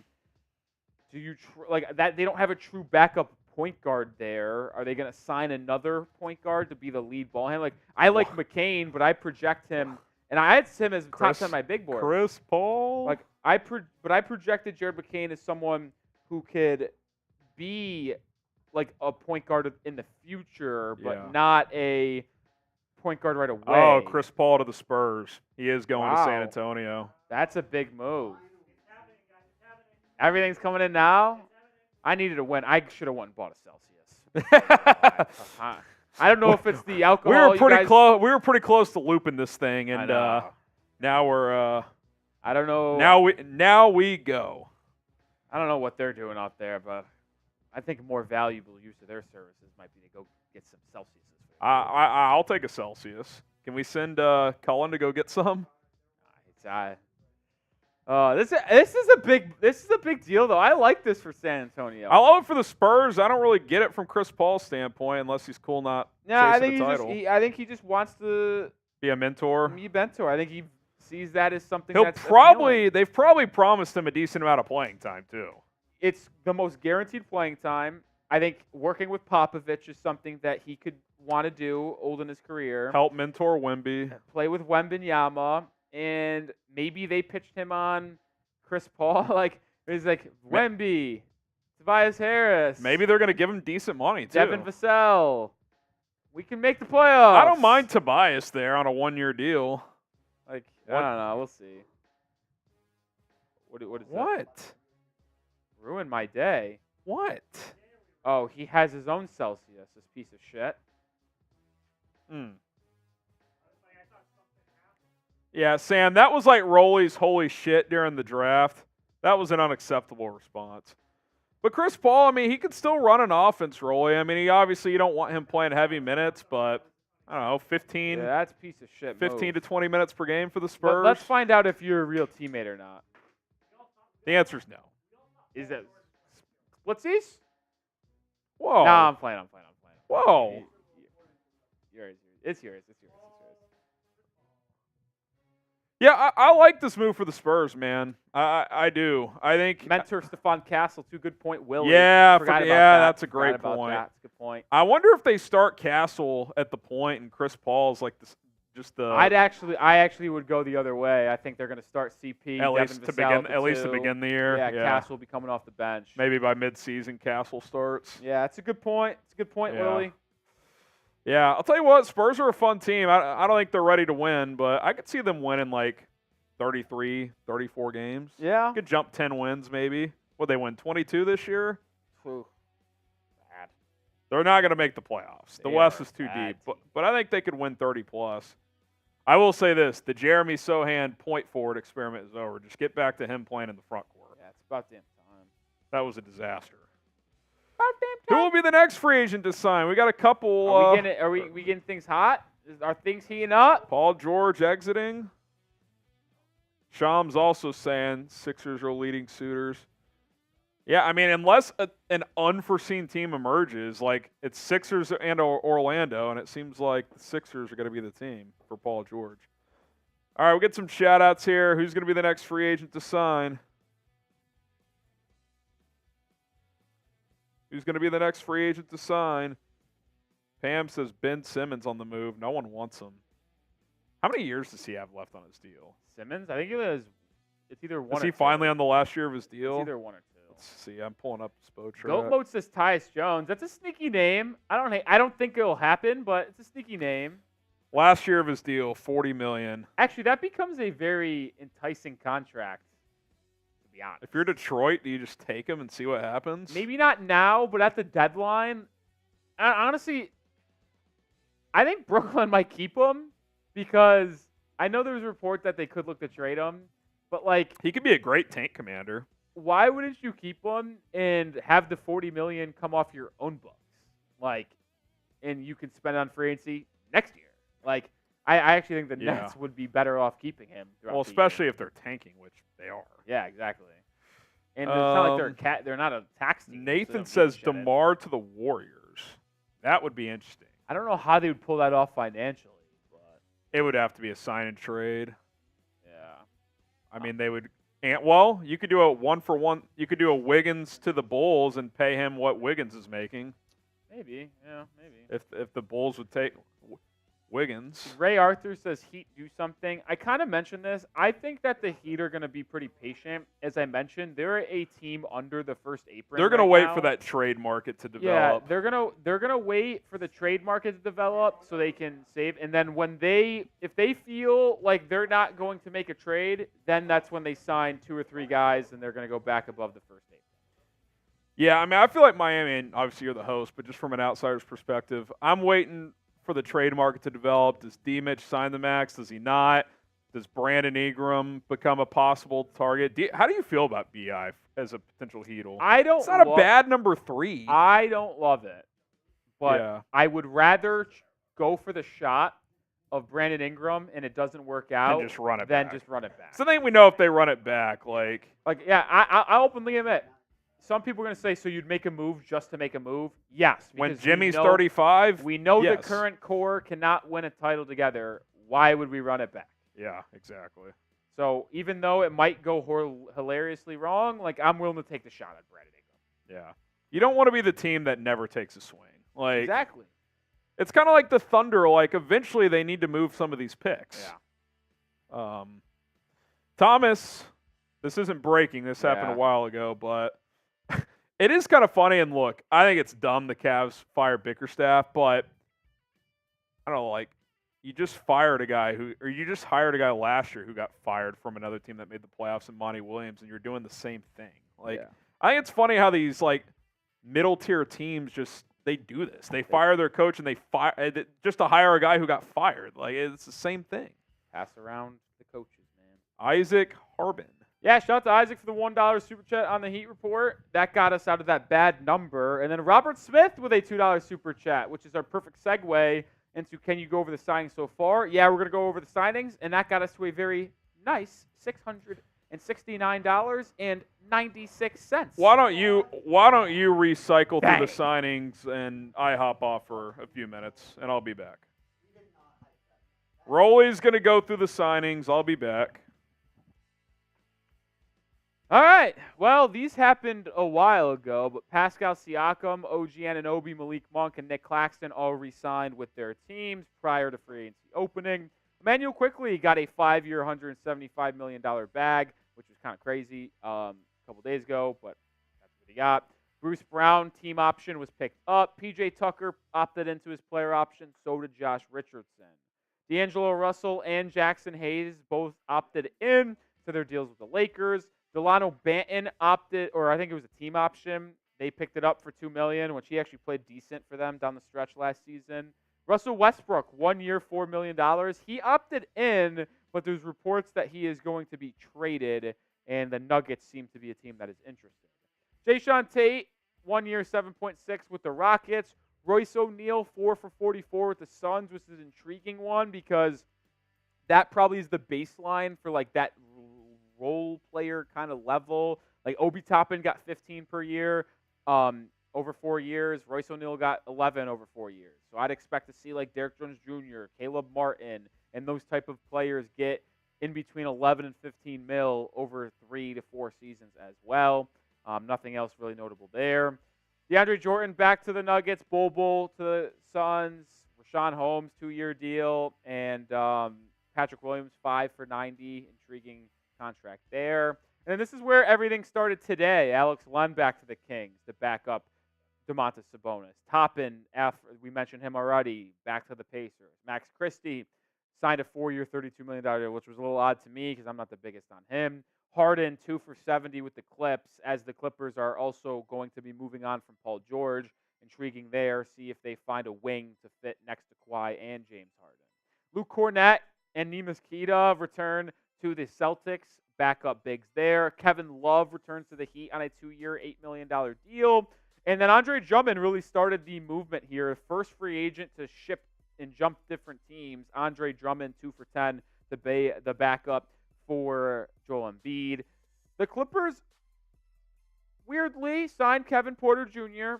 Do you like that? They don't have a true backup point guard there. Are they going to sign another point guard to be the lead ball handler? Like, I like McCain, but I project him, and I had him as top 10 on my big board. Chris Paul. Like I projected Jared McCain as someone who could be like a point guard in the future, but not a point guard right away. Oh, Chris Paul to the Spurs. He is going to San Wow. Antonio. That's a big move. Everything's coming in now. I needed a win. I should have went and bought a Celsius. I don't know if it's the alcohol. We were pretty close. We were pretty close to looping this thing, and now we're. I don't know. Now we go. I don't know what they're doing out there, but I think a more valuable use of their services might be to go get some Celsius. I'll take a Celsius. Can we send Cullen to go get some? This is a big deal though. I like this for San Antonio. I love it for the Spurs. I don't really get it from Chris Paul's standpoint, unless he's cool not chasing the title. I think he just wants to be a mentor. Be a mentor. I think he sees that as something. They've that's probably promised him a decent amount of playing time too. It's the most guaranteed playing time. I think working with Popovich is something that he could want to do old in his career. Help mentor Wemby. Play with Wembanyama. And maybe they pitched him on Chris Paul. Like, it's like Wemby, Tobias Harris. Maybe they're going to give him decent money, too. Devin Vassell. We can make the playoffs. I don't mind Tobias there on a one-year deal. Like, I don't know. We'll see. What is that? Ruin my day. What? Oh, he has his own Celsius, this piece of shit. Yeah, Sam, that was like Rolly's holy shit during the draft. That was an unacceptable response. But Chris Paul, I mean, he could still run an offense, Rolly. I mean, you don't want him playing heavy minutes, but I don't know, 15. Yeah, that's a piece of shit. 15 to 20 minutes per game for the Spurs. But let's find out if you're a real teammate or not. The answer is no. Is it splitsies? Whoa. No, I'm playing. Whoa. It's yours. Yeah, I like this move for the Spurs, man. I do. I think mentor Stephon Castle, 2 good point. Willie. Yeah, Forgot about that's a great point. That's a good point. I wonder if they start Castle at the point and Chris Paul's like this, just the. I actually would go the other way. I think they're going to start CP at least to begin the year. Yeah, Castle will be coming off the bench. Maybe by mid-season, Castle starts. Yeah, it's a good point. Willie. Yeah, I'll tell you what, Spurs are a fun team. I don't think they're ready to win, but I could see them winning like 33, 34 games. Yeah. Could jump 10 wins maybe. Would they win 22 this year? Ooh, bad. They're not going to make the playoffs. The They West are is too bad deep. But I think they could win 30 plus. I will say this: the Jeremy Sohan point forward experiment is over. Just get back to him playing in the front court. Yeah, it's about damn time. That was a disaster. About damn Who time. will be the next free agent to sign? We got a couple. Are we getting things hot? Are things heating up? Paul George exiting. Shams also saying Sixers are leading suitors. Yeah, I mean, unless an unforeseen team emerges, like it's Sixers and Orlando, and it seems like the Sixers are going to be the team for Paul George. All right, we'll get some shout-outs here. Who's going to be the next free agent to sign? Who's going to be the next free agent to sign? Pam says Ben Simmons on the move. No one wants him. How many years does he have left on his deal? Simmons? I think it's either one Is or he two. finally on the last year of his deal? It's either one or two. Let's see. I'm pulling up Spotra. Goat Mode says Tyus Jones. That's a sneaky name. I don't think it'll happen, but it's a sneaky name. Last year of his deal, $40 million. Actually, that becomes a very enticing contract, to be honest. If you're Detroit, do you just take him and see what happens? Maybe not now, but at the deadline, honestly, I think Brooklyn might keep him because I know there was a report that they could look to trade him, but like He could be a great tank commander. why wouldn't you keep him and have the $40 million come off your own books, like, and you can spend it on free agency next year? Like, I actually think the Yeah. Nets would be better off keeping him. throughout Well, the especially year. if they're tanking, which they are. Yeah, exactly. And it's not like they're not a tax team. so they Nathan don't says need to shed it. DeMar to the Warriors. That would be interesting. I don't know how they would pull that off financially, but It would have to be a sign and trade. yeah. I mean, they would. And, well, you could do a 1-for-1. You could do a Wiggins to the Bulls and pay him what Wiggins is making. Maybe, yeah, maybe. If the Bulls would take Wiggins. Ray Arthur says Heat do something. I kind of mentioned this. I think that the Heat are going to be pretty patient. As I mentioned, they're a team under the first apron. They're going to right wait now. for that trade market to Yeah, develop. they're gonna wait for the trade market to develop so they can save. And then if they feel like they're not going to make a trade, then that's when they sign 2 or 3 guys and they're going to go back above the first apron. Yeah, I mean, I feel like Miami, and obviously you're the host, but just from an outsider's perspective, I'm waiting for the trade market to develop. Does D-Mitch sign the max? Does he not? Does Brandon Ingram become a possible target? How do you feel about B.I. as a potential Heatle? It's not a bad number 3. I don't love it, but Yeah. I would rather go for the shot of Brandon Ingram and it doesn't work out just run it than back. just run it back. So then we know if they run it back, like Yeah, I openly admit. Some people are going to say, so you'd make a move just to make a move? Yes. when because Jimmy's we know, 35. we know yes. the current core cannot win a title together. Why would we run it back? Yeah, exactly. So even though it might go hilariously wrong, like I'm willing to take the shot at Brandon Ingram. Yeah. You don't want to be the team that never takes a swing. Like Exactly. It's kind of like the Thunder. Like eventually they need to move some of these picks. Yeah. Thomas, this isn't breaking. This happened Yeah. a while ago, but it is kind of funny. And look, I think it's dumb the Cavs fired Bickerstaff, but I don't know, like you just fired a guy you just hired a guy last year who got fired from another team that made the playoffs in Monty Williams, and you're doing the same thing. Like Yeah. I think it's funny how these like middle tier teams they do this. They fire their coach and they fire just to hire a guy who got fired. Like it's the same thing. Pass around the coaches, man. Isaac Harbin. Yeah, shout out to Isaac for the $1 super chat on the Heat report. That got us out of that bad number. And then Robert Smith with a $2 super chat, which is our perfect segue into can you go over the signings so far? Yeah, we're going to go over the signings, and that got us to a very nice $669.96. Why don't you recycle Dang. through the signings and I hop off for a few minutes and I'll be back. Rolly's going to go through the signings. I'll be back. All right. Well, these happened a while ago, but Pascal Siakam, OG Anunoby, Malik Monk, and Nic Claxton all re-signed with their teams prior to free agency opening. Emmanuel quickly got a 5-year, $175 million bag, which was kind of crazy a couple days ago, but that's what he got. Bruce Brown, team option, was picked up. PJ Tucker opted into his player option. So did Josh Richardson. D'Angelo Russell and Jackson Hayes both opted in to their deals with the Lakers. Delano Banton opted, or I think it was a team option. They picked it up for $2 million, which he actually played decent for them down the stretch last season. Russell Westbrook, 1 year, $4 million. He opted in, but there's reports that he is going to be traded, and the Nuggets seem to be a team that is interested. Jayshawn Tate, 1 year, 7.6 with the Rockets. Royce O'Neal, 4 for 44 with the Suns, which is an intriguing one because that probably is the baseline for like that role player kind of level. Like Obi Toppin got 15 per year over 4 years. Royce O'Neal got 11 over 4 years. So I'd expect to see like Derrick Jones Jr., Caleb Martin, and those type of players get in between 11 and 15 mil over 3 to 4 seasons as well. Nothing else really notable there. DeAndre Jordan back to the Nuggets, Bol to the Suns, Rashawn Holmes 2-year deal, and Patrick Williams 5 for 90, intriguing contract there. And this is where everything started today. Alex Len back to the Kings to back up Domantas Sabonis. Toppin, we mentioned him already, back to the Pacers. Max Christie signed a 4-year, $32 million deal, which was a little odd to me because I'm not the biggest on him. Harden, 2 for 70 with the Clips, as the Clippers are also going to be moving on from Paul George. Intriguing there. See if they find a wing to fit next to Kawhi and James Harden. Luke Cornett and Neemias Queta return to the Celtics. Backup bigs there. Kevin Love returns to the Heat on a 2-year, $8 million deal. And then Andre Drummond really started the movement here. First free agent to ship and jump different teams. Andre Drummond, 2 for 10, the backup for Joel Embiid. The Clippers weirdly signed Kevin Porter Jr.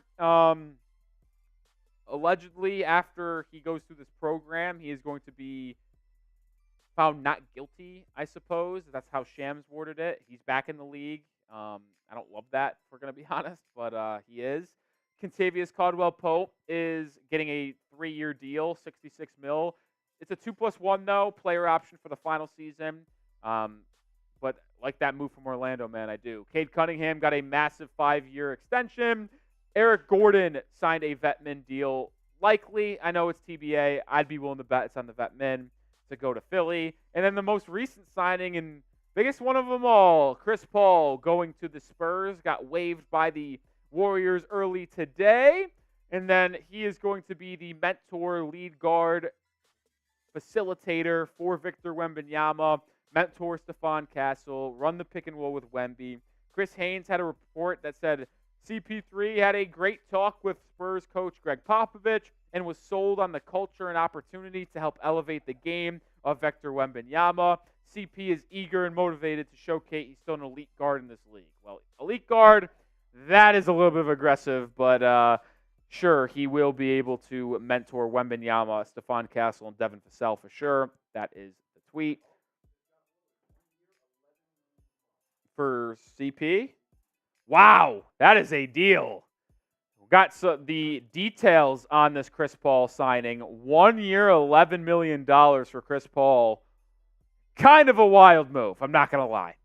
Allegedly, after he goes through this program, he is going to be found not guilty, I suppose. That's how Shams worded it. He's back in the league. I don't love that, if we're going to be honest, but he is. Kentavious Caldwell-Pope is getting a 3-year deal, $66 million. It's a 2+1, though, player option for the final season. But like that move from Orlando, man, I do. Cade Cunningham got a massive 5-year extension. Eric Gordon signed a vet-min deal. Likely, I know it's TBA. I'd be willing to bet it's on the vet-min to go to Philly. And then the most recent signing and biggest one of them all, Chris Paul going to the Spurs, got waived by the Warriors early today. And then he is going to be the mentor, lead guard, facilitator for Victor Wembanyama, mentor Stephon Castle, run the pick and roll with Wemby. Chris Haynes had a report that said CP3 had a great talk with Spurs coach Greg Popovich and was sold on the culture and opportunity to help elevate the game of Victor Wembanyama. CP is eager and motivated to showcase he's still an elite guard in this league. Well, elite guard, that is a little bit of aggressive, but sure, he will be able to mentor Wembanyama, Stephon Castle, and Devin Vassell for sure. That is the tweet. For CP? Wow, that is a deal. Got the details on this Chris Paul signing. 1 year, $11 million for Chris Paul. Kind of a wild move, I'm not going to lie.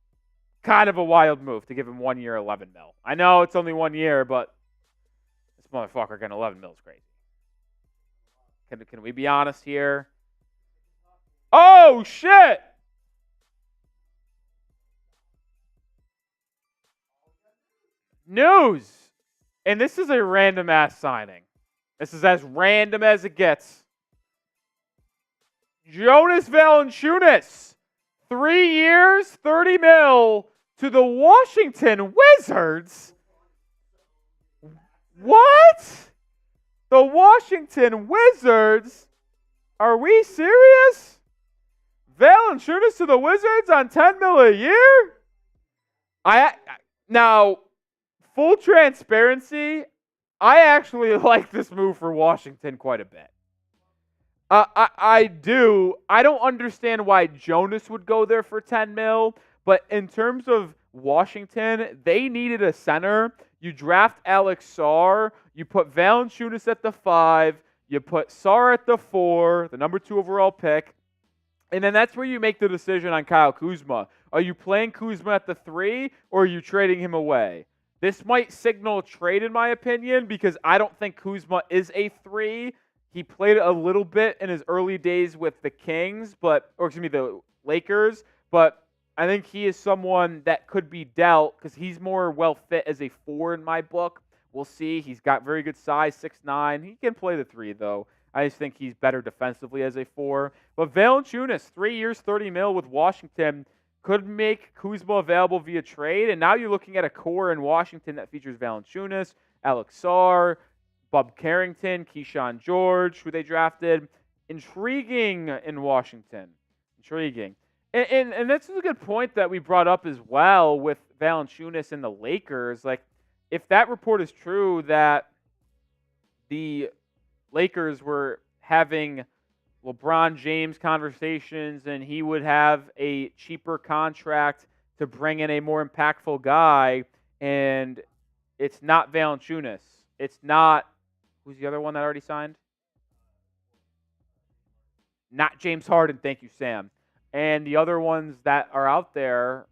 Kind of a wild move to give him 1 year, $11 million. I know it's only 1 year, but this motherfucker getting $11 million is crazy. Can we be honest here? Oh, shit! News! And this is a random-ass signing. This is as random as it gets. Jonas Valanciunas, 3 years, $30 million to the Washington Wizards. What? The Washington Wizards? Are we serious? Valanciunas to the Wizards on $10 million a year? Now, full transparency, I actually like this move for Washington quite a bit. I do. I don't understand why Jonas would go there for $10 million, but in terms of Washington, they needed a center. You draft Alex Sarr, you put Valanciunas at the 5, you put Sarr at the 4, the number 2 overall pick, and then that's where you make the decision on Kyle Kuzma. Are you playing Kuzma at the 3, or are you trading him away? This might signal a trade, in my opinion, because I don't think Kuzma is a 3. He played a little bit in his early days with the Kings, the Lakers, but I think he is someone that could be dealt because he's more well fit as a 4 in my book. We'll see. He's got very good size, 6'9". He can play the 3, though. I just think he's better defensively as a 4. But Valanciunas, 3 years, $30 million with Washington, could make Kuzma available via trade. And now you're looking at a core in Washington that features Valanciunas, Alex Sarr, Bob Carrington, Keyshawn George, who they drafted. Intriguing in Washington. Intriguing. And this is a good point that we brought up as well with Valanciunas and the Lakers. Like, if that report is true that the Lakers were having LeBron James conversations and he would have a cheaper contract to bring in a more impactful guy, and it's not Valanciunas. It's not, who's the other one that already signed? Not James Harden, thank you, Sam. And the other ones that are out there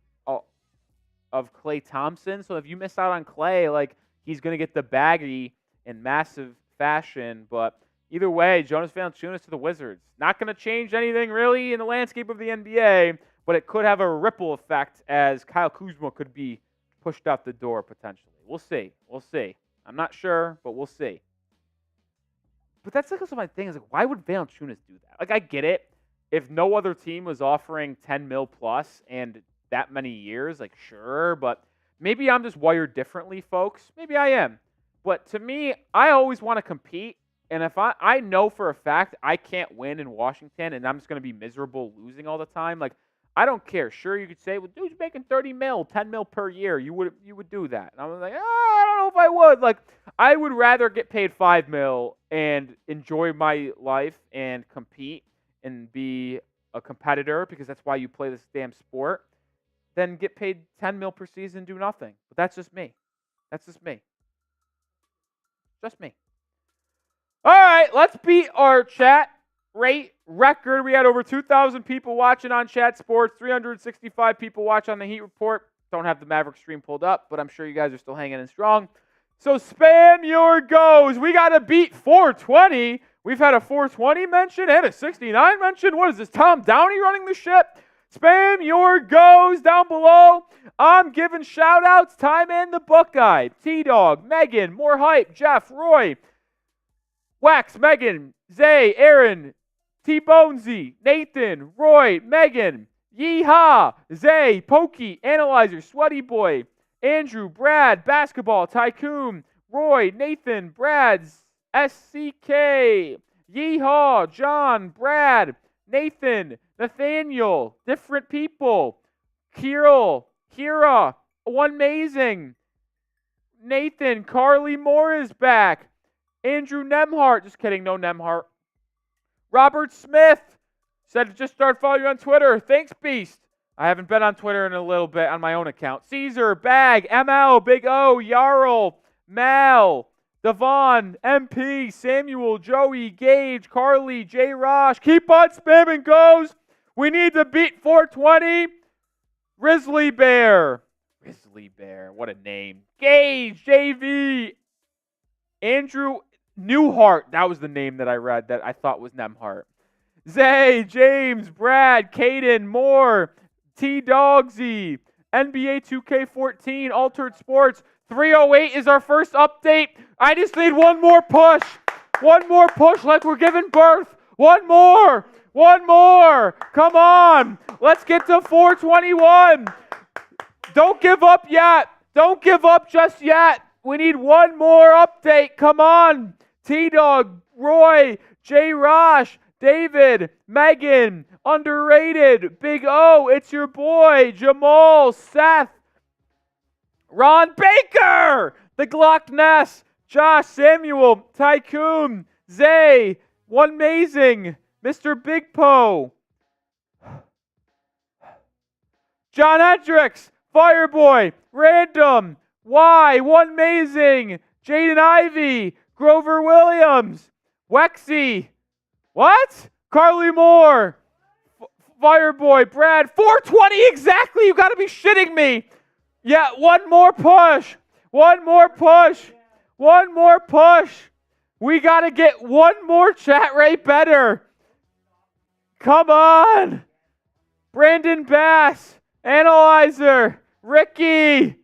of Klay Thompson. So if you miss out on Klay, like, he's going to get the baggy in massive fashion. But either way, Jonas Valanciunas to the Wizards. Not going to change anything really in the landscape of the NBA, but it could have a ripple effect as Kyle Kuzma could be pushed out the door potentially. We'll see. We'll see. I'm not sure, but we'll see. But that's like also my thing is, like, why would Valanciunas do that? Like, I get it. If no other team was offering $10 million plus and that many years, like, sure, but maybe I'm just wired differently, folks. Maybe I am. But to me, I always want to compete, and if I know for a fact I can't win in Washington and I'm just going to be miserable losing all the time, like, I don't care. Sure, you could say, well, dude's making $30 million, $10 million per year. You would do that. And I was like, I don't know if I would. Like, I would rather get paid $5 million and enjoy my life and compete and be a competitor, because that's why you play this damn sport, then get paid $10 million per season and do nothing. But that's just me. That's just me. Just me. All right, let's beat our chat rate record. We had over 2,000 people watching on Chat Sports, 365 people watch on the Heat Report. Don't have the Maverick stream pulled up, but I'm sure you guys are still hanging in strong. So spam your goes. We got to beat 420. We've had a 420 mention and a 69 mention. What is this, Tom Downey running the ship? Spam your goes down below. I'm giving shout-outs. Time and the Buckeye. T-Dog, Megan, More Hype, Jeff, Roy, Wax, Megan, Zay, Aaron, T-Bonesy, Nathan, Roy, Megan, Yeehaw, Zay, Pokey, Analyzer, Sweaty Boy, Andrew, Brad, Basketball, Tycoon, Roy, Nathan, Brad's, SCK, Yeehaw, John, Brad, Nathan, Nathaniel, Different People, Kira, One Amazing, Nathan, Carly Moore is back, Andrew Nemhart, just kidding, no Nemhart, Robert Smith said to just start following you on Twitter. Thanks, Beast. I haven't been on Twitter in a little bit on my own account. Caesar, Bag, ML, Big O, Jarl, Mal, Devon, MP, Samuel, Joey, Gage, Carly, J. Rosh. Keep on spamming goes. We need to beat 420. Grizzly Bear. Grizzly Bear, what a name. Gage, JV, Andrew Newhart. That was the name that I read that I thought was Nemhart. Zay, James, Brad, Caden, Moore, T-Dogsy, NBA 2K14, Altered Sports. 308 is our first update. I just need one more push. One more push like we're giving birth. One more. One more. Come on. Let's get to 421. Don't give up yet. Don't give up just yet. We need one more update. Come on. T-Dog, Roy, J. Rosh, David, Megan, Underrated, Big O, it's your boy, Jamal, Seth, Ron Baker, the Glock Ness, Josh, Samuel, Tycoon, Zay, One Amazing, Mr. Big Po, John Hendricks, Fireboy, Random, Y, One Amazing, Jaden Ivey, Grover Williams, Wexy, what? Carly Moore, Fireboy, Brad, 420 exactly, you gotta be shitting me. Yeah, one more push, one more push, one more push. We got to get one more chat rate better. Come on. Brandon Bass, Analyzer, Ricky,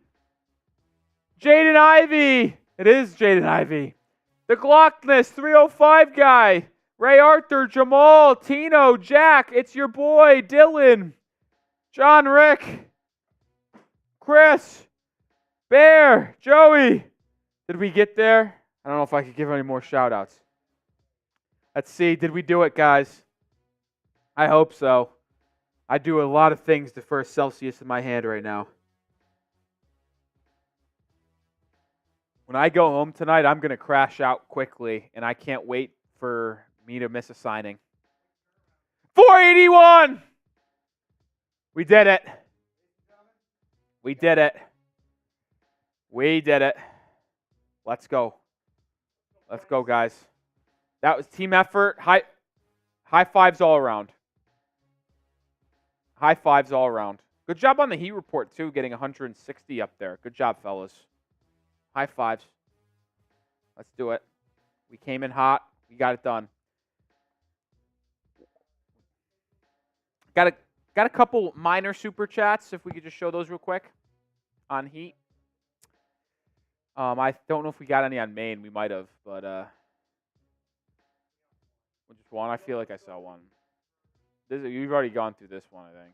Jaden Ivey. It is Jaden Ivey. The Glockness 305 guy. Ray Arthur, Jamal, Tino, Jack. It's your boy, Dylan, John Rick, Chris, Bear, Joey. Did we get there? I don't know if I could give any more shout outs. Let's see. Did we do it, guys? I hope so. I do a lot of things to first Celsius in my hand right now. When I go home tonight, I'm going to crash out quickly, and I can't wait for me to miss a signing. 481! We did it. We did it. We did it. Let's go. Let's go, guys. That was team effort. High fives all around. High fives all around. Good job on the Heat report, too, getting 160 up there. Good job, fellas. High fives. Let's do it. We came in hot. We got it done. Got a couple minor super chats, if we could just show those real quick on Heat. I don't know if we got any on Maine. We might have, but just one. I feel like I saw one. You've already gone through this one, I think.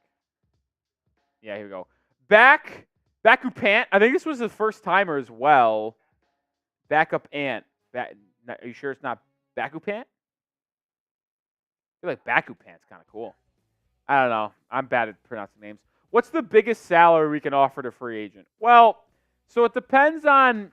Yeah, here we go. Baku Pant. I think this was the first timer as well. Backup Ant. Are you sure it's not Baku Pant? I feel like Baku Pant's kind of cool. I don't know. I'm bad at pronouncing names. What's the biggest salary we can offer to free agent? Well, so it depends on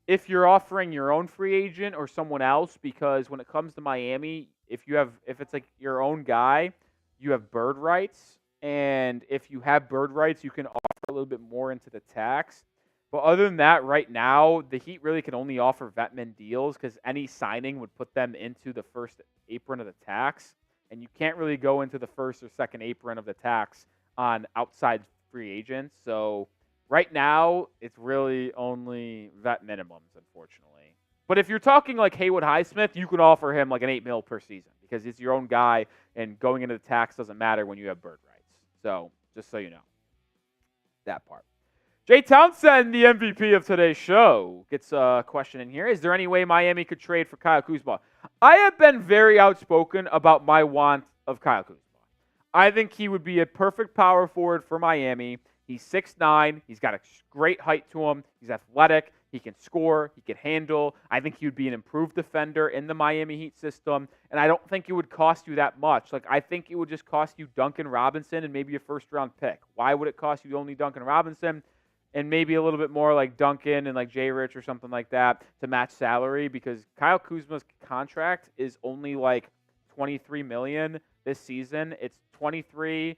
if you're offering your own free agent or someone else, because when it comes to Miami, if it's like your own guy, you have bird rights, and if you have bird rights, you can offer a little bit more into the tax. But other than that, right now, the Heat really can only offer vetman deals because any signing would put them into the first apron of the tax, and you can't really go into the first or second apron of the tax on outside free agents. So right now, it's really only vet minimums, unfortunately. But if you're talking like Haywood Highsmith, you can offer him like an $8 million per season because he's your own guy, and going into the tax doesn't matter when you have bird rights. So just so you know, that part. Jay Townsend, the MVP of today's show, gets a question in here. Is there any way Miami could trade for Kyle Kuzma? I have been very outspoken about my want of Kyle Kuzma. I think he would be a perfect power forward for Miami. He's 6'9". He's got a great height to him. He's athletic. He can score. He can handle. I think he would be an improved defender in the Miami Heat system, and I don't think it would cost you that much. Like, I think it would just cost you Duncan Robinson and maybe a first-round pick. Why would it cost you only Duncan Robinson and maybe a little bit more like Duncan and like Jay Rich or something like that to match salary? Because Kyle Kuzma's contract is only like $23 million this season. It's 23,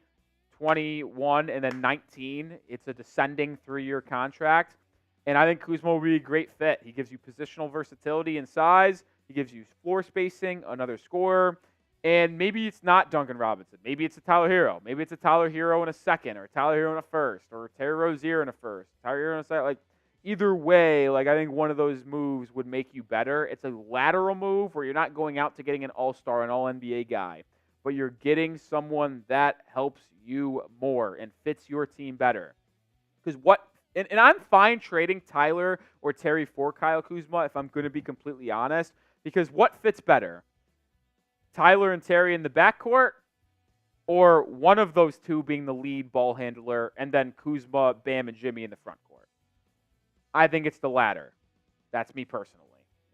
21, and then 19. It's a descending 3-year contract. And I think Kuzma will be a great fit. He gives you positional versatility and size. He gives you floor spacing, another scorer. And maybe it's not Duncan Robinson. Maybe it's a Tyler Hero. Maybe it's a Tyler Hero in a second, or a Tyler Hero in a first, or a Terry Rozier in a first, Tyler Hero in a second. Like, either way, like, I think one of those moves would make you better. It's a lateral move where you're not going out to getting an all-star, an all-NBA guy, but you're getting someone that helps you more and fits your team better. Because and I'm fine trading Tyler or Terry for Kyle Kuzma, if I'm going to be completely honest, because what fits better? Tyler and Terry in the backcourt, or one of those two being the lead ball handler, and then Kuzma, Bam, and Jimmy in the front court? I think it's the latter. That's me personally.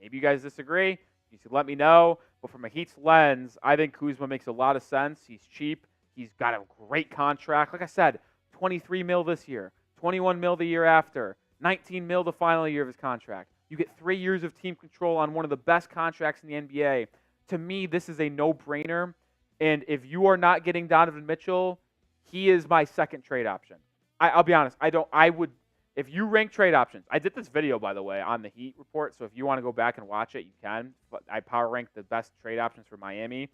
Maybe you guys disagree. You should let me know. But from a Heat's lens, I think Kuzma makes a lot of sense. He's cheap. He's got a great contract. Like I said, $23 million this year, $21 million the year after, $19 million the final year of his contract. You get 3 years of team control on one of the best contracts in the NBA. To me, this is a no-brainer. And if you are not getting Donovan Mitchell, he is my second trade option. I'll be honest. If you rank trade options, I did this video, by the way, on the Heat report. So if you want to go back and watch it, you can. But I power rank the best trade options for Miami.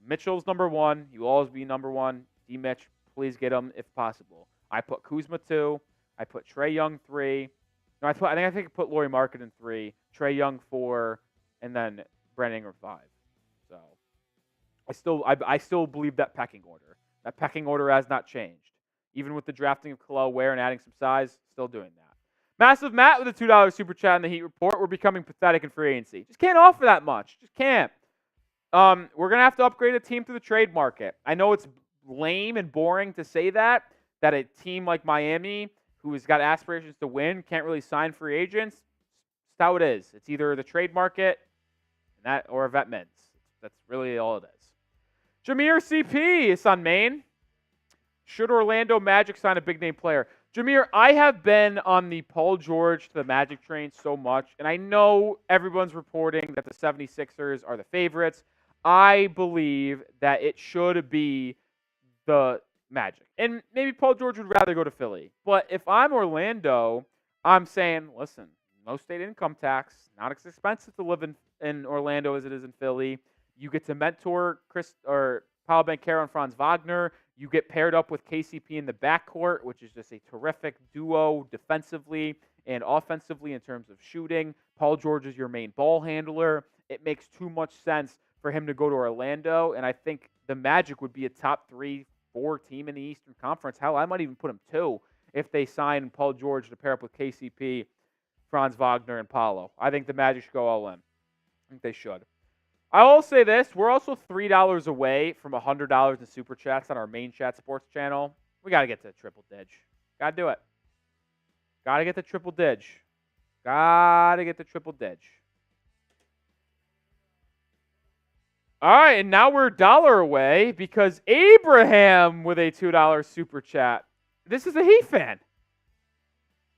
Mitchell's number one. He will always be number one. D-Mitch, please get him if possible. I put Kuzma 2. I put Trae Young 3. No, I think I put Lauri Markkanen 3. Trae Young 4. and then Brandon Ingram 5. So I still believe that pecking order. That pecking order has not changed. Even with the drafting of Kel'el Ware and adding some size, still doing that. Massive Matt with a $2 super chat in the Heat report. We're becoming pathetic in free agency. Just can't offer that much. Just can't. We're going to have to upgrade a team through the trade market. I know it's lame and boring to say that a team like Miami, who has got aspirations to win, can't really sign free agents. That's how it is. It's either the trade market or vet mints. That's really all it is. Jameer CP is on Maine. Should Orlando Magic sign a big-name player? Jameer, I have been on the Paul George to the Magic train so much, and I know everyone's reporting that the 76ers are the favorites. I believe that it should be the Magic. And maybe Paul George would rather go to Philly. But if I'm Orlando, I'm saying, listen, no state income tax, not as expensive to live in Orlando as it is in Philly. You get to mentor Paolo Banchero and Franz Wagner. You get paired up with KCP in the backcourt, which is just a terrific duo defensively and offensively in terms of shooting. Paul George is your main ball handler. It makes too much sense for him to go to Orlando, and I think the Magic would be a top 3-4 team in the Eastern Conference. Hell, I might even put them 2 if they sign Paul George to pair up with KCP, Franz Wagner, and Paolo. I think the Magic should go all in. I think they should. I will say this. We're also $3 away from $100 in Super Chats on our main chat sports channel. We got to get to the triple dig. Got to do it. Got to get the triple dig. Got to get the triple dig. All right, and now we're $1 away because Abraham with a $2 Super Chat. This is a Heat fan.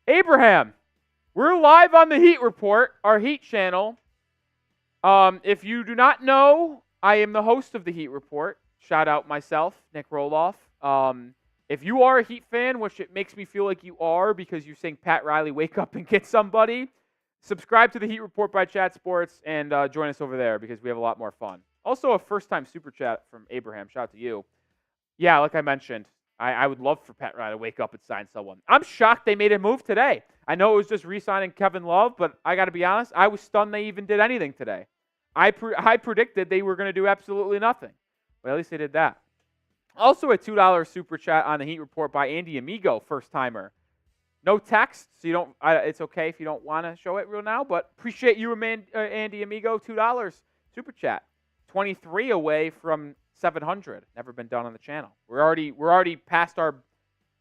Abraham, we're live on the Heat Report, our Heat channel. If you do not know, I am the host of the Heat Report. Shout out myself, Nic Rohloff. If you are a Heat fan, which it makes me feel like you are because you're saying Pat Riley, wake up and get somebody, subscribe to the Heat Report by Chat Sports and join us over there because we have a lot more fun. Also, a first-time Super Chat from Abraham. Shout out to you. Yeah, like I mentioned, I would love for Pat Riley to wake up and sign someone. I'm shocked they made a move today. I know it was just re-signing Kevin Love, but I got to be honest, I was stunned they even did anything today. I predicted they were going to do absolutely nothing, but at least they did that. Also, a $2 Super Chat on the Heat Report by Andy Amigo, first-timer. No text, so you don't. It's okay if you don't want to show it real now, but appreciate you, Andy Amigo, $2 Super Chat. 23 away from 700. Never been done on the channel. We're already past our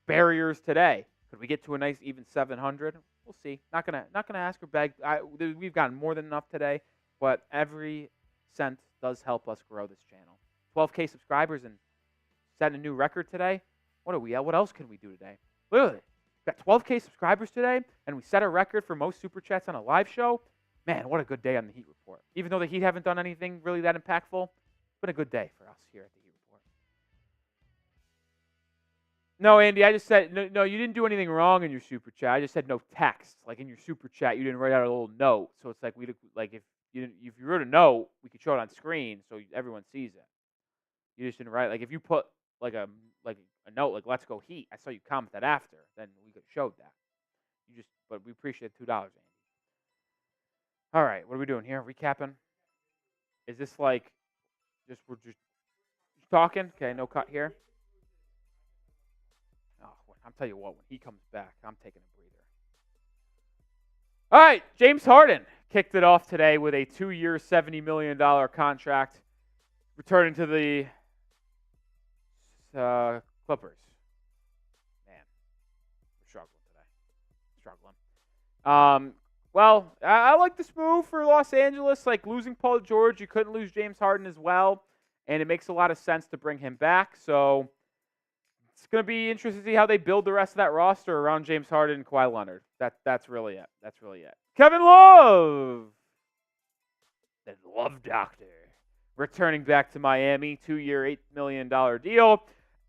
barriers today. Could we get to a nice even 700? We'll see. Not gonna ask or beg. We've gotten more than enough today, but every cent does help us grow this channel. 12K subscribers and setting a new record today. What else can we do today? Literally, we've got 12K subscribers today, and we set a record for most super chats on a live show. Man, what a good day on the Heat Report. Even though the Heat haven't done anything really that impactful, it's been a good day for us here at the Heat Report. No, Andy, I just said, no, you didn't do anything wrong in your Super Chat. I just said no text. Like in your Super Chat, you didn't write out a little note. So it's like, if you wrote a note, we could show it on screen so everyone sees it. You just didn't write. Like if you put like a note, like "Let's go Heat," I saw you comment that after. Then we could have showed that. But we appreciate $2, Andy. All right, what are we doing here? Recapping? Is this like we're just talking? Okay, no cut here. Oh, I'll tell you what, when he comes back, I'm taking a breather. All right, James Harden kicked it off today with a 2-year, $70 million contract, returning to the Clippers. Man, we're struggling today. Well, I like this move for Los Angeles. Like losing Paul George, you couldn't lose James Harden as well, and it makes a lot of sense to bring him back. So it's going to be interesting to see how they build the rest of that roster around James Harden and Kawhi Leonard. That's really it. Kevin Love, the Love Doctor, returning back to Miami, 2-year, $8 million deal.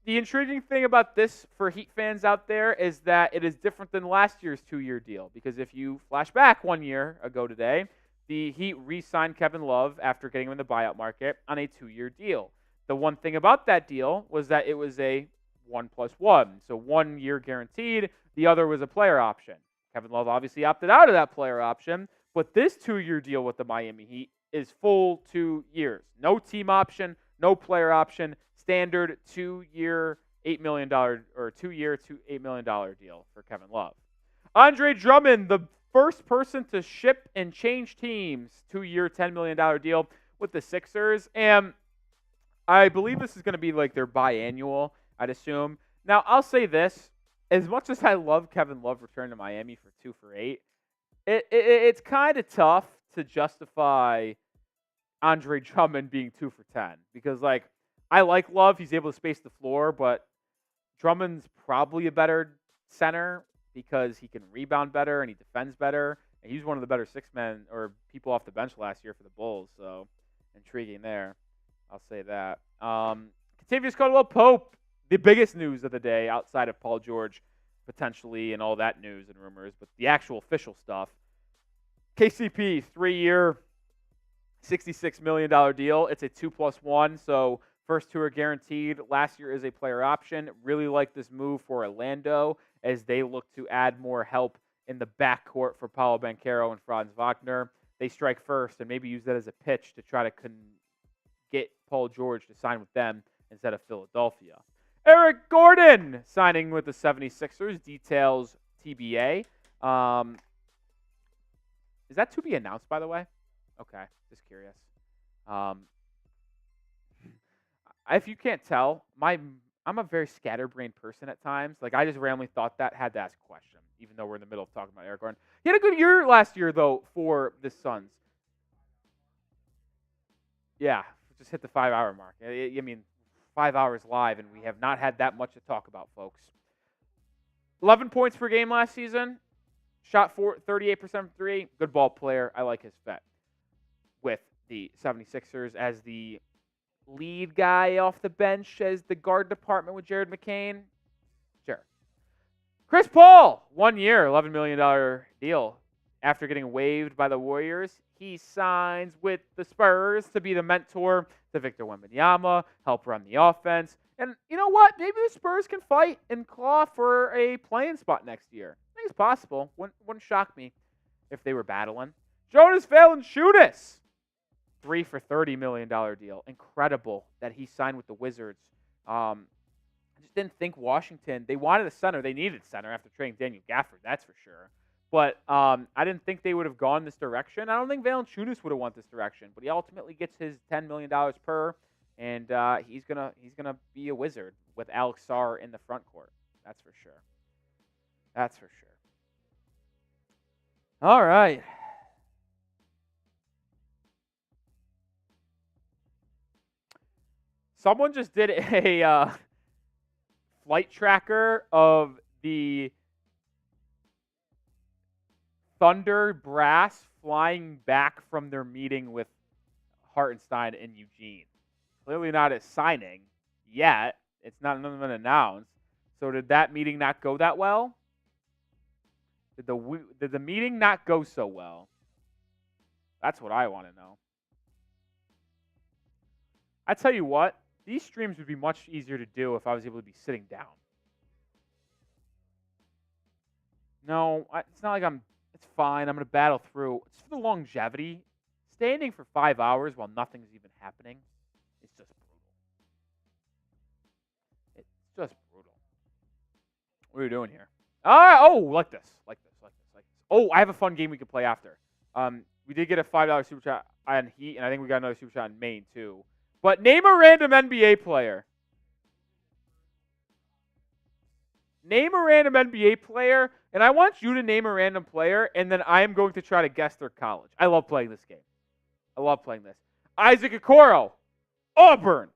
The intriguing thing about this for Heat fans out there is that it is different than last year's 2-year deal. Because if you flash back 1 year ago today, the Heat re-signed Kevin Love after getting him in the buyout market on a 2-year deal. The one thing about that deal was that it was a 1+1. So 1 year guaranteed. The other was a player option. Kevin Love obviously opted out of that player option. But this 2-year deal with the Miami Heat is full 2 years. No team option, no player option, standard 2-year, $8 million or 2-year, $8 million deal for Kevin Love. Andre Drummond, the first person to ship and change teams, 2-year, $10 million deal with the Sixers. And I believe this is going to be like their biannual, I'd assume. Now, I'll say this. As much as I love Kevin Love returning to Miami for 2 for $8, it's kind of tough to justify Andre Drummond being 2 for 10 because, like, I like Love. He's able to space the floor, but Drummond's probably a better center because he can rebound better and he defends better. And he's one of the better 6-men or people off the bench last year for the Bulls. So, intriguing there. I'll say that. Kentavious Caldwell-Pope, the biggest news of the day outside of Paul George potentially and all that news and rumors, but the actual official stuff. KCP, 3-year, $66 million deal. It's a 2+1, so first 2 are guaranteed. Last year is a player option. Really like this move for Orlando as they look to add more help in the backcourt for Paolo Banchero and Franz Wagner. They strike first and maybe use that as a pitch to try to get Paul George to sign with them instead of Philadelphia. Eric Gordon signing with the 76ers. Details TBA. Is that to be announced, by the way? Okay, just curious. If you can't tell, I'm a very scatterbrained person at times. Like, I just randomly thought that, had to ask a question, even though we're in the middle of talking about Eric Gordon. He had a good year last year, though, for the Suns. Yeah, just hit the 5-hour mark. I mean, 5 hours live, and we have not had that much to talk about, folks. 11 points per game last season. Shot 38% from 3. Good ball player. I like his fit with the 76ers as the lead guy off the bench as the guard department with Jared McCain. Sure. Chris Paul, 1 year, $11 million deal. After getting waived by the Warriors, he signs with the Spurs to be the mentor to Victor Wembanyama, help run the offense. And you know what? Maybe the Spurs can fight and claw for a playing spot next year. I think it's possible. Wouldn't shock me if they were battling. Jonas Valanciunas, 3 for $30 million deal. Incredible that he signed with the Wizards. I just didn't think Washington, they wanted a center. They needed center after trading Daniel Gafford, that's for sure. But I didn't think they would have gone this direction. I don't think Valanciunas would have went this direction. But he ultimately gets his $10 million per, and he's gonna be a Wizard with Alex Sarr in the front court. That's for sure. That's for sure. All right. Someone just did a flight tracker of the Thunder brass flying back from their meeting with Hartenstein and Eugene. Clearly not a signing yet. It's not been announced. So did that meeting not go that well? Did the meeting not go so well? That's what I want to know. I tell you what, these streams would be much easier to do if I was able to be sitting down. No, it's not like it's fine. I'm going to battle through. It's for the longevity. Standing for 5 hours while nothing's even happening is just brutal. It's just brutal. What are you doing here? Like this. Oh, I have a fun game we could play after. We did get a $5 super chat on Heat, and I think we got another super chat on Maine, too. But name a random NBA player. Name a random NBA player, and I want you to name a random player, and then I am going to try to guess their college. I love playing this game. I love playing this. Isaac Okoro, Auburn.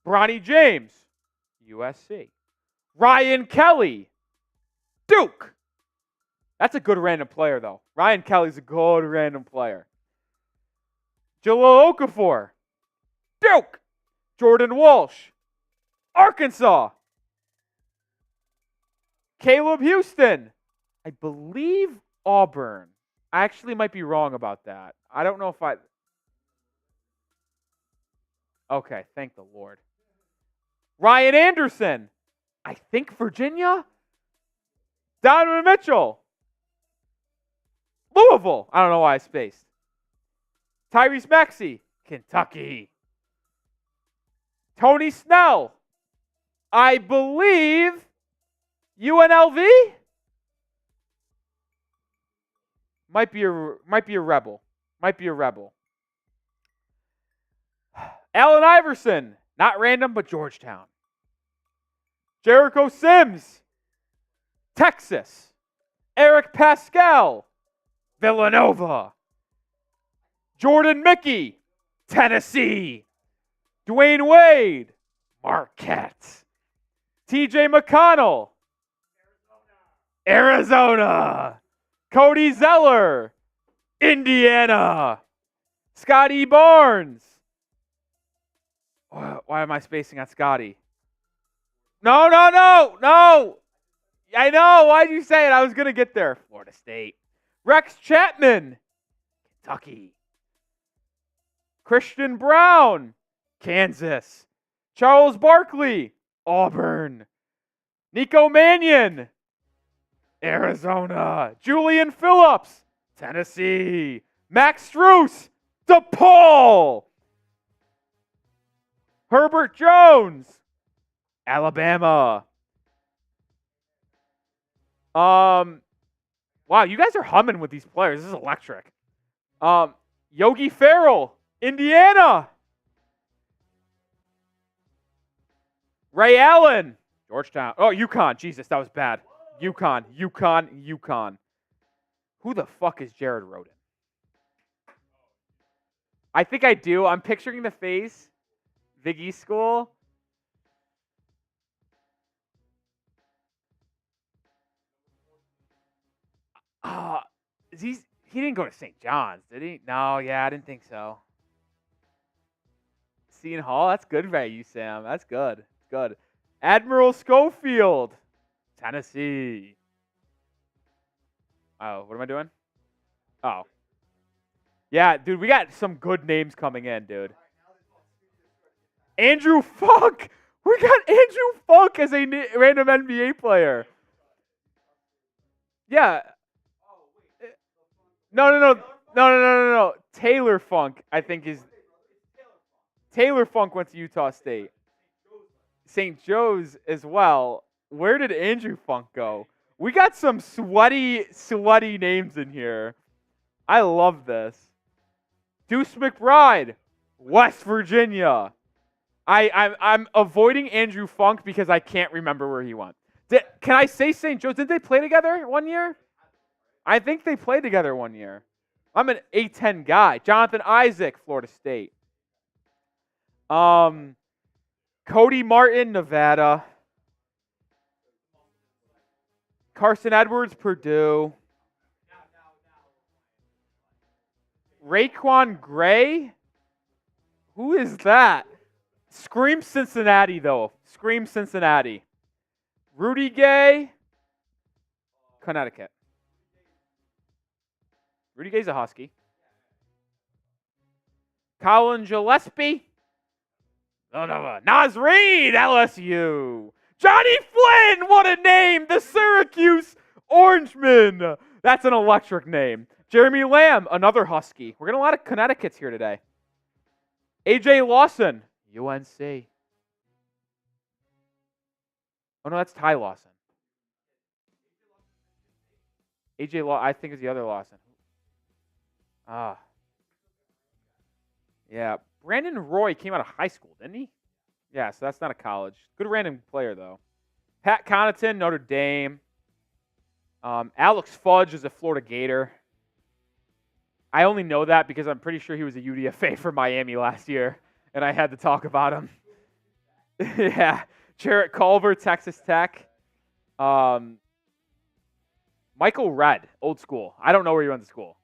Bronny James, USC. Ryan Kelly, Duke. That's a good random player, though. Ryan Kelly's a good random player. Jahlil Okafor, Duke. Jordan Walsh, Arkansas. Caleb Houston, I believe Auburn. I actually might be wrong about that. I don't know if Okay, thank the Lord. Ryan Anderson, I think Virginia. Donovan Mitchell, Louisville. I don't know why I spaced. Tyrese Maxey, Kentucky. Tony Snell, I believe UNLV. Might be a rebel. Might be a rebel. Allen Iverson, not random, but Georgetown. Jericho Sims, Texas. Eric Pascal, Villanova. Jordan Mickey, Tennessee. Dwayne Wade, Marquette. TJ McConnell, Arizona. Cody Zeller, Indiana. Scotty Barnes. Why am I spacing on Scotty? No. I know. Why'd you say it? I was going to get there. Florida State. Rex Chapman, Kentucky. Christian Brown, Kansas. Charles Barkley, Auburn. Nico Mannion, Arizona. Julian Phillips, Tennessee. Max Strus, DePaul. Herbert Jones, Alabama. Wow, you guys are humming with these players. This is electric. Yogi Ferrell, Indiana. Ray Allen, Georgetown. Oh, UConn. Jesus, that was bad. UConn. Who the fuck is Jared Rhoden? I think I do. I'm picturing the face. Big East school. He didn't go to St. John's, did he? No, yeah, I didn't think so. Seton Hall, that's good by you, Sam. That's good. Good. Admiral Schofield, Tennessee. Oh, what am I doing? Oh. Yeah, dude, we got some good names coming in, dude. Andrew Funk. We got Andrew Funk as a random NBA player. Yeah. No. Taylor Funk, I think is. Taylor Funk went to Utah State. St. Joe's as well. Where did Andrew Funk go? We got some sweaty names in here. I love this. Deuce McBride, West Virginia. I'm avoiding Andrew Funk because I can't remember where he went. Can I say St. Joe's? Did they play together one year? I think they played together one year. I'm an A10 guy. Jonathan Isaac, Florida State. Cody Martin, Nevada. Carson Edwards, Purdue. Raekwon Gray? Who is that? Scream Cincinnati, though. Scream Cincinnati. Rudy Gay, Connecticut. Rudy Gay's a Husky. Colin Gillespie, Villanova. Naz Reid, LSU. Johnny Flynn, what a name! The Syracuse Orangemen. That's an electric name. Jeremy Lamb, another Husky. We're getting a lot of Connecticut's here today. AJ Lawson, UNC. Oh, no, that's Ty Lawson. AJ Law, I think is the other Lawson. Yeah. Brandon Roy came out of high school, didn't he? Yeah, so that's not a college. Good random player, though. Pat Connaughton, Notre Dame. Alex Fudge is a Florida Gator. I only know that because I'm pretty sure he was a UDFA for Miami last year, and I had to talk about him. Yeah. Jarrett Culver, Texas Tech. Michael Redd, old school. I don't know where you went to school.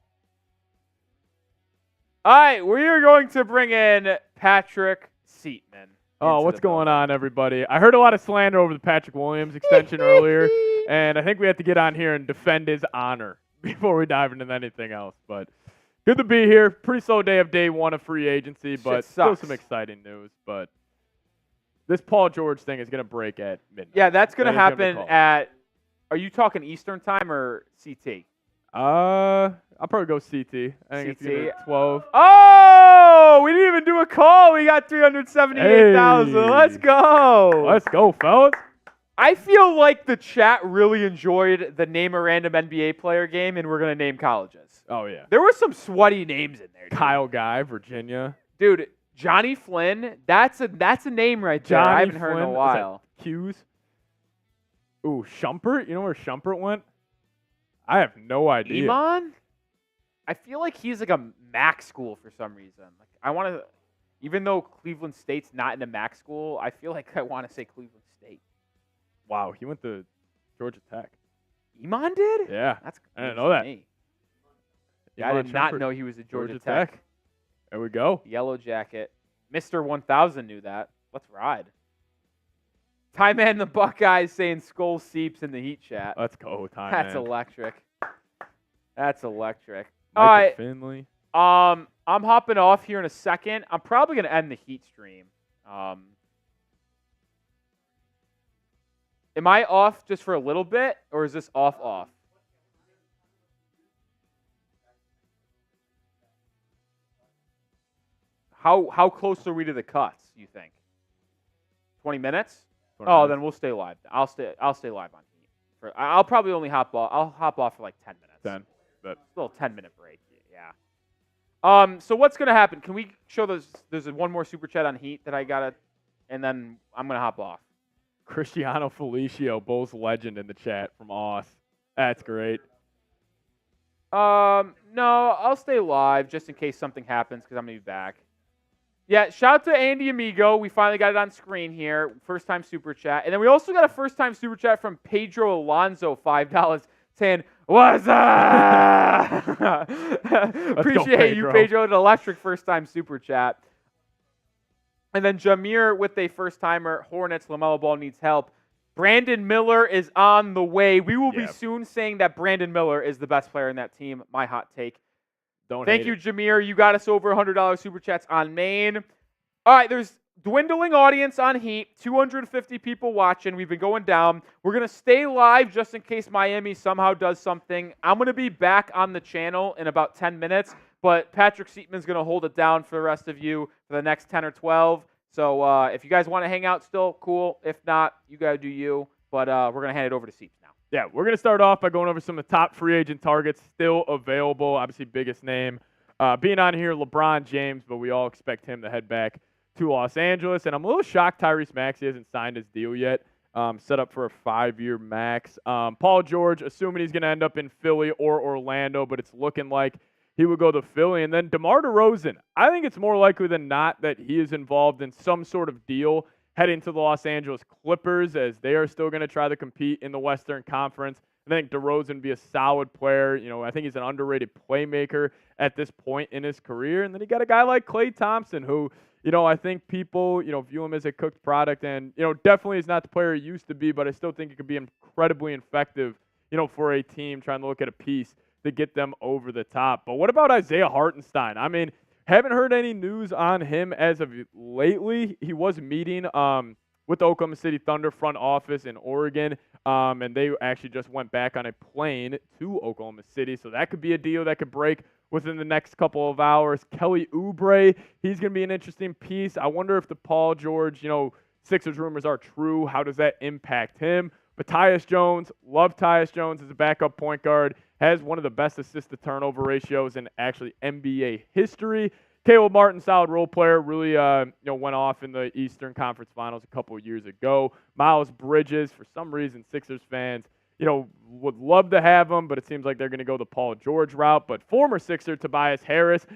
All right, we are going to bring in Patrick Seatman. Oh, what's going on, everybody? I heard a lot of slander over the Patrick Williams extension earlier, and I think we have to get on here and defend his honor before we dive into anything else. But good to be here. Pretty slow day of day one of free agency, but still some exciting news. But this Paul George thing is going to break at midnight. Yeah, that's going to happen at – are you talking Eastern time or CT? I'll probably go CT. I think it's gonna be CT. 12. Oh, we didn't even do a call. We got 378,000. Hey. Let's go. Let's go, fellas. I feel like the chat really enjoyed the name a random NBA player game, and we're going to name colleges. Oh, yeah. There were some sweaty names in there. Dude. Kyle Guy, Virginia. Dude, Johnny Flynn, that's a name right there. I haven't heard in a while. Hughes. Ooh, Shumpert? You know where Shumpert went? I have no idea. Iman? I feel like he's like a MAC school for some reason. Like I want to, even though Cleveland State's not in a MAC school, I feel like I want to say Cleveland State. Wow, he went to Georgia Tech. Iman did? Yeah. That's I didn't know that. Yeah, I did not know he was at Georgia Tech. There we go. Yellow jacket. Mr. 1000 knew that. Let's ride. Ty Man the Buckeyes saying Skull Seeps in the Heat chat. Let's go, Ty That's Man. electric. That's electric. Michael All right. Finley. I'm hopping off here in a second. I'm probably going to end the Heat stream. Am I off just for a little bit, or is this off? How close are we to the cuts, you think? 20 minutes? 20 Oh, minutes. then we'll stay live. I'll stay live on Heat. I'll probably only hop off. I'll hop off for like 10 minutes. 10. But A little 10-minute break. Yeah. So what's gonna happen? Can we show there's one more super chat on Heat that I gotta, and then I'm gonna hop off. Cristiano Felicio, Bulls legend in the chat from Oz. That's great. No, I'll stay live just in case something happens because I'm gonna be back. Yeah, shout out to Andy Amigo. We finally got it on screen here. First time super chat. And then we also got a first time super chat from Pedro Alonso, $5, saying, "What's up?" Appreciate you, Pedro. An electric first time super chat. And then Jameer with a first timer. Hornets, LaMelo Ball needs help. Brandon Miller is on the way. We will be soon saying that Brandon Miller is the best player in that team. My hot take. Thank you, Jameer. You got us over $100 super chats on Maine. All right, there's dwindling audience on Heat. 250 people watching. We've been going down. We're going to stay live just in case Miami somehow does something. I'm going to be back on the channel in about 10 minutes, but Patrick Seatman's going to hold it down for the rest of you for the next 10 or 12. So if you guys want to hang out still, cool. If not, you got to do you. But we're going to hand it over to Seats now. Yeah, we're going to start off by going over some of the top free agent targets still available. Obviously, biggest name being on here, LeBron James, but we all expect him to head back to Los Angeles. And I'm a little shocked Tyrese Maxey hasn't signed his deal yet, set up for a 5-year max. Paul George, assuming he's going to end up in Philly or Orlando, but it's looking like he would go to Philly. And then DeMar DeRozan, I think it's more likely than not that he is involved in some sort of deal heading to the Los Angeles Clippers, as they are still going to try to compete in the Western Conference. I think DeRozan would be a solid player. You know, I think he's an underrated playmaker at this point in his career. And then you got a guy like Klay Thompson, who, you know, I think people, you know, view him as a cooked product, and, you know, definitely is not the player he used to be, but I still think he could be incredibly effective, you know, for a team trying to look at a piece to get them over the top. But what about Isaiah Hartenstein? I mean, haven't heard any news on him as of lately. He was meeting with the Oklahoma City Thunder front office in Oregon, and they actually just went back on a plane to Oklahoma City. So that could be a deal that could break within the next couple of hours. Kelly Oubre, he's going to be an interesting piece. I wonder if the Paul George, you know, Sixers rumors are true. How does that impact him? But Tyus Jones, love Tyus Jones as a backup point guard, has one of the best assist-to-turnover ratios in actually NBA history. Caleb Martin, solid role player, really went off in the Eastern Conference Finals a couple of years ago. Miles Bridges, for some reason, Sixers fans, you know, would love to have him, but it seems like they're going to go the Paul George route. But former Sixer Tobias Harris,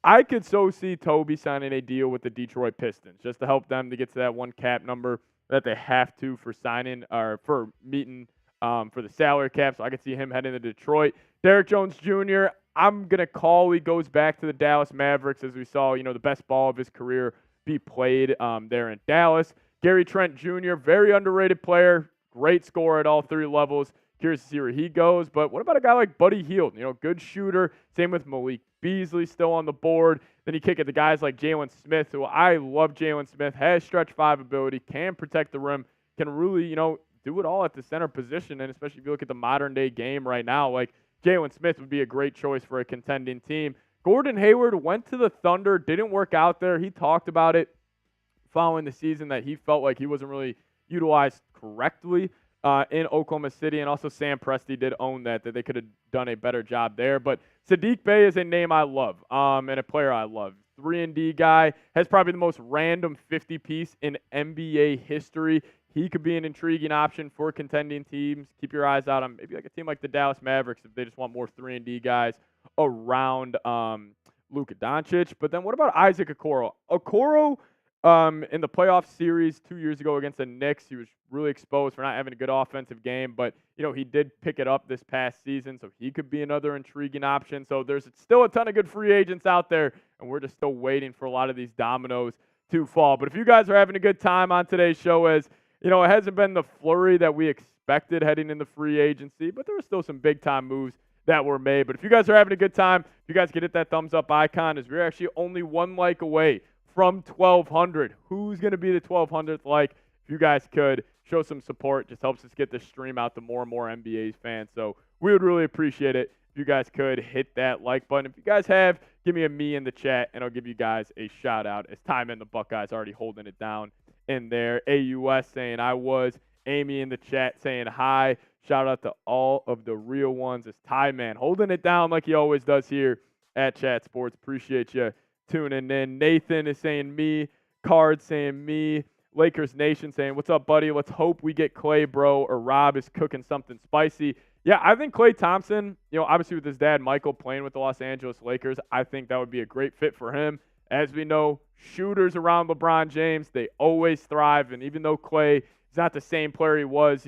I could so see Toby signing a deal with the Detroit Pistons just to help them to get to that one cap number that they have to for signing or for meeting for the salary cap. So I could see him heading to Detroit. Derrick Jones Jr., I'm going to call he goes back to the Dallas Mavericks, as we saw, you know, the best ball of his career be played there in Dallas. Gary Trent Jr., very underrated player, great scorer at all 3 levels. Curious to see where he goes. But what about a guy like Buddy Hield? You know, good shooter. Same with Malik Beasley still on the board. Then you kick at the guys like Jalen Smith, who I love Jalen Smith, has stretch 5 ability, can protect the rim, can really, you know, do it all at the center position. And especially if you look at the modern day game right now, like Jalen Smith would be a great choice for a contending team. Gordon Hayward went to the Thunder, didn't work out there. He talked about it following the season that he felt like he wasn't really utilized correctly in Oklahoma City, and also Sam Presti did own that they could have done a better job there. But Saddiq Bey is a name I love and a player I love. 3-and-D guy, has probably the most random 50-piece in NBA history. He could be an intriguing option for contending teams. Keep your eyes out on maybe like a team like the Dallas Mavericks if they just want more 3-and-D guys around Luka Doncic. But then what about Isaac Okoro? Okoro, in the playoff series 2 years ago against the Knicks, he was really exposed for not having a good offensive game, but he did pick it up this past season, so he could be another intriguing option. So there's still a ton of good free agents out there, and we're just still waiting for a lot of these dominoes to fall. But if you guys are having a good time on today's show, as it hasn't been the flurry that we expected heading into free agency, but there were still some big-time moves that were made. But if you guys are having a good time, if you guys can hit that thumbs-up icon, as we're actually only one like away from 1,200. Who's going to be the 1,200th like? If you guys could show some support, just helps us get the stream out to more and more NBA fans. So we would really appreciate it if you guys could hit that like button. If you guys have, give me a me in the chat, and I'll give you guys a shout-out as Time and the Buckeyes already holding it down in there. AUS saying I was. Amy in the chat saying hi. Shout out to all of the real ones. It's Ty Man holding it down like he always does here at Chat Sports. Appreciate you tuning in. Nathan is saying me. Card saying me. Lakers Nation saying, what's up, buddy? Let's hope we get Klay, bro, or Rob is cooking something spicy. Yeah, I think Klay Thompson, obviously with his dad, Michael, playing with the Los Angeles Lakers, I think that would be a great fit for him. As we know, shooters around LeBron James, they always thrive. And even though Klay is not the same player he was,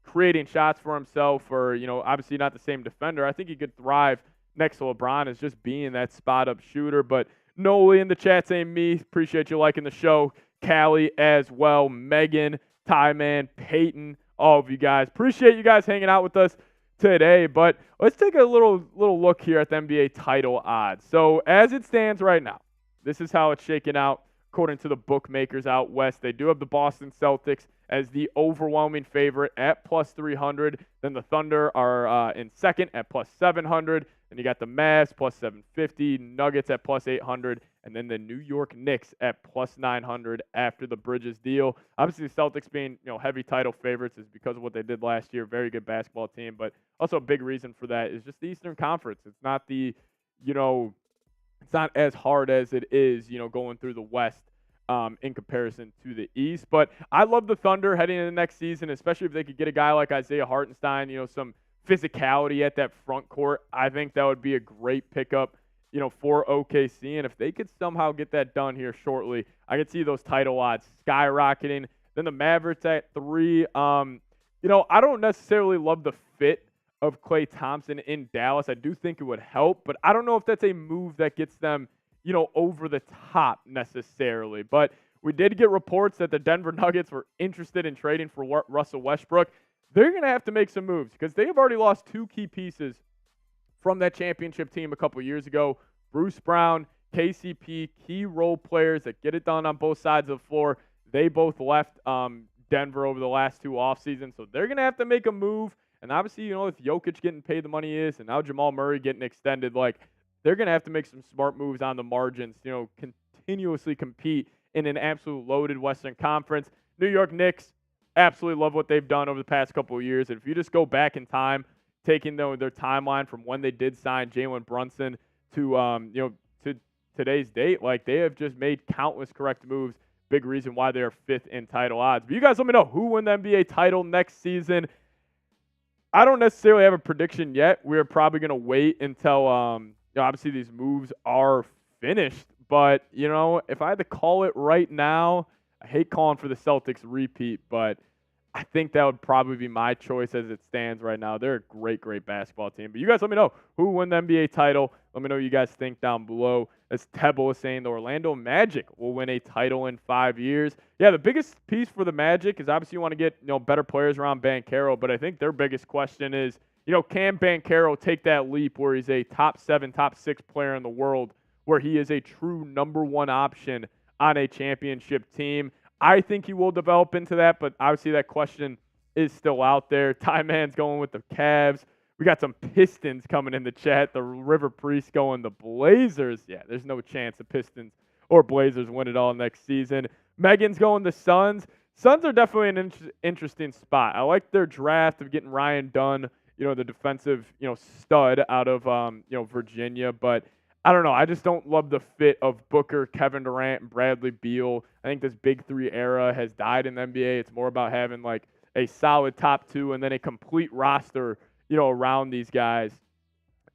creating shots for himself or, obviously not the same defender, I think he could thrive next to LeBron as just being that spot-up shooter. But Noli in the chat saying me. Appreciate you liking the show. Callie as well. Megan, Tyman, Peyton, all of you guys. Appreciate you guys hanging out with us today. But let's take a little look here at the NBA title odds. So as it stands right now, this is how it's shaking out according to the bookmakers out west. They do have the Boston Celtics as the overwhelming favorite at plus 300. Then the Thunder are in second at plus 700. Then you got the Mavs plus 750, Nuggets at plus 800, and then the New York Knicks at plus 900 after the Bridges deal. Obviously, the Celtics being heavy title favorites is because of what they did last year. Very good basketball team, but also a big reason for that is just the Eastern Conference. It's not the it's not as hard as it is going through the West. In comparison to the East. But I love the Thunder heading into the next season, especially if they could get a guy like Isaiah Hartenstein, some physicality at that front court. I think that would be a great pickup, for OKC. And if they could somehow get that done here shortly, I could see those title odds skyrocketing. Then the Mavericks at 3. I don't necessarily love the fit of Klay Thompson in Dallas. I do think it would help, but I don't know if that's a move that gets them over the top necessarily. But we did get reports that the Denver Nuggets were interested in trading for Russell Westbrook. They're going to have to make some moves because they have already lost 2 key pieces from that championship team a couple years ago. Bruce Brown, KCP, key role players that get it done on both sides of the floor. They both left Denver over the last 2 off seasons, so they're going to have to make a move. And obviously, if Jokic getting paid the money he is, and now Jamal Murray getting extended, they're going to have to make some smart moves on the margins, continuously compete in an absolute loaded Western Conference. New York Knicks, absolutely love what they've done over the past couple of years. And if you just go back in time, taking their timeline from when they did sign Jalen Brunson to, to today's date, they have just made countless correct moves. Big reason why they are 5th in title odds. But you guys let me know who win the NBA title next season. I don't necessarily have a prediction yet. We're probably going to wait until obviously these moves are finished, but if I had to call it right now, I hate calling for the Celtics repeat, but I think that would probably be my choice as it stands right now. They're a great basketball team. But you guys let me know who won the NBA title. Let me know what you guys think down below. As Tebo is saying, the Orlando Magic will win a title in 5 years. Yeah, the biggest piece for the Magic is obviously you want to get better players around Banchero, but I think their biggest question is, can Banchero take that leap where he's a top 7, top 6 player in the world, where he is a true number 1 option on a championship team? I think he will develop into that, but obviously that question is still out there. Ty Man's going with the Cavs. We got some Pistons coming in the chat. The River Priest going the Blazers. Yeah, there's no chance the Pistons or Blazers win it all next season. Megan's going the Suns. Suns are definitely an interesting spot. I like their draft of getting Ryan Dunn, the defensive, stud out of, Virginia. But I don't know. I just don't love the fit of Booker, Kevin Durant, and Bradley Beal. I think this Big Three era has died in the NBA. It's more about having, like, a solid top two and then a complete roster, around these guys.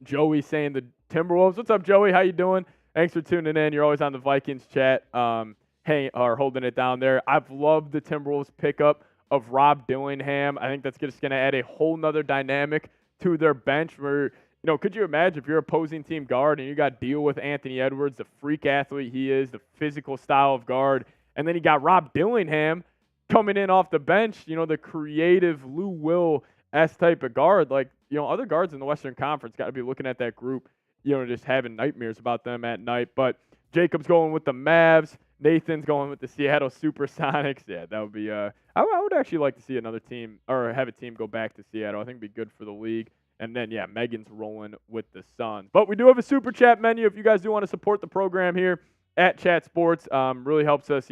Joey saying the Timberwolves. What's up, Joey? How you doing? Thanks for tuning in. You're always on the Vikings chat. Holding it down there. I've loved the Timberwolves pickup of Rob Dillingham. I think that's just going to add a whole nother dynamic to their bench where, could you imagine if you're opposing team guard and you got to deal with Anthony Edwards, the freak athlete he is, the physical style of guard, and then you got Rob Dillingham coming in off the bench, the creative Lou Will-esque type of guard. Like, other guards in the Western Conference got to be looking at that group, just having nightmares about them at night. But Jacob's going with the Mavs. Nathan's going with the Seattle Supersonics. Yeah, that would be I would actually like to see another team or have a team go back to Seattle. I think it'd be good for the league. And then, yeah, Megan's rolling with the Suns. But we do have a super chat menu if you guys do want to support the program here at Chat Sports. Really helps us,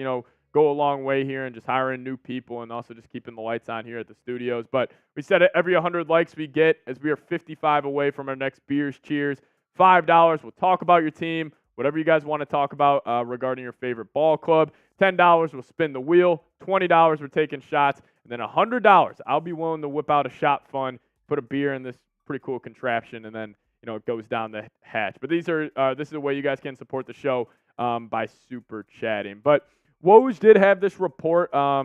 go a long way here and just hiring new people and also just keeping the lights on here at the studios. But we said it, every 100 likes we get, as we are 55 away from our next Beers Cheers, $5. We'll talk about your team, whatever you guys want to talk about regarding your favorite ball club. $10, we'll spin the wheel. $20, we're taking shots. And then $100, I'll be willing to whip out a shot fund, put a beer in this pretty cool contraption, and then, it goes down the hatch. But this is the way you guys can support the show by super chatting. But Woj did have this report a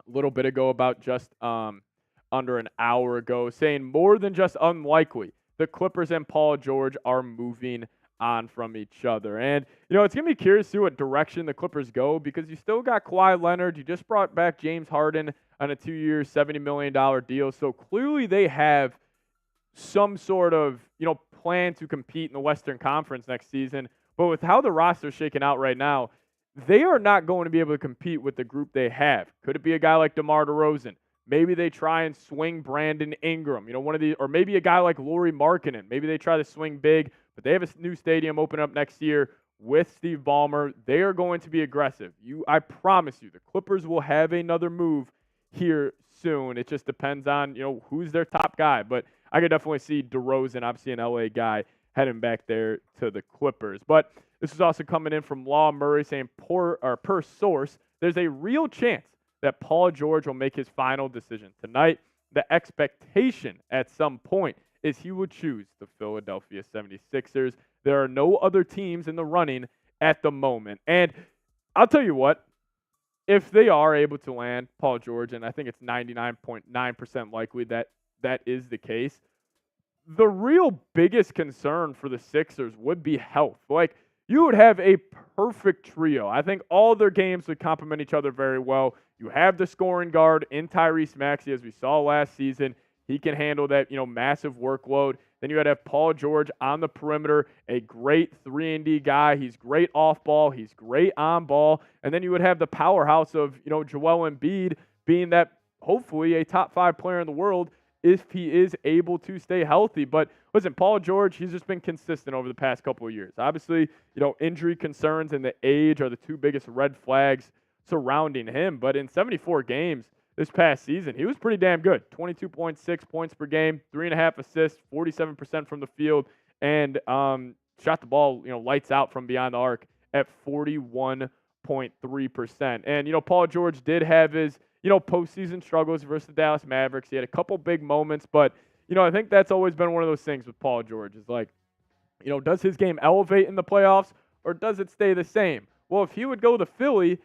little bit ago, about just under an hour ago, saying more than just unlikely, the Clippers and Paul George are moving on from each other. And, it's going to be curious to see what direction the Clippers go, because you still got Kawhi Leonard. You just brought back James Harden on a 2-year, $70 million deal. So clearly they have some sort of, plan to compete in the Western Conference next season. But with how the roster is shaking out right now, they are not going to be able to compete with the group they have. Could it be a guy like DeMar DeRozan? Maybe they try and swing Brandon Ingram, one of these, or maybe a guy like Lauri Markkanen. Maybe they try to swing big, but they have a new stadium open up next year with Steve Ballmer. They are going to be aggressive. I promise you, the Clippers will have another move here soon. It just depends on, who's their top guy. But I could definitely see DeRozan, obviously an LA guy, heading back there to the Clippers. But this is also coming in from Law Murray saying, per source, there's a real chance that Paul George will make his final decision tonight. The expectation at some point is he would choose the Philadelphia 76ers. There are no other teams in the running at the moment. And I'll tell you what, if they are able to land Paul George, and I think it's 99.9% likely that that is the case, the real biggest concern for the Sixers would be health. Like, you would have a perfect trio. I think all their games would complement each other very well. You have the scoring guard in Tyrese Maxey, as we saw last season. He can handle that, massive workload. Then you would have Paul George on the perimeter, a great 3-and-D guy. He's great off ball. He's great on ball. And then you would have the powerhouse of, Joel Embiid being that hopefully a top 5 player in the world if he is able to stay healthy. But listen, Paul George, he's just been consistent over the past couple of years. Obviously, injury concerns and the age are the two biggest red flags surrounding him. But in 74 games this past season, he was pretty damn good. 22.6 points per game, 3.5 assists, 47% from the field, and shot the ball, lights out from beyond the arc at 41.3%. And, Paul George did have his, postseason struggles versus the Dallas Mavericks. He had a couple big moments, but, I think that's always been one of those things with Paul George is like, does his game elevate in the playoffs or does it stay the same? Well, if he would go to Philly,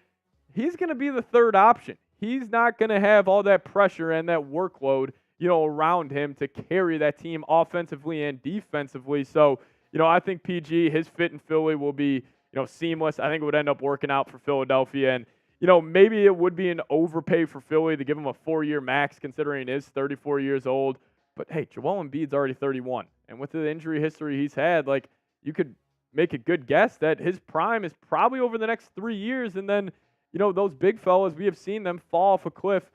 he's going to be the third option. He's not going to have all that pressure and that workload, around him to carry that team offensively and defensively. So, I think PG, his fit in Philly will be, seamless. I think it would end up working out for Philadelphia. And, maybe it would be an overpay for Philly to give him a 4-year max considering he is 34 years old. But, hey, Joel Embiid's already 31. And with the injury history he's had, like, you could make a good guess that his prime is probably over the next 3 years. And then, those big fellas, we have seen them fall off a cliff,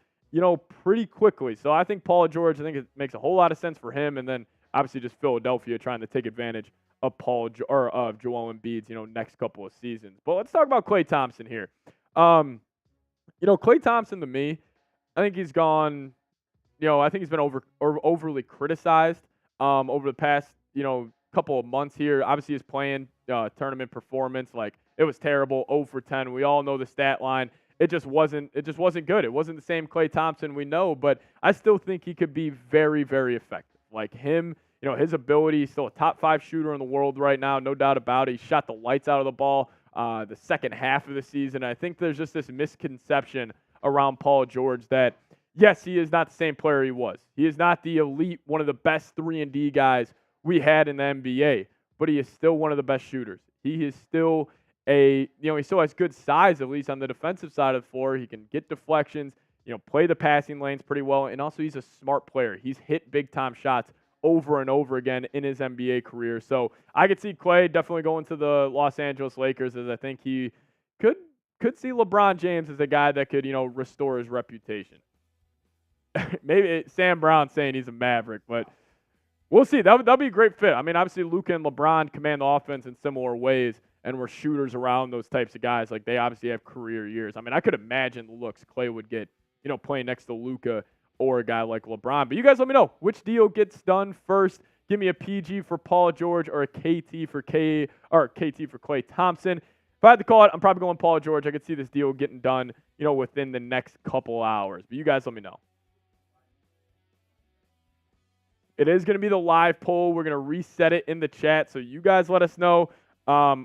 pretty quickly. So I think Paul George, I think it makes a whole lot of sense for him. And then obviously just Philadelphia trying to take advantage of of Joel Embiid's, next couple of seasons. But let's talk about Klay Thompson here. Klay Thompson to me, I think he's gone, I think he's been overly criticized over the past, couple of months here. Obviously his playing tournament performance, like it was terrible, 0 for 10. We all know the stat line. It just wasn't good. It wasn't the same Klay Thompson we know, but I still think he could be very, very effective. Like him, his ability, he's still a top 5 shooter in the world right now, no doubt about it. He shot the lights out of the ball the second half of the season. I think there's just this misconception around Paul George that, yes, he is not the same player he was. He is not the elite, one of the best 3-and-D guys we had in the NBA, but he is still one of the best shooters. He is still he still has good size, at least on the defensive side of the floor. He can get deflections, play the passing lanes pretty well, and also he's a smart player. He's hit big-time shots over and over again in his NBA career. So I could see Klay definitely going to the Los Angeles Lakers, as I think he could see LeBron James as a guy that could, restore his reputation. Maybe Sam Brown saying he's a Maverick, but we'll see. That'll be a great fit. I mean, obviously Luka and LeBron command the offense in similar ways, and we're shooters around those types of guys. Like, they obviously have career years. I mean, I could imagine the looks Klay would get, playing next to Luka or a guy like LeBron. But you guys let me know which deal gets done first. Give me a PG for Paul George or a KT for Klay Thompson. If I had to call it, I'm probably going Paul George. I could see this deal getting done, within the next couple hours. But you guys let me know. It is going to be the live poll. We're going to reset it in the chat, so you guys let us know.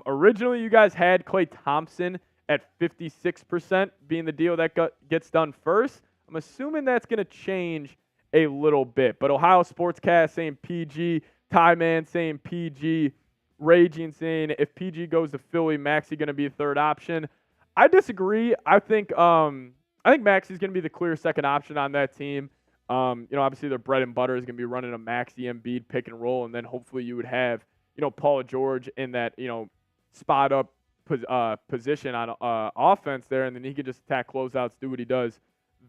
Originally, you guys had Klay Thompson at 56% being the deal that gets done first. I'm assuming that's going to change a little bit. But Ohio Sportscast saying PG, Ty Man saying PG, Raging saying if PG goes to Philly, Maxey going to be a third option. I disagree. I think Maxey's going to be the clear second option on that team. Obviously their bread and butter is going to be running a Maxey Embiid pick and roll, and then hopefully you would have, Paul George in that, spot up position on offense there, and then he could just attack closeouts, do what he does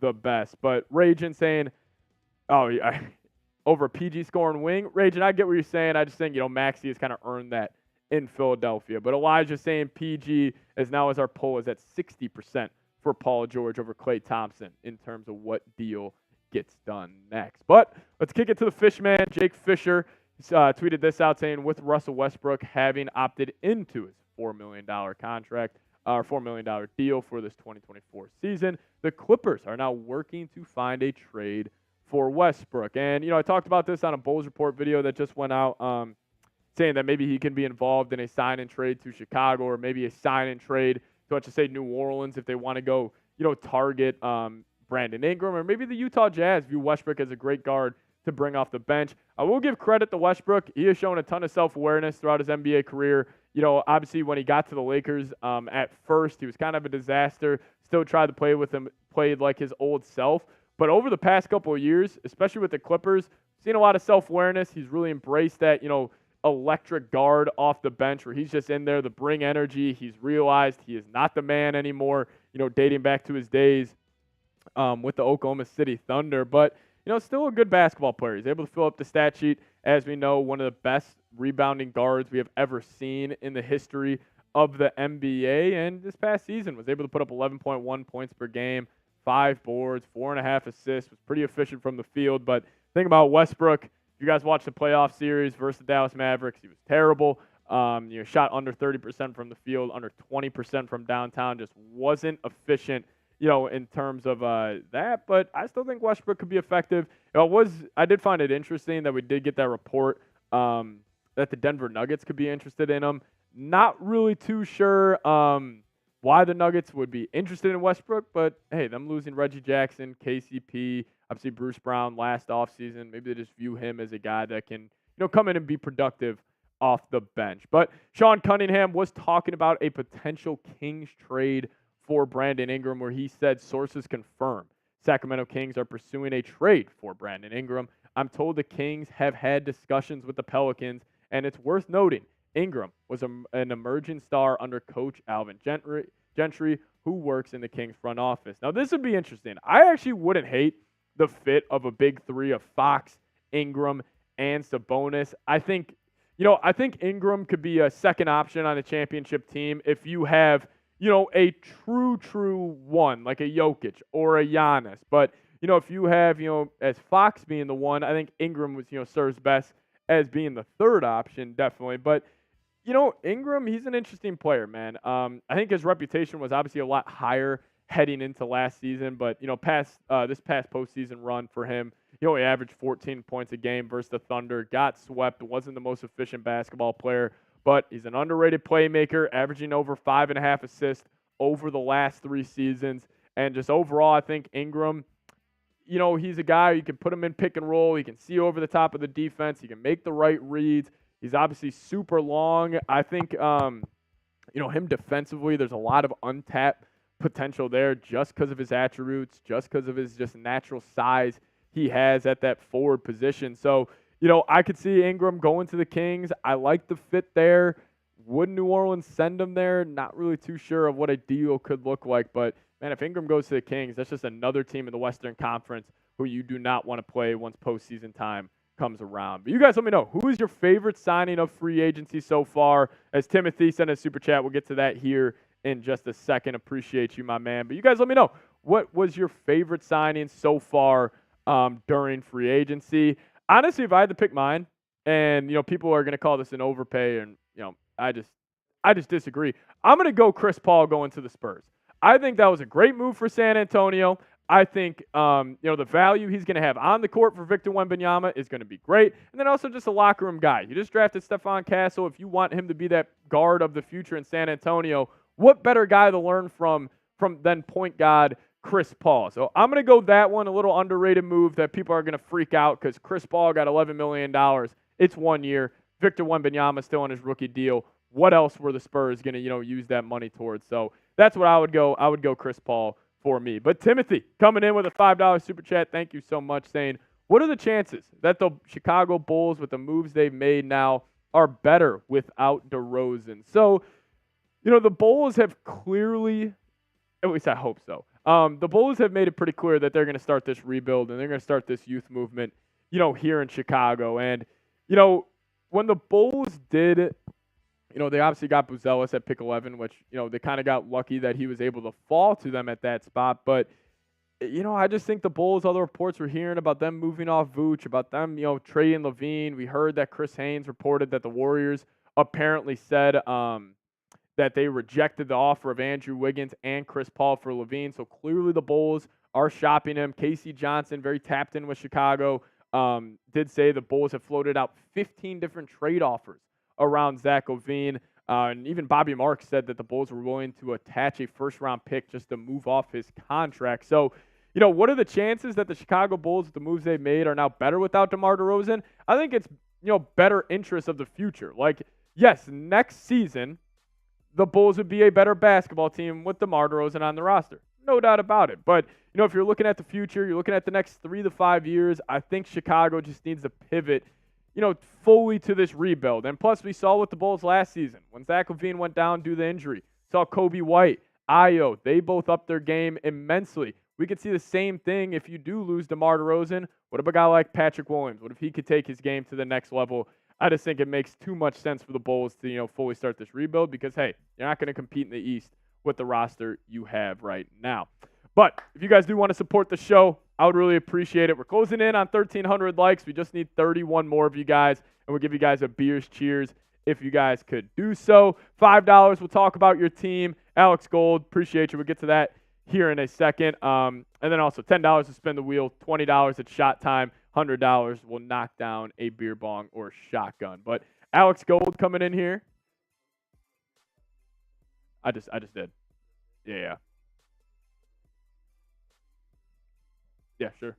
the best. But Raging saying, over PG scoring wing. Raging, I get what you're saying. I just think, Maxey has kind of earned that in Philadelphia. But Elijah's saying PG as our poll is at 60% for Paul George over Klay Thompson in terms of what deal gets done next. But let's kick it to the Fishman. Jake Fisher tweeted this out saying, with Russell Westbrook having opted into his $4 million contract, $4 million deal for this 2024 season, the Clippers are now working to find a trade for Westbrook. And, I talked about this on a Bulls Report video that just went out, saying that maybe he can be involved in a sign and trade to Chicago, or maybe a sign and trade to, let's just say, New Orleans if they want to go, target Brandon Ingram, or maybe the Utah Jazz view Westbrook as a great guard to bring off the bench. I will give credit to Westbrook. He has shown a ton of self-awareness throughout his NBA career. Obviously when he got to the Lakers, at first he was kind of a disaster, still tried to play with him, played like his old self. But over the past couple of years, especially with the Clippers, seen a lot of self-awareness. He's really embraced that, electric guard off the bench where he's just in there to bring energy. He's realized he is not the man anymore, dating back to his days with the Oklahoma City Thunder. But, still a good basketball player. He's able to fill up the stat sheet. As we know, one of the best rebounding guards we have ever seen in the history of the NBA. And this past season was able to put up 11.1 points per game, 5 boards, 4.5 assists, was pretty efficient from the field. But think about Westbrook. If you guys watched the playoff series versus the Dallas Mavericks, he was terrible. Shot under 30% from the field, under 20% from downtown, just wasn't efficient, in terms of that. But I still think Westbrook could be effective. I did find it interesting that we did get that report that the Denver Nuggets could be interested in him. Not really too sure why the Nuggets would be interested in Westbrook, but hey, them losing Reggie Jackson, KCP, obviously Bruce Brown last offseason, maybe they just view him as a guy that can, come in and be productive off the bench. But Sean Cunningham was talking about a potential Kings trade for Brandon Ingram, where he said sources confirm Sacramento Kings are pursuing a trade for Brandon Ingram. I'm told the Kings have had discussions with the Pelicans, and it's worth noting Ingram was an emerging star under coach Alvin Gentry, who works in the Kings front office. Now, this would be interesting. I actually wouldn't hate the fit of a big three of Fox, Ingram, and Sabonis. I think Ingram could be a second option on a championship team if you have, a true one, like a Jokic or a Giannis. But, if you have, as Fox being the one, I think Ingram was, serves best as being the third option, definitely. But, Ingram, he's an interesting player, man. I think his reputation was obviously a lot higher heading into last season, but, this past postseason run for him, he averaged 14 points a game versus the Thunder, got swept, wasn't the most efficient basketball player, but he's an underrated playmaker, averaging over 5.5 assists over the last 3 seasons. And just overall, I think Ingram, he's a guy, you can put him in pick and roll, he can see over the top of the defense, he can make the right reads. He's obviously super long. I think, him defensively, there's a lot of untapped potential there just because of his attributes, just because of his just natural size he has at that forward position. So, I could see Ingram going to the Kings. I like the fit there. Would New Orleans send him there? Not really too sure of what a deal could look like. But, man, if Ingram goes to the Kings, that's just another team in the Western Conference who you do not want to play once postseason time comes around. But you guys let me know, who is your favorite signing of free agency so far? As Timothy sent a super chat, we'll get to that here in just a second. Appreciate you, my man. But you guys let me know, what was your favorite signing so far during free agency? Honestly, if I had to pick mine, and people are going to call this an overpay, and I just disagree. I'm going to go Chris Paul going to the Spurs. I think that was a great move for San Antonio. I think the value he's going to have on the court for Victor Wembanyama is going to be great. And then also just a locker room guy. You just drafted Stephon Castle. If you want him to be that guard of the future in San Antonio, what better guy to learn from than point guard Chris Paul? So I'm going to go that one, a little underrated move that people are going to freak out because Chris Paul got $11 million. It's 1 year. Victor Wembanyama still on his rookie deal. What else were the Spurs going to use that money towards? So that's what I would go. I would go Chris Paul for me. But Timothy coming in with a $5 super chat. Thank you so much, saying, what are the chances that the Chicago Bulls, with the moves they've made now, are better without DeRozan? So, the Bulls have clearly, at least I hope so, the Bulls have made it pretty clear that they're going to start this rebuild and they're going to start this youth movement, here in Chicago. And, when the Bulls did, they obviously got Buzelis at pick 11, which, they kind of got lucky that he was able to fall to them at that spot. But, I just think the Bulls, all the reports we're hearing about them moving off Vooch, about them, trading Levine. We heard that Chris Haynes reported that the Warriors apparently said that they rejected the offer of Andrew Wiggins and Chris Paul for Levine. So clearly the Bulls are shopping him. Casey Johnson, very tapped in with Chicago, did say the Bulls have floated out 15 different trade offers around Zach LaVine. And even Bobby Marks said that the Bulls were willing to attach a first-round pick just to move off his contract. So, what are the chances that the Chicago Bulls, with the moves they've made, are now better without DeMar DeRozan? I think it's, better interest of the future. Like, yes, next season, the Bulls would be a better basketball team with DeMar DeRozan on the roster. No doubt about it. But, if you're looking at the future, you're looking at the next 3 to 5 years, I think Chicago just needs to pivot, fully to this rebuild. And plus, we saw with the Bulls last season, when Zach LaVine went down due to the injury, saw Kobe White, Ayo, they both upped their game immensely. We could see the same thing if you do lose DeMar DeRozan. What about a guy like Patrick Williams? What if he could take his game to the next level? I just think it makes too much sense for the Bulls to, fully start this rebuild because, hey, you're not going to compete in the East with the roster you have right now. But if you guys do want to support the show, I would really appreciate it. We're closing in on 1,300 likes. We just need 31 more of you guys, and we'll give you guys a beers cheers if you guys could do so. $5, we'll talk about your team. Alex Gold, appreciate you. We'll get to that here in a second. And then also $10 to spin the wheel, $20 at shot time, $100 will knock down a beer bong or shotgun. But Alex Gold coming in here. I just did. Yeah. Yeah, sure.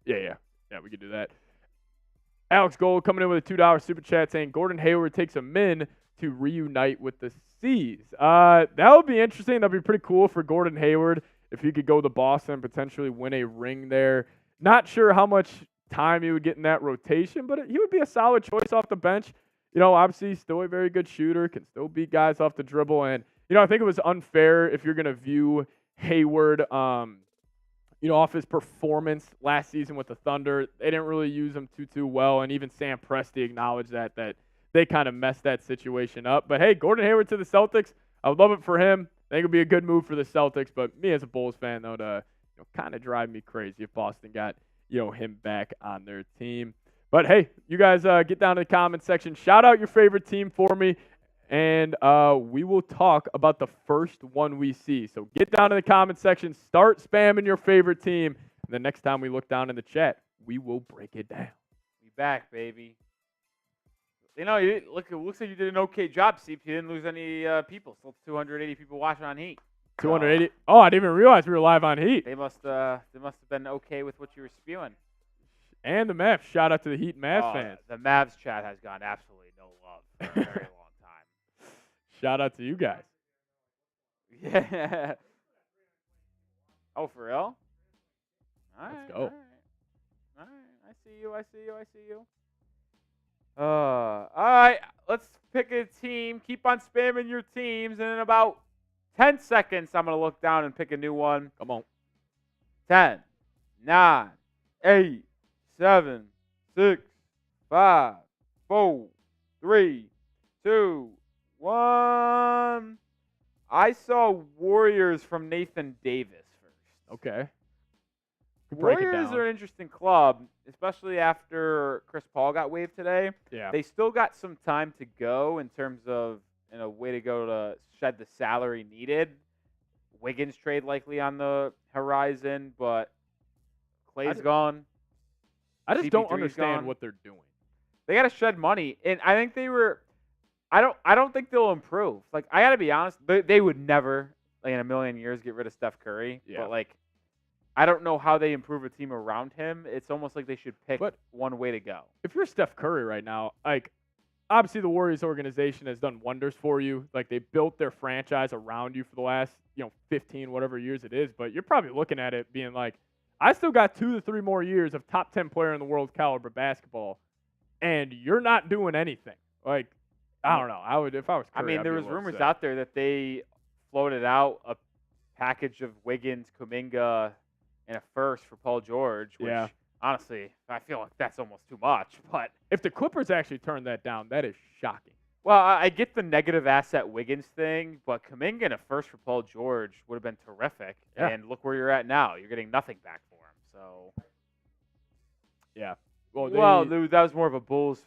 Yeah, we could do that. Alex Gold coming in with a $2 super chat saying Gordon Hayward takes a min to reunite with the C's. That would be interesting. That'd be pretty cool for Gordon Hayward if he could go to Boston and potentially win a ring there. Not sure how much time he would get in that rotation, but he would be a solid choice off the bench. obviously he's still a very good shooter, can still beat guys off the dribble. And, I think it was unfair if you're going to view Hayward, off his performance last season with the Thunder. They didn't really use him too well, and even Sam Presti acknowledged that they kind of messed that situation up. But, hey, Gordon Hayward to the Celtics, I would love it for him. I think it would be a good move for the Celtics, but me as a Bulls fan, that would kind of drive me crazy if Boston got, him back on their team. But, hey, you guys get down to the comment section. Shout out your favorite team for me, and we will talk about the first one we see. So get down to the comment section. Start spamming your favorite team. And the next time we look down in the chat, we will break it down. We back, baby. It looks like you did an okay job, Seep. You didn't lose any people. Still 280 people watching on Heat. 280. Oh, I didn't even realize we were live on Heat. They must have been okay with what you were spewing. And the Mavs. Shout out to the Heat and Mavs fans. The Mavs chat has gotten absolutely no love for a very long time. Shout out to you guys. Yeah. Oh, for real? All right, Let's go. All right. I see you. All right. Let's pick a team. Keep on spamming your teams, and in about 10 seconds, I'm going to look down and pick a new one. Come on. 10, 9, 8, 7, 6, 5, 4, 3, 2, 1. I saw Warriors from Nathan Davis first. Okay. Break it Warriors down. are an interesting club, especially after Chris Paul got waived today. Yeah. They still got some time to go in terms of a way to go to shed the salary needed. Wiggins trade likely on the horizon, but Clay's gone. I just don't CP3's understand gone. what they're doing. They got to shed money, and I think they were. I don't think they'll improve. Like, I got to be honest, they would never, in a million years, get rid of Steph Curry. Yeah. But I don't know how they improve a team around him. It's almost like they should pick one way to go. If you're Steph Curry right now, obviously the Warriors organization has done wonders for you. They built their franchise around you for the last, 15 whatever years it is. But you're probably looking at it being like, I still got 2 to 3 more years of top 10 player in the world caliber basketball, and you're not doing anything. I don't know. I would if I was Curry. There was rumors out there that they floated out a package of Wiggins, Kuminga, and a first for Paul George, which honestly, I feel like that's almost too much. But if the Clippers actually turned that down, that is shocking. Well, I get the negative asset Wiggins thing, but Kuminga and a first for Paul George would have been terrific. Yeah. And look where you're at now. You're getting nothing back for him. So yeah. That was more of a Bulls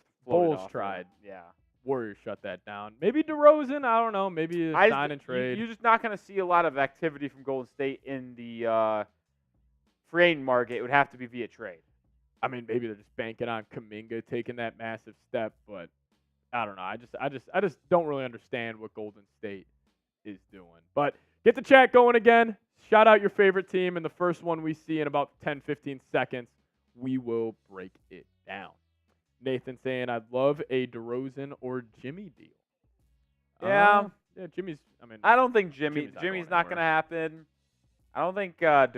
tried. Yeah. Warriors shut that down. Maybe DeRozan, I don't know. Maybe a sign and trade. You're just not going to see a lot of activity from Golden State in the free agent market. It would have to be via trade. Maybe they're just banking on Kuminga taking that massive step, but I don't know. I just don't really understand what Golden State is doing. But get the chat going again. Shout out your favorite team, and the first one we see in about 10, 15 seconds, we will break it down. Nathan saying, I'd love a DeRozan or Jimmy deal. Yeah. Jimmy's, I don't think Jimmy's not going to anywhere. happen. I don't think DeRozan's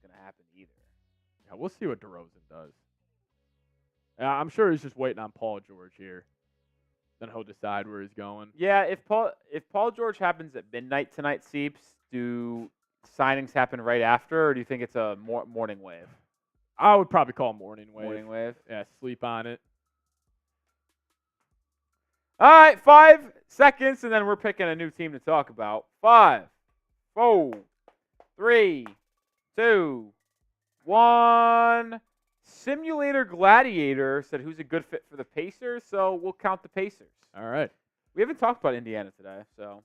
going to happen either. Yeah, we'll see what DeRozan does. I'm sure he's just waiting on Paul George here. Then he'll decide where he's going. Yeah, if Paul George happens at midnight tonight, Seeps, do signings happen right after, or do you think it's a morning wave? I would probably call morning wave. Morning wave. Yeah, sleep on it. All right, 5 seconds, and then we're picking a new team to talk about. 5, 4, 3, 2, 1. Simulator Gladiator said who's a good fit for the Pacers, so we'll count the Pacers. All right. We haven't talked about Indiana today, so.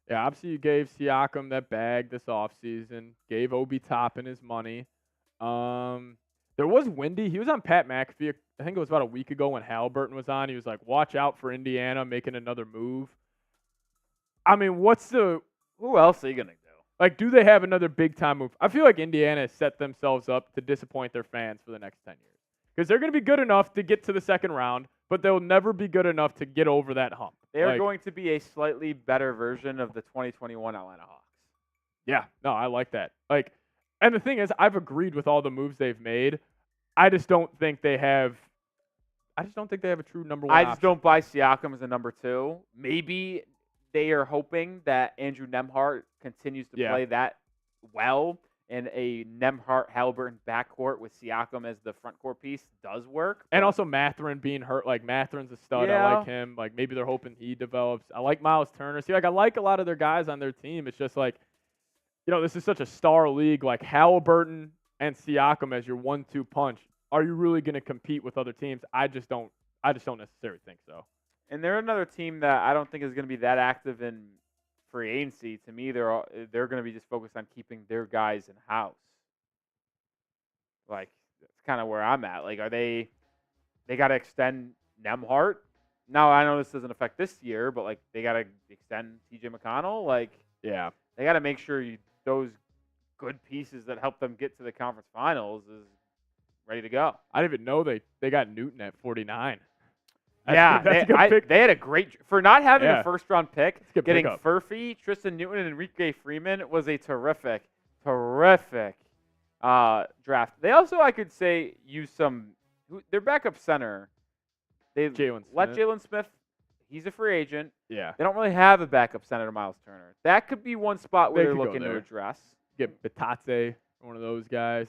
Yeah, obviously you gave Siakam that bag this offseason. Gave Obi Toppin his money. There was Windy. He was on Pat McAfee. I think it was about a week ago when Halliburton was on. He was like, watch out for Indiana making another move. Who else are you going to do? Do they have another big-time move? I feel like Indiana has set themselves up to disappoint their fans for the next 10 years. Because they're going to be good enough to get to the second round, but they'll never be good enough to get over that hump. They are going to be a slightly better version of the 2021 Atlanta Hawks. Yeah, no, I like that. And the thing is, I've agreed with all the moves they've made. I just don't think they have I just don't think they have a true number one. I just option. don't buy Siakam as a number 2. Maybe they are hoping that Andrew Nembhard continues to play that well, and a Nembhard-Halliburton backcourt with Siakam as the front court piece does work. And also Mathurin being hurt. Like, Matherin's a stud. Yeah. I like him. Like, maybe they're hoping he develops. I like Miles Turner. See, like, I like a lot of their guys on their team. It's just like, this is such a star league. Like, Halliburton and Siakam as your 1-2 punch. Are you really going to compete with other teams? I just don't necessarily think so. And they're another team that I don't think is going to be that active in free agency. To me, they're going to be just focused on keeping their guys in house. Like, that's kind of where I'm at. Like, are they got to extend Nembhard? Now, I know this doesn't affect this year, but like they got to extend TJ McConnell. Like, Yeah. they got to make sure those good pieces that help them get to the conference finals is ready to go. I didn't even know they got Newton at 49. Yeah, that's a good pick. they had a great for not having Yeah. a first-round pick. It's a good Getting pickup. Furphy, Tristan Newton, and Enrique Freeman was a terrific draft. They also, I could say, use their backup center. They Jalen let Smith. Jalen Smith. He's a free agent. Yeah. They don't really have a backup center to Miles Turner. That could be one spot where They they're could go looking to there. address. Get Batatse, one of those guys.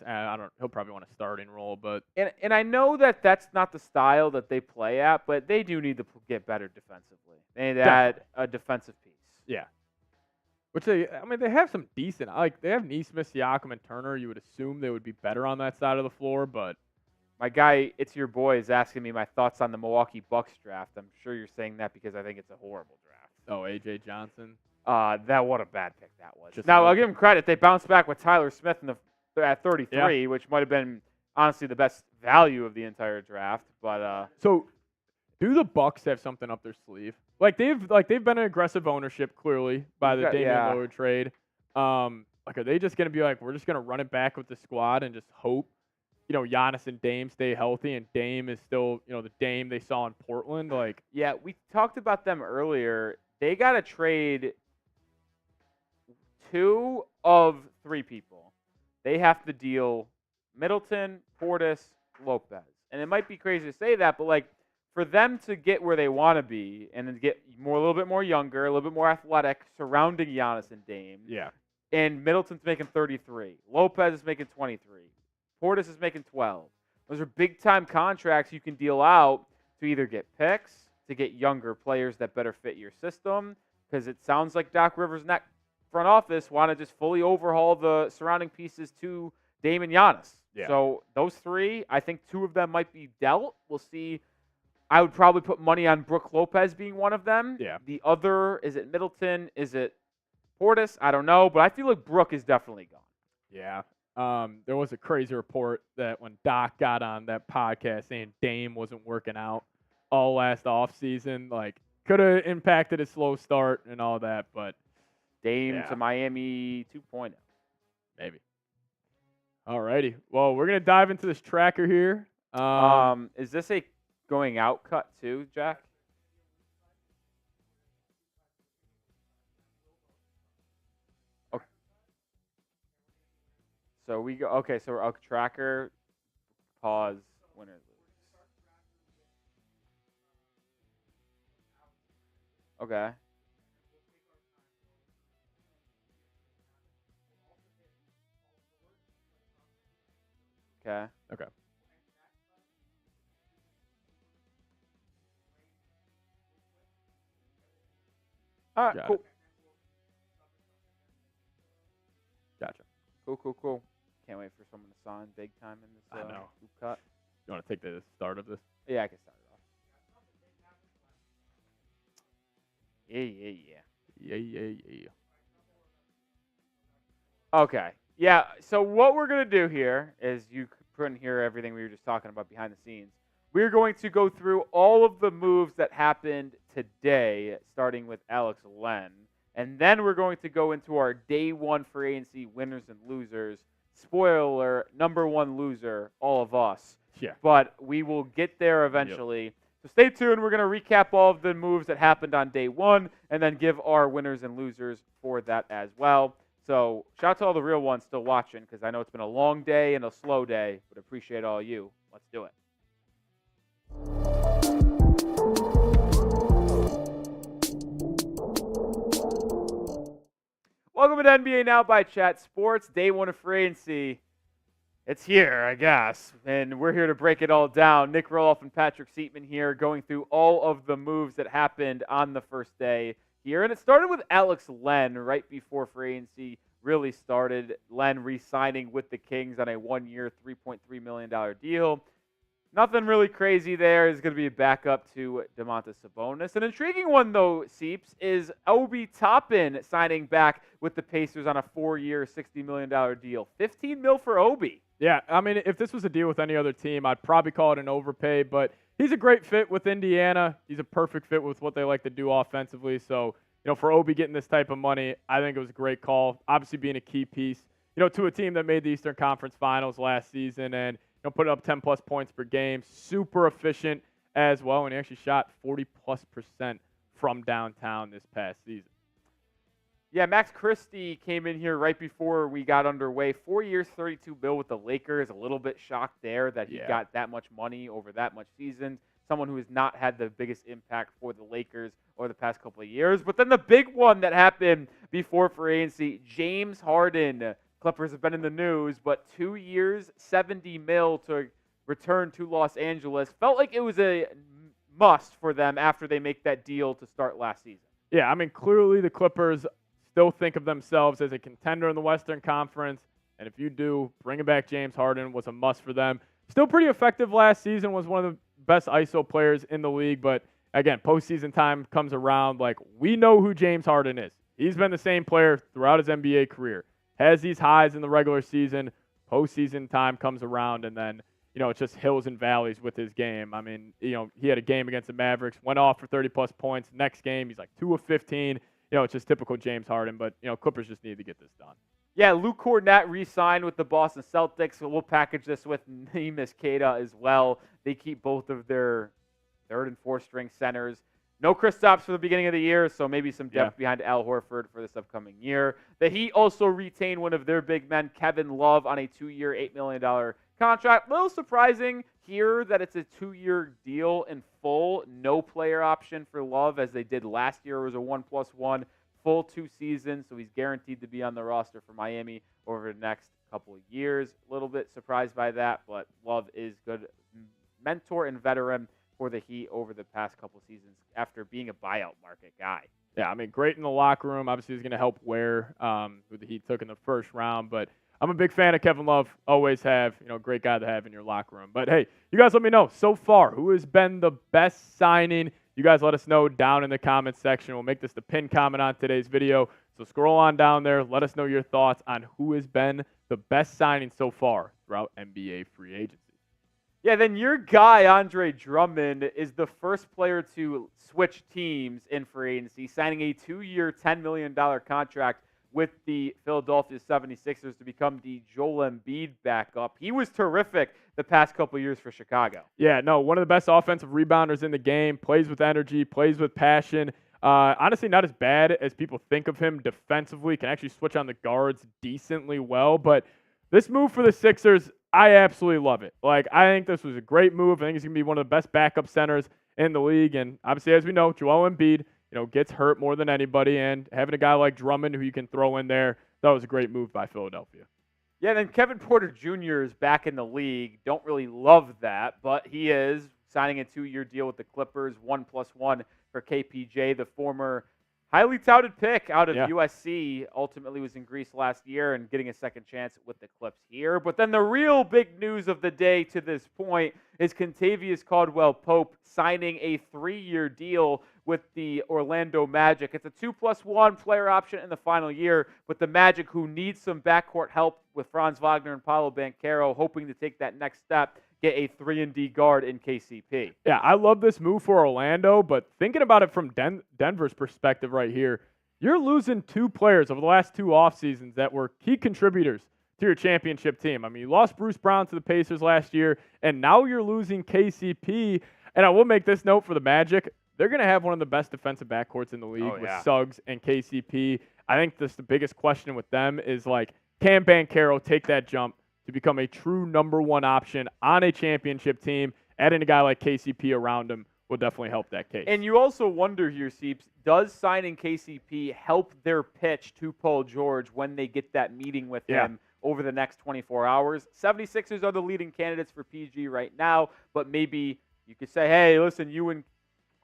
He'll probably want a starting role, but And I know that that's not the style that they play at, but they do need to get better defensively. They need to add a defensive piece. yeah. Which they have some decent. Like, they have Neesmith, Siakam, and Turner. You would assume they would be better on that side of the floor, but My guy, It's Your Boy, is asking me my thoughts on the Milwaukee Bucks draft. I'm sure you're saying that because I think it's a horrible draft. AJ Johnson. What a bad pick that was. Just Now, like- I'll give them credit. They bounced back with Tyler Smith at 33, which might have been, honestly, the best value of the entire draft. But So, do the Bucks have something up their sleeve? They've been an aggressive ownership clearly by the Damian Yeah. Lillard trade. Are they just gonna be like, we're just gonna run it back with the squad and just hope, Giannis and Dame stay healthy and Dame is still, the Dame they saw in Portland? Like, yeah, we talked about them earlier. They got to trade 2 of 3 people. They have to deal Middleton, Portis, Lopez. And it might be crazy to say that, but for them to get where they want to be and then get a little bit more younger, a little bit more athletic surrounding Giannis and Dame. yeah. And Middleton's making 33. Lopez is making 23. Portis is making 12. Those are big-time contracts you can deal out to either get picks, to get younger players that better fit your system, because it sounds like Doc Rivers' front office want to just fully overhaul the surrounding pieces to Dame and Giannis. Yeah. So those 3, I think 2 of them might be dealt. We'll see. I would probably put money on Brook Lopez being one of them. Yeah. The other, is it Middleton? Is it Portis? I don't know, but I feel like Brook is definitely gone. Yeah. There was a crazy report that when Doc got on that podcast saying Dame wasn't working out all last offseason, could have impacted his slow start and all that, but Dame to Miami 2.0. maybe. Alrighty. Well, we're gonna dive into this tracker here. Is this a going out cut too, Jack? Okay. So we go. Okay, so we're tracker. Pause. Winners lose. Okay. Okay. Okay. All right. Got Cool. it. Gotcha. Cool. Can't wait for someone to sign big time in this I know. hoop cut. You want to take the start of this? Yeah, I can start it off. Yeah. Yeah. Okay. Yeah, so what we're going to do here is you couldn't hear everything we were just talking about behind the scenes. We're going to go through all of the moves that happened today, starting with Alex Len. And then we're going to go into our day 1 free agency winners and losers. Spoiler, number 1 loser, all of us. Yeah. But we will get there eventually. So stay tuned. We're going to recap all of the moves that happened on day 1 and then give our winners and losers for that as well. So shout out to all the real ones still watching because I know it's been a long day and a slow day, but appreciate all you. Let's do it. Welcome to NBA Now by Chat Sports, day one of free agency. It's here, I guess, and we're here to break it all down. Nic Rohloff and Patrick Seatman here going through all of the moves that happened on the first day here. And it started with Alex Len right before free agency really started. Len re-signing with the Kings on a one-year, $3.3 million deal. Nothing really crazy there. Is going to be a backup to Domantas Sabonis. An intriguing one, though, Seeps, is Obi Toppin signing back with the Pacers on a 4-year, $60 million deal. $15 million for Obi. Yeah, I mean, if this was a deal with any other team, I'd probably call it an overpay, but he's a great fit with Indiana. He's a perfect fit with what they like to do offensively. So, for Obi getting this type of money, I think it was a great call. Obviously being a key piece, to a team that made the Eastern Conference Finals last season and put up 10-plus points per game. Super efficient as well, and he actually shot 40+% from downtown this past season. Yeah, Max Christie came in here right before we got underway. 4 years, $32 million with the Lakers. A little bit shocked there that he got that much money over that much seasons. Someone who has not had the biggest impact for the Lakers over the past couple of years. But then the big one that happened before free agency, James Harden. Clippers have been in the news, but 2 years, $70 million to return to Los Angeles. Felt like it was a must for them after they make that deal to start last season. Yeah, I mean, clearly the Clippers still think of themselves as a contender in the Western Conference, and if you do, bringing back James Harden was a must for them. Still pretty effective last season, was one of the best ISO players in the league, but again, postseason time comes around, we know who James Harden is. He's been the same player throughout his NBA career. Has these highs in the regular season, postseason time comes around, and then, it's just hills and valleys with his game. I mean, he had a game against the Mavericks, went off for 30-plus points. Next game, he's 2 of 15. It's just typical James Harden, but, Clippers just need to get this done. Yeah, Luke Kornet re-signed with the Boston Celtics, so we'll package this with Neemias Queta as well. They keep both of their third and fourth string centers. No Kristaps for the beginning of the year, so maybe some depth behind Al Horford for this upcoming year. The Heat also retained one of their big men, Kevin Love, on a 2-year, $8 million contract. A little surprising here that it's a 2-year deal in full. No player option for Love, as they did last year. It was a 1+1 full 2 seasons, so he's guaranteed to be on the roster for Miami over the next couple of years. A little bit surprised by that, but Love is good mentor and veteran for the Heat over the past couple seasons after being a buyout market guy. Yeah, I mean, great in the locker room. Obviously, he's going to help Ware, who the Heat took in the first round. But I'm a big fan of Kevin Love. Always have. Great guy to have in your locker room. But, hey, you guys let me know so far who has been the best signing. You guys let us know down in the comments section. We'll make this the pinned comment on today's video. So scroll on down there. Let us know your thoughts on who has been the best signing so far throughout NBA free agency. Yeah, then your guy, Andre Drummond, is the first player to switch teams in free agency, signing a 2-year, $10 million contract with the Philadelphia 76ers to become the Joel Embiid backup. He was terrific the past couple of years for Chicago. Yeah, no, one of the best offensive rebounders in the game, plays with energy, plays with passion. Honestly, not as bad as people think of him defensively, can actually switch on the guards decently well, but this move for the Sixers, I absolutely love it. I think this was a great move. I think he's going to be one of the best backup centers in the league. And obviously, as we know, Joel Embiid, gets hurt more than anybody. And having a guy like Drummond who you can throw in there, that was a great move by Philadelphia. Yeah, then Kevin Porter Jr. is back in the league. Don't really love that, but he is signing a 2-year deal with the Clippers, 1+1 for KPJ, the former highly touted pick out of USC, ultimately was in Greece last year and getting a second chance with the Clips here. But then the real big news of the day to this point is Kentavious Caldwell-Pope signing a 3-year deal with the Orlando Magic. It's a 2+1 player option in the final year, with the Magic, who needs some backcourt help with Franz Wagner and Paolo Banchero, hoping to take that next step, get a 3-and-D guard in KCP. Yeah, I love this move for Orlando, but thinking about it from Denver's perspective right here, you're losing 2 players over the last 2 off seasons that were key contributors to your championship team. I mean, you lost Bruce Brown to the Pacers last year, and now you're losing KCP. And I will make this note for the Magic. They're going to have one of the best defensive backcourts in the league with Suggs and KCP. I think the biggest question with them is, can Banchero take that jump to become a true number 1 option on a championship team? adding a guy like KCP around him will definitely help that case. And you also wonder here, Seeps, does signing KCP help their pitch to Paul George when they get that meeting with him over the next 24 hours? 76ers are the leading candidates for PG right now, but maybe you could say, hey, listen, you and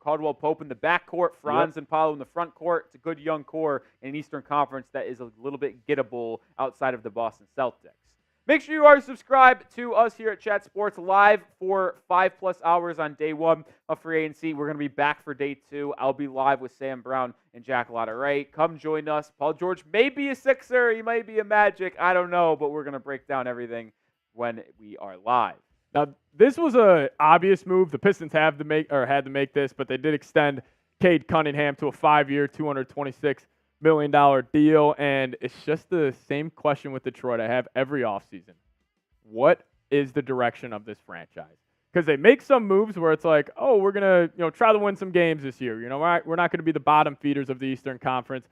Caldwell Pope in the backcourt, Franz and Paolo in the front court. It's a good young core in an Eastern Conference that is a little bit gettable outside of the Boston Celtics. Make sure you are subscribed to us here at Chat Sports live for 5+ hours on day 1 of free agency. We're going to be back for day 2. I'll be live with Sam Brown and Jack Lotteray. Come join us. Paul George may be a Sixer. He might be a Magic. I don't know, but we're going to break down everything when we are live. Now, this was an obvious move. The Pistons had to make this, but they did extend Cade Cunningham to a 5-year, $226 million deal, and it's just the same question with Detroit I have every offseason. What is the direction of this franchise? Because they make some moves where it's like, oh, we're gonna try to win some games this year. We're not gonna be the bottom feeders of the Eastern Conference.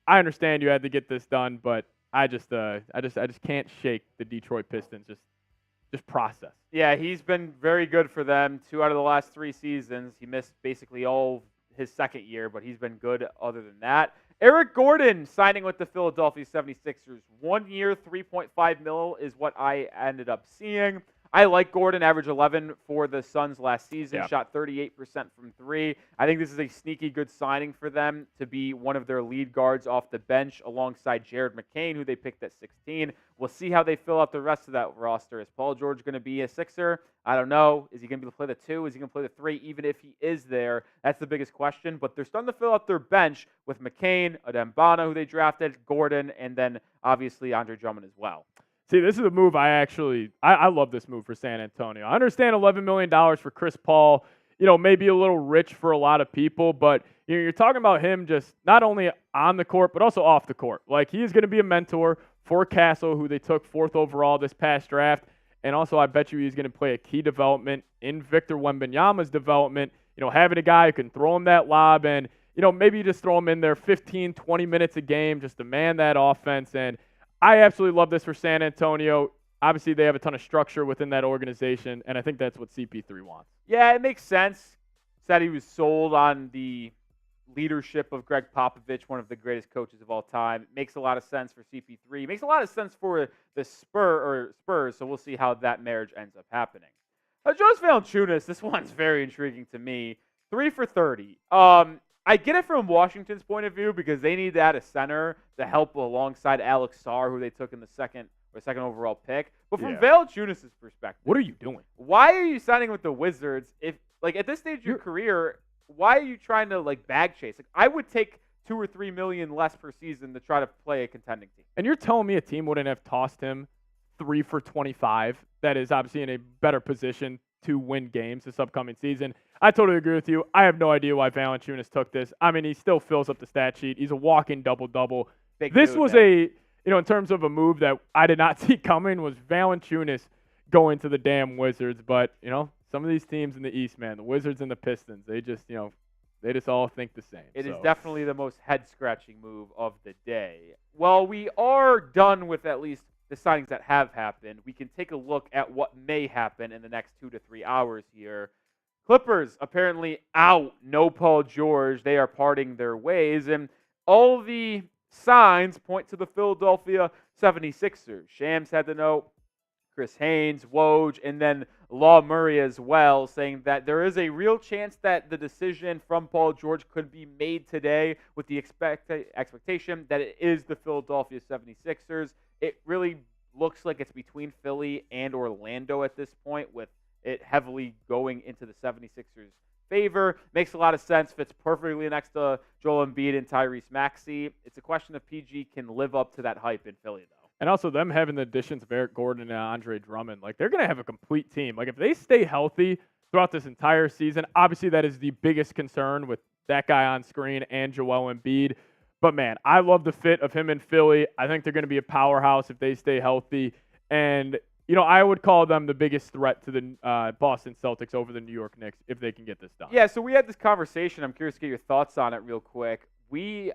I understand you had to get this done, but I just can't shake the Detroit Pistons just process. Yeah, he's been very good for them. 2 out of the last 3 seasons. He missed basically all his second year, but he's been good other than that. Eric Gordon signing with the Philadelphia 76ers. 1 year, $3.5 million is what I ended up seeing. I like Gordon, average 11 for the Suns last season, shot 38% from 3. I think this is a sneaky good signing for them to be one of their lead guards off the bench alongside Jared McCain, who they picked at 16. We'll see how they fill out the rest of that roster. Is Paul George going to be a Sixer? I don't know. Is he going to play the 2? Is he going to play the 3? Even if he is there, that's the biggest question. But they're starting to fill out their bench with McCain, Adembana, who they drafted, Gordon, and then obviously Andre Drummond as well. See, this is a move I love this move for San Antonio. I understand $11 million for Chris Paul, maybe a little rich for a lot of people, but you're talking about him just not only on the court, but also off the court. Like, he is going to be a mentor for Castle, who they took 4th overall this past draft, and also I bet you he's going to play a key development in Victor Wembanyama's development, having a guy who can throw him that lob and, maybe you just throw him in there 15, 20 minutes a game just to man that offense. And I absolutely love this for San Antonio. Obviously, they have a ton of structure within that organization, and I think that's what CP3 wants. Yeah, it makes sense. Said he was sold on the leadership of Greg Popovich, one of the greatest coaches of all time. It makes a lot of sense for CP3. It makes a lot of sense for the Spurs, so we'll see how that marriage ends up happening. Jonas Valanciunas, this one's very intriguing to me. 3 for 30. I get it from Washington's point of view because they need to add a center to help alongside Alex Sarr, who they took in the second overall pick. But from Valanciunas' perspective, what are you doing? Why are you signing with the Wizards? If at this stage of your career, why are you trying to bag chase? I would take $2 or $3 million less per season to try to play a contending team. And you're telling me a team wouldn't have tossed him 3 for 25? That is obviously in a better position to win games this upcoming season. I totally agree with you. I have no idea why Valanciunas took this. I mean, he still fills up the stat sheet. He's a walking double-double. This was in terms of a move that I did not see coming, was Valanciunas going to the damn Wizards. But, some of these teams in the East, man, the Wizards and the Pistons, they just all think the same. It is definitely the most head-scratching move of the day. Well, we are done with at least the signings that have happened. We can take a look at what may happen in the next 2 to 3 hours here. Clippers apparently out. No Paul George. They are parting their ways. And all the signs point to the Philadelphia 76ers. Shams had to know Chris Haynes, Woj, and then Law Murray as well, saying that there is a real chance that the decision from Paul George could be made today with the expectation that it is the Philadelphia 76ers. It really looks like it's between Philly and Orlando at this point, with it heavily going into the 76ers' favor. Makes a lot of sense. Fits perfectly next to Joel Embiid and Tyrese Maxey. It's a question of PG can live up to that hype in Philly, though. And also them having the additions of Eric Gordon and Andre Drummond. They're going to have a complete team. If they stay healthy throughout this entire season, obviously that is the biggest concern with that guy on screen and Joel Embiid. But, man, I love the fit of him in Philly. I think they're going to be a powerhouse if they stay healthy. And, I would call them the biggest threat to the Boston Celtics over the New York Knicks if they can get this done. Yeah, so we had this conversation. I'm curious to get your thoughts on it real quick. We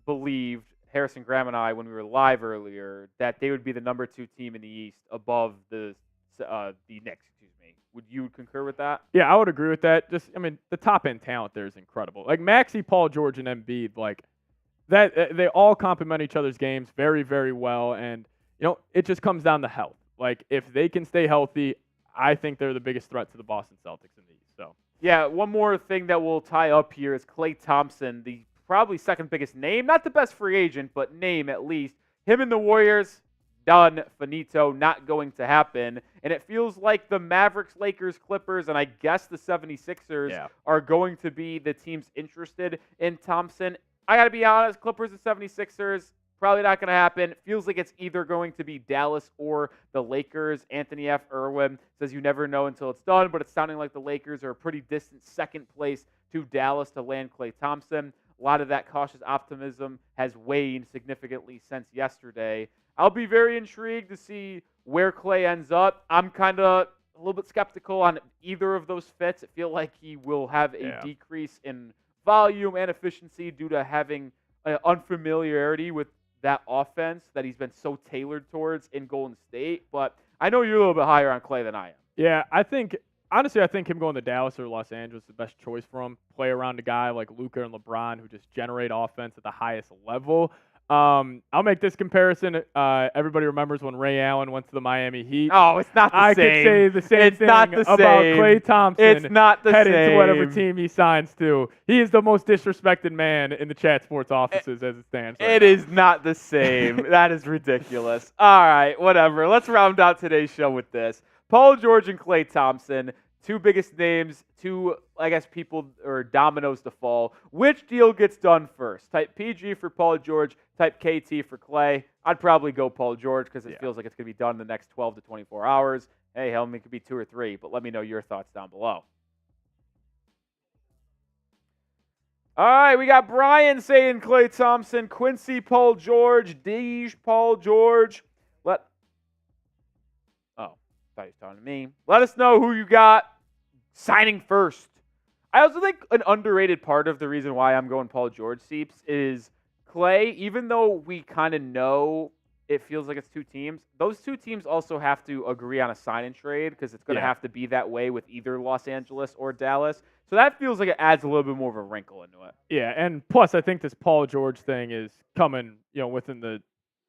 believed, Harrison Graham and I, when we were live earlier, that they would be the number 2 team in the East above the Knicks. Would you concur with that? Yeah, I would agree with that. Just, I mean, the top end talent there is incredible. Like Maxey, Paul George, and Embiid, like that, they all complement each other's games very, very well. And it just comes down to health. Like if they can stay healthy, I think they're the biggest threat to the Boston Celtics in the East. So yeah, one more thing that we'll tie up here is Klay Thompson, the probably second biggest name, not the best free agent, but name at least. Him and the Warriors. Done, finito, not going to happen. And it feels like the Mavericks, Lakers, Clippers, and I guess the 76ers are going to be the teams interested in Thompson. I got to be honest, Clippers and 76ers, probably not going to happen. Feels like it's either going to be Dallas or the Lakers. Anthony F. Irwin says you never know until it's done, but it's sounding like the Lakers are a pretty distant second place to Dallas to land Klay Thompson. A lot of that cautious optimism has waned significantly since yesterday. I'll be very intrigued to see where Klay ends up. I'm kind of a little bit skeptical on either of those fits. I feel like he will have a decrease in volume and efficiency due to having unfamiliarity with that offense that he's been so tailored towards in Golden State. But I know you're a little bit higher on Klay than I am. Yeah, honestly, I think him going to Dallas or Los Angeles is the best choice for him. Play around a guy like Luka and LeBron who just generate offense at the highest level. I'll make this comparison. Everybody remembers when Ray Allen went to the Miami Heat. Oh, it's not the I same. could say the same it's thing not the about same. Klay Thompson. It's not the heading same. to whatever team he signs to. He is the most disrespected man in the Chat Sports offices as it stands right It now. is not the same. That is ridiculous. All right, whatever. Let's round out today's show with this. Paul George and Klay Thompson, two biggest names, two, I guess, people or dominoes to fall. Which deal gets done first? Type PG for Paul George, type KT for Klay. I'd probably go Paul George because it feels like it's going to be done in the next 12 to 24 hours. Hey, hell, it could be 2 or 3, but let me know your thoughts down below. All right, we got Brian saying Klay Thompson, Quincy Paul George, Deej Paul George. Thought he was talking to me. Let us know who you got signing first. I also think an underrated part of the reason why I'm going Paul George, Seeps, is Klay, even though we kind of know it feels like it's two teams, those two teams also have to agree on a sign and trade because it's going to have to be that way with either Los Angeles or Dallas. So that feels like it adds a little bit more of a wrinkle into it. Yeah, and plus I think this Paul George thing is coming, within the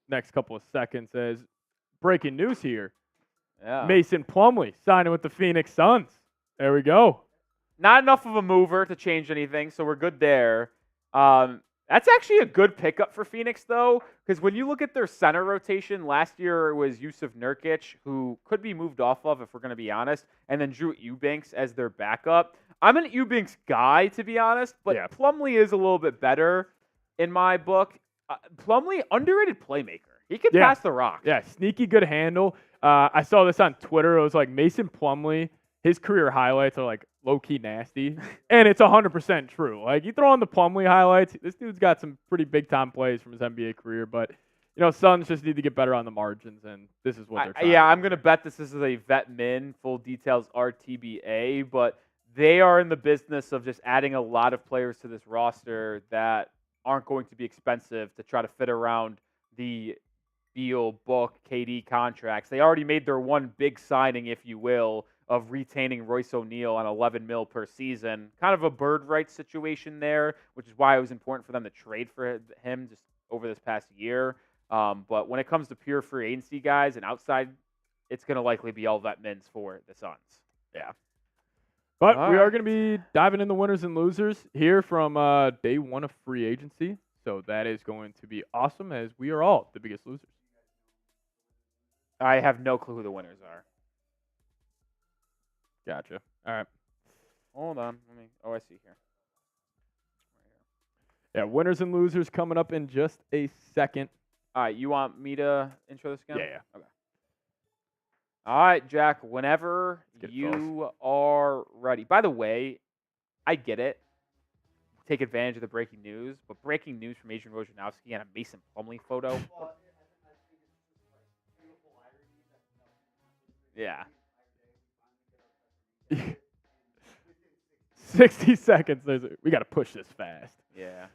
next couple of seconds as breaking news here. Yeah. Mason Plumlee signing with the Phoenix Suns. There we go. Not enough of a mover to change anything, so we're good there. That's actually a good pickup for Phoenix, though, because when you look at their center rotation, last year it was Yusuf Nurkic, who could be moved off of, if we're going to be honest, and then Drew Eubanks as their backup. I'm an Eubanks guy, to be honest, but Plumlee is a little bit better in my book. Plumlee, underrated playmaker. He can pass the rock. Yeah, sneaky good handle. I saw this on Twitter. It was like Mason Plumlee, his career highlights are like low-key nasty. And it's 100% true. Like, you throw on the Plumlee highlights, this dude's got some pretty big-time plays from his NBA career. But, Suns just need to get better on the margins, and this is what they're trying. Yeah, I'm going to bet this is a vet min. Full details are TBA. But they are in the business of just adding a lot of players to this roster that aren't going to be expensive to try to fit around the Beal, Book, KD contracts. They already made their one big signing, if you will, of retaining Royce O'Neal on $11 million per season. Kind of a bird rights situation there, which is why it was important for them to trade for him just over this past year. But when it comes to pure free agency guys and outside, it's going to likely be all vet mins for the Suns. Yeah. But we are going to be diving in the winners and losers here from day one of free agency. So that is going to be awesome, as we are all the biggest losers. I have no clue who the winners are. Gotcha. All right. Hold on. I see here. Yeah, winners and losers coming up in just a second. All right, you want me to intro this again? Yeah. Okay. All right, Jack, whenever you are ready. By the way, I get it. Take advantage of the breaking news, but breaking news from Adrian Wojnarowski and a Mason Plumlee photo. Yeah. 60 seconds. We got to push this fast. Yeah.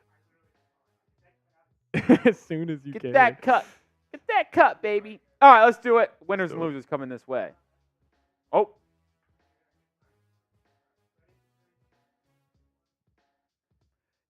As soon as you can. Get that cut. Get that cut, baby. All right, let's do it. Winners and losers coming this way. Oh.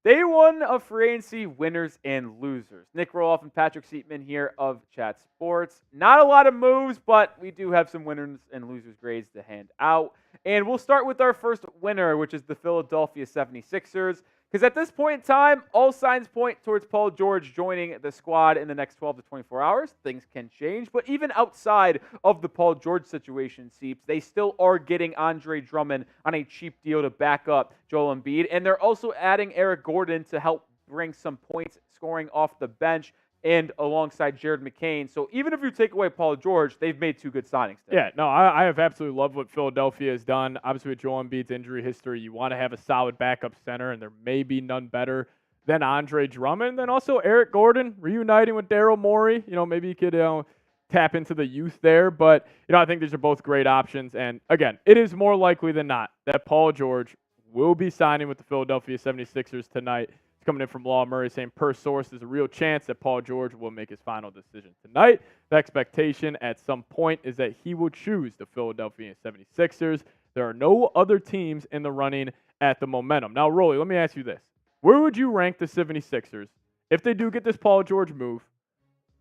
Day one of free agency winners and losers. Nic Rohloff and Patrick Seatman here of Chat Sports. Not a lot of moves, but we do have some winners and losers grades to hand out. And we'll start with our first winner, which is the Philadelphia 76ers. Because at this point in time, all signs point towards Paul George joining the squad in the next 12 to 24 hours. Things can change. But even outside of the Paul George situation, Seeps, they still are getting Andre Drummond on a cheap deal to back up Joel Embiid. And they're also adding Eric Gordon to help bring some points scoring off the bench and alongside Jared McCain. So even if you take away Paul George, they've made two good signings there. Yeah, no, I have absolutely loved what Philadelphia has done. Obviously, with Joel Embiid's injury history, you want to have a solid backup center, and there may be none better than Andre Drummond. And then also Eric Gordon reuniting with Daryl Morey. Maybe you could tap into the youth there. But, I think these are both great options. And, again, it is more likely than not that Paul George will be signing with the Philadelphia 76ers tonight. Coming in from Law Murray saying, per source, there's a real chance that Paul George will make his final decision tonight. The expectation at some point is that he will choose the Philadelphia 76ers. There are no other teams in the running at the momentum. Now, Rolly, let me ask you this. Where would you rank the 76ers if they do get this Paul George move?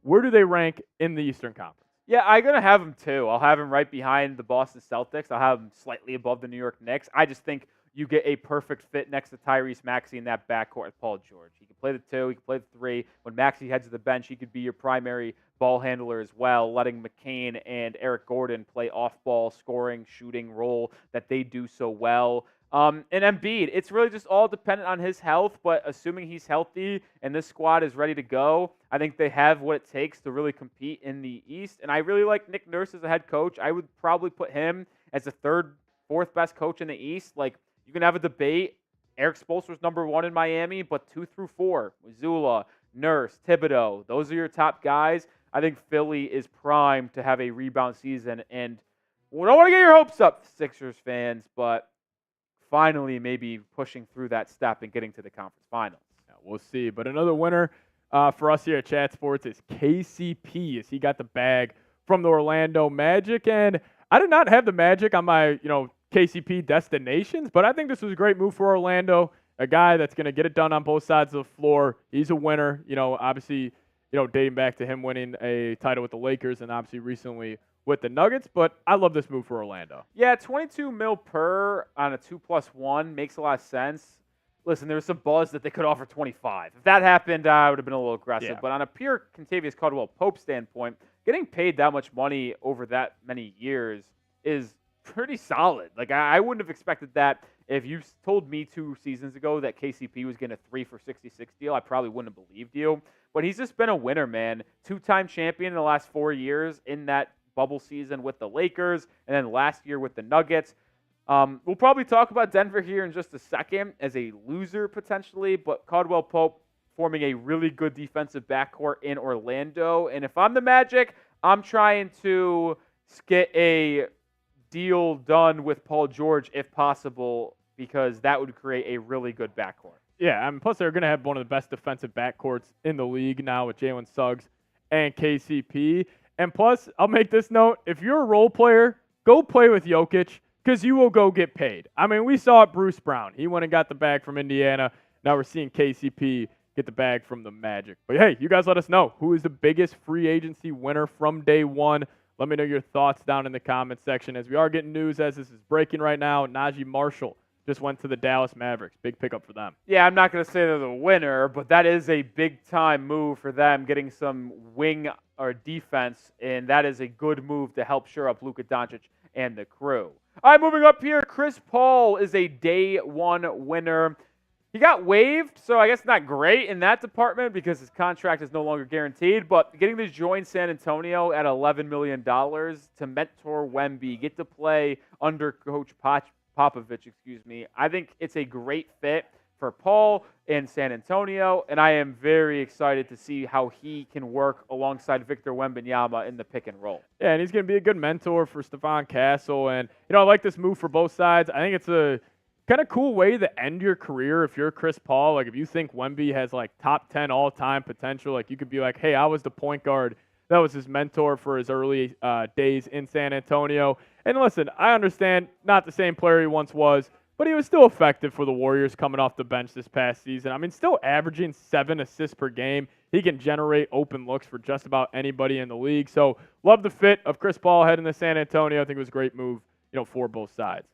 Where do they rank in the Eastern Conference? Yeah, I'm going to have them too. I'll have them right behind the Boston Celtics. I'll have them slightly above the New York Knicks. I just think you get a perfect fit next to Tyrese Maxey in that backcourt with Paul George. He can play the 2, he can play the 3. When Maxey heads to the bench, he could be your primary ball handler as well, letting McCain and Eric Gordon play off-ball, scoring, shooting role that they do so well. And Embiid, it's really just all dependent on his health, but assuming he's healthy and this squad is ready to go, I think they have what it takes to really compete in the East. And I really like Nick Nurse as a head coach. I would probably put him as the 3rd, 4th best coach in the East. You can have a debate. Eric Spoelstra's number 1 in Miami, but 2 through 4, Mazzulla, Nurse, Thibodeau, those are your top guys. I think Philly is primed to have a rebound season, and we don't want to get your hopes up, Sixers fans, but finally maybe pushing through that step and getting to the conference finals. Yeah, we'll see. But another winner for us here at Chat Sports is KCP, as he got the bag from the Orlando Magic, and I did not have the Magic on my, KCP destinations, but I think this was a great move for Orlando. A guy that's going to get it done on both sides of the floor. He's a winner, obviously, dating back to him winning a title with the Lakers and obviously recently with the Nuggets, but I love this move for Orlando. Yeah, 22 mil per on a 2+1 makes a lot of sense. Listen, there was some buzz that they could offer 25. If that happened, I would have been a little aggressive. Yeah. But on a pure Kentavious Caldwell-Pope standpoint, getting paid that much money over that many years is pretty solid. I wouldn't have expected that. If you told me 2 seasons ago that KCP was getting a 3 for 66 deal, I probably wouldn't have believed you. But he's just been a winner, man. 2-time champion in the last 4 years in that bubble season with the Lakers, and then last year with the Nuggets. We'll probably talk about Denver here in just a second as a loser potentially, but Caldwell-Pope forming a really good defensive backcourt in Orlando. And if I'm the Magic, I'm trying to get a deal done with Paul George if possible, because that would create a really good backcourt. Yeah, plus they're going to have one of the best defensive backcourts in the league now with Jalen Suggs and KCP. And plus, I'll make this note, if you're a role player, go play with Jokic because you will go get paid. I mean, we saw it Bruce Brown. He went and got the bag from Indiana. Now we're seeing KCP get the bag from the Magic. But hey, you guys let us know who is the biggest free agency winner from day one. Let me know your thoughts down in the comments section. As we are getting news as this is breaking right now, Najee Marshall just went to the Dallas Mavericks. Big pickup for them. Yeah, I'm not going to say they're the winner, but that is a big-time move for them, getting some wing or defense, and that is a good move to help shore up Luka Doncic and the crew. All right, moving up here, Chris Paul is a day one winner. He got waived, so I guess not great in that department because his contract is no longer guaranteed, but getting to join San Antonio at $11 million to mentor Wemby, get to play under Coach Popovich, I think it's a great fit for Paul in San Antonio, and I am very excited to see how he can work alongside Victor Wembanyama in the pick and roll. Yeah, and he's going to be a good mentor for Stephon Castle, and I like this move for both sides. I think it's a kind of cool way to end your career if you're Chris Paul. If you think Wemby has top 10 all-time potential, you could be like, hey, I was the point guard that was his mentor for his early days in San Antonio. And listen, I understand not the same player he once was, but he was still effective for the Warriors coming off the bench this past season. I mean, still averaging 7 assists per game. He can generate open looks for just about anybody in the league. So love the fit of Chris Paul heading to San Antonio. I think it was a great move, for both sides.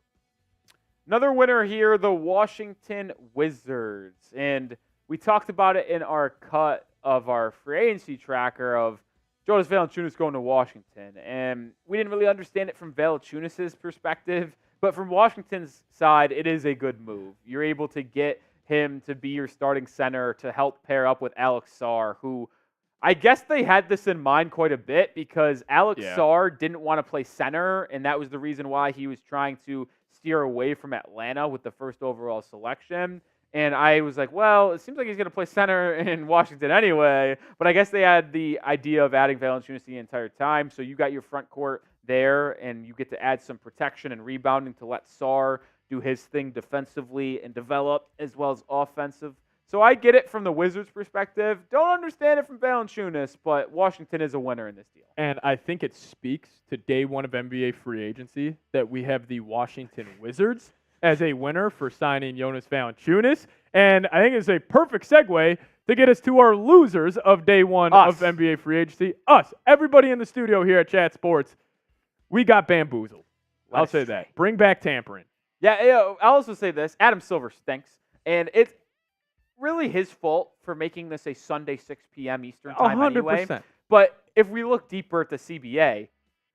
Another winner here, the Washington Wizards. And we talked about it in our cut of our free agency tracker of Jonas Valanciunas going to Washington. And we didn't really understand it from Valanciunas' perspective. But from Washington's side, it is a good move. You're able to get him to be your starting center to help pair up with Alex Sarr, who I guess they had this in mind quite a bit because Alex Sarr didn't want to play center, and that was the reason why he was trying to steer away from Atlanta with the first overall selection. And I was like, well, it seems like he's going to play center in Washington anyway. But I guess they had the idea of adding Valanciunas the entire time. So you got your front court there, and you get to add some protection and rebounding to let Sarr do his thing defensively and develop as well as offensive. So I get it from the Wizards' perspective. Don't understand it from Valanciunas, but Washington is a winner in this deal. And I think it speaks to day one of NBA free agency that we have the Washington Wizards as a winner for signing Jonas Valanciunas. And I think it's a perfect segue to get us to our losers of day one of NBA free agency. Us, everybody in the studio here at Chat Sports, we got bamboozled. I'll say that. Bring back tampering. Yeah, I'll also say this. Adam Silver stinks. And it's really his fault for making this a Sunday 6 p.m. Eastern time 100%. anyway. But if we look deeper at the CBA,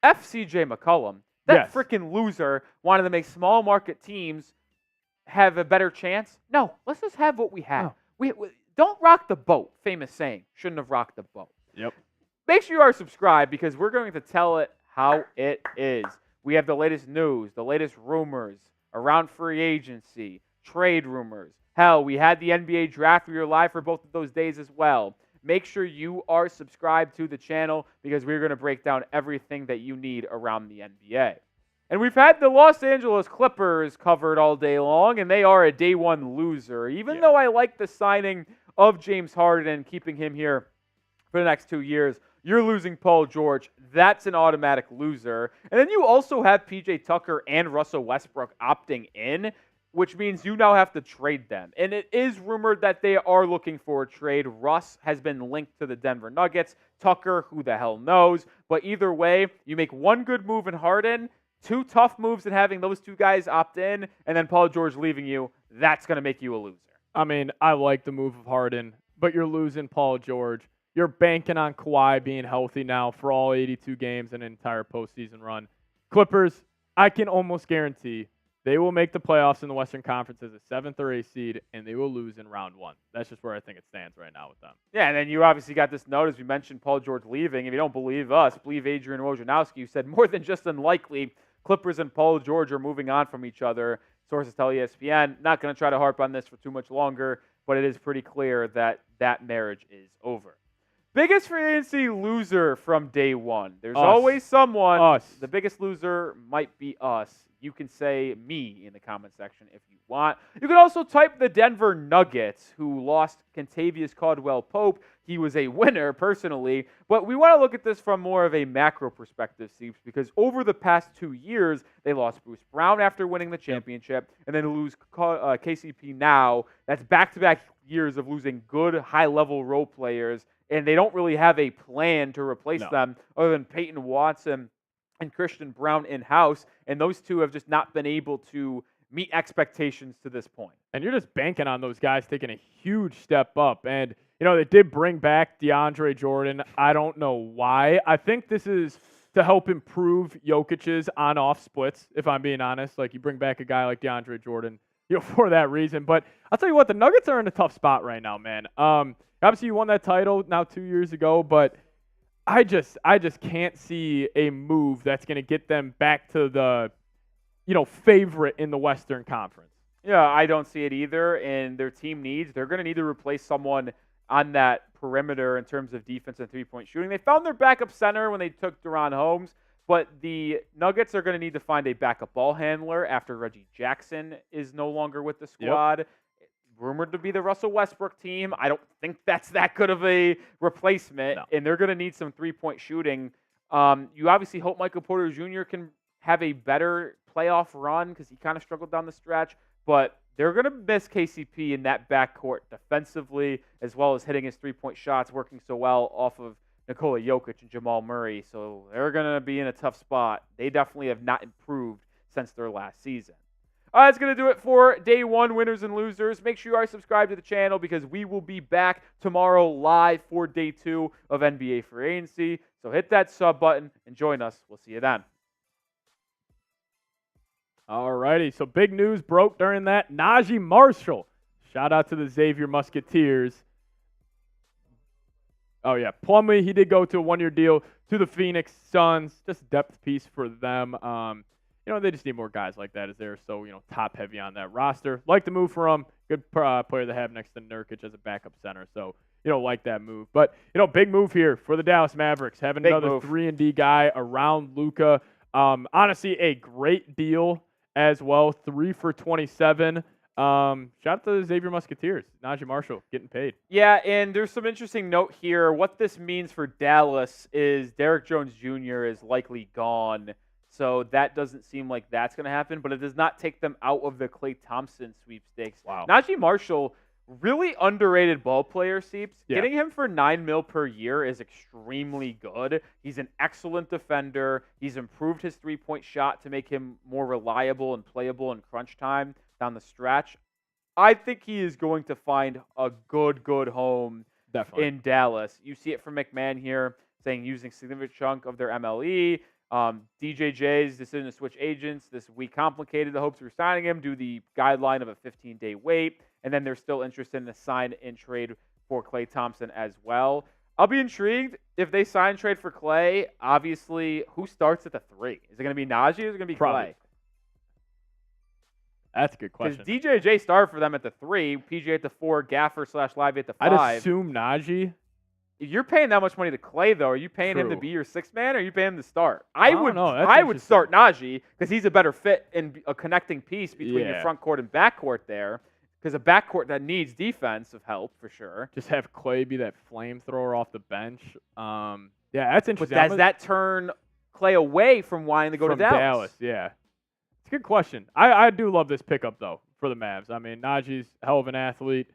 CJ McCollum, that freaking loser wanted to make small market teams have a better chance. No, let's just have what we have. No. We don't rock the boat. Famous saying. Shouldn't have rocked the boat. Yep. Make sure you are subscribed because we're going to tell it how it is. We have the latest news, the latest rumors around free agency, trade rumors. Hell, we had the NBA draft. We were live for both of those days as well. Make sure you are subscribed to the channel because we're going to break down everything that you need around the NBA. And we've had the Los Angeles Clippers covered all day long, and they are a day one loser. Even though I like the signing of James Harden and keeping him here for the next 2 years, you're losing Paul George. That's an automatic loser. And then you also have PJ Tucker and Russell Westbrook opting in, which means you now have to trade them. And it is rumored that they are looking for a trade. Russ has been linked to the Denver Nuggets. Tucker, who the hell knows? But either way, you make one good move in Harden, 2 tough moves in having those 2 guys opt in, and then Paul George leaving you. That's going to make you a loser. I mean, I like the move of Harden, but you're losing Paul George. You're banking on Kawhi being healthy now for all 82 games and an entire postseason run. Clippers, I can almost guarantee they will make the playoffs in the Western Conference as a 7th or 8th seed, and they will lose in round 1. That's just where I think it stands right now with them. Yeah, and then you obviously got this note, as we mentioned, Paul George leaving. If you don't believe us, believe Adrian Wojnarowski, who said more than just unlikely Clippers and Paul George are moving on from each other. Sources tell ESPN. Not going to try to harp on this for too much longer, but it is pretty clear that that marriage is over. Biggest free agency loser from day one. There's always someone. Us. The biggest loser might be us. You can say me in the comment section if you want. You can also type the Denver Nuggets, who lost Kentavious Caldwell-Pope. He was a winner, personally. But we want to look at this from more of a macro perspective, Steve, because over the past 2 years, they lost Bruce Brown after winning the championship, and then lose KCP now. That's back-to-back years of losing good, high-level role players, and they don't really have a plan to replace them other than Peyton Watson and Christian Brown in-house, and those two have just not been able to meet expectations to this point. And you're just banking on those guys taking a huge step up. And, they did bring back DeAndre Jordan. I don't know why. I think this is to help improve Jokic's on-off splits, if I'm being honest. Like, you bring back a guy like DeAndre Jordan, for that reason. But I'll tell you what, the Nuggets are in a tough spot right now, man. Obviously, you won that title now 2 years ago, but I just can't see a move that's going to get them back to the, favorite in the Western Conference. Yeah, I don't see it either. And their team they're going to need to replace someone on that perimeter in terms of defense and three-point shooting. They found their backup center when they took Durant Holmes, but the Nuggets are going to need to find a backup ball handler after Reggie Jackson is no longer with the squad. Yep. Rumored to be the Russell Westbrook team. I don't think that's that good of a replacement, and they're going to need some three-point shooting. You obviously hope Michael Porter Jr. can have a better playoff run because he kind of struggled down the stretch, but they're going to miss KCP in that backcourt defensively, as well as hitting his three-point shots, working so well off of Nikola Jokic and Jamal Murray. So they're going to be in a tough spot. They definitely have not improved since their last season. That's going to do it for day one, winners and losers. Make sure you are subscribed to the channel because we will be back tomorrow live for day 2 of NBA free agency. So hit that sub button and join us. We'll see you then. Alrighty, so big news broke during that. Najee Marshall. Shout out to the Xavier Musketeers. Oh, yeah. Plumlee, he did go to a one-year deal to the Phoenix Suns. Just a depth piece for them. They just need more guys like that as they're so, top heavy on that roster. Like the move for them. Good player to have next to Nurkic as a backup center. So, like that move. But, big move here for the Dallas Mavericks. Having another 3-and-D guy around Luka. Honestly, a great deal as well. 3 for 27. Shout out to the Xavier Musketeers. Najee Marshall getting paid. Yeah, and there's some interesting note here. What this means for Dallas is Derrick Jones Jr. is likely gone. So that doesn't seem like that's going to happen, but it does not take them out of the Klay Thompson sweepstakes. Wow. Najee Marshall, really underrated ball player, Seeps. Yeah. Getting him for $9 million per year is extremely good. He's an excellent defender. He's improved his three-point shot to make him more reliable and playable in crunch time down the stretch. I think he is going to find a good home Definitely in Dallas. You see it from McMahon here, saying using a significant chunk of their MLE. DJJ's decision to switch agents this week complicated the hopes of signing him due to the guideline of a 15-day wait, and then they're still interested in a sign-in trade for Klay Thompson as well. I'll be intrigued if they sign trade for Klay. Obviously, who starts at the 3? Is it going to be Najee or is it going to be Probably. Klay? That's a good question. Because DJJ started for them at the 3, PJ at the 4, Gaffer/Lively at the 5. I'd assume Najee. If you're paying that much money to Klay, though, are you paying him to True. be your sixth man, or are you paying him to start? I don't know. That's I would interesting. start Najee because he's a better fit and a connecting piece between your Yeah. front court and back court there. Because a backcourt that needs defensive help for sure. Just have Klay be that flamethrower off the bench. Yeah, that's But interesting. does that turn Klay away from wanting to go from to Dallas? Yeah. It's a good question. I do love this pickup, though, for the Mavs. I mean, Najee's a hell of an athlete.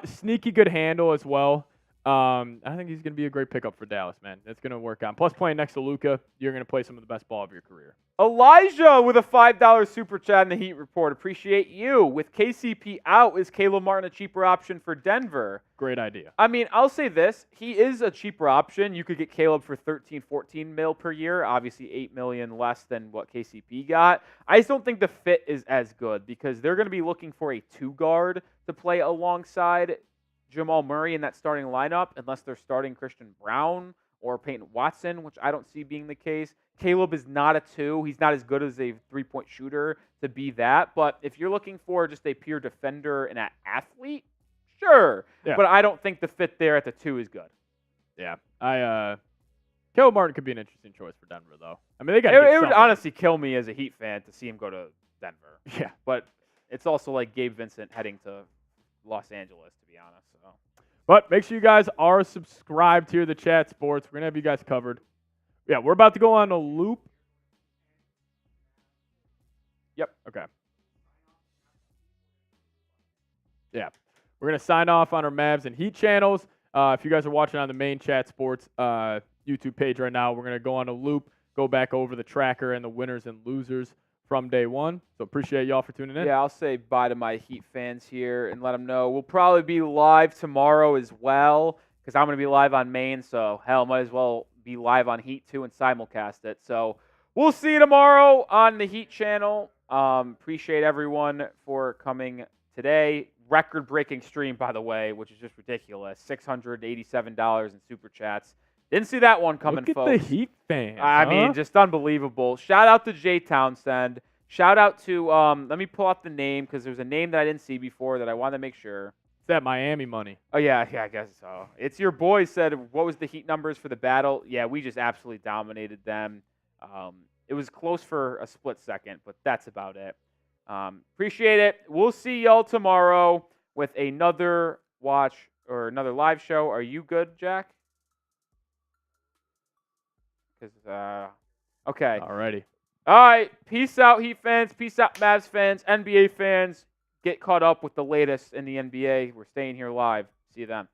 Sneaky good handle as well. I think he's going to be a great pickup for Dallas, man. It's going to work out. Plus, playing next to Luka, you're going to play some of the best ball of your career. Elijah with a $5 super chat in the Heat Report. Appreciate you. With KCP out, is Caleb Martin a cheaper option for Denver? Great idea. I mean, I'll say this. He is a cheaper option. You could get Caleb for $13-14 mil per year. Obviously, $8 million less than what KCP got. I just don't think the fit is as good because they're going to be looking for a 2-guard to play alongside Jamal Murray in that starting lineup unless they're starting Christian Brown or Peyton Watson, which I don't see being the case. Caleb is not a 2. He's not as good as a three-point shooter to be that. But if you're looking for just a pure defender and an athlete, sure. Yeah. But I don't think the fit there at the 2 is good. Yeah. Caleb Martin could be an interesting choice for Denver, though. I mean, they got It would honestly kill me as a Heat fan to see him go to Denver. Yeah. But it's also like Gabe Vincent heading to Los Angeles, to be honest. So. But make sure you guys are subscribed here to the Chat Sports. We're going to have you guys covered. Yeah, we're about to go on a loop. Yep. Okay. Yeah. We're going to sign off on our Mavs and Heat channels. If you guys are watching on the main Chat Sports YouTube page right now, we're going to go on a loop, go back over the tracker and the winners and losers from day one. So appreciate y'all for tuning in. Yeah, I'll say bye to my Heat fans here and let them know we'll probably be live tomorrow as well because I'm going to be live on main. So, hell, might as well be live on Heat too and simulcast it. So, we'll see you tomorrow on the Heat channel. Appreciate everyone for coming today. Record-breaking stream, by the way, which is just ridiculous. $687 in Super Chats. Didn't see that one coming, Look at folks. the Heat fans. I mean, just unbelievable. Shout out to Jay Townsend. Shout out to, let me pull out the name because there's a name that I didn't see before that I wanted to make sure. It's that Miami money. Oh, yeah, I guess so. It's your boy said, what was the Heat numbers for the battle? Yeah, we just absolutely dominated them. It was close for a split second, but that's about it. Appreciate it. We'll see y'all tomorrow with another watch or another live show. Are you good, Jack? Because, okay. Alrighty. All right. Peace out, Heat fans. Peace out, Mavs fans. NBA fans. Get caught up with the latest in the NBA. We're staying here live. See you then.